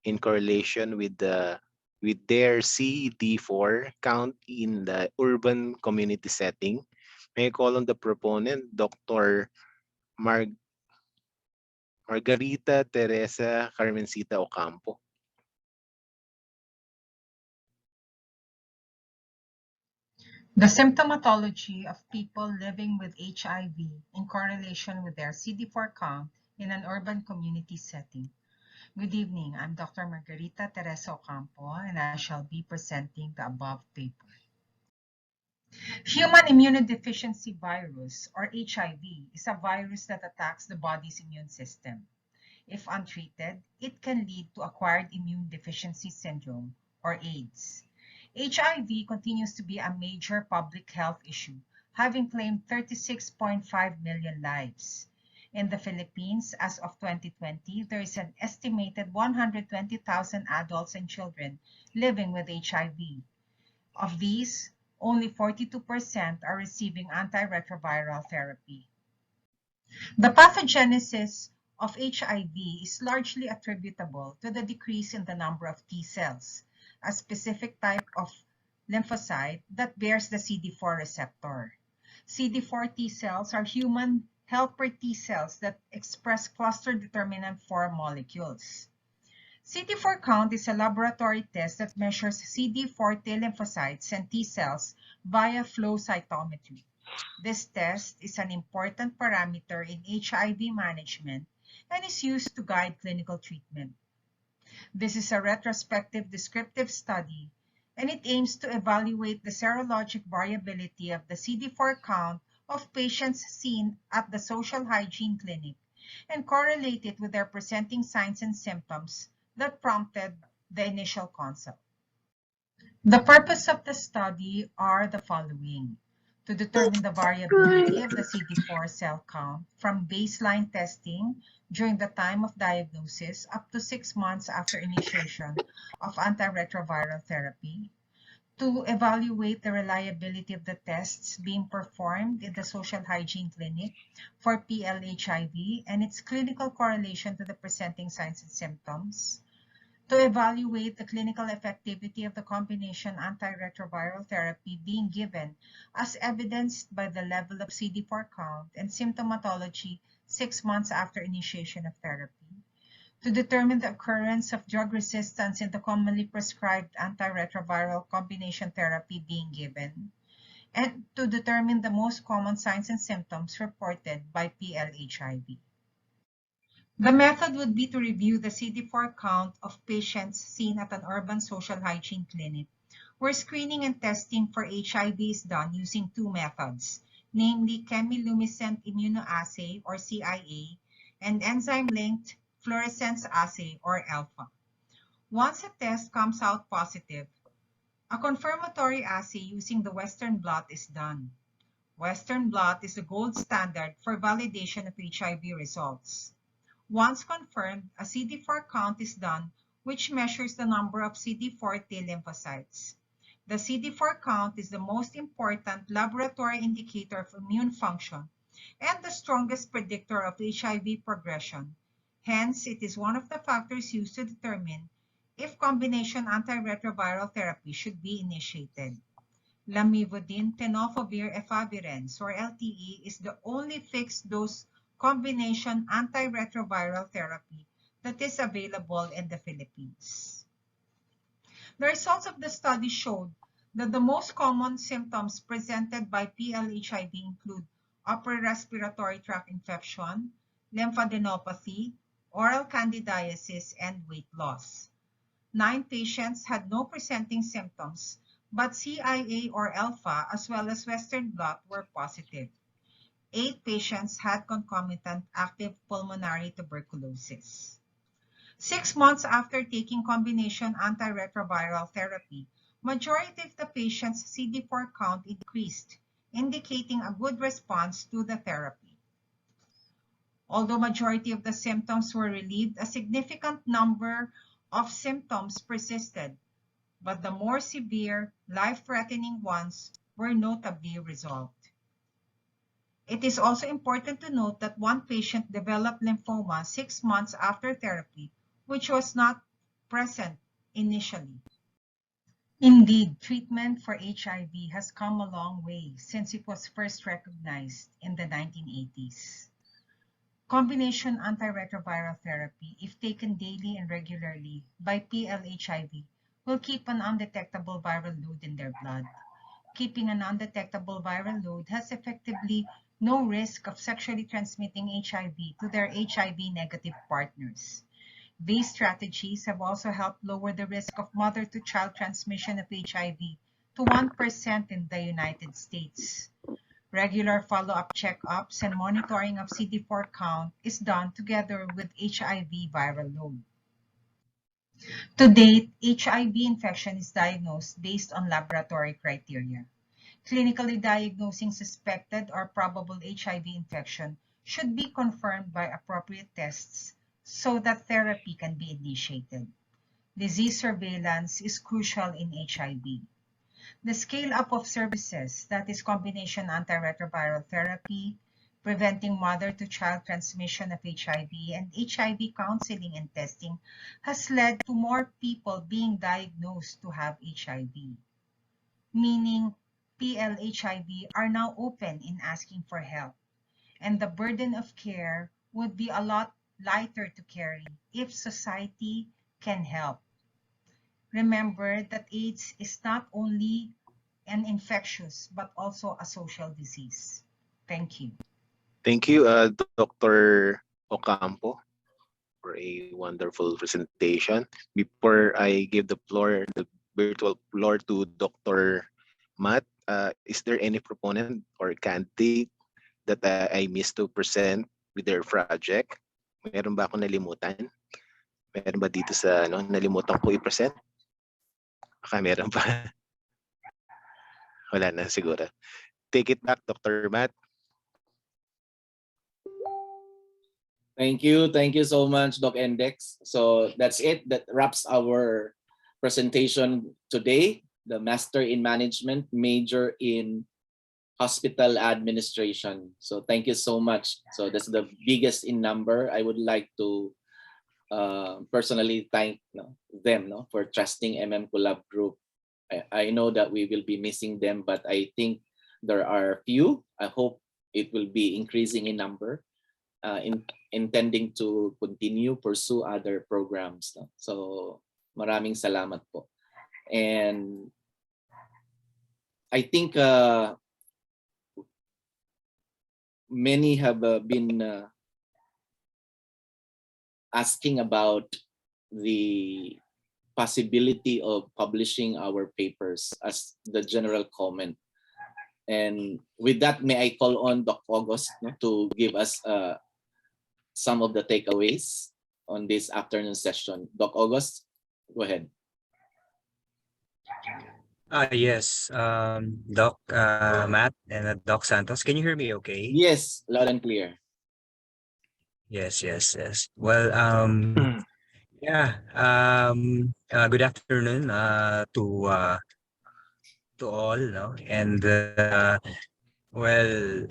in Correlation with their CD4 count in the urban community setting. May I call on the proponent, Dr. Margarita Teresa Carmencita Ocampo. The symptomatology of people living with HIV in correlation with their CD4 count in an urban community setting. Good evening, I'm Dr. Margarita Teresa Ocampo, and I shall be presenting the above paper. Human immunodeficiency virus, or HIV, is a virus that attacks the body's immune system. If untreated, it can lead to acquired immune deficiency syndrome, or AIDS. HIV continues to be a major public health issue, having claimed 36.5 million lives. In the Philippines, as of 2020, there is an estimated 120,000 adults and children living with HIV. Of these, only 42% are receiving antiretroviral therapy. The pathogenesis of HIV is largely attributable to the decrease in the number of T cells, a specific type of lymphocyte that bears the CD4 receptor. CD4 T cells are human helper T cells that express cluster determinant 4 molecules. CD4 count is a laboratory test that measures CD4 T lymphocytes and T cells via flow cytometry. This test is an important parameter in HIV management and is used to guide clinical treatment. This is a retrospective descriptive study, and it aims to evaluate the serologic variability of the CD4 count of patients seen at the social hygiene clinic and correlate it with their presenting signs and symptoms that prompted the initial consult. The purpose of the study are the following: to determine the variability of the CD4 cell count from baseline testing during the time of diagnosis up to 6 months after initiation of antiretroviral therapy, to evaluate the reliability of the tests being performed in the social hygiene clinic for PLHIV and its clinical correlation to the presenting signs and symptoms, to evaluate the clinical effectivity of the combination antiretroviral therapy being given as evidenced by the level of CD4 count and symptomatology 6 months after initiation of therapy, to determine the occurrence of drug resistance in the commonly prescribed antiretroviral combination therapy being given, and to determine the most common signs and symptoms reported by PLHIV. The method would be to review the CD4 count of patients seen at an urban social hygiene clinic, where screening and testing for HIV is done using two methods, namely chemiluminescent immunoassay or CIA and enzyme-linked fluorescence assay or ELFA. Once a test comes out positive, a confirmatory assay using the Western blot is done. Western blot is the gold standard for validation of HIV results. Once confirmed, a CD4 count is done, which measures the number of CD4 T lymphocytes. The CD4 count is the most important laboratory indicator of immune function and the strongest predictor of HIV progression. Hence, it is one of the factors used to determine if combination antiretroviral therapy should be initiated. Lamivudine tenofovir efavirenz, or LTE, is the only fixed-dose combination antiretroviral therapy that is available in the Philippines. The results of the study showed that the most common symptoms presented by PLHIV include upper respiratory tract infection, lymphadenopathy, oral candidiasis, and weight loss. 9 patients had no presenting symptoms, but CIA or alpha as well as Western blot were positive. 8 patients had concomitant active pulmonary tuberculosis. 6 months after taking combination antiretroviral therapy, majority of the patients' CD4 count increased, indicating a good response to the therapy. Although majority of the symptoms were relieved, a significant number of symptoms persisted, but the more severe, life-threatening ones were notably resolved. It is also important to note that one patient developed lymphoma 6 months after therapy, which was not present initially. Indeed, treatment for HIV has come a long way since it was first recognized in the 1980s. Combination antiretroviral therapy, if taken daily and regularly by PLHIV, will keep an undetectable viral load in their blood. Keeping an undetectable viral load has effectively no risk of sexually transmitting HIV to their HIV-negative partners. These strategies have also helped lower the risk of mother-to-child transmission of HIV to 1% in the United States. Regular follow-up checkups and monitoring of CD4 count is done together with HIV viral load. To date, HIV infection is diagnosed based on laboratory criteria. Clinically diagnosing suspected or probable HIV infection should be confirmed by appropriate tests so that therapy can be initiated. Disease surveillance is crucial in HIV. The scale-up of services, that is combination antiretroviral therapy, preventing mother-to-child transmission of HIV, and HIV counseling and testing, has led to more people being diagnosed to have HIV, meaning PLHIV are now open in asking for help, and the burden of care would be a lot lighter to carry if society can help. Remember that AIDS is not only an infectious but also a social disease. Thank you. Thank you, Dr. Ocampo, for a wonderful presentation. Before I give the virtual floor to Dr. Matt, is there any proponent or candidate that I missed to present with their project? Meron ba ako nalimutan? Meron ba dito sa nalimutan ko i-present? Baka meron pa. Wala na siguro. Take it back, Dr. Matt. Thank you. Thank you so much, Doc Index. So that's it. That wraps our presentation today. The Master in Management, Major in Hospital Administration. So thank you so much. So that's the biggest in number. I would like to personally thank them for trusting Collab Group. I know that we will be missing them, but I think there are few. I hope it will be increasing in number, intending to continue pursue other programs. No? So maraming salamat po. And I think many have been asking about the possibility of publishing our papers as the general comment. And with that, may I call on Dr. August to give us some of the takeaways on this afternoon session. Dr. August, go ahead. Yes, Doc Matt and Doc Santos. Can you hear me okay? Yes, loud and clear. Yes. Well, yeah, good afternoon to all, no? And well,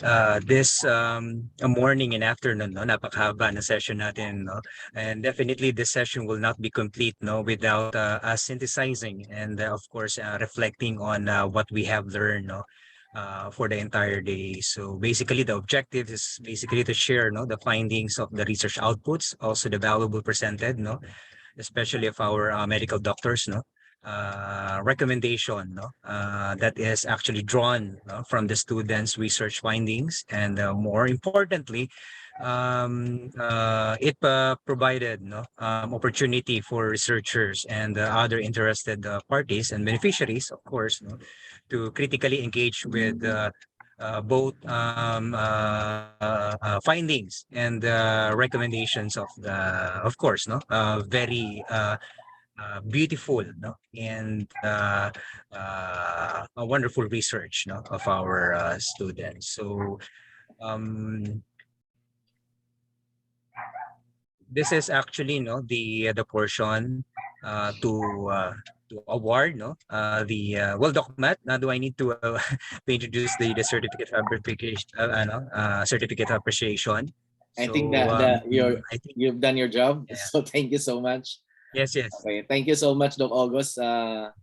this a morning and afternoon, no, napakahaba na session natin, no, and definitely this session will not be complete, no, without us synthesizing and of course reflecting on what we have learned, no, for the entire day. So basically, the objective is basically to share, no, the findings of the research outputs, also the valuable presented, no, especially of our medical doctors, no, recommendation, no, that is actually drawn from the students' research findings, and more importantly, it provided opportunity for researchers and other interested parties and beneficiaries, of course, no, to critically engage with both findings and recommendations of the, of course, no, very beautiful, no, and a wonderful research, no, of our students. So this is actually, no, the portion to award, no, the well, Doc Matt, now do I need to to introduce the certificate of appreciation, certificate of appreciation? I So think that I think you've done your job. yeah. So thank you so much. Yes. Okay, thank you so much, Doc August.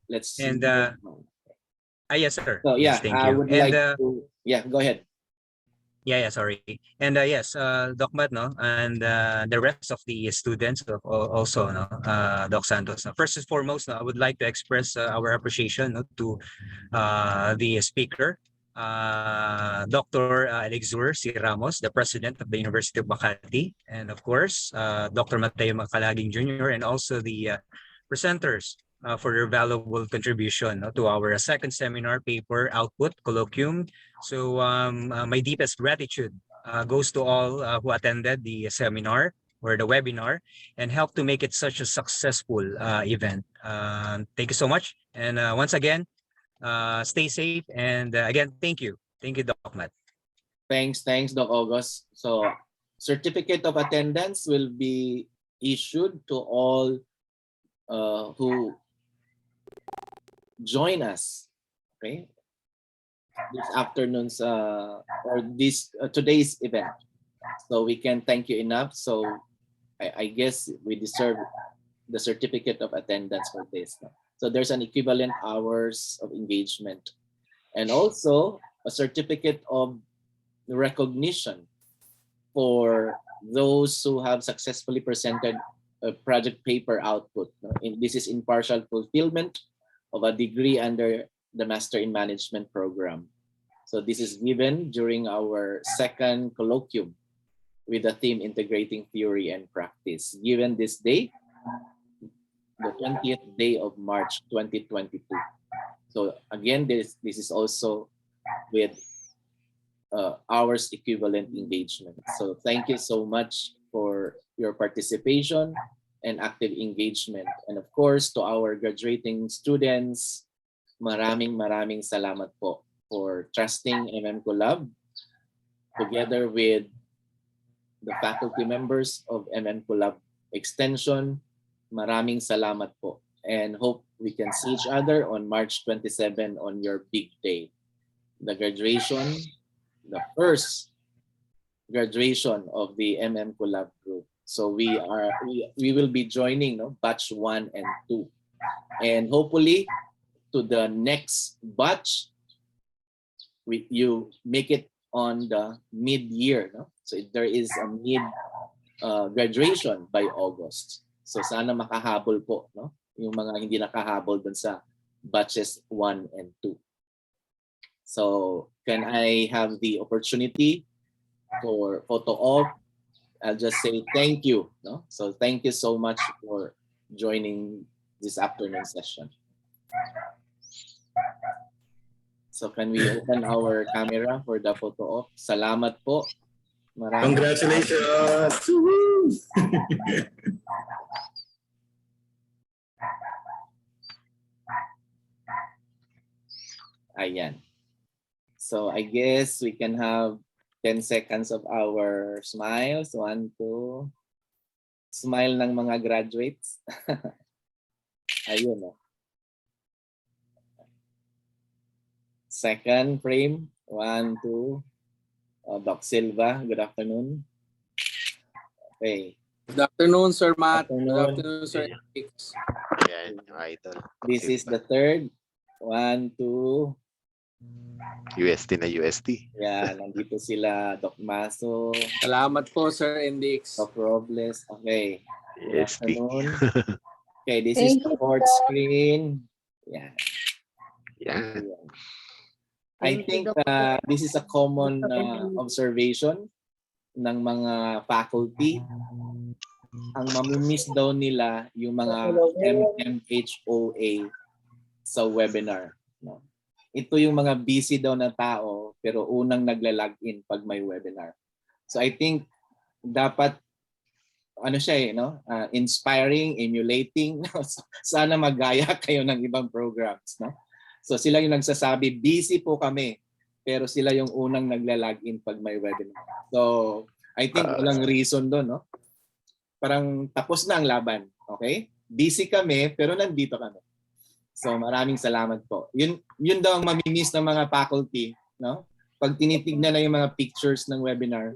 Let's see. And yes, sir. So Yes, yeah, thank I you. would And like to go ahead. yeah, sorry. And yes, Doc Matt, no, and the rest of the students of also, no, Doc Santos. First and foremost, no, I would like to express our appreciation, no, to the speaker, Dr. Alexur C. Ramos, the president of the University of Makati, and of course, Dr. Mateo Macalaging Jr., and also the presenters for their valuable contribution, no, to our second seminar paper output colloquium. So my deepest gratitude goes to all who attended the seminar or the webinar and helped to make it such a successful event. Thank you so much. And once again, stay safe. And again, thank you. Thank you, Doc Matt. Thanks, Doc August. So certificate of attendance will be issued to all who join us, okay, this afternoon's or this today's event. So we can thank you enough. So I guess we deserve the certificate of attendance for this. So there's an equivalent hours of engagement, and also a certificate of recognition for those who have successfully presented a project paper output. This is in partial fulfillment of a degree under the Master in Management program. So this is given during our second colloquium with the theme Integrating Theory and Practice, given this day, the 20th day of March 2022. So again, this is also with hours equivalent engagement. So thank you so much for your participation and active engagement. And of course, to our graduating students, maraming salamat po for trusting Collab together with the faculty members of Collab Extension. Maraming salamat po, and hope we can see each other on March 27 on your big day, the graduation, the first graduation of the Collab group. So we will be joining batch 1 and 2. And hopefully to the next batch, you make it on the mid-year. So there is a graduation by August. So sana makahabol po yung mga hindi nakahabol dun sa batches 1 and 2. So can I have the opportunity for photo op? I'll just say thank you. So thank you so much for joining this afternoon session. So can we open our camera for the photo op? Salamat po. Maraming congratulations! Ayan. So I guess we can have 10 seconds of our smiles. 1, 2. Smile ng mga graduates. Ayun. Second frame. 1, 2. Doc Silva, good afternoon. Okay. Good afternoon, Sir Matt. Good afternoon, Sir Alex. Yan, yung idol. This is the third. 1, 2. UST na UST. Yeah, nandito sila, Doc Maso. Salamat po, Sir Index. Doc Robles. Okay. Good UST. afternoon. Okay, this is the fourth screen. Yeah. Yan. I think this is a common observation ng mga faculty. Ang mamimiss daw nila yung mga MMHOA sa webinar. Ito yung mga busy daw na tao pero unang nagla-login pag may webinar. So I think dapat inspiring, emulating. Sana magaya kayo ng ibang programs, So sila yung nagsasabi, busy po kami, pero sila yung unang nagla-login pag may webinar. So I think walang reason doon, Parang tapos na ang laban, okay? Busy kami pero nandito kami. So maraming salamat po. Yun daw ang mamimiss ng mga faculty, Pag tinitignan na yung mga pictures ng webinar,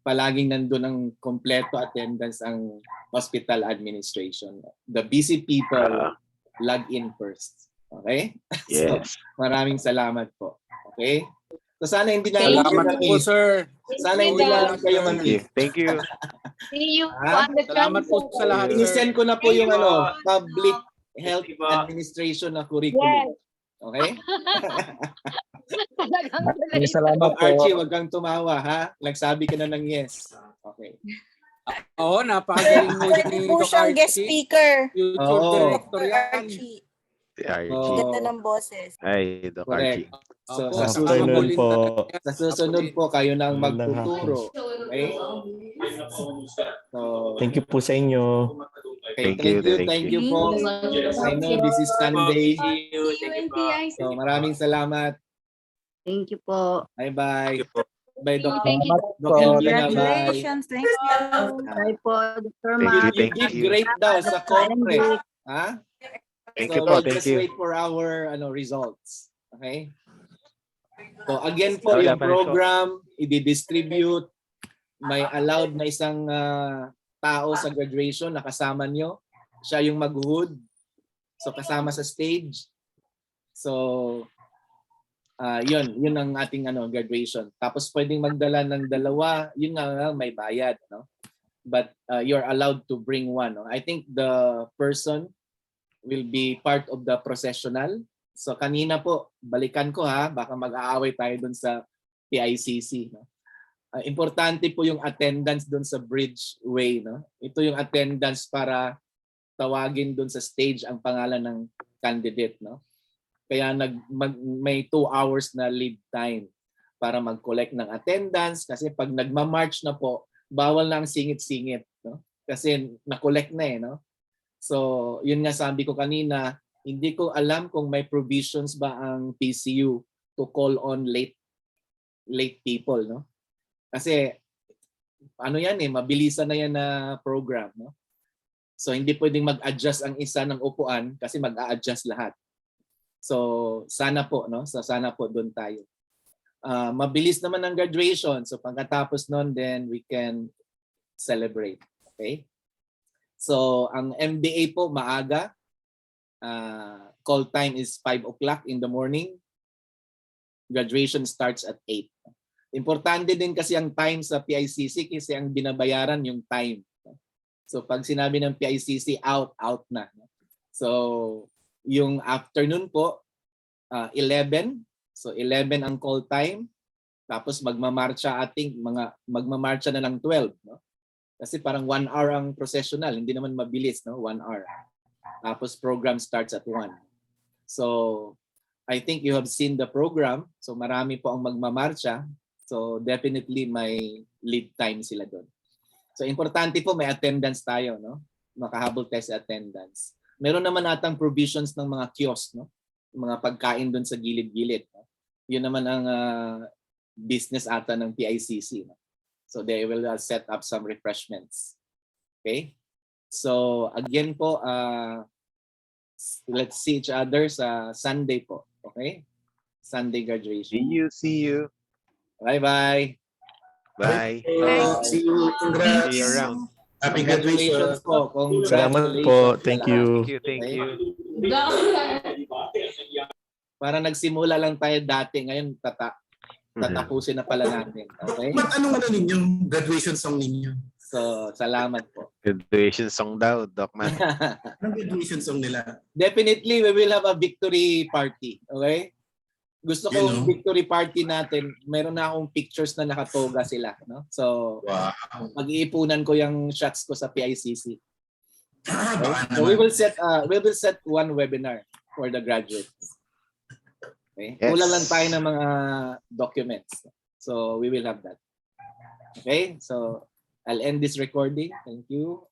palaging nandun ang kompleto attendance ang hospital administration. The busy people log in first. Okay? Yes. So, maraming salamat po. Okay? So sana hindi na Salamat po, sir. Sana hindi na kayo mag-miss. Thank you. See you Salamat po sa lahat, sir. I-send ko na po yung public health administration na curriculum. Okay? Salamat po. Archie, wag kang tumawa, ha? Nagsabi ka na ng yes. Okay. Oo, napakagaling mo ni po Doc siyang guest Archie. speaker. Future director yan. Archie. Si Archie. Ganda ng boses. Ay, Doc Archie. So, Opo, afternoon po. Sa susunod po, kayo nang magtuturo. Okay? So, Thank you po sa inyo. okay, thank you po. I know this is Sunday. So, maraming salamat. Thank you po. Bye-bye. Bye, Doc. Thank you. Doc Elvira, bye. Congratulations. Thank you. Bye po, Dr. Matt. You did great daw sa compre. Ha? Thank So you po, we'll thank just you. wait for our results. Okay? So again po, yung program, i-distribute. May allowed na isang tao sa graduation na kasama nyo. Siya yung mag-hood. So kasama sa stage. So yun ang ating graduation. Tapos pwedeng magdala ng dalawa, yun nga may bayad, But you're allowed to bring one. I think the person will be part of the processional. So kanina po, balikan ko baka mag-aaway tayo dun sa PICC. Importante po yung attendance dun sa bridgeway. Ito yung attendance para tawagin dun sa stage ang pangalan ng candidate. Kaya may 2 hours na lead time para mag-collect ng attendance kasi pag nagma-march na po, bawal na ang singit-singit. Kasi na-collect na So, yun nga sabi ko kanina, hindi ko alam kung may provisions ba ang PCU to call on late people, Kasi mabilisan na yan na program, So, hindi pwedeng mag-adjust ang isa ng upuan kasi mag-a-adjust lahat. So, sana po, sana po doon tayo. Mabilis naman ang graduation. So, pagkatapos noon, then we can celebrate. Okay? So, ang MBA po, maaga. Call time is 5 o'clock in the morning. Graduation starts at 8. Importante din kasi ang time sa PICC kasi ang binabayaran yung time. So, pag sinabi ng PICC, out na. So, yung afternoon po, 11. So, 11 ang call time. Tapos magmamarcha magmamarcha na ng 12. No? Kasi parang 1 hour ang processional. Hindi naman mabilis, no? 1 hour. Tapos program starts at 1. So, I think you have seen the program. So, marami po ang magmamarcha. So, definitely may lead time sila doon. So, importante po may attendance tayo, no? Makahabol tayo sa attendance. Meron naman natang provisions ng mga kiosk, no? Mga pagkain doon sa gilid-gilid. No? Yun naman ang business ata ng PICC. No? So, they will set up some refreshments. Okay? So, again po, let's see each other sa Sunday po. Okay? Sunday graduation. See you. Bye-bye. Bye. See you. Congrats. See you around. Happy Congratulations graduation. po. Salamat po. Thank you. Thank you. Para nagsimula lang tayo dati, ngayon tatapusin na pala natin. Okay? Anong ninyo? Graduation song ninyo? So, salamat po. Graduation song daw, Doc Man. Anong graduation song nila? Definitely, we will have a victory party. Okay? Gusto ko yung victory party natin, meron na akong pictures na nakatoga sila. No? So, mag-iipunan ko yung shots ko sa PICC. Okay? So, we will set one webinar for the graduates. Okay? Yes. Kulang lang tayo ng mga documents. So, we will have that. Okay? So, I'll end this recording. Thank you.